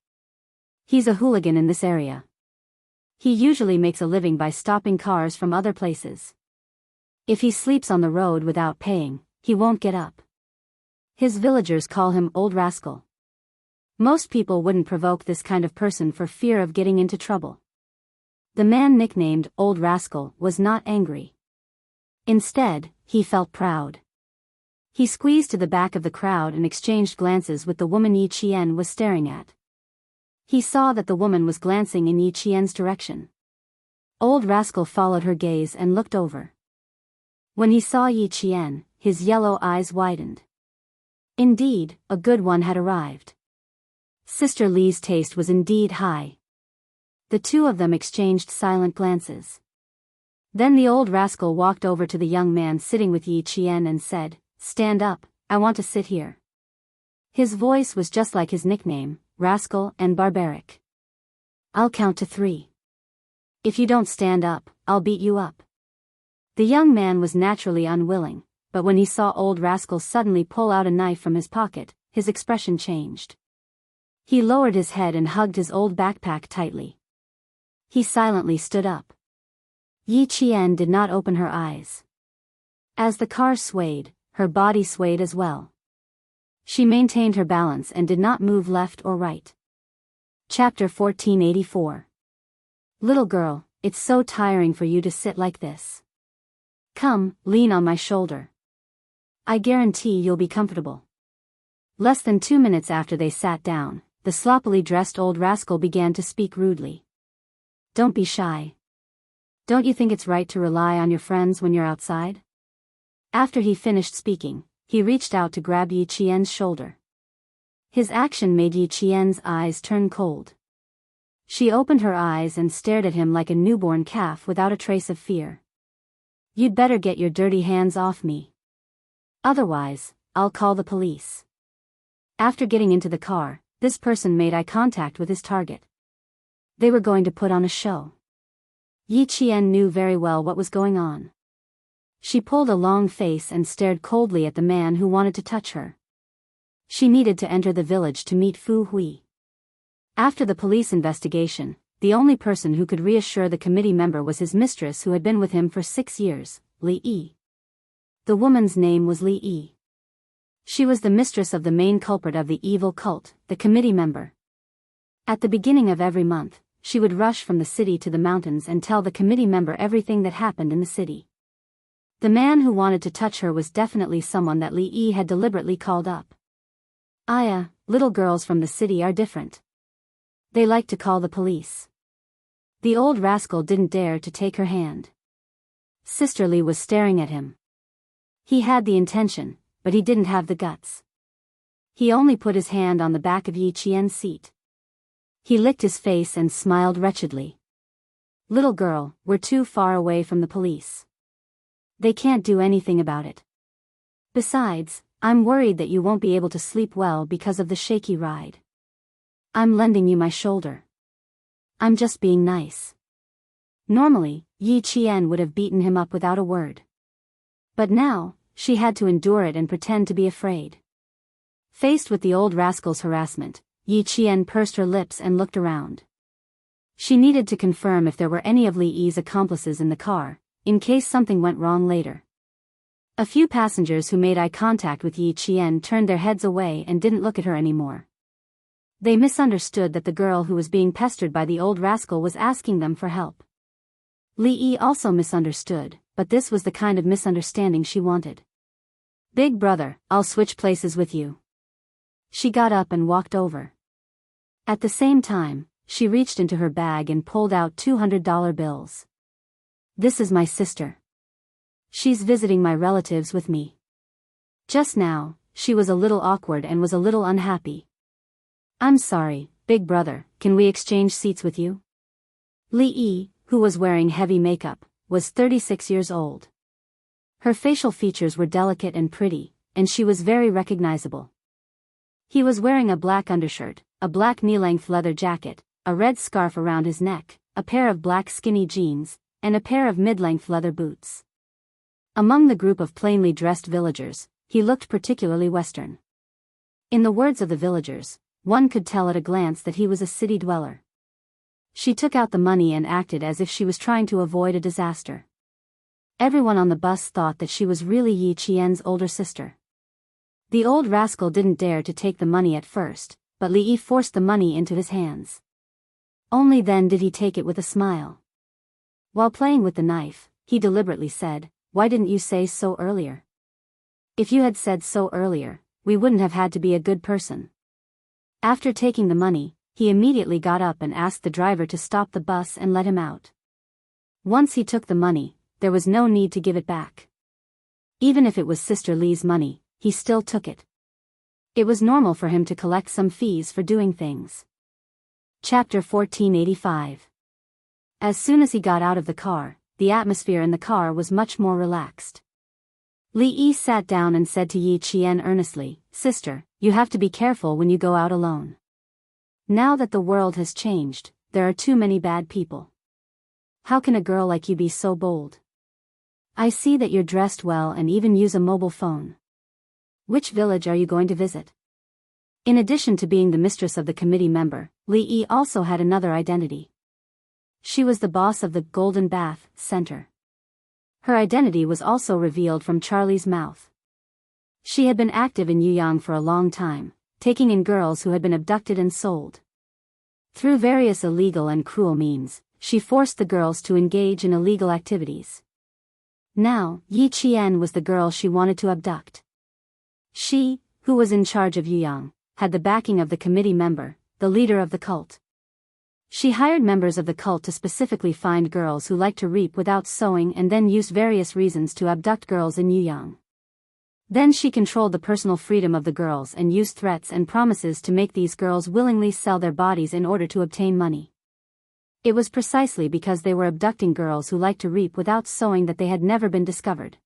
[SPEAKER 1] He's a hooligan in this area. He usually makes a living by stopping cars from other places. If he sleeps on the road without paying, he won't get up. His villagers call him Old Rascal." Most people wouldn't provoke this kind of person for fear of getting into trouble. The man nicknamed Old Rascal was not angry. Instead, he felt proud. He squeezed to the back of the crowd and exchanged glances with the woman Yi Qian was staring at. He saw that the woman was glancing in Yi Qian's direction. Old Rascal followed her gaze and looked over. When he saw Yi Qian, his yellow eyes widened. Indeed, a good one had arrived. Sister Li's taste was indeed high. The two of them exchanged silent glances. Then the old rascal walked over to the young man sitting with Yi Qian and said, "Stand up, I want to sit here." His voice was just like his nickname, rascal and barbaric. "I'll count to 3. If you don't stand up, I'll beat you up." The young man was naturally unwilling, but when he saw Old Rascal suddenly pull out a knife from his pocket, his expression changed. He lowered his head and hugged his old backpack tightly. He silently stood up. Yi Qian did not open her eyes. As the car swayed, her body swayed as well. She maintained her balance and did not move left or right. Chapter 1484. Little girl, it's so tiring for you to sit like this. Come, lean on my shoulder. I guarantee you'll be comfortable. Less than 2 minutes after they sat down, the sloppily dressed old rascal began to speak rudely. Don't be shy. Don't you think it's right to rely on your friends when you're outside? After he finished speaking, he reached out to grab Yi Qian's shoulder. His action made Yi Qian's eyes turn cold. She opened her eyes and stared at him like a newborn calf without a trace of fear. You'd better get your dirty hands off me. Otherwise, I'll call the police. After getting into the car, this person made eye contact with his target. They were going to put on a show. Yi Qian knew very well what was going on. She pulled a long face and stared coldly at the man who wanted to touch her. She needed to enter the village to meet Fu Hui. After the police investigation, the only person who could reassure the committee member was his mistress who had been with him for 6 years, Li Yi. The woman's name was Li Yi. She was the mistress of the main culprit of the evil cult, the committee member. At the beginning of every month, she would rush from the city to the mountains and tell the committee member everything that happened in the city. The man who wanted to touch her was definitely someone that Li Yi had deliberately called up. Aya, little girls from the city are different. They like to call the police. The old rascal didn't dare to take her hand. Sister Li was staring at him. He had the intention, but he didn't have the guts. He only put his hand on the back of Yi Qian's seat. He licked his face and smiled wretchedly. Little girl, we're too far away from the police. They can't do anything about it. Besides, I'm worried that you won't be able to sleep well because of the shaky ride. I'm lending you my shoulder. I'm just being nice. Normally, Yi Qian would have beaten him up without a word. But now, she had to endure it and pretend to be afraid. Faced with the old rascal's harassment, Yi Qian pursed her lips and looked around. She needed to confirm if there were any of Li Yi's accomplices in the car, in case something went wrong later. A few passengers who made eye contact with Yi Qian turned their heads away and didn't look at her anymore. They misunderstood that the girl who was being pestered by the old rascal was asking them for help. Li Yi also misunderstood, but this was the kind of misunderstanding she wanted. Big brother, I'll switch places with you. She got up and walked over. At the same time, she reached into her bag and pulled out $200 bills. This is my sister. She's visiting my relatives with me. Just now, she was a little awkward and was a little unhappy. I'm sorry, big brother, can we exchange seats with you? Li Yi, who was wearing heavy makeup, was 36 years old. Her facial features were delicate and pretty, and she was very recognizable. He was wearing a black undershirt, a black knee-length leather jacket, a red scarf around his neck, a pair of black skinny jeans, and a pair of mid-length leather boots. Among the group of plainly dressed villagers, he looked particularly Western. In the words of the villagers, one could tell at a glance that he was a city dweller. She took out the money and acted as if she was trying to avoid a disaster. Everyone on the bus thought that she was really Yi Qian's older sister. The old rascal didn't dare to take the money at first, but Li Yi forced the money into his hands. Only then did he take it with a smile. While playing with the knife, he deliberately said, "Why didn't you say so earlier? If you had said so earlier, we wouldn't have had to be a good person." After taking the money, he immediately got up and asked the driver to stop the bus and let him out. Once he took the money, there was no need to give it back. Even if it was Sister Li's money, he still took it. It was normal for him to collect some fees for doing things. Chapter 1485. As soon as he got out of the car, the atmosphere in the car was much more relaxed. Li Yi sat down and said to Yi Qian earnestly, "Sister, you have to be careful when you go out alone. Now that the world has changed, there are too many bad people. How can a girl like you be so bold? I see that you're dressed well and even use a mobile phone. Which village are you going to visit?" In addition to being the mistress of the committee member, Li Yi also had another identity. She was the boss of the Golden Bath Center. Her identity was also revealed from Charlie's mouth. She had been active in Yuyang for a long time, taking in girls who had been abducted and sold. Through various illegal and cruel means, she forced the girls to engage in illegal activities. Now, Yi Qian was the girl she wanted to abduct. She, who was in charge of Yuyang, had the backing of the committee member, the leader of the cult. She hired members of the cult to specifically find girls who liked to reap without sowing and then used various reasons to abduct girls in Yuyang. Then she controlled the personal freedom of the girls and used threats and promises to make these girls willingly sell their bodies in order to obtain money. It was precisely because they were abducting girls who liked to reap without sowing that they had never been discovered.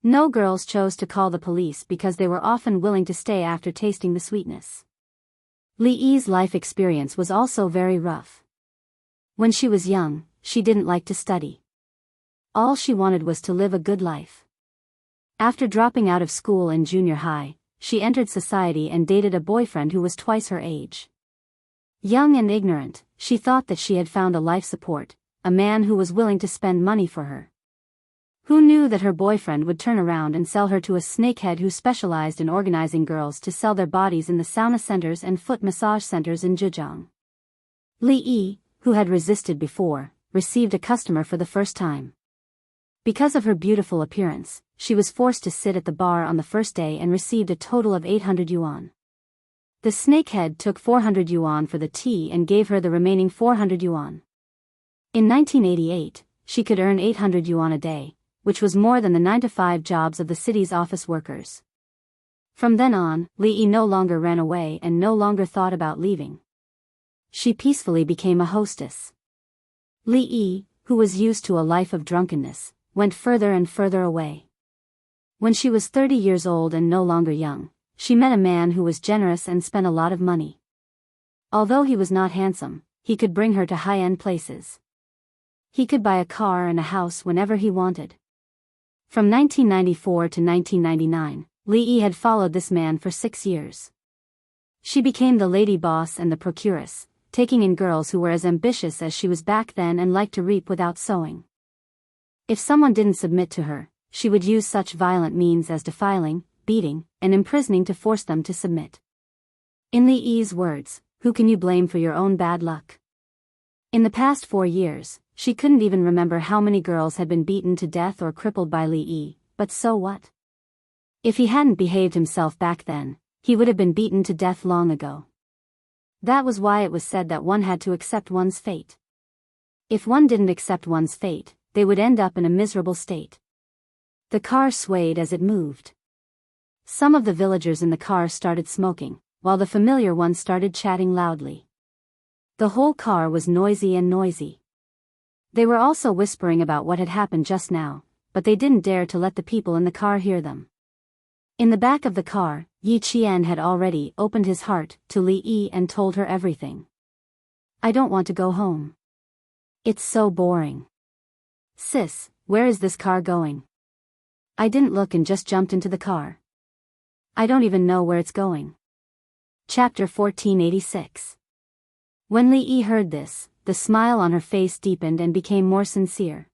[SPEAKER 1] No girls chose to call the police because they were often willing to stay after tasting the sweetness. Li Yi's life experience was also very rough. When she was young, she didn't like to study. All she wanted was to live a good life. After dropping out of school in junior high, she entered society and dated a boyfriend who was twice her age. Young and ignorant, she thought that she had found a life support, a man who was willing to spend money for her. Who knew that her boyfriend would turn around and sell her to a snakehead who specialized in organizing girls to sell their bodies in the sauna centers and foot massage centers in Zhejiang. Li Yi, who had resisted before, received a customer for the first time. Because of her beautiful appearance, she was forced to sit at the bar on the first day and received a total of 800 yuan. The snakehead took 400 yuan for the tea and gave her the remaining 400 yuan. In 1988, she could earn 800 yuan a day, which was more than the 9-to-5 jobs of the city's office workers. From then on, Li Yi no longer ran away and no longer thought about leaving. She peacefully became a hostess. Li Yi, who was used to a life of drunkenness, went further and further away. When she was 30 years old and no longer young, she met a man who was generous and spent a lot of money. Although he was not handsome, he could bring her to high-end places. He could buy a car and a house whenever he wanted. From 1994 to 1999, Li Yi had followed this man for 6 years. She became the lady boss and the procuress, taking in girls who were as ambitious as she was back then and liked to reap without sowing. If someone didn't submit to her, she would use such violent means as defiling, beating, and imprisoning to force them to submit. In Li Yi's words, "Who can you blame for your own bad luck?" In the past 4 years, she couldn't even remember how many girls had been beaten to death or crippled by Li Yi, but so what? If he hadn't behaved himself back then, he would have been beaten to death long ago. That was why it was said that one had to accept one's fate. If one didn't accept one's fate, they would end up in a miserable state. The car swayed as it moved. Some of the villagers in the car started smoking, while the familiar ones started chatting loudly. The whole car was noisy and noisy. They were also whispering about what had happened just now, but they didn't dare to let the people in the car hear them. In the back of the car, Yi Qian had already opened his heart to Li Yi and told her everything. "I don't want to go home. It's so boring. Sis, where is this car going? I didn't look and just jumped into the car. I don't even know where it's going." Chapter 1486. When Li Yi heard this, the smile on her face deepened and became more sincere.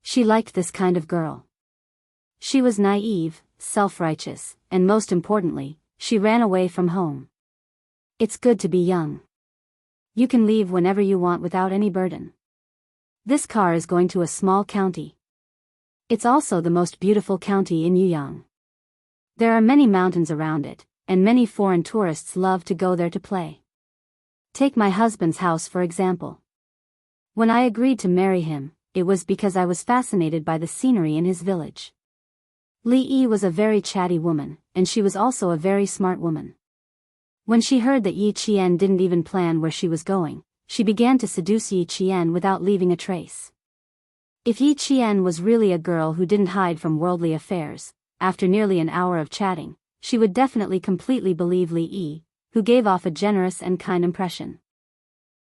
[SPEAKER 1] She liked this kind of girl. She was naive, self-righteous, and most importantly, she ran away from home. It's good to be young. You can leave whenever you want without any burden. This car is going to a small county. It's also the most beautiful county in Yuyang. There are many mountains around it, and many foreign tourists love to go there to play. Take my husband's house for example. When I agreed to marry him, it was because I was fascinated by the scenery in his village. Li Yi was a very chatty woman, and she was also a very smart woman. When she heard that Yi Qian didn't even plan where she was going, she began to seduce Yi Qian without leaving a trace. If Yi Qian was really a girl who didn't hide from worldly affairs, after nearly an hour of chatting, she would definitely completely believe Li Yi, who gave off a generous and kind impression.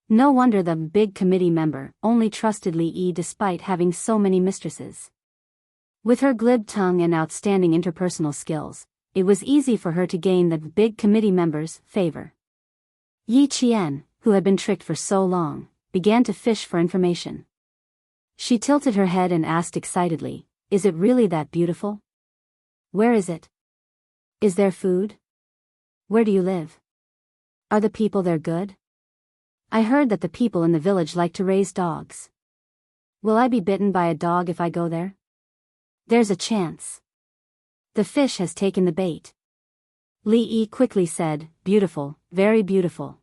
[SPEAKER 1] No wonder the big committee member only trusted Li Yi despite having so many mistresses. With her glib tongue and outstanding interpersonal skills, it was easy for her to gain the big committee member's favor. Yi Qian, who had been tricked for so long, began to fish for information. She tilted her head and asked excitedly, "Is it really that beautiful? Where is it? Is there food? Where do you live? Are the people there good? I heard that the people in the village like to raise dogs. Will I be bitten by a dog if I go there? There's a chance. The fish has taken the bait. Li Yi quickly said, beautiful, very beautiful.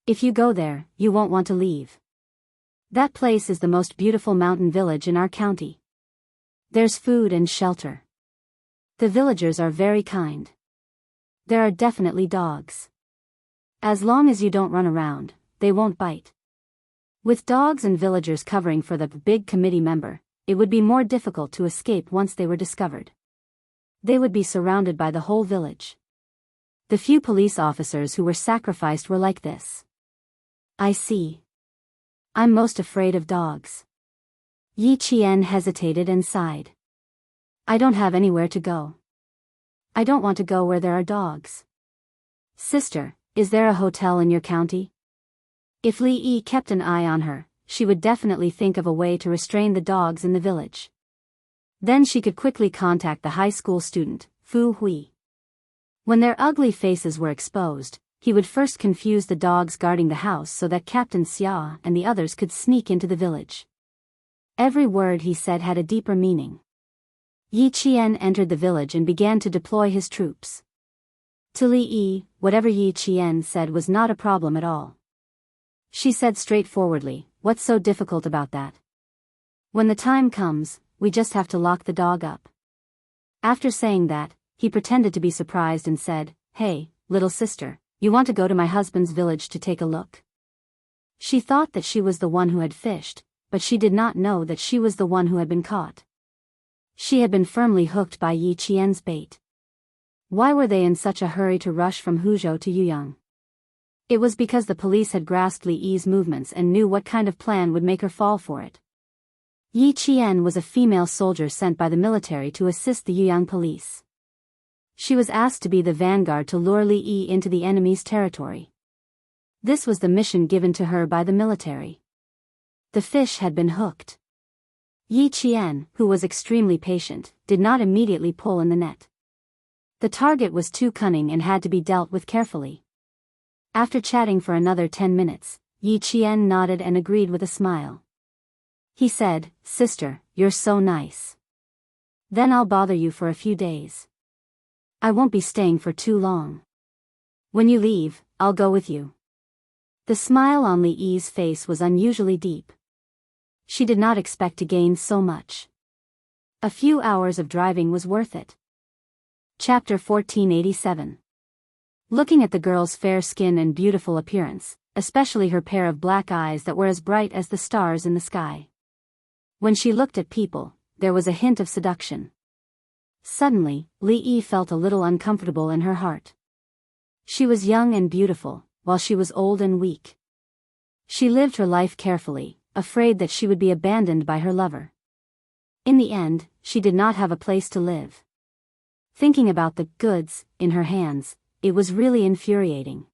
[SPEAKER 1] If you go there, you won't want to leave. That place is the most beautiful mountain village in our county. There's food and shelter. The villagers are very kind. There are definitely dogs. As long as you don't run around, they won't bite. With dogs and villagers covering for the big committee member, it would be more difficult to escape once they were discovered. They would be surrounded by the whole village. The few police officers who were sacrificed were like this. I see. I'm most afraid of dogs. Yi Qian hesitated and sighed. I don't have anywhere to go. I don't want to go where there are dogs. Sister, is there a hotel in your county? If Li Yi kept an eye on her, she would definitely think of a way to restrain the dogs in the village. Then she could quickly contact the high school student, Fu Hui. When their ugly faces were exposed, he would first confuse the dogs guarding the house so that Captain Xia and the others could sneak into the village. Every word he said had a deeper meaning. Yi Qian entered the village and began to deploy his troops. To Li Yi, whatever Yi Qian said was not a problem at all. She said straightforwardly, what's so difficult about that? When the time comes, we just have to lock the dog up. After saying that, he pretended to be surprised and said, hey, little sister, you want to go to my husband's village to take a look? She thought that she was the one who had fished, but she did not know that she was the one who had been caught. She had been firmly hooked by Yi Qian's bait. Why were they in such a hurry to rush from Huzhou to Yuyang? It was because the police had grasped Li Yi's movements and knew what kind of plan would make her fall for it. Yi Qian was a female soldier sent by the military to assist the Yuyang police. She was asked to be the vanguard to lure Li Yi into the enemy's territory. This was the mission given to her by the military. The fish had been hooked. Yi Qian, who was extremely patient, did not immediately pull in the net. The target was too cunning and had to be dealt with carefully. After chatting for another 10 minutes, Yi Qian nodded and agreed with a smile. He said, sister, you're so nice. Then I'll bother you for a few days. I won't be staying for too long. When you leave, I'll go with you. The smile on Li Yi's face was unusually deep. She did not expect to gain so much. A few hours of driving was worth it. Chapter 1487. Looking at the girl's fair skin and beautiful appearance, especially her pair of black eyes that were as bright as the stars in the sky. When she looked at people, there was a hint of seduction. Suddenly, Li Yi felt a little uncomfortable in her heart. She was young and beautiful, while she was old and weak. She lived her life carefully, afraid that she would be abandoned by her lover. In the end, she did not have a place to live. Thinking about the goods in her hands, it was really infuriating.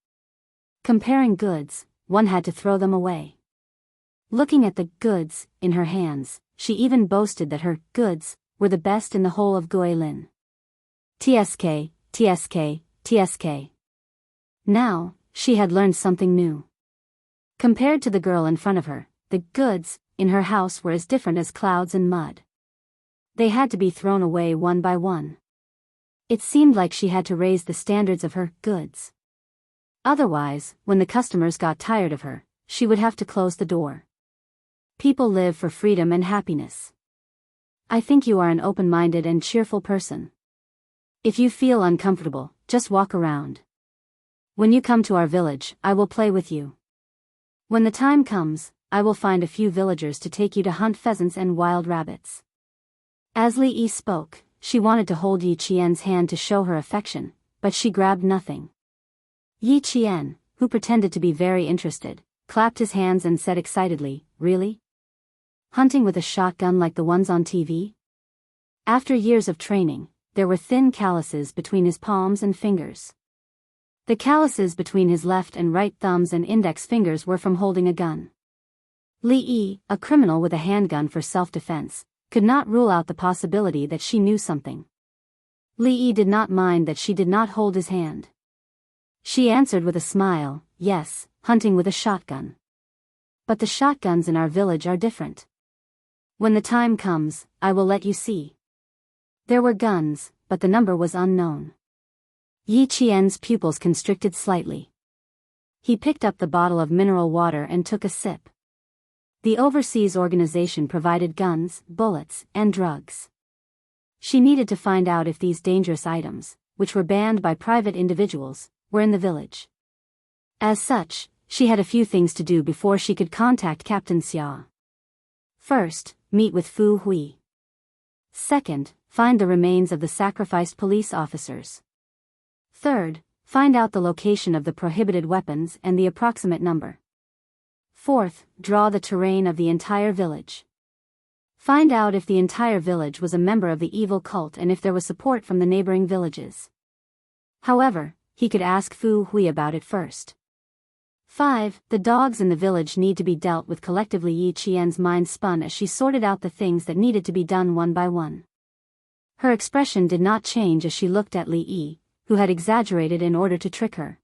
[SPEAKER 1] Comparing goods, one had to throw them away. Looking at the goods in her hands, she even boasted that her goods were the best in the whole of Guilin. TSK, TSK, TSK. Now, she had learned something new. Compared to the girl in front of her, the goods in her house were as different as clouds and mud. They had to be thrown away one by one. It seemed like she had to raise the standards of her goods. Otherwise, when the customers got tired of her, she would have to close the door. People live for freedom and happiness. I think you are an open-minded and cheerful person. If you feel uncomfortable, just walk around. When you come to our village, I will play with you. When the time comes, I will find a few villagers to take you to hunt pheasants and wild rabbits. As Li Yi spoke, she wanted to hold Yi Qian's hand to show her affection, but she grabbed nothing. Yi Qian, who pretended to be very interested, clapped his hands and said excitedly, really? Hunting with a shotgun like the ones on TV? After years of training, there were thin calluses between his palms and fingers. The calluses between his left and right thumbs and index fingers were from holding a gun. Li Yi, a criminal with a handgun for self-defense, could not rule out the possibility that she knew something. Li Yi did not mind that she did not hold his hand. She answered with a smile, yes, hunting with a shotgun. But the shotguns in our village are different. When the time comes, I will let you see. There were guns, but the number was unknown. Yi Qian's pupils constricted slightly. He picked up the bottle of mineral water and took a sip. The overseas organization provided guns, bullets, and drugs. She needed to find out if these dangerous items, which were banned by private individuals, were in the village. As such, she had a few things to do before she could contact Captain Xia. First, meet with Fu Hui. Second, find the remains of the sacrificed police officers. Third, find out the location of the prohibited weapons and the approximate number. Fourth, draw the terrain of the entire village. Find out if the entire village was a member of the evil cult and if there was support from the neighboring villages. However, he could ask Fu Hui about it first. 5. The dogs in the village need to be dealt with collectively. Yi Qian's mind spun as she sorted out the things that needed to be done one by one. Her expression did not change as she looked at Li Yi, who had exaggerated in order to trick her.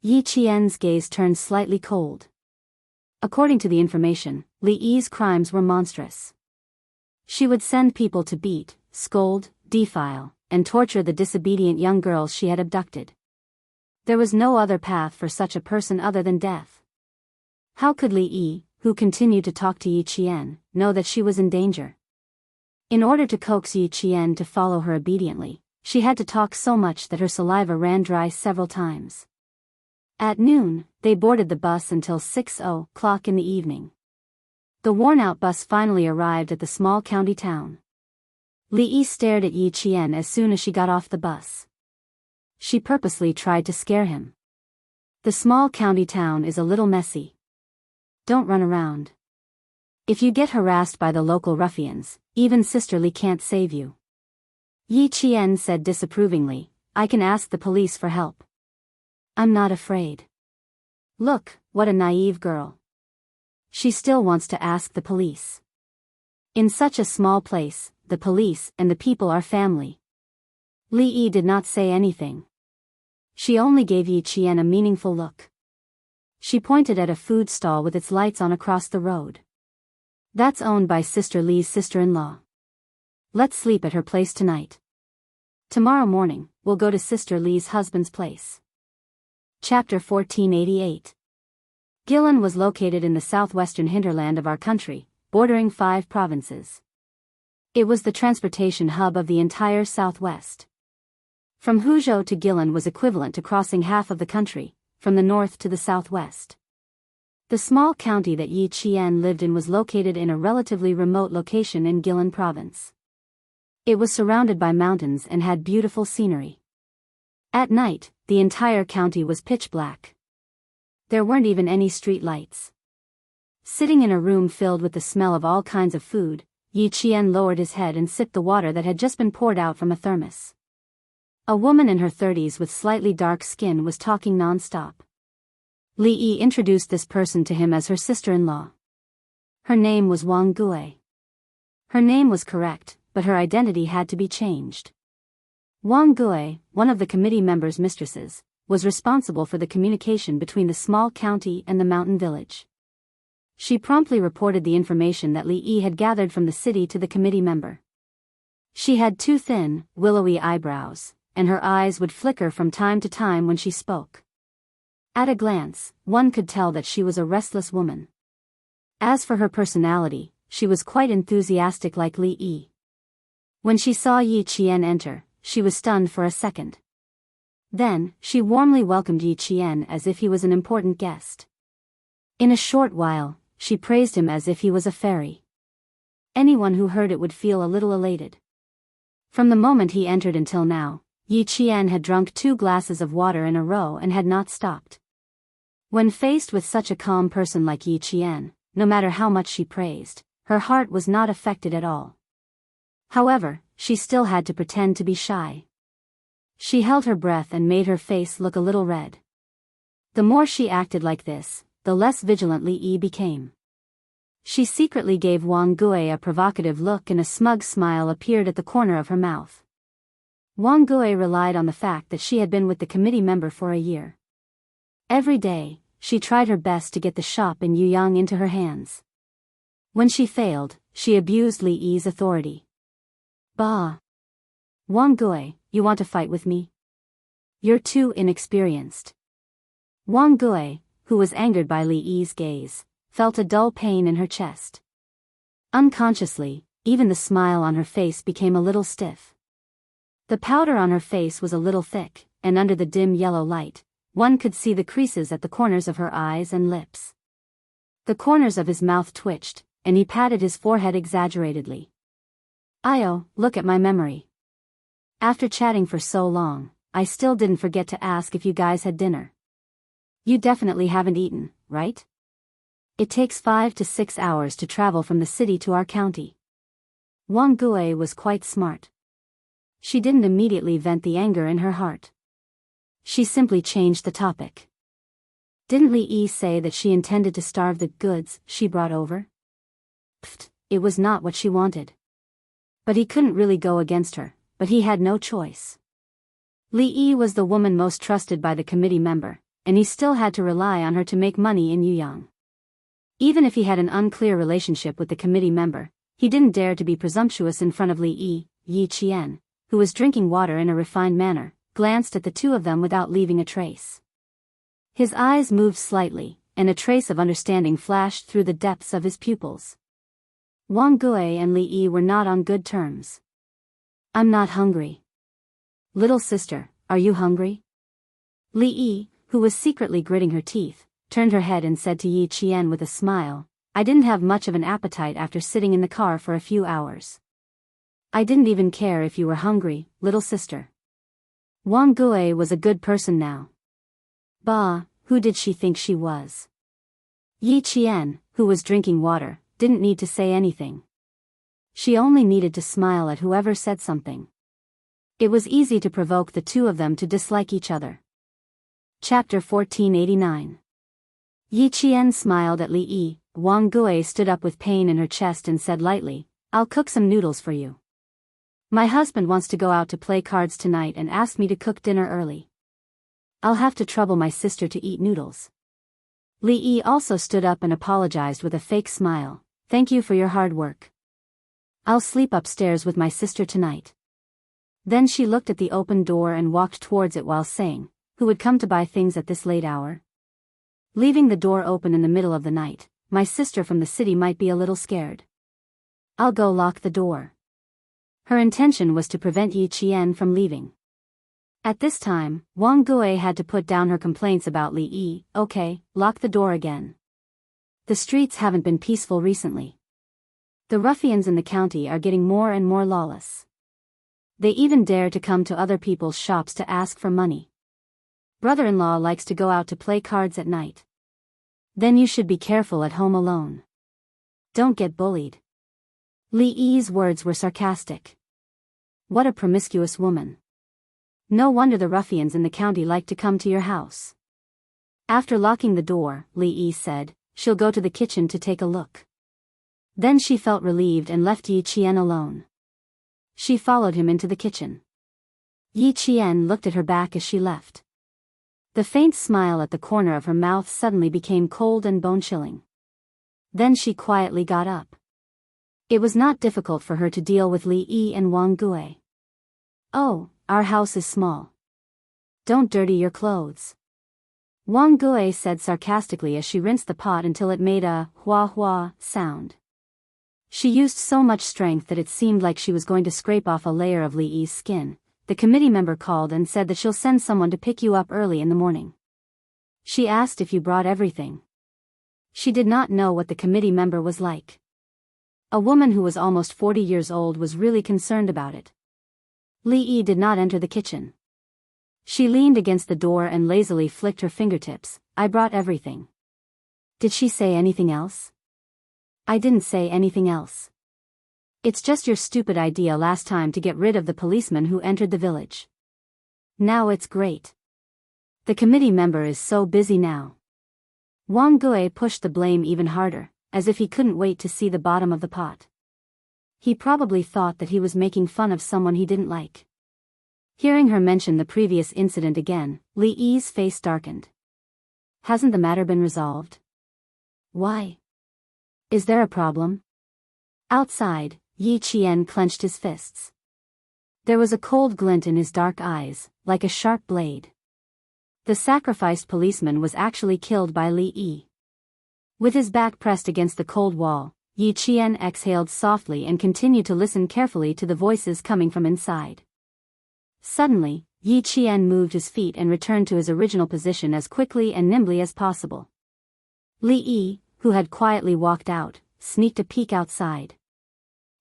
[SPEAKER 1] Yi Qian's gaze turned slightly cold. According to the information, Li Yi's crimes were monstrous. She would send people to beat, scold, defile, and torture the disobedient young girls she had abducted. There was no other path for such a person other than death. How could Li Yi, who continued to talk to Yi Qian, know that she was in danger? In order to coax Yi Qian to follow her obediently, she had to talk so much that her saliva ran dry several times. At noon, they boarded the bus until 6:00 in the evening. The worn-out bus finally arrived at the small county town. Li Yi stared at Yi Qian as soon as she got off the bus. She purposely tried to scare him. The small county town is a little messy. Don't run around. If you get harassed by the local ruffians, even Sister Li can't save you. Yi Qian said disapprovingly, I can ask the police for help. I'm not afraid. Look, what a naive girl. She still wants to ask the police. In such a small place, the police and the people are family. Li Yi did not say anything. She only gave Yi Qian a meaningful look. She pointed at a food stall with its lights on across the road. That's owned by Sister Li's sister-in-law. Let's sleep at her place tonight. Tomorrow morning, we'll go to Sister Li's husband's place. Chapter 1488. Guilin was located in the southwestern hinterland of our country, bordering 5 provinces. It was the transportation hub of the entire southwest. From Huzhou to Guilin was equivalent to crossing half of the country, from the north to the southwest. The small county that Yi Qian lived in was located in a relatively remote location in Guilin province. It was surrounded by mountains and had beautiful scenery. At night, the entire county was pitch black. There weren't even any street lights. Sitting in a room filled with the smell of all kinds of food, Yi Qian lowered his head and sipped the water that had just been poured out from a thermos. A woman in her 30s with slightly dark skin was talking non-stop. Li Yi introduced this person to him as her sister-in-law. Her name was Wang Gui. Her name was correct, but her identity had to be changed. Wang Gui, one of the committee members' mistresses, was responsible for the communication between the small county and the mountain village. She promptly reported the information that Li Yi had gathered from the city to the committee member. She had 2 thin, willowy eyebrows, and her eyes would flicker from time to time when she spoke. At a glance, one could tell that she was a restless woman. As for her personality, she was quite enthusiastic like Li Yi. When she saw Yi Qian enter, she was stunned for a second. Then, she warmly welcomed Yi Qian as if he was an important guest. In a short while, she praised him as if he was a fairy. Anyone who heard it would feel a little elated. From the moment he entered until now, Yi Qian had drunk 2 glasses of water in a row and had not stopped. When faced with such a calm person like Yi Qian, no matter how much she praised, her heart was not affected at all. However, she still had to pretend to be shy. She held her breath and made her face look a little red. The more she acted like this, the less vigilant Li Yi became. She secretly gave Wang Gui a provocative look and a smug smile appeared at the corner of her mouth. Wang Gui relied on the fact that she had been with the committee member for a year. Every day, she tried her best to get the shop in Yuyang into her hands. When she failed, she abused Li Yi's authority. Bah! Wang Gui, you want to fight with me? You're too inexperienced. Wang Gui, who was angered by Li Yi's gaze, felt a dull pain in her chest. Unconsciously, even the smile on her face became a little stiff. The powder on her face was a little thick, and under the dim yellow light, one could see the creases at the corners of her eyes and lips. The corners of his mouth twitched, and he patted his forehead exaggeratedly. Io, look at my memory. After chatting for so long, I still didn't forget to ask if you guys had dinner. You definitely haven't eaten, right? It takes 5 to 6 hours to travel from the city to our county. Wang Gui was quite smart. She didn't immediately vent the anger in her heart. She simply changed the topic. Didn't Li Yi say that she intended to starve the goods she brought over? Pfft, it was not what she wanted. But he couldn't really go against her, but he had no choice. Li Yi was the woman most trusted by the committee member, and he still had to rely on her to make money in Yuyang. Even if he had an unclear relationship with the committee member, he didn't dare to be presumptuous in front of Li Yi. Yi Qian, who was drinking water in a refined manner, glanced at the two of them without leaving a trace. His eyes moved slightly, and a trace of understanding flashed through the depths of his pupils. Wang Gui and Li Yi were not on good terms. I'm not hungry. Little sister, are you hungry? Li Yi, who was secretly gritting her teeth, turned her head and said to Yi Qian with a smile, I didn't have much of an appetite after sitting in the car for a few hours. I didn't even care if you were hungry, little sister. Wang Gui was a good person now. Bah, who did she think she was? Yi Qian, who was drinking water, didn't need to say anything. She only needed to smile at whoever said something. It was easy to provoke the two of them to dislike each other. Chapter 1489. Yi Qian smiled at Li Yi. Wang Gui stood up with pain in her chest and said lightly, I'll cook some noodles for you. My husband wants to go out to play cards tonight and asked me to cook dinner early. I'll have to trouble my sister to eat noodles. Li Yi also stood up and apologized with a fake smile, thank you for your hard work. I'll sleep upstairs with my sister tonight. Then she looked at the open door and walked towards it while saying, who would come to buy things at this late hour? Leaving the door open in the middle of the night, my sister from the city might be a little scared. I'll go lock the door. Her intention was to prevent Yi Qian from leaving. At this time, Wang Gui had to put down her complaints about Li Yi. Okay, lock the door again. The streets haven't been peaceful recently. The ruffians in the county are getting more and more lawless. They even dare to come to other people's shops to ask for money. Brother-in-law likes to go out to play cards at night. Then you should be careful at home alone. Don't get bullied. Li Yi's words were sarcastic. What a promiscuous woman. No wonder the ruffians in the county like to come to your house. After locking the door, Li Yi said, she'll go to the kitchen to take a look. Then she felt relieved and left Yi Qian alone. She followed him into the kitchen. Yi Qian looked at her back as she left. The faint smile at the corner of her mouth suddenly became cold and bone-chilling. Then she quietly got up. It was not difficult for her to deal with Li Yi and Wang Gui. Oh, our house is small. Don't dirty your clothes. Wang Gui said sarcastically as she rinsed the pot until it made a hua-hua sound. She used so much strength that it seemed like she was going to scrape off a layer of Li Yi's skin. The committee member called and said that she'll send someone to pick you up early in the morning. She asked if you brought everything. She did not know what the committee member was like. A woman who was almost 40 years old was really concerned about it. Li Yi did not enter the kitchen. She leaned against the door and lazily flicked her fingertips. I brought everything. Did she say anything else? I didn't say anything else. It's just your stupid idea last time to get rid of the policeman who entered the village. Now it's great. The committee member is so busy now. Wang Gui pushed the blame even harder, as if he couldn't wait to see the bottom of the pot. He probably thought that he was making fun of someone he didn't like. Hearing her mention the previous incident again, Li Yi's face darkened. Hasn't the matter been resolved? Why? Is there a problem? Outside, Yi Qian clenched his fists. There was a cold glint in his dark eyes, like a sharp blade. The sacrificed policeman was actually killed by Li Yi. With his back pressed against the cold wall, Yi Qian exhaled softly and continued to listen carefully to the voices coming from inside. Suddenly, Yi Qian moved his feet and returned to his original position as quickly and nimbly as possible. Li Yi, who had quietly walked out, sneaked a peek outside.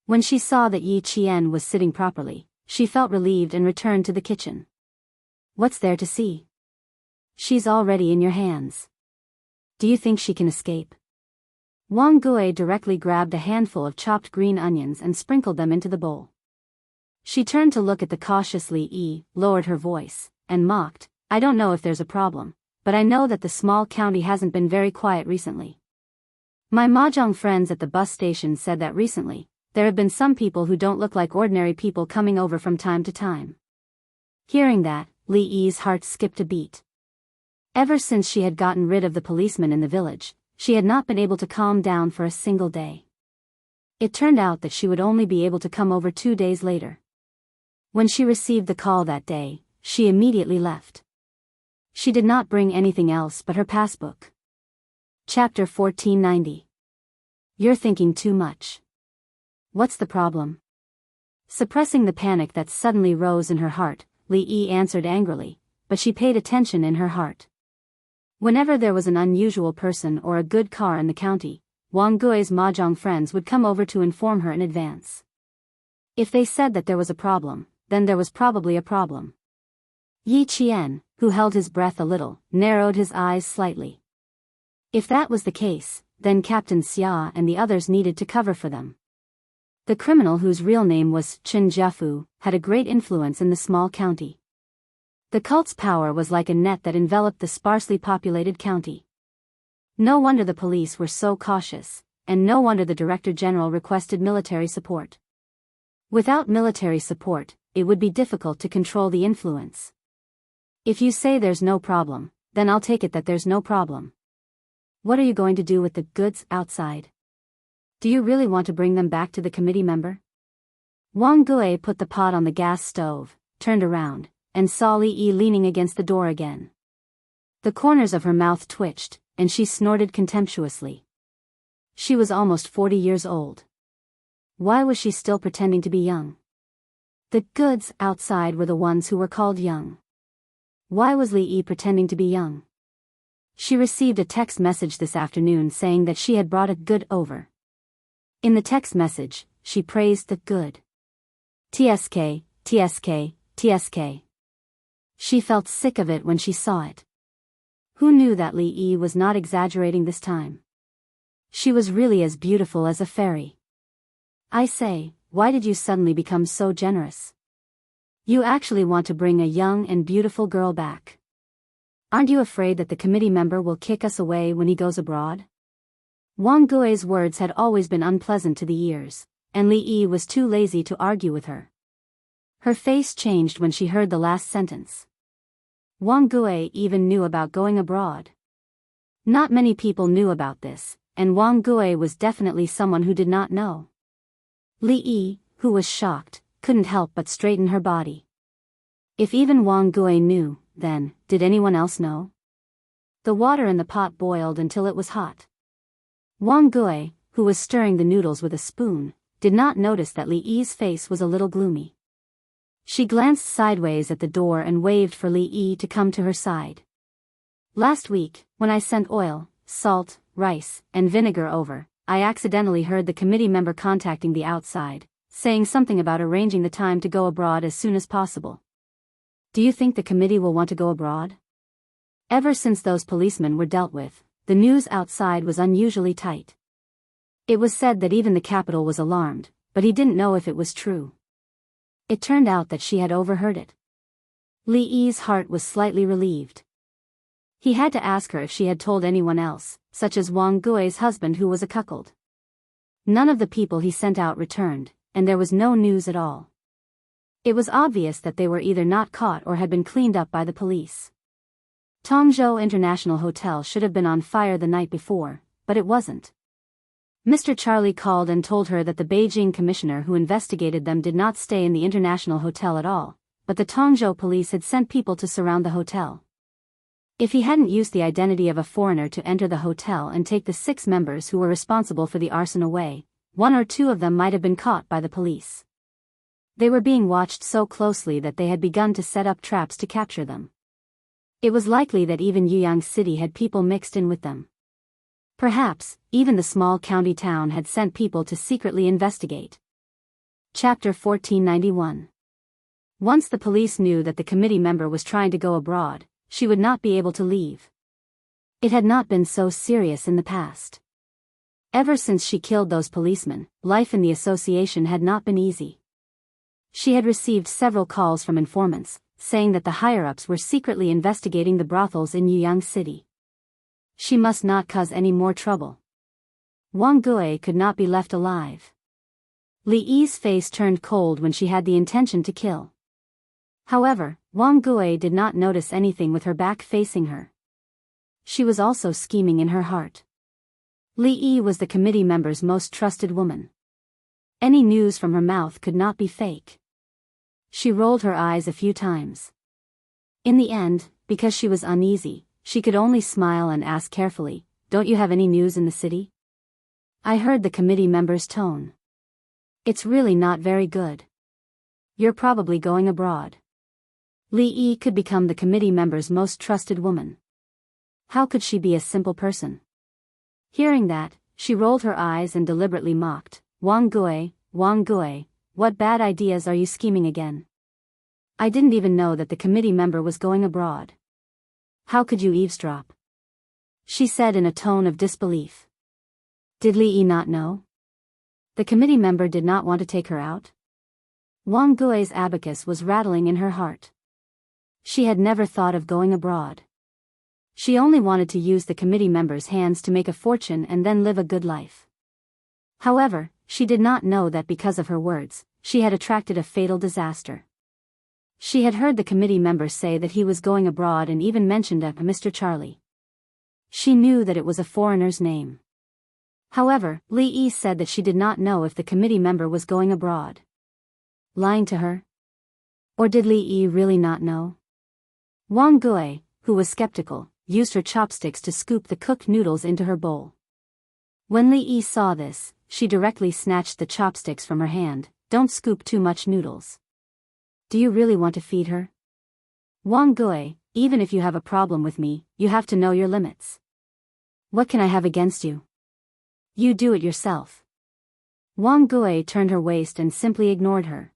[SPEAKER 1] When she saw that Yi Qian was sitting properly, she felt relieved and returned to the kitchen. What's there to see? She's already in your hands. Do you think she can escape? Wang Gui directly grabbed a handful of chopped green onions and sprinkled them into the bowl. She turned to look at the cautious Li Yi, lowered her voice, and mocked, I don't know if there's a problem, but I know that the small county hasn't been very quiet recently. My mahjong friends at the bus station said that recently, there have been some people who don't look like ordinary people coming over from time to time. Hearing that, Li Yi's heart skipped a beat. Ever since she had gotten rid of the policeman in the village, she had not been able to calm down for a single day. It turned out that she would only be able to come over 2 days later. When she received the call that day, she immediately left. She did not bring anything else but her passbook. Chapter 1490. You're thinking too much. What's the problem? Suppressing the panic that suddenly rose in her heart, Li Yi answered angrily, but she paid attention in her heart. Whenever there was an unusual person or a good car in the county, Wang Gui's mahjong friends would come over to inform her in advance. If they said that there was a problem, then there was probably a problem. Yi Qian, who held his breath a little, narrowed his eyes slightly. If that was the case, then Captain Xia and the others needed to cover for them. The criminal, whose real name was Chen Jiafu, had a great influence in the small county. The cult's power was like a net that enveloped the sparsely populated county. No wonder the police were so cautious, and no wonder the Director General requested military support. Without military support, it would be difficult to control the influence. If you say there's no problem, then I'll take it that there's no problem. What are you going to do with the goods outside? Do you really want to bring them back to the committee member? Wang Gui put the pot on the gas stove, turned around, and saw Li Yi leaning against the door again. The corners of her mouth twitched, and she snorted contemptuously. She was almost 40 years old. Why was she still pretending to be young? The goods outside were the ones who were called young. Why was Li Yi pretending to be young? She received a text message this afternoon saying that she had brought a good over. In the text message, she praised the good. TSK, TSK, TSK. She felt sick of it when she saw it. Who knew that Li Yi was not exaggerating this time? She was really as beautiful as a fairy. I say, why did you suddenly become so generous? You actually want to bring a young and beautiful girl back. Aren't you afraid that the committee member will kick us away when he goes abroad? Wang Gui's words had always been unpleasant to the ears, and Li Yi was too lazy to argue with her. Her face changed when she heard the last sentence. Wang Gui even knew about going abroad. Not many people knew about this, and Wang Gui was definitely someone who did not know. Li Yi, who was shocked, couldn't help but straighten her body. If even Wang Gui knew, then, did anyone else know? The water in the pot boiled until it was hot. Wang Gui, who was stirring the noodles with a spoon, did not notice that Li Yi's face was a little gloomy. She glanced sideways at the door and waved for Li Yi to come to her side. Last week, when I sent oil, salt, rice, and vinegar over, I accidentally heard the committee member contacting the outside, saying something about arranging the time to go abroad as soon as possible. Do you think the committee will want to go abroad? Ever since those policemen were dealt with, the news outside was unusually tight. It was said that even the capital was alarmed, but he didn't know if it was true. It turned out that she had overheard it. Li Yi's heart was slightly relieved. He had to ask her if she had told anyone else, such as Wang Gui's husband who was a cuckold. None of the people he sent out returned, and there was no news at all. It was obvious that they were either not caught or had been cleaned up by the police. Tongzhou International Hotel should have been on fire the night before, but it wasn't. Mr. Charlie called and told her that the Beijing commissioner who investigated them did not stay in the International Hotel at all, but the Tongzhou police had sent people to surround the hotel. If he hadn't used the identity of a foreigner to enter the hotel and take the 6 members who were responsible for the arson away, 1 or 2 of them might have been caught by the police. They were being watched so closely that they had begun to set up traps to capture them. It was likely that even Yuyang City had people mixed in with them. Perhaps, even the small county town had sent people to secretly investigate. Chapter 1491. Once the police knew that the committee member was trying to go abroad, she would not be able to leave. It had not been so serious in the past. Ever since she killed those policemen, life in the association had not been easy. She had received several calls from informants, saying that the higher-ups were secretly investigating the brothels in Yuyang City. She must not cause any more trouble. Wang Gui could not be left alive. Li Yi's face turned cold when she had the intention to kill. However, Wang Gui did not notice anything with her back facing her. She was also scheming in her heart. Li Yi was the committee member's most trusted woman. Any news from her mouth could not be fake. She rolled her eyes a few times. In the end, because she was uneasy, she could only smile and ask carefully, "Don't you have any news in the city?" I heard the committee member's tone. "It's really not very good. You're probably going abroad." Li Yi could become the committee member's most trusted woman. How could she be a simple person? Hearing that, she rolled her eyes and deliberately mocked, Wang Gui, what bad ideas are you scheming again? I didn't even know that the committee member was going abroad. How could you eavesdrop?" she said in a tone of disbelief. Did Li Yi not know? The committee member did not want to take her out? Wang Gui's abacus was rattling in her heart. She had never thought of going abroad. She only wanted to use the committee member's hands to make a fortune and then live a good life. However, she did not know that because of her words, she had attracted a fatal disaster. She had heard the committee member say that he was going abroad and even mentioned a Mr. Charlie. She knew that it was a foreigner's name. However, Li Yi said that she did not know if the committee member was going abroad. Lying to her? Or did Li Yi really not know? Wang Gui, who was skeptical, used her chopsticks to scoop the cooked noodles into her bowl. When Li Yi saw this, she directly snatched the chopsticks from her hand. "Don't scoop too much noodles. Do you really want to feed her? Wang Gui, even if you have a problem with me, you have to know your limits. What can I have against you? You do it yourself." Wang Gui turned her waist and simply ignored her.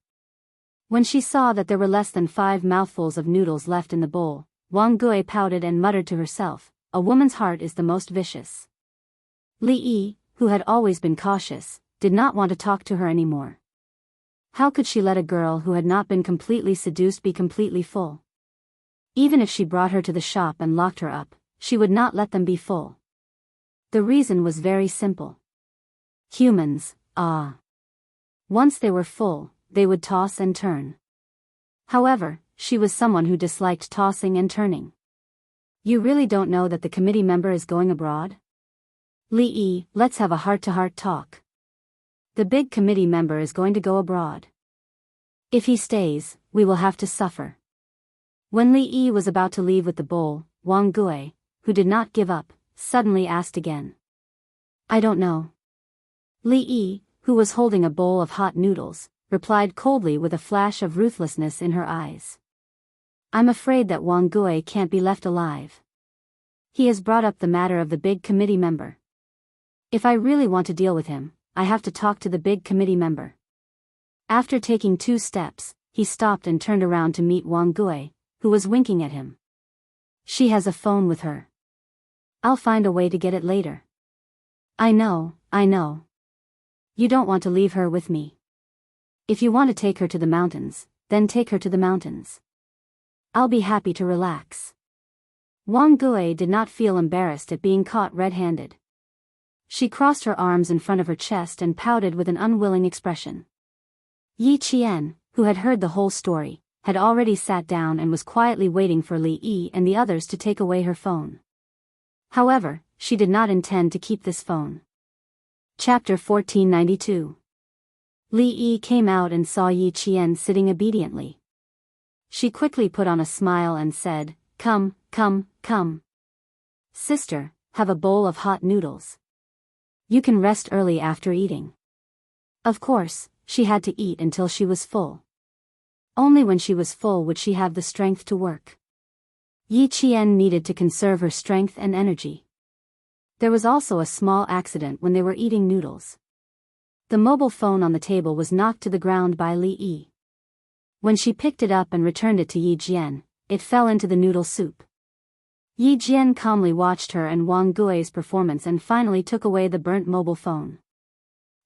[SPEAKER 1] When she saw that there were less than 5 mouthfuls of noodles left in the bowl, Wang Gui pouted and muttered to herself, "A woman's heart is the most vicious." Li Yi, who had always been cautious, did not want to talk to her anymore. How could she let a girl who had not been completely seduced be completely full? Even if she brought her to the shop and locked her up, she would not let them be full. The reason was very simple. Humans, once they were full, they would toss and turn. However, she was someone who disliked tossing and turning. "You really don't know that the committee member is going abroad? Li Yi, let's have a heart-to-heart talk. The big committee member is going to go abroad. If he stays, we will have to suffer." When Li Yi was about to leave with the bowl, Wang Gui, who did not give up, suddenly asked again. "I don't know." Li Yi, who was holding a bowl of hot noodles, replied coldly with a flash of ruthlessness in her eyes. "I'm afraid that Wang Gui can't be left alive. He has brought up the matter of the big committee member. If I really want to deal with him, I have to talk to the big committee member." After taking 2 steps, he stopped and turned around to meet Wang Gui, who was winking at him. "She has a phone with her. I'll find a way to get it later." I know. You don't want to leave her with me. If you want to take her to the mountains, then take her to the mountains. I'll be happy to relax." Wang Gui did not feel embarrassed at being caught red-handed. She crossed her arms in front of her chest and pouted with an unwilling expression. "Yi Qian, who had heard the whole story, had already sat down and was quietly waiting for Li Yi and the others to take away her phone. However, she did not intend to keep this phone. Chapter 1492. Li Yi came out and saw Yi Qian sitting obediently. She quickly put on a smile and said, "Come, come, come. Sister, have a bowl of hot noodles. You can rest early after eating." Of course, she had to eat until she was full. Only when she was full would she have the strength to work. Yi Qian needed to conserve her strength and energy. There was also a small accident when they were eating noodles. The mobile phone on the table was knocked to the ground by Li Yi. When she picked it up and returned it to Yi Jian, it fell into the noodle soup. Yi Jian calmly watched her and Wang Gui's performance and finally took away the burnt mobile phone.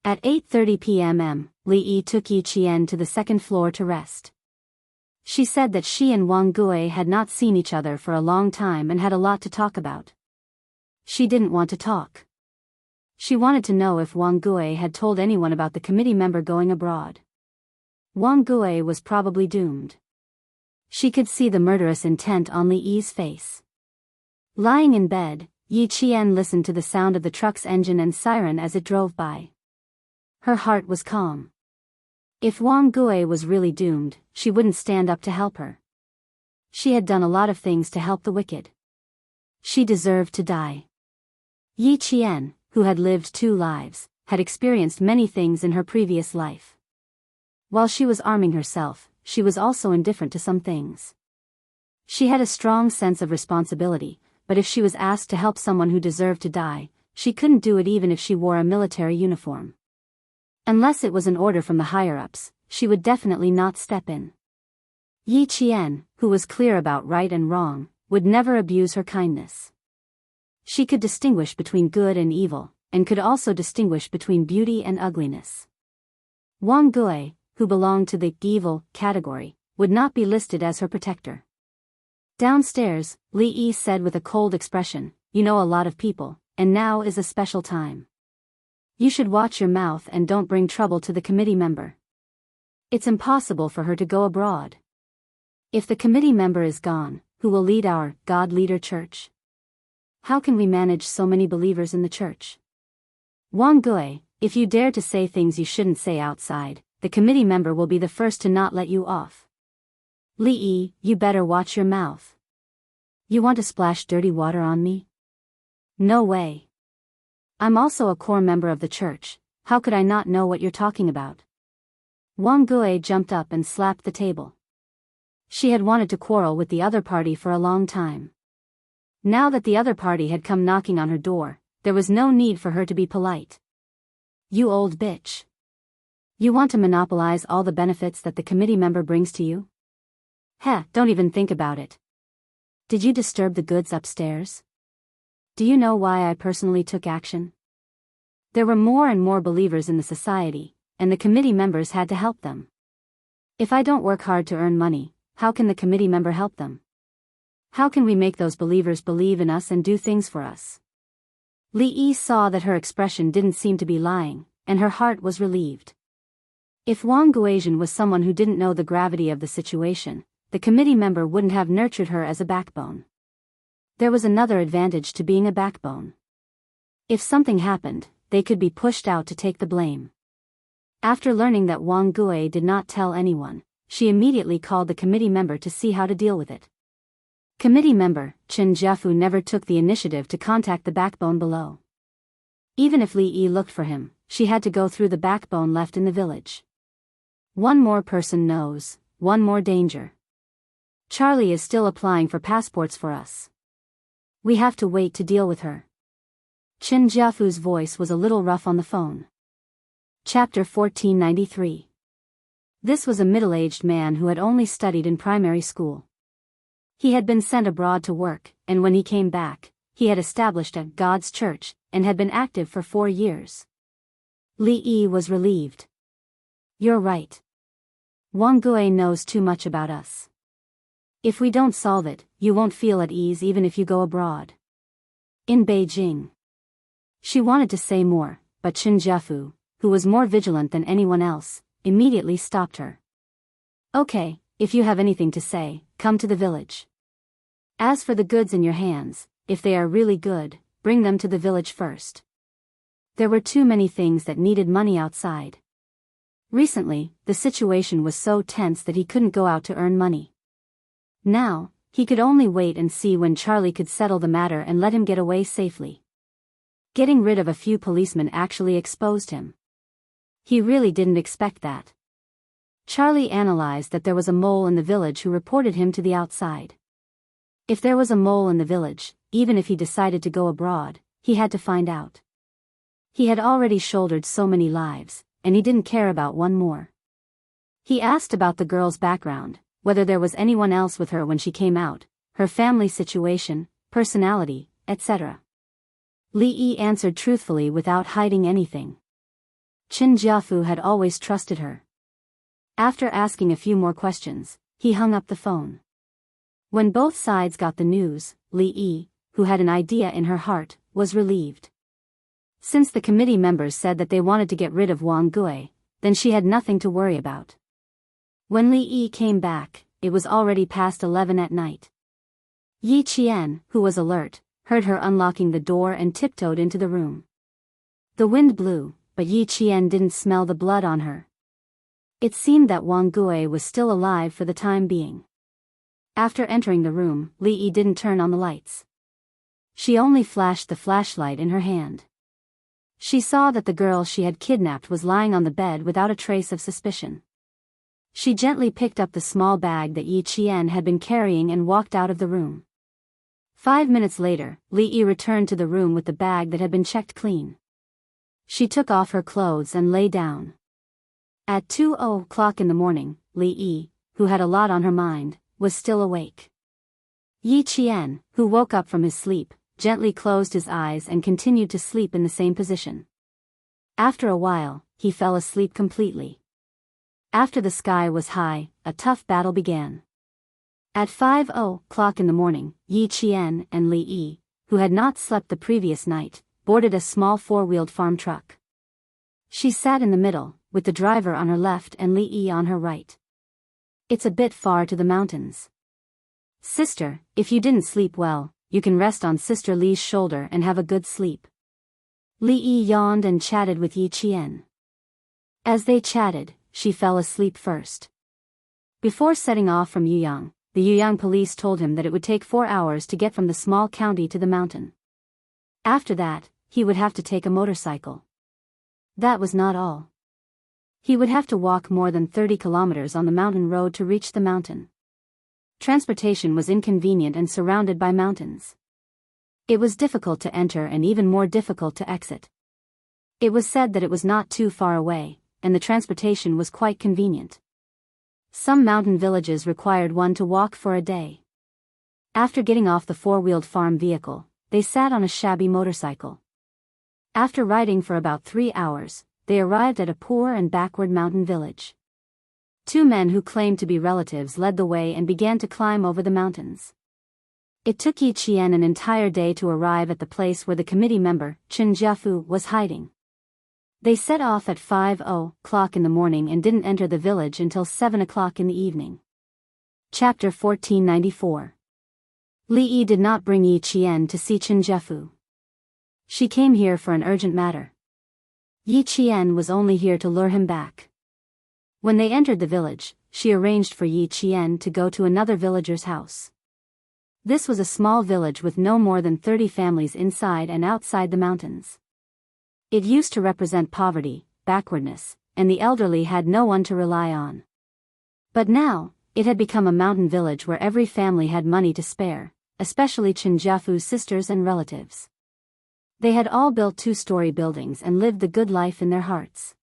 [SPEAKER 1] At 8:30 p.m., Li Yi took Yi Qian to the second floor to rest. She said that she and Wang Gui had not seen each other for a long time and had a lot to talk about. She didn't want to talk. She wanted to know if Wang Gui had told anyone about the committee member going abroad. Wang Gui was probably doomed. She could see the murderous intent on Li Yi's face. Lying in bed, Yi Qian listened to the sound of the truck's engine and siren as it drove by. Her heart was calm. If Wang Gui was really doomed, she wouldn't stand up to help her. She had done a lot of things to help the wicked. She deserved to die. Yi Qian, who had lived 2 lives, had experienced many things in her previous life. While she was arming herself, she was also indifferent to some things. She had a strong sense of responsibility, but if she was asked to help someone who deserved to die, she couldn't do it even if she wore a military uniform. Unless it was an order from the higher-ups, she would definitely not step in. Yi Qian, who was clear about right and wrong, would never abuse her kindness. She could distinguish between good and evil, and could also distinguish between beauty and ugliness. Wang Gui, who belonged to the evil category, would not be listed as her protector. Downstairs, Li Yi said with a cold expression, "You know a lot of people, and now is a special time. You should watch your mouth and don't bring trouble to the committee member. It's impossible for her to go abroad. If the committee member is gone, who will lead our God leader church? How can we manage so many believers in the church? Wang Gui, if you dare to say things you shouldn't say outside, the committee member will be the first to not let you off. Li Yi, you better watch your mouth. You want to splash dirty water on me? No way. I'm also a core member of the church, how could I not know what you're talking about?" Wang Gui jumped up and slapped the table. She had wanted to quarrel with the other party for a long time. Now that the other party had come knocking on her door, there was no need for her to be polite. "You old bitch. You want to monopolize all the benefits that the committee member brings to you? Heh, don't even think about it. Did you disturb the goods upstairs? Do you know why I personally took action? There were more and more believers in the society, and the committee members had to help them. If I don't work hard to earn money, how can the committee member help them? How can we make those believers believe in us and do things for us?" Li Yi saw that her expression didn't seem to be lying, and her heart was relieved. If Wang Guizhen was someone who didn't know the gravity of the situation, the committee member wouldn't have nurtured her as a backbone. There was another advantage to being a backbone. If something happened, they could be pushed out to take the blame. After learning that Wang Gui did not tell anyone, she immediately called the committee member to see how to deal with it. Committee member Chen Jiafu never took the initiative to contact the backbone below. Even if Li Yi looked for him, she had to go through the backbone left in the village. One more person knows, one more danger. Charlie is still applying for passports for us. We have to wait to deal with her. Chen Jiafu's voice was a little rough on the phone. Chapter 1493. This was a middle-aged man who had only studied in primary school. He had been sent abroad to work, and when he came back, he had established a God's church, and had been active for 4 years. Li Yi was relieved. "You're right. Wang Gui knows too much about us. If we don't solve it, you won't feel at ease even if you go abroad." In Beijing. She wanted to say more, but Chen Jiafu, who was more vigilant than anyone else, immediately stopped her. Okay, if you have anything to say, come to the village. As for the goods in your hands, if they are really good, bring them to the village first. There were too many things that needed money outside. Recently, the situation was so tense that he couldn't go out to earn money. Now, he could only wait and see when Charlie could settle the matter and let him get away safely. Getting rid of a few policemen actually exposed him. He really didn't expect that. Charlie analyzed that there was a mole in the village who reported him to the outside. If there was a mole in the village, even if he decided to go abroad, he had to find out. He had already shouldered so many lives, and he didn't care about one more. He asked about the girl's background, whether there was anyone else with her when she came out, her family situation, personality, etc. Li Yi answered truthfully without hiding anything. Qin Jiafu had always trusted her. After asking a few more questions, he hung up the phone. When both sides got the news, Li Yi, who had an idea in her heart, was relieved. Since the committee members said that they wanted to get rid of Wang Gui, then she had nothing to worry about. When Li Yi came back, it was already past 11 at night. Yi Qian, who was alert, heard her unlocking the door and tiptoed into the room. The wind blew, but Yi Qian didn't smell the blood on her. It seemed that Wang Gui was still alive for the time being. After entering the room, Li Yi didn't turn on the lights. She only flashed the flashlight in her hand. She saw that the girl she had kidnapped was lying on the bed without a trace of suspicion. She gently picked up the small bag that Yi Qian had been carrying and walked out of the room. 5 minutes later, Li Yi returned to the room with the bag that had been checked clean. She took off her clothes and lay down. At 2:00 in the morning, Li Yi, who had a lot on her mind, was still awake. Yi Qian, who woke up from his sleep, gently closed his eyes and continued to sleep in the same position. After a while, he fell asleep completely. After the sky was high, a tough battle began. At 5:00 in the morning, Yi Qian and Li Yi, who had not slept the previous night, boarded a small four-wheeled farm truck. She sat in the middle, with the driver on her left and Li Yi on her right. It's a bit far to the mountains. Sister, if you didn't sleep well, you can rest on Sister Li's shoulder and have a good sleep. Li Yi yawned and chatted with Yi Qian. As they chatted, she fell asleep first. Before setting off from Yuyang, the Yuyang police told him that it would take 4 hours to get from the small county to the mountain. After that, he would have to take a motorcycle. That was not all. He would have to walk more than 30 kilometers on the mountain road to reach the mountain. Transportation was inconvenient and surrounded by mountains. It was difficult to enter and even more difficult to exit. It was said that it was not too far away, and the transportation was quite convenient. Some mountain villages required one to walk for a day. After getting off the four-wheeled farm vehicle, they sat on a shabby motorcycle. After riding for about 3 hours, they arrived at a poor and backward mountain village. 2 men who claimed to be relatives led the way and began to climb over the mountains. It took Yi Qian an entire day to arrive at the place where the committee member, Qin Jiafu, was hiding. They set off at 5:00 in the morning and didn't enter the village until 7:00 in the evening. Chapter 1494. Li Yi did not bring Yi Qian to see Qin Jiafu. She came here for an urgent matter. Yi Qian was only here to lure him back. When they entered the village, she arranged for Yi Qian to go to another villager's house. This was a small village with no more than 30 families inside and outside the mountains. It used to represent poverty, backwardness, and the elderly had no one to rely on. But now, it had become a mountain village where every family had money to spare, especially Qin Jiafu's sisters and relatives. They had all built 2-story buildings and lived the good life in their hearts.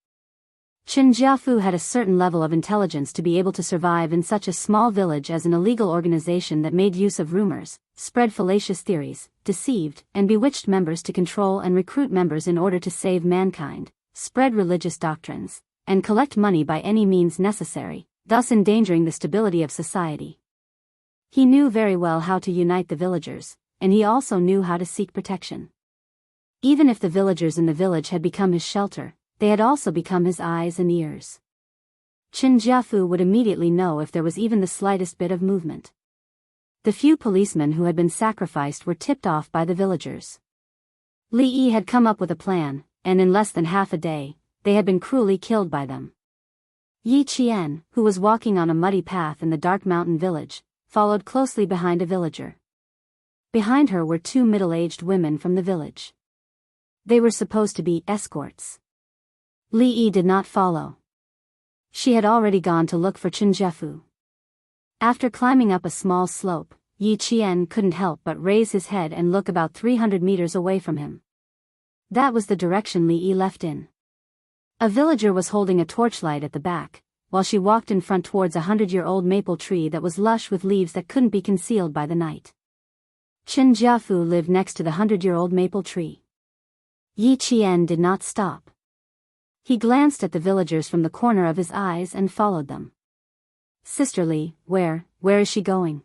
[SPEAKER 1] Qin Jiafu had a certain level of intelligence to be able to survive in such a small village as an illegal organization that made use of rumors, spread fallacious theories, deceived and bewitched members to control and recruit members in order to save mankind, spread religious doctrines, and collect money by any means necessary, thus endangering the stability of society. He knew very well how to unite the villagers, and he also knew how to seek protection. Even if the villagers in the village had become his shelter, they had also become his eyes and ears. Qin Jiafu would immediately know if there was even the slightest bit of movement. The few policemen who had been sacrificed were tipped off by the villagers. Li Yi had come up with a plan, and in less than half a day, they had been cruelly killed by them. Yi Qian, who was walking on a muddy path in the dark mountain village, followed closely behind a villager. Behind her were two middle-aged women from the village. They were supposed to be escorts. Li Yi did not follow. She had already gone to look for Qin Jiafu. After climbing up a small slope, Yi Qian couldn't help but raise his head and look about 300 meters away from him. That was the direction Li Yi left in. A villager was holding a torchlight at the back, while she walked in front towards a 100-year-old maple tree that was lush with leaves that couldn't be concealed by the night. Qin Jiafu lived next to the 100-year-old maple tree. Yi Qian did not stop. He glanced at the villagers from the corner of his eyes and followed them. Sister Li, where is she going?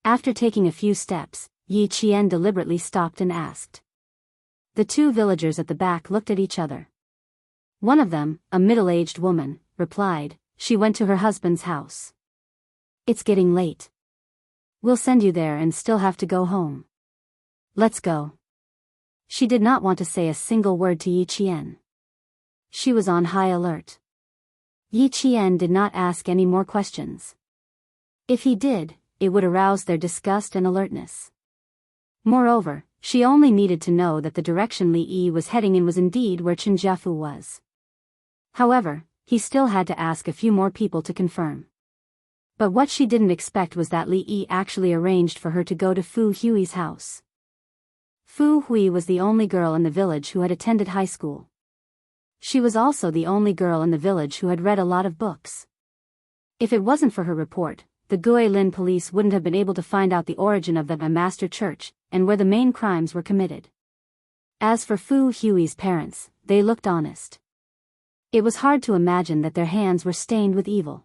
[SPEAKER 1] After taking a few steps, Yi Qian deliberately stopped and asked. The two villagers at the back looked at each other. One of them, a middle-aged woman, replied, she went to her husband's house. It's getting late. We'll send you there and still have to go home. Let's go. She did not want to say a single word to Yi Qian. She was on high alert. Yi Qian did not ask any more questions. If he did, it would arouse their disgust and alertness. Moreover, she only needed to know that the direction Li Yi was heading in was indeed where Qin Jiafu was. However, he still had to ask a few more people to confirm. But what she didn't expect was that Li Yi actually arranged for her to go to Fu Hui's house. Fu Hui was the only girl in the village who had attended high school. She was also the only girl in the village who had read a lot of books. If it wasn't for her report, the Guilin police wouldn't have been able to find out the origin of the master church, and where the main crimes were committed. As for Fu Hui's parents, they looked honest. It was hard to imagine that their hands were stained with evil.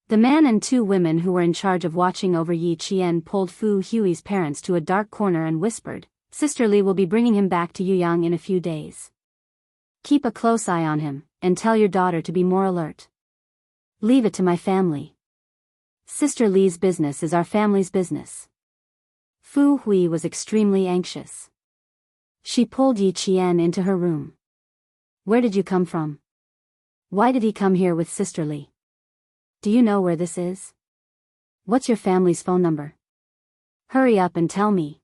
[SPEAKER 1] The man and two women who were in charge of watching over Yi Qian pulled Fu Hui's parents to a dark corner and whispered, Sister Li will be bringing him back to Yuyang in a few days. Keep a close eye on him, and tell your daughter to be more alert. Leave it to my family. Sister Li's business is our family's business. Fu Hui was extremely anxious. She pulled Yi Qian into her room. Where did you come from? Why did he come here with Sister Li? Do you know where this is? What's your family's phone number? Hurry up and tell me.